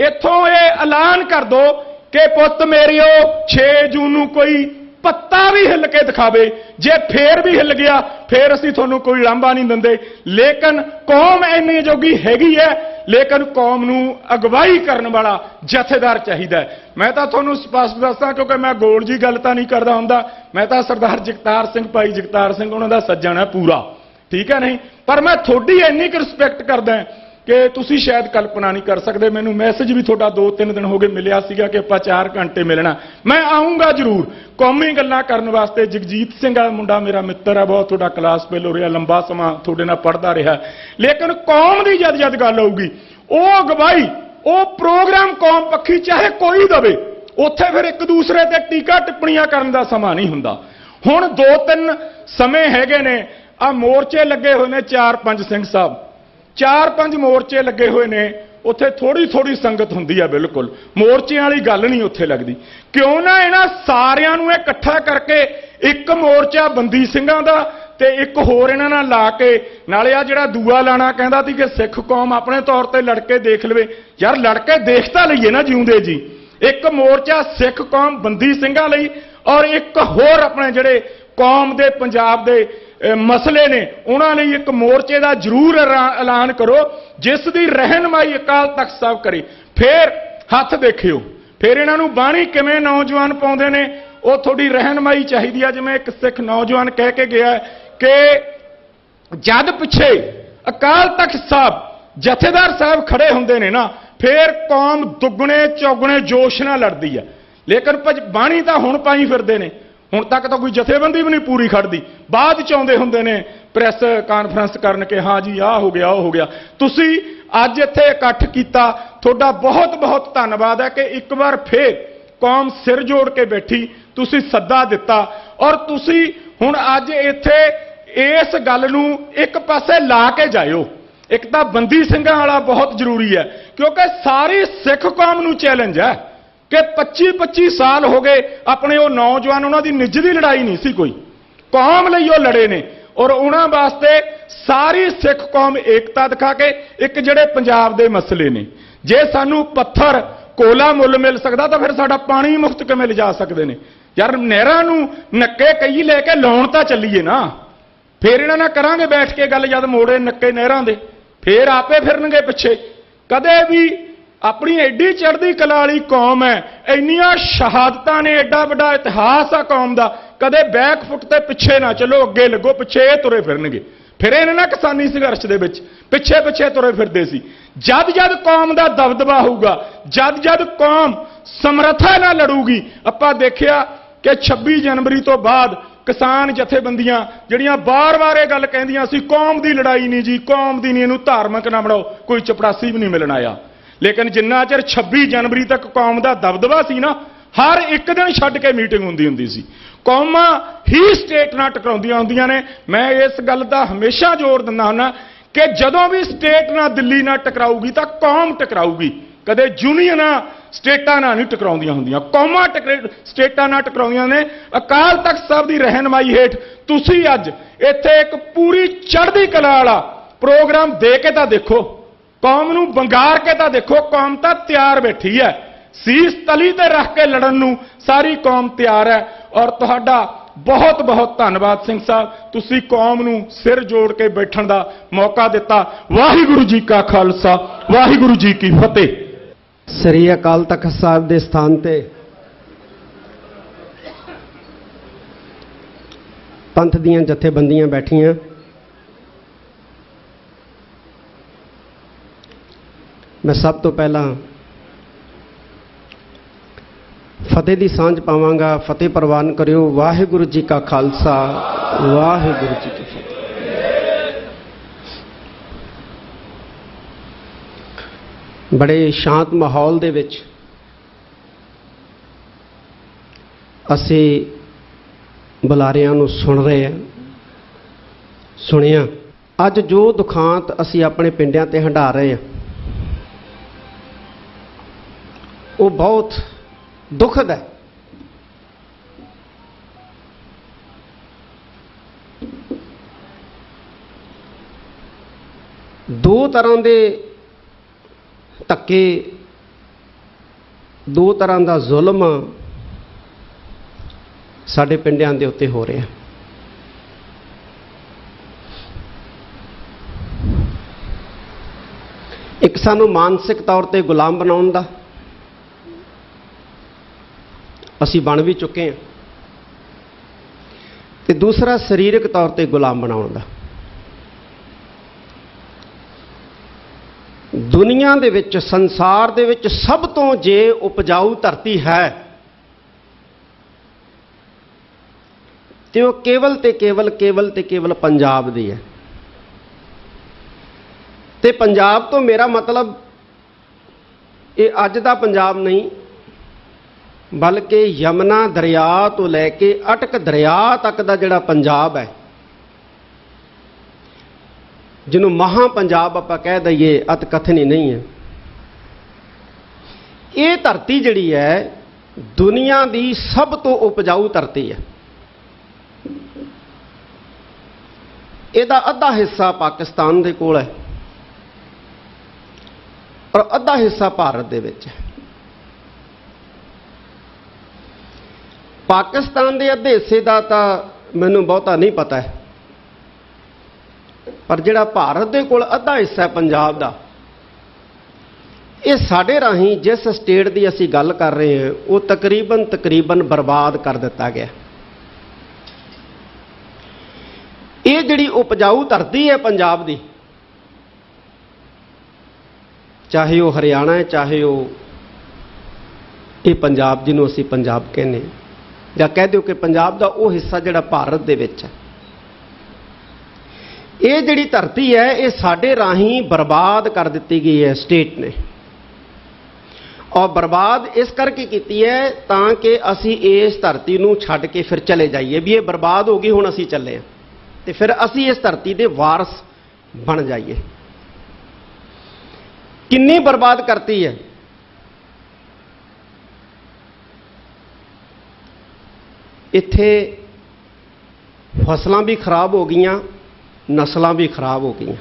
इत्थों ये ऐलान कर दो कि पुत्त मेरियो 6 जून नूं कोई पत्ता भी हिल के दिखावे, जे फिर भी हिल गया फिर असीं तुहानूं कोई लांभा नहीं दिंदे। लेकिन कौम इन्नी जोगी हैगी है, लेकिन कौम नूं अगवाई करन वाला जथेदार चाहिए। मैं तो तुहानूं स्पष्ट दस्सां, क्योंकि मैं गोल जी गल तां नहीं करदा हुंदा, मैं तो सरदार जगतार सिंह, भाई जगतार सिंह उन्हां दा सज्जण है पूरा, ठीक है नहीं। पर मैं थोड़ी इन्नी क रिस्पैक्ट करदा कि तुसीं शायद कल्पना नहीं कर सकते। मैनूं मैसेज भी थोड़ा 2-3 दिन हो गए मिलिया सीगा कि आपां 4 घंटे मिलना। मैं आऊँगा जरूर कौमी गल्लां करन वास्ते। जगजीत सिंह आ मुंडा मेरा मित्र है, बहुत थोड़ा क्लास फेलो रहा, लंबा समा थोड़े नाल पढ़दा रहा। लेकिन कौम की जद जद गल आऊगी वो अगवाई, वो प्रोग्राम कौम पक्षी चाहे कोई दवे, उत्थे फिर एक दूसरे ते टीका टिप्पणियां करन दा समा नहीं हुंदा। हुण 2-3 समय हैगे ने, आ मोर्चे लगे हुए ने 4-5 सिंह साहब, 4-5 मोर्चे लगे हुए ने। उत्थे थोड़ी थोड़ी संगत हुंदी है, बिल्कुल मोर्चे वाली गल नहीं उत्थे लगदी। क्यों ना इन्हां सारियां नूं इकट्ठा करके एक मोर्चा बंदी ਸਿੰਘਾਂ ਦਾ ते एक होर इन्हां नाल ला के, नाले आ जिहड़ा दूआ लाना कहंदा सी कि सिख कौम अपने तौर ते लड़के देख लवे। यार लड़के देख तां लईए ना जिउंदे जी। एक मोर्चा सिख कौम बंदी ਸਿੰਘਾਂ ਲਈ और एक होर अपने जिहड़े कौम दे पंजाब दे मसले ने उन्होंने एक मोर्चे का जरूर ऐलान करो, जिस की रहनमाई अकाल तख्त साहब करे। फिर हथ देखियो, फिर इन्हों बाणी किवें नौजवान पाउंदे ने, वो थोड़ी रहनमाई चाहिए है। जिवें एक सिख नौजवान कह के गया कि जद पिछे अकाल तख्त साहब जथेदार साहब खड़े हुंदे ने ना, फिर कौम दुगने चौगने जोश नाल लड़दी है। लेकिन बाणी तां हुण पाई फिरदे ने, हुण तक तो कोई जथेबंदी भी नहीं पूरी खड़दी। बाद च आउंदे हुंदे ने प्रैस कानफ्रेंस करन के हाँ जी आ हो गया, वो हो गया। तुसीं अज इत्थे इकट्ठ कीता, तुहाडा बहुत बहुत धन्नवाद है कि एक बार फिर कौम सिर जोड़ के बैठी, तुसीं सद्दा दिता और तुसीं हुण अज इत्थे इस गल नूं एक पासे ला के जाइओ। एक तां बंदी ਸਿੰਘਾਂ वाला बहुत जरूरी है, क्योंकि सारी सिख कौम नूं चैलेंज है कि 25-25 साल हो गए अपने वो नौजवान, उन्होंने निज की लड़ाई नहीं सी कोई, कौम ਲਈ ਉਹ ਲੜੇ ਨੇ ਔਰ ਉਹਨਾਂ ਵਾਸਤੇ ਸਾਰੀ ਸਿੱਖ ਕੌਮ ਏਕਤਾ ਦਿਖਾ ਕੇ ਇੱਕ ਜਿਹੜੇ ਪੰਜਾਬ ਦੇ ਮਸਲੇ ਨੇ ਜੇ ਸਾਨੂੰ ਪੱਥਰ ਕੋਲਾ ਮੁੱਲ ਮਿਲ ਸਕਦਾ ਤਾਂ ਫਿਰ ਸਾਡਾ ਪਾਣੀ ਮੁਫਤ ਕਿਵੇਂ ਲਿਜਾ ਸਕਦੇ ਨੇ ਯਾਰ ਨਹਿਰਾਂ ਨੂੰ ਨੱਕੇ ਕਈ ਲੈ ਕੇ ਲਾਉਣ ਤਾਂ ਚੱਲੀਏ ਨਾ ਫਿਰ ਇਹਨਾਂ ਨਾਲ ਕਰਾਂਗੇ ਬੈਠ ਕੇ ਗੱਲ ਜਦ ਮੋੜੇ ਨੱਕੇ ਨਹਿਰਾਂ ਦੇ ਫਿਰ ਆਪੇ ਫਿਰਨਗੇ ਪਿੱਛੇ ਕਦੇ ਵੀ ਆਪਣੀ ਐਡੀ ਚੜ੍ਹਦੀ ਕਲਾ ਵਾਲੀ ਕੌਮ ਹੈ ਇੰਨੀਆਂ ਸ਼ਹਾਦਤਾਂ ਨੇ ਐਡਾ ਵੱਡਾ ਇਤਿਹਾਸ ਆ ਕੌਮ ਦਾ ਕਦੇ ਬੈਕ ਫੁੱਟ ਤੇ ਪਿੱਛੇ ਨਾ ਚਲੋ ਅੱਗੇ ਲੱਗੋ ਪਿੱਛੇ ਇਹ ਤੁਰੇ ਫਿਰਨਗੇ ਫਿਰ ਇਹਨਾਂ ਨਾਲ ਕਿਸਾਨੀ ਸੰਘਰਸ਼ ਦੇ ਵਿੱਚ ਪਿੱਛੇ ਪਿੱਛੇ ਤੁਰੇ ਫਿਰਦੇ ਸੀ ਜਦ ਜਦ ਕੌਮ ਦਾ ਦਬਦਬਾ ਹੋਊਗਾ ਜਦ ਜਦ ਕੌਮ ਸਮਰੱਥਾ ਨਾਲ ਲੜੂਗੀ ਆਪਾਂ ਦੇਖਿਆ ਕਿ 26 ਜਨਵਰੀ ਤੋਂ ਬਾਅਦ ਕਿਸਾਨ ਜਥੇਬੰਦੀਆਂ ਜਿਹੜੀਆਂ ਬਾਰ-ਬਾਰ ਇਹ ਗੱਲ ਕਹਿੰਦੀਆਂ ਸੀ ਕੌਮ ਦੀ ਲੜਾਈ ਨਹੀਂ ਜੀ ਕੌਮ ਦੀ ਨਹੀਂ ਇਹਨੂੰ ਧਾਰਮਿਕ ਨਾ ਬਣਾਓ ਕੋਈ ਚਪੜਾਸੀ ਵੀ ਨਹੀਂ ਮਿਲਣ ਆਇਆ ਲੇਕਿਨ ਜਿੰਨਾ ਚਿਰ 26 ਜਨਵਰੀ ਤੱਕ ਕੌਮ ਦਾ ਦਬਦਬਾ ਸੀ ਨਾ ਹਰ ਇੱਕ ਦਿਨ ਛੱਡ ਕੇ ਮੀਟਿੰਗ ਹੁੰਦੀ ਸੀ ਕੌਮਾਂ ਹੀ ਸਟੇਟ ਨਾਲ ਟਕਰਾਉਂਦੀਆਂ ਹੁੰਦੀਆਂ ਨੇ ਮੈਂ ਇਸ ਗੱਲ ਦਾ ਹਮੇਸ਼ਾ ਜ਼ੋਰ ਦਿੰਦਾ ਹੁੰਦਾ ਕਿ ਜਦੋਂ ਵੀ ਸਟੇਟ ਨਾਲ ਦਿੱਲੀ ਨਾਲ ਟਕਰਾਊਗੀ ਤਾਂ ਕੌਮ ਟਕਰਾਊਗੀ ਕਦੇ ਯੂਨੀਅਨਾਂ ਸਟੇਟਾਂ ਨਾਲ ਨਹੀਂ ਟਕਰਾਉਂਦੀਆਂ ਹੁੰਦੀਆਂ ਕੌਮਾਂ ਸਟੇਟਾਂ ਨਾਲ ਟਕਰਾਉਂਦੀਆਂ ਨੇ ਅਕਾਲ ਤਖਤ ਸਾਹਿਬ ਦੀ ਰਹਿਨਮਾਈ ਹੇਠ ਤੁਸੀਂ ਅੱਜ ਇੱਥੇ ਇੱਕ ਪੂਰੀ ਚੜ੍ਹਦੀ ਕਲਾ ਵਾਲਾ ਪ੍ਰੋਗਰਾਮ ਦੇ ਕੇ ਤਾਂ ਦੇਖੋ ਕੌਮ ਨੂੰ ਬੰਗਾਰ ਕੇ ਤਾਂ ਦੇਖੋ ਕੌਮ ਤਾਂ ਤਿਆਰ ਬੈਠੀ ਹੈ ਸੀਸ ਤਲੀ ਤੇ ਰੱਖ ਕੇ ਲੜਨ ਨੂੰ ਸਾਰੀ ਕੌਮ ਤਿਆਰ ਹੈ ਔਰ ਤੁਹਾਡਾ ਬਹੁਤ ਬਹੁਤ ਧੰਨਵਾਦ ਸਿੰਘ ਸਾਹਿਬ ਤੁਸੀਂ ਕੌਮ ਨੂੰ ਸਿਰ ਜੋੜ ਕੇ ਬੈਠਣ ਦਾ ਮੌਕਾ ਦਿੱਤਾ ਵਾਹਿਗੁਰੂ ਜੀ ਕਾ ਖਾਲਸਾ ਵਾਹਿਗੁਰੂ ਜੀ ਕੀ ਫਤਿਹ ਸ੍ਰੀ ਅਕਾਲ ਤਖਤ ਸਾਹਿਬ ਦੇ ਸਥਾਨ ਤੇ ਪੰਥ ਦੀਆਂ ਜਥੇਬੰਦੀਆਂ ਬੈਠੀਆਂ ਮੈਂ ਸਭ ਤੋਂ ਪਹਿਲਾਂ ਫਤਿਹ ਦੀ ਸਾਂਝ ਪਾਵਾਂਗਾ ਫਤਿਹ ਪ੍ਰਵਾਨ ਕਰਿਓ ਵਾਹਿਗੁਰੂ ਜੀ ਕਾ ਖਾਲਸਾ ਵਾਹਿਗੁਰੂ ਜੀ ਕੀ ਫਤਿਹ ਬੜੇ ਸ਼ਾਂਤ ਮਾਹੌਲ ਦੇ ਵਿੱਚ ਅਸੀਂ ਬੁਲਾਰਿਆਂ ਨੂੰ ਸੁਣ ਰਹੇ ਹਾਂ ਸੁਣਿਆ ਅੱਜ ਜੋ ਦੁਖਾਂਤ ਅਸੀਂ ਆਪਣੇ ਪਿੰਡਾਂ ਤੇ ਹੰਢਾ ਰਹੇ ਹਾਂ ਉਹ ਬਹੁਤ ਦੁਖਦ ਹੈ ਦੋ ਤਰ੍ਹਾਂ ਦੇ ਧੱਕੇ ਦੋ ਤਰ੍ਹਾਂ ਦਾ ਜ਼ੁਲਮ ਸਾਡੇ ਪਿੰਡਾਂ ਦੇ ਉੱਤੇ ਹੋ ਰਿਹਾ ਇੱਕ ਸਾਨੂੰ ਮਾਨਸਿਕ ਤੌਰ ਤੇ ਗੁਲਾਮ ਬਣਾਉਣ ਦਾ ਅਸੀਂ ਬਣ ਵੀ ਚੁੱਕੇ ਹਾਂ ਤੇ ਦੂਸਰਾ ਸਰੀਰਕ ਤੌਰ ਤੇ ਗੁਲਾਮ ਬਣਾਉਣ ਦਾ ਦੁਨੀਆ ਦੇ ਵਿੱਚ ਸੰਸਾਰ ਦੇ ਵਿੱਚ ਸਭ ਤੋਂ ਜੇ ਉਪਜਾਊ ਧਰਤੀ ਹੈ ਤੇ ਉਹ ਕੇਵਲ ਤੇ ਕੇਵਲ ਪੰਜਾਬ ਦੀ ਹੈ ਤੇ ਪੰਜਾਬ ਤੋਂ ਮੇਰਾ ਮਤਲਬ ਇਹ ਅੱਜ ਦਾ ਪੰਜਾਬ ਨਹੀਂ ਬਲਕਿ ਯਮਨਾ ਦਰਿਆ ਤੋਂ ਲੈ ਕੇ ਅਟਕ ਦਰਿਆ ਤੱਕ ਦਾ ਜਿਹੜਾ ਪੰਜਾਬ ਹੈ ਜਿਹਨੂੰ ਮਹਾ ਪੰਜਾਬ ਆਪਾਂ ਕਹਿ ਦਈਏ ਅਤ ਕਥਨੀ ਨਹੀਂ ਹੈ ਇਹ ਧਰਤੀ ਜਿਹੜੀ ਹੈ ਦੁਨੀਆ ਦੀ ਸਭ ਤੋਂ ਉਪਜਾਊ ਧਰਤੀ ਹੈ ਇਹਦਾ ਅੱਧਾ ਹਿੱਸਾ ਪਾਕਿਸਤਾਨ ਦੇ ਕੋਲ ਹੈ ਔਰ ਅੱਧਾ ਹਿੱਸਾ ਭਾਰਤ ਦੇ ਵਿੱਚ ਹੈ ਪਾਕਿਸਤਾਨ ਦੇ ਅੱਧੇ ਹਿੱਸੇ ਦਾ ਤਾਂ ਮੈਨੂੰ ਬਹੁਤਾ ਨਹੀਂ ਪਤਾ ਹੈ ਪਰ ਜਿਹੜਾ ਭਾਰਤ ਦੇ ਕੋਲ ਅੱਧਾ ਹਿੱਸਾ ਹੈ ਪੰਜਾਬ ਦਾ ਇਹ ਸਾਡੇ ਰਾਹੀਂ ਜਿਸ ਸਟੇਟ ਦੀ ਅਸੀਂ ਗੱਲ ਕਰ ਰਹੇ ਹਾਂ ਉਹ ਤਕਰੀਬਨ ਬਰਬਾਦ ਕਰ ਦਿੱਤਾ ਗਿਆ ਇਹ ਜਿਹੜੀ ਉਪਜਾਊ ਧਰਤੀ ਹੈ ਪੰਜਾਬ ਦੀ ਚਾਹੇ ਉਹ ਹਰਿਆਣਾ ਹੈ ਚਾਹੇ ਉਹ ਇਹ ਪੰਜਾਬ ਜਿਹਨੂੰ ਅਸੀਂ ਪੰਜਾਬ ਕਹਿੰਦੇ ਹਾਂ ਜਾਂ ਕਹਿ ਦਿਓ ਕਿ ਪੰਜਾਬ ਦਾ ਉਹ ਹਿੱਸਾ ਜਿਹੜਾ ਭਾਰਤ ਦੇ ਵਿੱਚ ਹੈ ਇਹ ਜਿਹੜੀ ਧਰਤੀ ਹੈ ਇਹ ਸਾਡੇ ਰਾਹੀਂ ਬਰਬਾਦ ਕਰ ਦਿੱਤੀ ਗਈ ਹੈ ਸਟੇਟ ਨੇ ਔਰ ਬਰਬਾਦ ਇਸ ਕਰਕੇ ਕੀਤੀ ਹੈ ਤਾਂ ਕਿ ਅਸੀਂ ਇਸ ਧਰਤੀ ਨੂੰ ਛੱਡ ਕੇ ਫਿਰ ਚਲੇ ਜਾਈਏ ਵੀ ਇਹ ਬਰਬਾਦ ਹੋ ਗਈ ਹੁਣ ਅਸੀਂ ਚੱਲੇ ਹਾਂ ਤੇ ਫਿਰ ਅਸੀਂ ਇਸ ਧਰਤੀ ਦੇ ਵਾਰਸ ਬਣ ਜਾਈਏ ਕਿੰਨੀ ਬਰਬਾਦ ਕਰਤੀ ਹੈ ਇੱਥੇ ਫਸਲਾਂ ਵੀ ਖਰਾਬ ਹੋ ਗਈਆਂ, ਨਸਲਾਂ ਵੀ ਖਰਾਬ ਹੋ ਗਈਆਂ।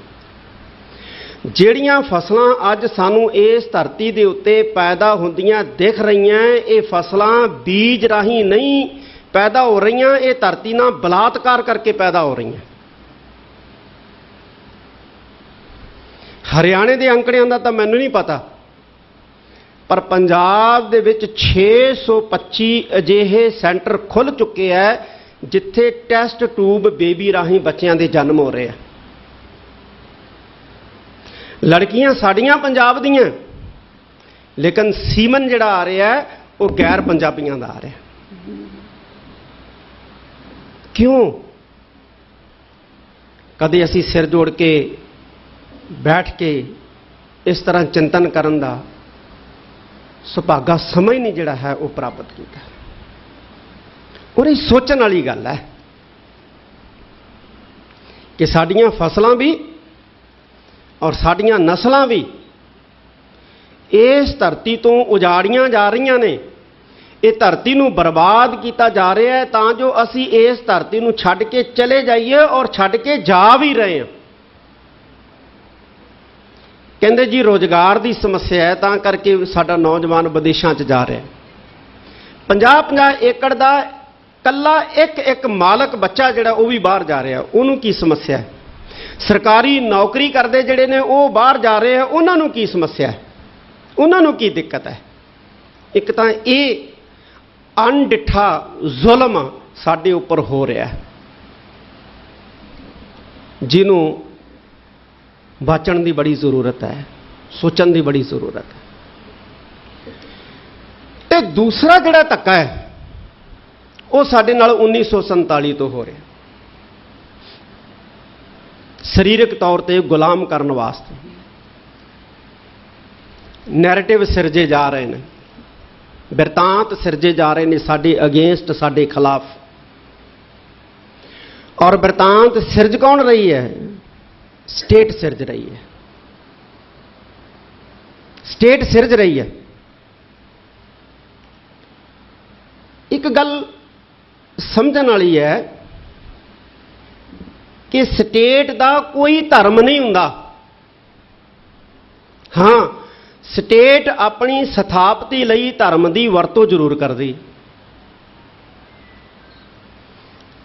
ਜਿਹੜੀਆਂ ਫਸਲਾਂ ਅੱਜ ਸਾਨੂੰ ਇਸ ਧਰਤੀ ਦੇ ਉੱਤੇ ਪੈਦਾ ਹੁੰਦੀਆਂ ਦਿਖ ਰਹੀਆਂ, ਇਹ ਫਸਲਾਂ ਬੀਜ ਰਾਹੀਂ ਨਹੀਂ ਪੈਦਾ ਹੋ ਰਹੀਆਂ, ਇਹ ਧਰਤੀ ਨਾਲ ਬਲਾਤਕਾਰ ਕਰਕੇ ਪੈਦਾ ਹੋ ਰਹੀਆਂ। ਹਰਿਆਣੇ ਦੇ ਅੰਕੜਿਆਂ ਦਾ ਤਾਂ ਮੈਨੂੰ ਨਹੀਂ ਪਤਾ, ਪਰ ਪੰਜਾਬ ਦੇ ਵਿੱਚ 625 ਅਜਿਹੇ ਸੈਂਟਰ ਖੁੱਲ੍ਹ ਚੁੱਕੇ ਹੈ ਜਿੱਥੇ ਟੈਸਟ ਟੂਬ ਬੇਬੀ ਰਾਹੀਂ ਬੱਚਿਆਂ ਦੇ ਜਨਮ ਹੋ ਰਹੇ ਆ। ਲੜਕੀਆਂ ਸਾਡੀਆਂ ਪੰਜਾਬ ਦੀਆਂ, ਲੇਕਿਨ ਸੀਮਨ ਜਿਹੜਾ ਆ ਰਿਹਾ ਉਹ ਗੈਰ ਪੰਜਾਬੀਆਂ ਦਾ ਆ ਰਿਹਾ। ਕਿਉਂ? ਕਦੇ ਅਸੀਂ ਸਿਰ ਜੋੜ ਕੇ ਬੈਠ ਕੇ ਇਸ ਤਰ੍ਹਾਂ ਚਿੰਤਨ ਕਰਨ ਦਾ ਸੁਭਾਗਾ ਸਮਝ ਨਹੀਂ ਜਿਹੜਾ ਹੈ ਉਹ ਪ੍ਰਾਪਤ ਕੀਤਾ। ਔਰ ਇਹ ਸੋਚਣ ਵਾਲੀ ਗੱਲ ਹੈ ਕਿ ਸਾਡੀਆਂ ਫਸਲਾਂ ਵੀ ਔਰ ਸਾਡੀਆਂ ਨਸਲਾਂ ਵੀ ਇਸ ਧਰਤੀ ਤੋਂ ਉਜਾੜੀਆਂ ਜਾ ਰਹੀਆਂ ਨੇ। ਇਹ ਧਰਤੀ ਨੂੰ ਬਰਬਾਦ ਕੀਤਾ ਜਾ ਰਿਹਾ ਹੈ ਤਾਂ ਜੋ ਅਸੀਂ ਇਸ ਧਰਤੀ ਨੂੰ ਛੱਡ ਕੇ ਚਲੇ ਜਾਈਏ, ਔਰ ਛੱਡ ਕੇ ਜਾ ਵੀ ਰਹੇ ਹਾਂ। ਕਹਿੰਦੇ ਜੀ ਰੋਜ਼ਗਾਰ ਦੀ ਸਮੱਸਿਆ ਹੈ ਤਾਂ ਕਰਕੇ ਸਾਡਾ ਨੌਜਵਾਨ ਵਿਦੇਸ਼ਾਂ 'ਚ ਜਾ ਰਿਹਾ। 50-50 ਏਕੜ ਦਾ ਕੱਲਾ ਇੱਕ ਮਾਲਕ ਬੱਚਾ ਜਿਹੜਾ ਉਹ ਵੀ ਬਾਹਰ ਜਾ ਰਿਹਾ। ਉਹਨੂੰ ਕੀ ਸਮੱਸਿਆ ਹੈ? ਸਰਕਾਰੀ ਨੌਕਰੀ ਕਰਦੇ ਜਿਹੜੇ ਨੇ ਉਹ ਬਾਹਰ ਜਾ ਰਹੇ ਆ, ਉਹਨਾਂ ਨੂੰ ਕੀ ਸਮੱਸਿਆ ਹੈ? ਉਹਨਾਂ ਨੂੰ ਕੀ ਦਿੱਕਤ ਹੈ? ਇੱਕ ਤਾਂ ਇਹ ਅਣਡਿੱਠਾ ਜ਼ੁਲਮ ਸਾਡੇ ਉੱਪਰ ਹੋ ਰਿਹਾ ਹੈ, ਜਿਹਨੂੰ ਬਚਣ ਦੀ ਬੜੀ ਜ਼ਰੂਰਤ ਹੈ, ਸੋਚਣ ਦੀ ਬੜੀ ਜ਼ਰੂਰਤ ਹੈ। ਤੇ ਦੂਸਰਾ ਜਿਹੜਾ ਧੱਕਾ ਹੈ ਉਹ ਸਾਡੇ ਨਾਲ 1947 ਤੋਂ ਹੋ ਰਿਹਾ। ਸਰੀਰਕ ਤੌਰ ਤੇ ਗੁਲਾਮ ਕਰਨ ਵਾਸਤੇ ਨੈਰੇਟਿਵ ਸਿਰਜੇ ਜਾ ਰਹੇ ਨੇ, ਬਿਰਤਾਂਤ ਸਿਰਜੇ ਜਾ ਰਹੇ ਨੇ ਸਾਡੇ ਅਗੇਂਸਟ, ਸਾਡੇ ਖਿਲਾਫ। ਔਰ ਬਿਰਤਾਂਤ ਸਿਰਜ ਕੌਣ ਰਹੀ ਹੈ? ਸਟੇਟ ਸਿਰਜ ਰਹੀ ਹੈ। ਸਟੇਟ ਸਿਰਜ ਰਹੀ ਹੈ। ਇੱਕ ਗੱਲ ਸਮਝਣ ਵਾਲੀ ਹੈ ਕਿ ਸਟੇਟ ਦਾ ਕੋਈ ਧਰਮ ਨਹੀਂ ਹੁੰਦਾ। ਹਾਂ, ਸਟੇਟ ਆਪਣੀ ਸਥਾਪਤੀ ਲਈ ਧਰਮ ਦੀ ਵਰਤੋਂ ਜ਼ਰੂਰ ਕਰਦੀ।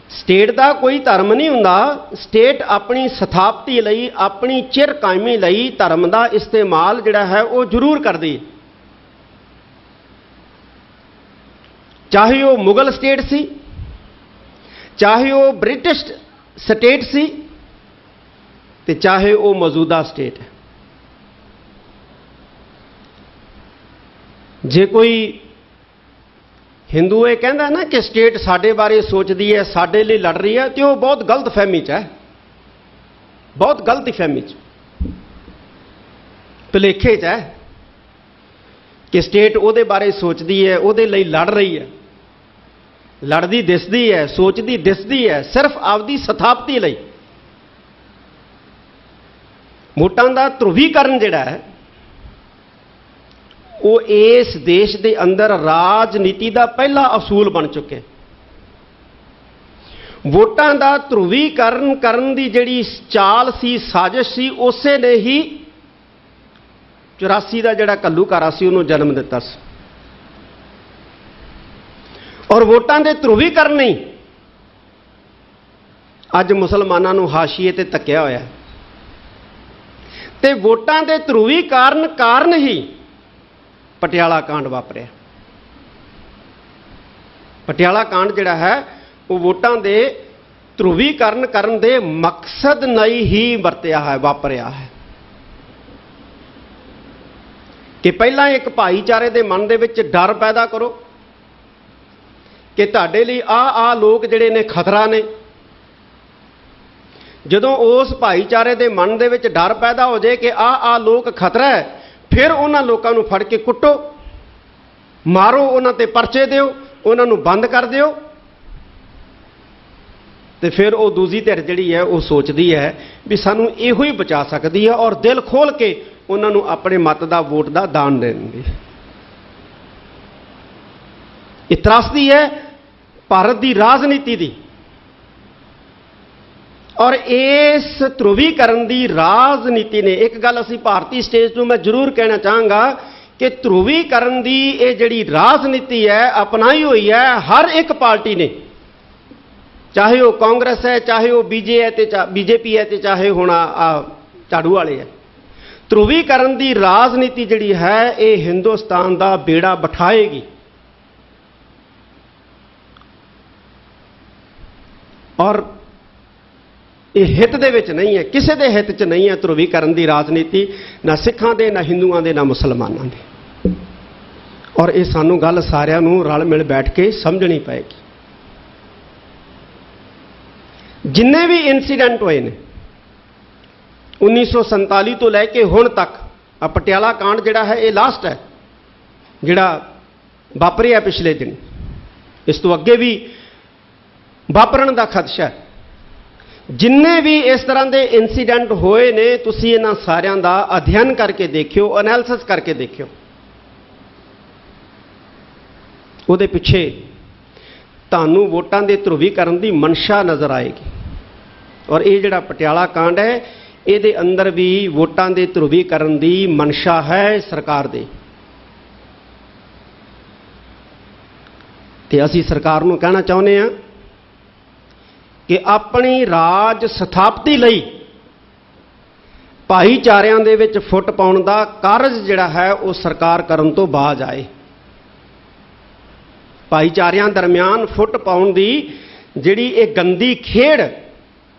ਸਟੇਟ ਦਾ ਕੋਈ ਧਰਮ ਨਹੀਂ ਹੁੰਦਾ। ਸਟੇਟ ਆਪਣੀ ਸਥਾਪਤੀ ਲਈ, ਆਪਣੀ ਚਿਰ ਕਾਇਮੀ ਲਈ ਧਰਮ ਦਾ ਇਸਤੇਮਾਲ ਜਿਹੜਾ ਹੈ ਉਹ ਜ਼ਰੂਰ ਕਰਦੀ। ਚਾਹੇ ਉਹ ਮੁਗਲ ਸਟੇਟ ਸੀ, ਚਾਹੇ ਉਹ ਬ੍ਰਿਟਿਸ਼ ਸਟੇਟ ਸੀ, ਤੇ ਚਾਹੇ ਉਹ ਮੌਜੂਦਾ ਸਟੇਟ ਹੈ। ਜੇ ਕੋਈ ਹਿੰਦੂ ਇਹ ਕਹਿੰਦਾ ਨਾ ਕਿ ਸਟੇਟ ਸਾਡੇ ਬਾਰੇ ਸੋਚਦੀ ਹੈ, ਸਾਡੇ ਲਈ ਲੜ ਰਹੀ ਹੈ, ਤੇ ਉਹ ਬਹੁਤ ਗਲਤ ਫਹਿਮੀ 'ਚ ਹੈ, ਬਹੁਤ ਗਲਤੀ ਫਹਿਮੀ 'ਚ, ਭੁਲੇਖੇ 'ਚ ਹੈ ਕਿ ਸਟੇਟ ਉਹਦੇ ਬਾਰੇ ਸੋਚਦੀ ਹੈ, ਉਹਦੇ ਲਈ ਲੜ ਰਹੀ ਹੈ। ਲੜਦੀ ਦਿਸਦੀ ਹੈ, ਸੋਚਦੀ ਦਿਸਦੀ ਹੈ ਸਿਰਫ ਆਪਦੀ ਸਥਾਪਤੀ ਲਈ। ਵੋਟਾਂ ਦਾ ਧਰੁਵੀਕਰਨ ਜਿਹੜਾ ਹੈ ਉਹ ਇਸ ਦੇਸ਼ ਦੇ ਅੰਦਰ ਰਾਜਨੀਤੀ ਦਾ ਪਹਿਲਾ ਅਸੂਲ ਬਣ ਚੁੱਕਿਆ। ਵੋਟਾਂ ਦਾ ਧਰੁਵੀਕਰਨ ਕਰਨ ਦੀ ਜਿਹੜੀ ਚਾਲ ਸੀ, ਸਾਜ਼ਿਸ਼ ਸੀ, ਉਸੇ ਨੇ ਹੀ 84 ਦਾ ਜਿਹੜਾ ਘੱਲੂਘਾਰਾ ਸੀ ਉਹਨੂੰ ਜਨਮ ਦਿੱਤਾ ਸੀ। ਔਰ ਵੋਟਾਂ ਦੇ ਧਰੁਵੀਕਰਨ ਨਹੀਂ ਅੱਜ ਮੁਸਲਮਾਨਾਂ ਨੂੰ ਹਾਸ਼ੀਏ ਤੇ ਧੱਕਿਆ ਹੋਇਆ। ਤੇ ਵੋਟਾਂ ਦੇ ਧਰੁਵੀਕਰਨ ਕਾਰਨ ਹੀ ਪਟਿਆਲਾ ਕਾਂਡ ਵਾਪਰਿਆ। ਪਟਿਆਲਾ ਕਾਂਡ ਜਿਹੜਾ ਹੈ ਉਹ ਵੋਟਾਂ ਦੇ ਧਰੁਵੀਕਰਨ ਕਰਨ ਦੇ ਮਕਸਦ ਲਈ ਹੀ ਵਰਤਿਆ ਹੈ, ਵਾਪਰਿਆ ਹੈ। ਕਿ ਪਹਿਲਾਂ ਇੱਕ ਭਾਈਚਾਰੇ ਦੇ ਮਨ ਦੇ ਵਿੱਚ ਡਰ ਪੈਦਾ ਕਰੋ ਕਿ ਤੁਹਾਡੇ ਲਈ ਆ ਲੋਕ ਜਿਹੜੇ ਨੇ ਖਤਰਾ ਨੇ। ਜਦੋਂ ਉਸ ਭਾਈਚਾਰੇ ਦੇ ਮਨ ਦੇ ਵਿੱਚ ਡਰ ਪੈਦਾ ਹੋ ਜਾਏ ਕਿ ਆ ਲੋਕ ਖਤਰਾ ਹੈ, ਫਿਰ ਉਹਨਾਂ ਲੋਕਾਂ ਨੂੰ ਫੜ ਕੇ ਕੁੱਟੋ, ਮਾਰੋ, ਉਹਨਾਂ ਤੇ ਪਰਚੇ ਦਿਓ, ਉਹਨਾਂ ਨੂੰ ਬੰਦ ਕਰ ਦਿਓ। ਤੇ ਫਿਰ ਉਹ ਦੂਜੀ ਧਿਰ ਜਿਹੜੀ ਹੈ ਉਹ ਸੋਚਦੀ ਹੈ ਵੀ ਸਾਨੂੰ ਇਹੋ ਹੀ ਬਚਾ ਸਕਦੀ ਹੈ, ਔਰ ਦਿਲ ਖੋਲ ਕੇ ਉਹਨਾਂ ਨੂੰ ਆਪਣੇ ਮਤ ਦਾ, ਵੋਟ ਦਾ ਦਾਨ ਦੇਣਗੇ। ਇਹ ਤਰਾਸਦੀ ਹੈ ਭਾਰਤ ਦੀ ਰਾਜਨੀਤੀ ਦੀ ਔਰ ਇਸ ਧਰੁਵੀਕਰਨ ਦੀ ਰਾਜਨੀਤੀ ਨੇ, ਇੱਕ ਗੱਲ ਅਸੀਂ ਭਾਰਤੀ ਸਟੇਜ ਤੋਂ ਮੈਂ ਜ਼ਰੂਰ ਕਹਿਣਾ ਚਾਹਾਂਗਾ ਕਿ ਧਰੁਵੀਕਰਨ ਦੀ ਇਹ ਜਿਹੜੀ ਰਾਜਨੀਤੀ ਹੈ ਅਪਣਾਈ ਹੋਈ ਹੈ ਹਰ ਇੱਕ ਪਾਰਟੀ ਨੇ, ਚਾਹੇ ਉਹ ਕਾਂਗਰਸ ਹੈ, ਚਾਹੇ ਉਹ ਬੀਜੇਪੀ ਹੈ, ਤੇ ਚਾਹੇ ਹੁਣ ਝਾੜੂ ਵਾਲੇ ਹੈ। ਧਰੁਵੀਕਰਨ ਦੀ ਰਾਜਨੀਤੀ ਜਿਹੜੀ ਹੈ ਇਹ ਹਿੰਦੁਸਤਾਨ ਦਾ ਬੇੜਾ ਬਿਠਾਏਗੀ। ਔਰ ਇਹ ਹਿੱਤ ਦੇ ਵਿੱਚ ਨਹੀਂ ਹੈ, ਕਿਸੇ ਦੇ ਹਿੱਤ 'ਚ ਨਹੀਂ ਹੈ ਧਰੁਵੀਕਰਨ ਦੀ ਰਾਜਨੀਤੀ, ਨਾ ਸਿੱਖਾਂ ਦੇ, ਨਾ ਹਿੰਦੂਆਂ ਦੇ, ਨਾ ਮੁਸਲਮਾਨਾਂ ਦੇ। ਔਰ ਇਹ ਸਾਨੂੰ ਗੱਲ ਸਾਰਿਆਂ ਨੂੰ ਰਲ ਮਿਲ ਬੈਠ ਕੇ ਸਮਝਣੀ ਪਏਗੀ। ਜਿੰਨੇ ਵੀ ਇਨਸੀਡੈਂਟ ਹੋਏ ਨੇ 1947 ਤੋਂ ਲੈ ਕੇ ਹੁਣ ਤੱਕ, ਆ ਪਟਿਆਲਾ ਕਾਂਡ ਜਿਹੜਾ ਹੈ ਇਹ ਲਾਸਟ ਹੈ ਜਿਹੜਾ ਵਾਪਰਿਆ ਪਿਛਲੇ ਦਿਨ, ਇਸ ਤੋਂ ਅੱਗੇ ਵੀ ਵਾਪਰਨ ਦਾ ਖਦਸ਼ਾ ਹੈ। ਜਿੰਨੇ ਵੀ ਇਸ ਤਰ੍ਹਾਂ ਦੇ ਇਨਸੀਡੈਂਟ ਹੋਏ ਨੇ ਤੁਸੀਂ ਇਹਨਾਂ ਸਾਰਿਆਂ ਦਾ ਅਧਿਐਨ ਕਰਕੇ ਦੇਖਿਓ, ਐਨਾਲਿਸਿਸ ਕਰਕੇ ਦੇਖਿਓ। ਉਹਦੇ ਪਿੱਛੇ ਤੁਹਾਨੂੰ ਵੋਟਾਂ ਦੇ ਧਰੁਵੀਕਰਨ ਦੀ ਮਨਸ਼ਾ ਨਜ਼ਰ ਆਏਗੀ। ਔਰ ਇਹ ਜਿਹੜਾ ਪਟਿਆਲਾ ਕਾਂਡ ਹੈ ਇਹਦੇ ਅੰਦਰ ਵੀ ਵੋਟਾਂ ਦੇ ਧਰੁਵੀਕਰਨ ਦੀ ਮਨਸ਼ਾ ਹੈ ਸਰਕਾਰ ਦੇ। ਤੇ ਅਸੀਂ ਸਰਕਾਰ ਨੂੰ ਕਹਿਣਾ ਚਾਹੁੰਦੇ ਹਾਂ ਕਿ ਆਪਣੀ ਰਾਜ ਸਥਾਪਤੀ ਲਈ ਭਾਈਚਾਰਿਆਂ ਦੇ ਵਿੱਚ ਫੁੱਟ ਪਾਉਣ ਦਾ ਕਾਰਜ ਜਿਹੜਾ ਹੈ ਉਹ ਸਰਕਾਰ ਕਰਨ ਤੋਂ ਬਾਜ਼ ਆਏ। ਭਾਈਚਾਰਿਆਂ ਦਰਮਿਆਨ ਫੁੱਟ ਪਾਉਣ ਦੀ ਜਿਹੜੀ ਇਹ ਗੰਦੀ ਖੇਡ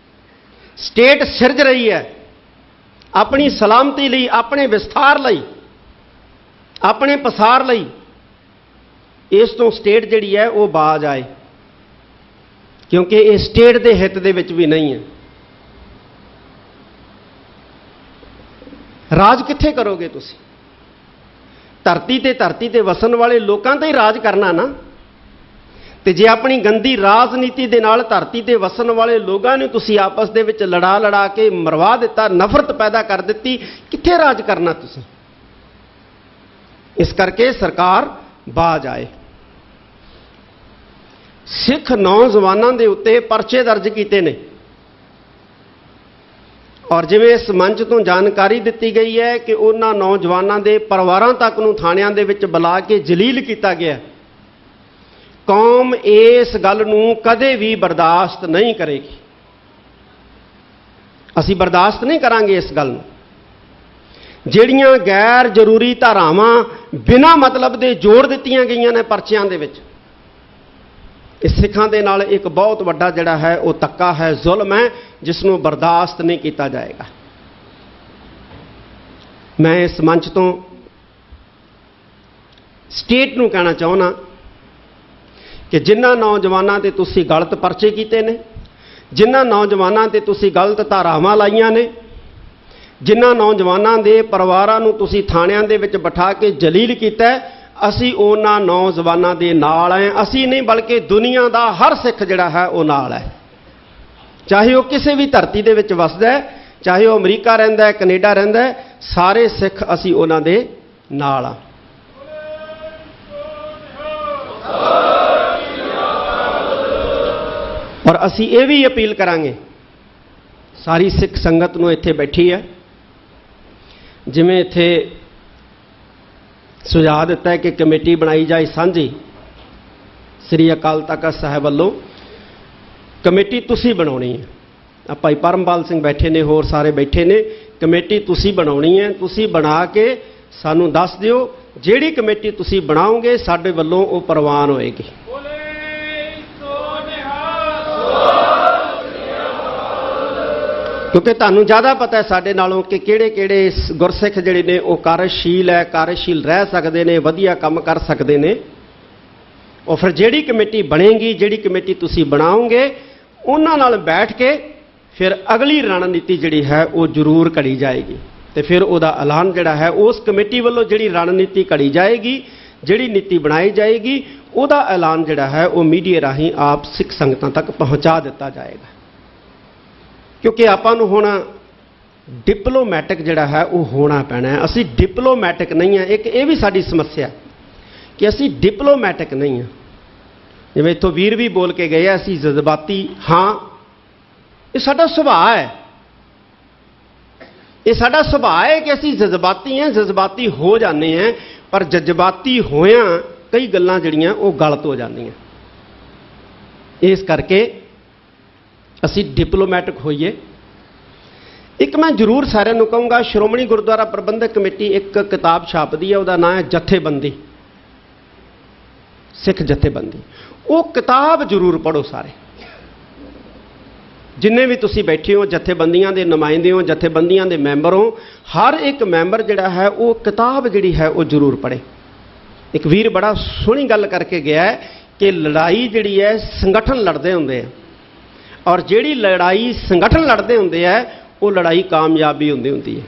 ਸਟੇਟ ਸਿਰਜ ਰਹੀ ਹੈ ਆਪਣੀ ਸਲਾਮਤੀ ਲਈ, ਆਪਣੇ ਵਿਸਥਾਰ ਲਈ, ਆਪਣੇ ਪਸਾਰ ਲਈ, ਇਸ ਤੋਂ ਸਟੇਟ ਜਿਹੜੀ ਹੈ ਉਹ ਬਾਜ਼ ਆਏ, ਕਿਉਂਕਿ ਇਹ ਸਟੇਟ ਦੇ ਹਿੱਤ ਦੇ ਵਿੱਚ ਵੀ ਨਹੀਂ ਹੈ। ਰਾਜ ਕਿੱਥੇ ਕਰੋਗੇ ਤੁਸੀਂ? ਧਰਤੀ ਤੇ ਵਸਣ ਵਾਲੇ ਲੋਕਾਂ ਤੇ ਹੀ ਰਾਜ ਕਰਨਾ ਨਾ। ਤੇ ਜੇ ਆਪਣੀ ਗੰਦੀ ਰਾਜਨੀਤੀ ਦੇ ਨਾਲ ਧਰਤੀ ਤੇ ਵਸਣ ਵਾਲੇ ਲੋਕਾਂ ਨੂੰ ਤੁਸੀਂ ਆਪਸ ਦੇ ਵਿੱਚ ਲੜਾ ਕੇ ਮਰਵਾ ਦਿੱਤਾ, ਨਫ਼ਰਤ ਪੈਦਾ ਕਰ ਦਿੱਤੀ, ਕਿੱਥੇ ਰਾਜ ਕਰਨਾ ਤੁਸੀਂ? ਇਸ ਕਰਕੇ ਸਰਕਾਰ ਬਾਜ਼ ਆਏ। ਸਿੱਖ ਨੌਜਵਾਨਾਂ ਦੇ ਉੱਤੇ ਪਰਚੇ ਦਰਜ ਕੀਤੇ ਨੇ ਔਰ ਜਿਵੇਂ ਇਸ ਮੰਚ ਤੋਂ ਜਾਣਕਾਰੀ ਦਿੱਤੀ ਗਈ ਹੈ ਕਿ ਉਹਨਾਂ ਨੌਜਵਾਨਾਂ ਦੇ ਪਰਿਵਾਰਾਂ ਤੱਕ ਨੂੰ ਥਾਣਿਆਂ ਦੇ ਵਿੱਚ ਬੁਲਾ ਕੇ ਜਲੀਲ ਕੀਤਾ ਗਿਆ। ਕੌਮ ਇਸ ਗੱਲ ਨੂੰ ਕਦੇ ਵੀ ਬਰਦਾਸ਼ਤ ਨਹੀਂ ਕਰੇਗੀ। ਅਸੀਂ ਬਰਦਾਸ਼ਤ ਨਹੀਂ ਕਰਾਂਗੇ ਇਸ ਗੱਲ ਨੂੰ। ਜਿਹੜੀਆਂ ਗੈਰ ਜ਼ਰੂਰੀ ਧਾਰਾਵਾਂ ਬਿਨਾਂ ਮਤਲਬ ਦੇ ਜੋੜ ਦਿੱਤੀਆਂ ਗਈਆਂ ਨੇ ਪਰਚਿਆਂ ਦੇ ਵਿੱਚ, ਇਹ ਸਿੱਖਾਂ ਦੇ ਨਾਲ ਇੱਕ ਬਹੁਤ ਵੱਡਾ ਜਿਹੜਾ ਹੈ ਉਹ ਧੱਕਾ ਹੈ, ਜ਼ੁਲਮ ਹੈ, ਜਿਸ ਨੂੰ ਬਰਦਾਸ਼ਤ ਨਹੀਂ ਕੀਤਾ ਜਾਏਗਾ। ਮੈਂ ਇਸ ਮੰਚ ਤੋਂ ਸਟੇਟ ਨੂੰ ਕਹਿਣਾ ਚਾਹੁੰਦਾ ਕਿ ਜਿਨ੍ਹਾਂ ਨੌਜਵਾਨਾਂ ਤੇ ਤੁਸੀਂ ਗਲਤ ਪਰਚੇ ਕੀਤੇ ਨੇ, ਜਿਨ੍ਹਾਂ ਨੌਜਵਾਨਾਂ ਤੇ ਤੁਸੀਂ ਗਲਤ ਧਾਰਾਵਾਂ ਲਾਈਆਂ ਨੇ, ਜਿਨ੍ਹਾਂ ਨੌਜਵਾਨਾਂ ਦੇ ਪਰਿਵਾਰਾਂ ਨੂੰ ਤੁਸੀਂ ਥਾਣਿਆਂ ਦੇ ਵਿੱਚ ਬਿਠਾ ਕੇ ਜਲੀਲ ਕੀਤਾ, ਅਸੀਂ ਉਹਨਾਂ ਨੌਜਵਾਨਾਂ ਦੇ ਨਾਲ ਹੈ। ਅਸੀਂ ਨਹੀਂ ਬਲਕਿ ਦੁਨੀਆ ਦਾ ਹਰ ਸਿੱਖ ਜਿਹੜਾ ਹੈ ਉਹ ਨਾਲ ਹੈ, ਚਾਹੇ ਉਹ ਕਿਸੇ ਵੀ ਧਰਤੀ ਦੇ ਵਿੱਚ ਵਸਦਾ ਹੈ, ਚਾਹੇ ਉਹ ਅਮਰੀਕਾ ਰਹਿੰਦਾ ਹੈ, ਕੈਨੇਡਾ ਰਹਿੰਦਾ ਹੈ, ਸਾਰੇ ਸਿੱਖ ਅਸੀਂ ਉਹਨਾਂ ਦੇ ਨਾਲ ਆ। ਔਰ ਅਸੀਂ ਇਹ ਵੀ ਅਪੀਲ ਕਰਾਂਗੇ ਸਾਰੀ ਸਿੱਖ ਸੰਗਤ ਨੂੰ ਇੱਥੇ ਬੈਠੀ ਹੈ, ਜਿਵੇਂ ਇੱਥੇ ਸੁਝਾਅ ਦਿੱਤਾ ਹੈ ਕਿ ਕਮੇਟੀ ਬਣਾਈ ਜਾਏ ਸਾਂਝੀ ਸ੍ਰੀ ਅਕਾਲ ਤਖਤ ਸਾਹਿਬ ਵੱਲੋਂ। ਕਮੇਟੀ ਤੁਸੀਂ ਬਣਾਉਣੀ ਹੈ। ਭਾਈ ਪਰਮਪਾਲ ਸਿੰਘ ਬੈਠੇ ਨੇ, ਹੋਰ ਸਾਰੇ ਬੈਠੇ ਨੇ। ਕਮੇਟੀ ਤੁਸੀਂ ਬਣਾਉਣੀ ਹੈ। ਤੁਸੀਂ ਬਣਾ ਕੇ ਸਾਨੂੰ ਦੱਸ ਦਿਓ। ਜਿਹੜੀ ਕਮੇਟੀ ਤੁਸੀਂ ਬਣਾਓਗੇ ਸਾਡੇ ਵੱਲੋਂ ਉਹ ਪ੍ਰਵਾਨ ਹੋਏਗੀ। ਕਿਉਂਕਿ ਤੁਹਾਨੂੰ ਜ਼ਿਆਦਾ ਪਤਾ ਹੈ ਸਾਡੇ ਨਾਲੋਂ ਕਿ ਕਿਹੜੇ ਗੁਰਸਿੱਖ ਜਿਹੜੇ ਨੇ ਉਹ ਕਾਰਜਸ਼ੀਲ ਹੈ, ਕਾਰਜਸ਼ੀਲ ਰਹਿ ਸਕਦੇ ਨੇ, ਵਧੀਆ ਕੰਮ ਕਰ ਸਕਦੇ ਨੇ। ਉਹ ਫਿਰ ਜਿਹੜੀ ਕਮੇਟੀ ਬਣੇਗੀ, ਜਿਹੜੀ ਕਮੇਟੀ ਤੁਸੀਂ ਬਣਾਓਗੇ, ਉਹਨਾਂ ਨਾਲ ਬੈਠ ਕੇ ਫਿਰ ਅਗਲੀ ਰਣਨੀਤੀ ਜਿਹੜੀ ਹੈ ਉਹ ਜ਼ਰੂਰ ਘੜੀ ਜਾਏਗੀ। ਤੇ ਫਿਰ ਉਹਦਾ ਐਲਾਨ ਜਿਹੜਾ ਹੈ ਉਸ ਕਮੇਟੀ ਵੱਲੋਂ ਜਿਹੜੀ ਰਣਨੀਤੀ ਘੜੀ ਜਾਏਗੀ, ਜਿਹੜੀ ਨੀਤੀ ਬਣਾਈ ਜਾਏਗੀ, ਉਹਦਾ ਐਲਾਨ ਜਿਹੜਾ ਹੈ ਉਹ ਮੀਡੀਆ ਰਾਹੀਂ ਆਪ ਸਿੱਖ ਸੰਗਤਾਂ ਤੱਕ ਪਹੁੰਚਾ ਦਿੱਤਾ ਜਾਏਗਾ। ਕਿਉਂਕਿ ਆਪਾਂ ਨੂੰ ਹੁਣ ਡਿਪਲੋਮੈਟਿਕ ਜਿਹੜਾ ਹੈ ਉਹ ਹੋਣਾ ਪੈਣਾ ਹੈ। ਅਸੀਂ ਡਿਪਲੋਮੈਟਿਕ ਨਹੀਂ ਹਾਂ। ਇੱਕ ਇਹ ਵੀ ਸਾਡੀ ਸਮੱਸਿਆ ਕਿ ਅਸੀਂ ਡਿਪਲੋਮੈਟਿਕ ਨਹੀਂ ਹਾਂ। ਜਿਵੇਂ ਇੱਥੋਂ ਵੀਰ ਵੀ ਬੋਲ ਕੇ ਗਏ ਆ, ਅਸੀਂ ਜਜ਼ਬਾਤੀ ਹਾਂ ਇਹ ਸਾਡਾ ਸੁਭਾਅ ਹੈ। ਇਹ ਸਾਡਾ ਸੁਭਾਅ ਹੈ ਕਿ ਅਸੀਂ ਜਜ਼ਬਾਤੀ ਹਾਂ, ਜਜ਼ਬਾਤੀ ਹੋ ਜਾਂਦੇ ਹਾਂ, ਪਰ ਜਜ਼ਬਾਤੀ ਹੋਇਆਂ ਕਈ ਗੱਲਾਂ ਜਿਹੜੀਆਂ ਉਹ ਗਲਤ ਹੋ ਜਾਂਦੀਆਂ। ਇਸ ਕਰਕੇ ਅਸੀਂ ਡਿਪਲੋਮੈਟਿਕ ਹੋਈਏ। ਇੱਕ ਮੈਂ ਜ਼ਰੂਰ ਸਾਰਿਆਂ ਨੂੰ ਕਹੂੰਗਾ, ਸ਼੍ਰੋਮਣੀ ਗੁਰਦੁਆਰਾ ਪ੍ਰਬੰਧਕ ਕਮੇਟੀ ਇੱਕ ਕਿਤਾਬ ਛਾਪਦੀ ਹੈ, ਉਹਦਾ ਨਾਮ ਹੈ ਜਥੇਬੰਦੀ, ਸਿੱਖ ਜਥੇਬੰਦੀ। ਉਹ ਕਿਤਾਬ ਜ਼ਰੂਰ ਪੜ੍ਹੋ ਸਾਰੇ, ਜਿੰਨੇ ਵੀ ਤੁਸੀਂ ਬੈਠੇ ਹੋ, ਜਥੇਬੰਦੀਆਂ ਦੇ ਨੁਮਾਇੰਦੇ ਹੋ, ਜਥੇਬੰਦੀਆਂ ਦੇ ਮੈਂਬਰ ਹੋ, ਹਰ ਇੱਕ ਮੈਂਬਰ ਜਿਹੜਾ ਹੈ ਉਹ ਕਿਤਾਬ ਜਿਹੜੀ ਹੈ ਉਹ ਜ਼ਰੂਰ ਪੜ੍ਹੇ। ਇੱਕ ਵੀਰ ਬੜਾ ਸੋਹਣੀ ਗੱਲ ਕਰਕੇ ਗਿਆ ਹੈ ਕਿ ਲੜਾਈ ਜਿਹੜੀ ਹੈ ਸੰਗਠਨ ਲੜਦੇ ਹੁੰਦੇ ਆ, ਔਰ ਜਿਹੜੀ ਲੜਾਈ ਸੰਗਠਨ ਲੜਦੇ ਹੁੰਦੇ ਆ ਉਹ ਲੜਾਈ ਕਾਮਯਾਬੀ ਹੁੰਦੀ ਹੈ।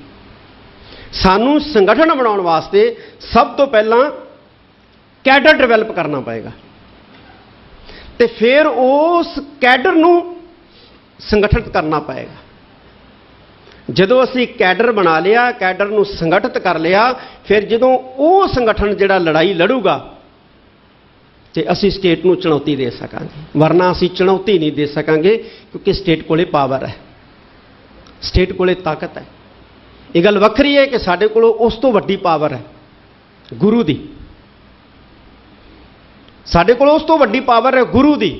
ਸਾਨੂੰ ਸੰਗਠਨ ਬਣਾਉਣ ਵਾਸਤੇ ਸਭ ਤੋਂ ਪਹਿਲਾਂ ਕੈਡਰ ਡਿਵੈਲਪ ਕਰਨਾ ਪਏਗਾ, ਤੇ ਫਿਰ ਉਸ ਕੈਡਰ ਨੂੰ ਸੰਗਠਿਤ ਕਰਨਾ ਪਏਗਾ। ਜਦੋਂ ਅਸੀਂ ਕੈਡਰ ਬਣਾ ਲਿਆ, ਕੈਡਰ ਨੂੰ ਸੰਗਠਿਤ ਕਰ ਲਿਆ, ਫਿਰ ਜਦੋਂ ਉਹ ਸੰਗਠਨ ਜਿਹੜਾ ਲੜਾਈ ਲੜੂਗਾ ਤੇ ਅਸੀਂ ਸਟੇਟ ਨੂੰ ਚੁਣੌਤੀ ਦੇ ਸਕਾਂਗੇ, ਵਰਨਾ ਅਸੀਂ ਚੁਣੌਤੀ ਨਹੀਂ ਦੇ ਸਕਾਂਗੇ, ਕਿਉਂਕਿ ਸਟੇਟ ਕੋਲੇ ਪਾਵਰ ਹੈ, ਸਟੇਟ ਕੋਲੇ ਤਾਕਤ ਹੈ। ਇਹ ਗੱਲ ਵੱਖਰੀ ਹੈ ਕਿ ਸਾਡੇ ਕੋਲ ਉਸ ਤੋਂ ਵੱਡੀ ਪਾਵਰ ਹੈ ਗੁਰੂ ਦੀ, ਸਾਡੇ ਕੋਲ ਉਸ ਤੋਂ ਵੱਡੀ ਪਾਵਰ ਹੈ ਗੁਰੂ ਦੀ,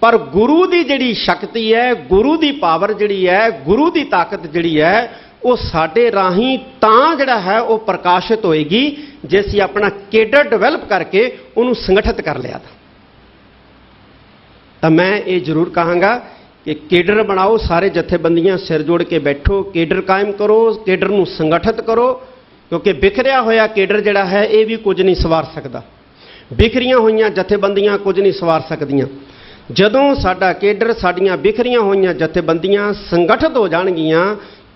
ਪਰ ਗੁਰੂ ਦੀ ਜਿਹੜੀ ਸ਼ਕਤੀ ਹੈ, ਗੁਰੂ ਦੀ ਪਾਵਰ ਜਿਹੜੀ ਹੈ, ਗੁਰੂ ਦੀ ਤਾਕਤ ਜਿਹੜੀ ਹੈ, ਉਹ ਸਾਡੇ ਰਾਹੀਂ ਤਾਂ ਜਿਹੜਾ ਹੈ ਉਹ ਪ੍ਰਕਾਸ਼ਿਤ ਹੋਏਗੀ ਜੇ ਅਸੀਂ ਆਪਣਾ ਕੇਡਰ ਡਿਵੈਲਪ ਕਰਕੇ ਉਹਨੂੰ ਸੰਗਠਿਤ ਕਰ ਲਿਆ ਤਾਂ ਮੈਂ ਇਹ ਜ਼ਰੂਰ ਕਹਾਂਗਾ ਕਿ ਕੇਡਰ ਬਣਾਓ, ਸਾਰੇ ਜਥੇਬੰਦੀਆਂ ਸਿਰ ਜੋੜ ਕੇ ਬੈਠੋ, ਕੇਡਰ ਕਾਇਮ ਕਰੋ, ਕੇਡਰ ਨੂੰ ਸੰਗਠਿਤ ਕਰੋ, ਕਿਉਂਕਿ ਬਿਖਰਿਆ ਹੋਇਆ ਕੇਡਰ ਜਿਹੜਾ ਹੈ ਇਹ ਵੀ ਕੁਝ ਨਹੀਂ ਸਵਾਰ ਸਕਦਾ, ਬਿਖਰੀਆਂ ਹੋਈਆਂ ਜਥੇਬੰਦੀਆਂ ਕੁਝ ਨਹੀਂ ਸਵਾਰ ਸਕਦੀਆਂ। ਜਦੋਂ ਸਾਡਾ ਕੇਡਰ, ਸਾਡੀਆਂ ਬਿਖਰੀਆਂ ਹੋਈਆਂ ਜਥੇਬੰਦੀਆਂ ਸੰਗਠਿਤ ਹੋ ਜਾਣਗੀਆਂ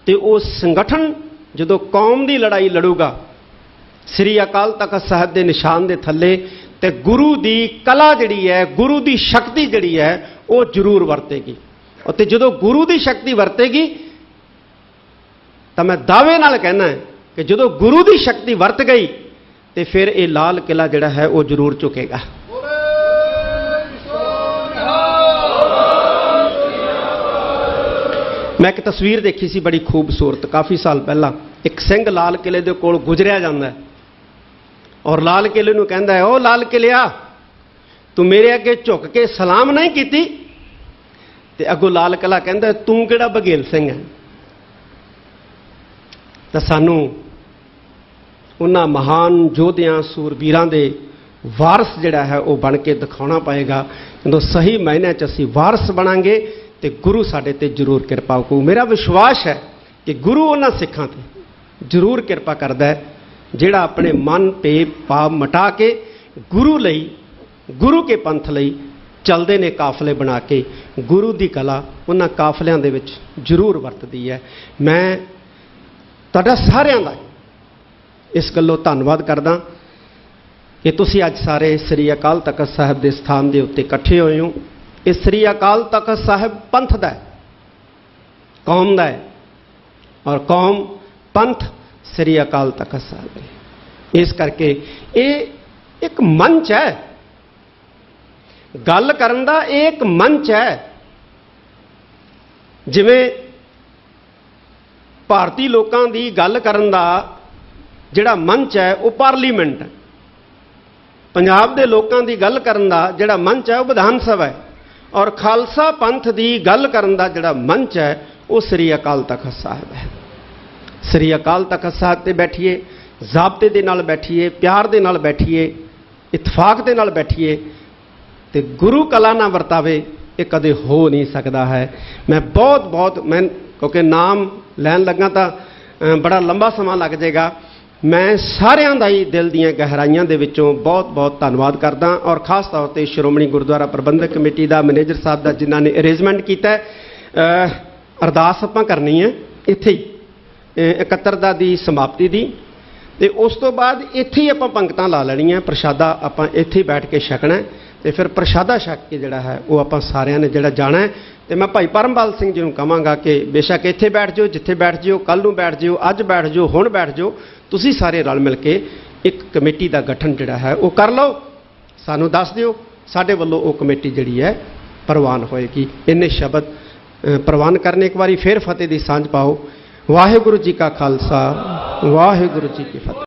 ਤੇ ਉਹ ਸੰਗਠਨ ਜਦੋਂ ਕੌਮ ਦੀ ਲੜਾਈ ਲੜੂਗਾ ਸ੍ਰੀ ਅਕਾਲ ਤਖਤ ਸਾਹਿਬ ਦੇ ਨਿਸ਼ਾਨ ਦੇ ਥੱਲੇ, ਤੇ ਗੁਰੂ ਦੀ ਕਲਾ ਜਿਹੜੀ ਹੈ, ਗੁਰੂ ਦੀ ਸ਼ਕਤੀ ਜਿਹੜੀ ਹੈ ਉਹ ਜ਼ਰੂਰ ਵਰਤੇਗੀ। ਅਤੇ ਜਦੋਂ ਗੁਰੂ ਦੀ ਸ਼ਕਤੀ ਵਰਤੇਗੀ ਤਾਂ ਮੈਂ ਦਾਅਵੇ ਨਾਲ ਕਹਿਣਾ ਹੈ ਕਿ ਜਦੋਂ ਗੁਰੂ ਦੀ ਸ਼ਕਤੀ ਵਰਤ ਗਈ ਤੇ ਫਿਰ ਇਹ ਲਾਲ ਕਿਲਾ ਜਿਹੜਾ ਹੈ ਉਹ ਜ਼ਰੂਰ ਝੁਕੇਗਾ। ਮੈਂ ਇੱਕ ਤਸਵੀਰ ਦੇਖੀ ਸੀ ਬੜੀ ਖੂਬਸੂਰਤ, ਕਾਫੀ ਸਾਲ ਪਹਿਲਾਂ। ਇੱਕ ਸਿੰਘ ਲਾਲ ਕਿਲੇ ਦੇ ਕੋਲ ਗੁਜ਼ਰਿਆ ਜਾਂਦਾ ਹੈ ਔਰ ਲਾਲ ਕਿਲੇ ਨੂੰ ਕਹਿੰਦਾ ਹੈ, ਉਹ ਲਾਲ ਕਿਲਿਆ ਤੂੰ ਮੇਰੇ ਅੱਗੇ ਝੁੱਕ ਕੇ ਸਲਾਮ ਨਹੀਂ ਕੀਤੀ? ਤੇ ਅੱਗੋਂ ਲਾਲ ਕਿਲਾ ਕਹਿੰਦਾ, ਤੂੰ ਕਿਹੜਾ ਬਘੇਲ ਸਿੰਘ ਹੈ? ਤਾਂ ਸਾਨੂੰ ਉਹਨਾਂ ਮਹਾਨ ਯੋਧਿਆਂ, ਸੂਰਬੀਰਾਂ ਦੇ ਵਾਰਸ ਜਿਹੜਾ ਹੈ ਉਹ ਬਣ ਕੇ ਦਿਖਾਉਣਾ ਪਏਗਾ। ਜਦੋਂ ਸਹੀ ਮਾਇਨੇ 'ਚ ਅਸੀਂ ਵਾਰਸ ਬਣਾਂਗੇ ਤੇ ਗੁਰੂ ਸਾਡੇ ਤੇ ਜ਼ਰੂਰ ਕਿਰਪਾ ਕਰੂ। ਮੇਰਾ ਵਿਸ਼ਵਾਸ ਹੈ ਕਿ ਗੁਰੂ ਉਹਨਾਂ ਸਿੱਖਾਂ ਤੇ ਜ਼ਰੂਰ ਕਿਰਪਾ ਕਰਦਾ ਹੈ ਜਿਹੜਾ ਆਪਣੇ ਮਨ ਤੇ ਪਾਪ ਮਟਾ ਕੇ ਗੁਰੂ ਲਈ, ਗੁਰੂ ਕੇ ਪੰਥ ਲਈ ਚੱਲਦੇ ਨੇ ਕਾਫਲੇ ਬਣਾ ਕੇ। ਗੁਰੂ ਦੀ ਕਲਾ ਉਹਨਾਂ ਕਾਫਲਿਆਂ ਦੇ ਵਿੱਚ ਜ਼ਰੂਰ ਵਰਤਦੀ ਹੈ। ਮੈਂ ਤੁਹਾਡਾ ਸਾਰਿਆਂ ਦਾ ਇਸ ਗੱਲੋਂ ਧੰਨਵਾਦ ਕਰਦਾ ਕਿ ਤੁਸੀਂ ਅੱਜ ਸਾਰੇ ਸ੍ਰੀ ਅਕਾਲ ਤਖਤ ਸਾਹਿਬ ਦੇ ਸਥਾਨ ਦੇ ਉੱਤੇ ਇਕੱਠੇ ਹੋਏ ਹੋ। ਇਹ ਸ੍ਰੀ ਅਕਾਲ ਤਖਤ ਸਾਹਿਬ ਪੰਥ ਦਾ ਹੈ, ਕੌਮ ਦਾ ਹੈ, ਔਰ ਕੌਮ ਪੰਥ ਸ੍ਰੀ ਅਕਾਲ ਤਖਤ ਸਾਹਿਬ ਹੈ। ਇਸ ਕਰਕੇ ਇਹ ਇੱਕ ਮੰਚ ਹੈ, ਗੱਲ ਕਰਨ ਦਾ ਇਹ ਇੱਕ ਮੰਚ ਹੈ। ਜਿਵੇਂ ਭਾਰਤੀ ਲੋਕਾਂ ਦੀ ਗੱਲ ਕਰਨ ਦਾ ਜਿਹੜਾ ਮੰਚ ਹੈ ਉਹ ਪਾਰਲੀਮੈਂਟ ਹੈ, ਪੰਜਾਬ ਦੇ ਲੋਕਾਂ ਦੀ ਗੱਲ ਕਰਨ ਦਾ ਜਿਹੜਾ ਮੰਚ ਹੈ ਉਹ ਵਿਧਾਨ ਸਭਾ ਹੈ, ਔਰ ਖਾਲਸਾ ਪੰਥ ਦੀ ਗੱਲ ਕਰਨ ਦਾ ਜਿਹੜਾ ਮੰਚ ਹੈ ਉਹ ਸ੍ਰੀ ਅਕਾਲ ਤਖਤ ਸਾਹਿਬ ਹੈ। ਸ੍ਰੀ ਅਕਾਲ ਤਖਤ ਸਾਹਿਬ ਤੇ ਬੈਠੀਏ, ਜ਼ਾਬਤੇ ਦੇ ਨਾਲ ਬੈਠੀਏ, ਪਿਆਰ ਦੇ ਨਾਲ ਬੈਠੀਏ, ਇਤਫਾਕ ਦੇ ਨਾਲ ਬੈਠੀਏ, ਤੇ ਗੁਰੂ ਕਲਾ ਨਾ ਵਰਤਾਵੇ, ਇਹ ਕਦੇ ਹੋ ਨਹੀਂ ਸਕਦਾ ਹੈ। ਮੈਂ ਬਹੁਤ ਕਿਉਂਕਿ ਨਾਮ ਲੈਣ ਲੱਗਾ ਤਾਂ ਬੜਾ ਲੰਬਾ ਸਮਾਂ ਲੱਗ ਜਾਏਗਾ। ਮੈਂ ਸਾਰਿਆਂ ਦਾ ਹੀ ਦਿਲ ਦੀਆਂ ਗਹਿਰਾਈਆਂ ਦੇ ਵਿੱਚੋਂ ਬਹੁਤ ਧੰਨਵਾਦ ਕਰਦਾ, ਔਰ ਖਾਸ ਤੌਰ ਤੇ ਸ਼੍ਰੋਮਣੀ ਗੁਰਦੁਆਰਾ ਪ੍ਰਬੰਧਕ ਕਮੇਟੀ ਦਾ, ਮੈਨੇਜਰ ਸਾਹਿਬ ਦਾ, ਜਿਨ੍ਹਾਂ ਨੇ ਅਰੇਂਜਮੈਂਟ ਕੀਤਾ। ਅਰਦਾਸ ਆਪਾਂ ਕਰਨੀ ਹੈ ਇੱਥੇ ਹੀ 71 ਦੀ ਸਮਾਪਤੀ ਦੀ, ਤੇ ਉਸ ਤੋਂ ਬਾਅਦ ਇੱਥੇ ਹੀ ਆਪਾਂ ਪੰਗਤਾਂ ਲਾ ਲੈਣੀਆਂ, ਪ੍ਰਸ਼ਾਦਾ ਆਪਾਂ ਇੱਥੇ ਹੀ ਬੈਠ ਕੇ ਛਕਣਾ, ਤੇ ਫਿਰ ਪ੍ਰਸ਼ਾਦਾ ਛਕ ਕੇ ਜਿਹੜਾ ਹੈ ਉਹ ਆਪਾਂ ਸਾਰਿਆਂ ਨੇ ਜਿਹੜਾ ਜਾਣਾ ਹੈ। ਤੇ ਮੈਂ ਭਾਈ ਪਰਮਪਾਲ ਸਿੰਘ ਜੀ ਨੂੰ ਕਹਾਂਗਾ ਕਿ ਬੇਸ਼ੱਕ ਇੱਥੇ ਬੈਠ ਜਾਓ, ਜਿੱਥੇ ਬੈਠ ਜਿਓ, ਕੱਲ ਨੂੰ ਬੈਠ ਜਿਓ, ਅੱਜ ਬੈਠ ਜਿਓ, ਹੁਣ ਬੈਠ ਜਿਓ, ਤੁਸੀਂ ਸਾਰੇ ਰਲ ਮਿਲ ਕੇ ਇੱਕ ਕਮੇਟੀ ਦਾ ਗਠਨ ਜਿਹੜਾ ਹੈ ਉਹ ਕਰ ਲਓ, ਸਾਨੂੰ ਦੱਸ ਦਿਓ, ਸਾਡੇ ਵੱਲੋਂ ਉਹ ਕਮੇਟੀ ਜਿਹੜੀ ਹੈ ਪ੍ਰਵਾਨ ਹੋਏਗੀ। ਇੰਨੇ ਸ਼ਬਦ ਪ੍ਰਵਾਨ ਕਰਨ। ਇੱਕ ਵਾਰੀ ਫਿਰ ਫਤਿਹ ਦੀ ਸਾਂਝ ਪਾਓ। ਵਾਹਿਗੁਰੂ ਜੀ ਕਾ ਖਾਲਸਾ, ਵਾਹਿਗੁਰੂ ਜੀ ਕੀ ਫਤਿਹ।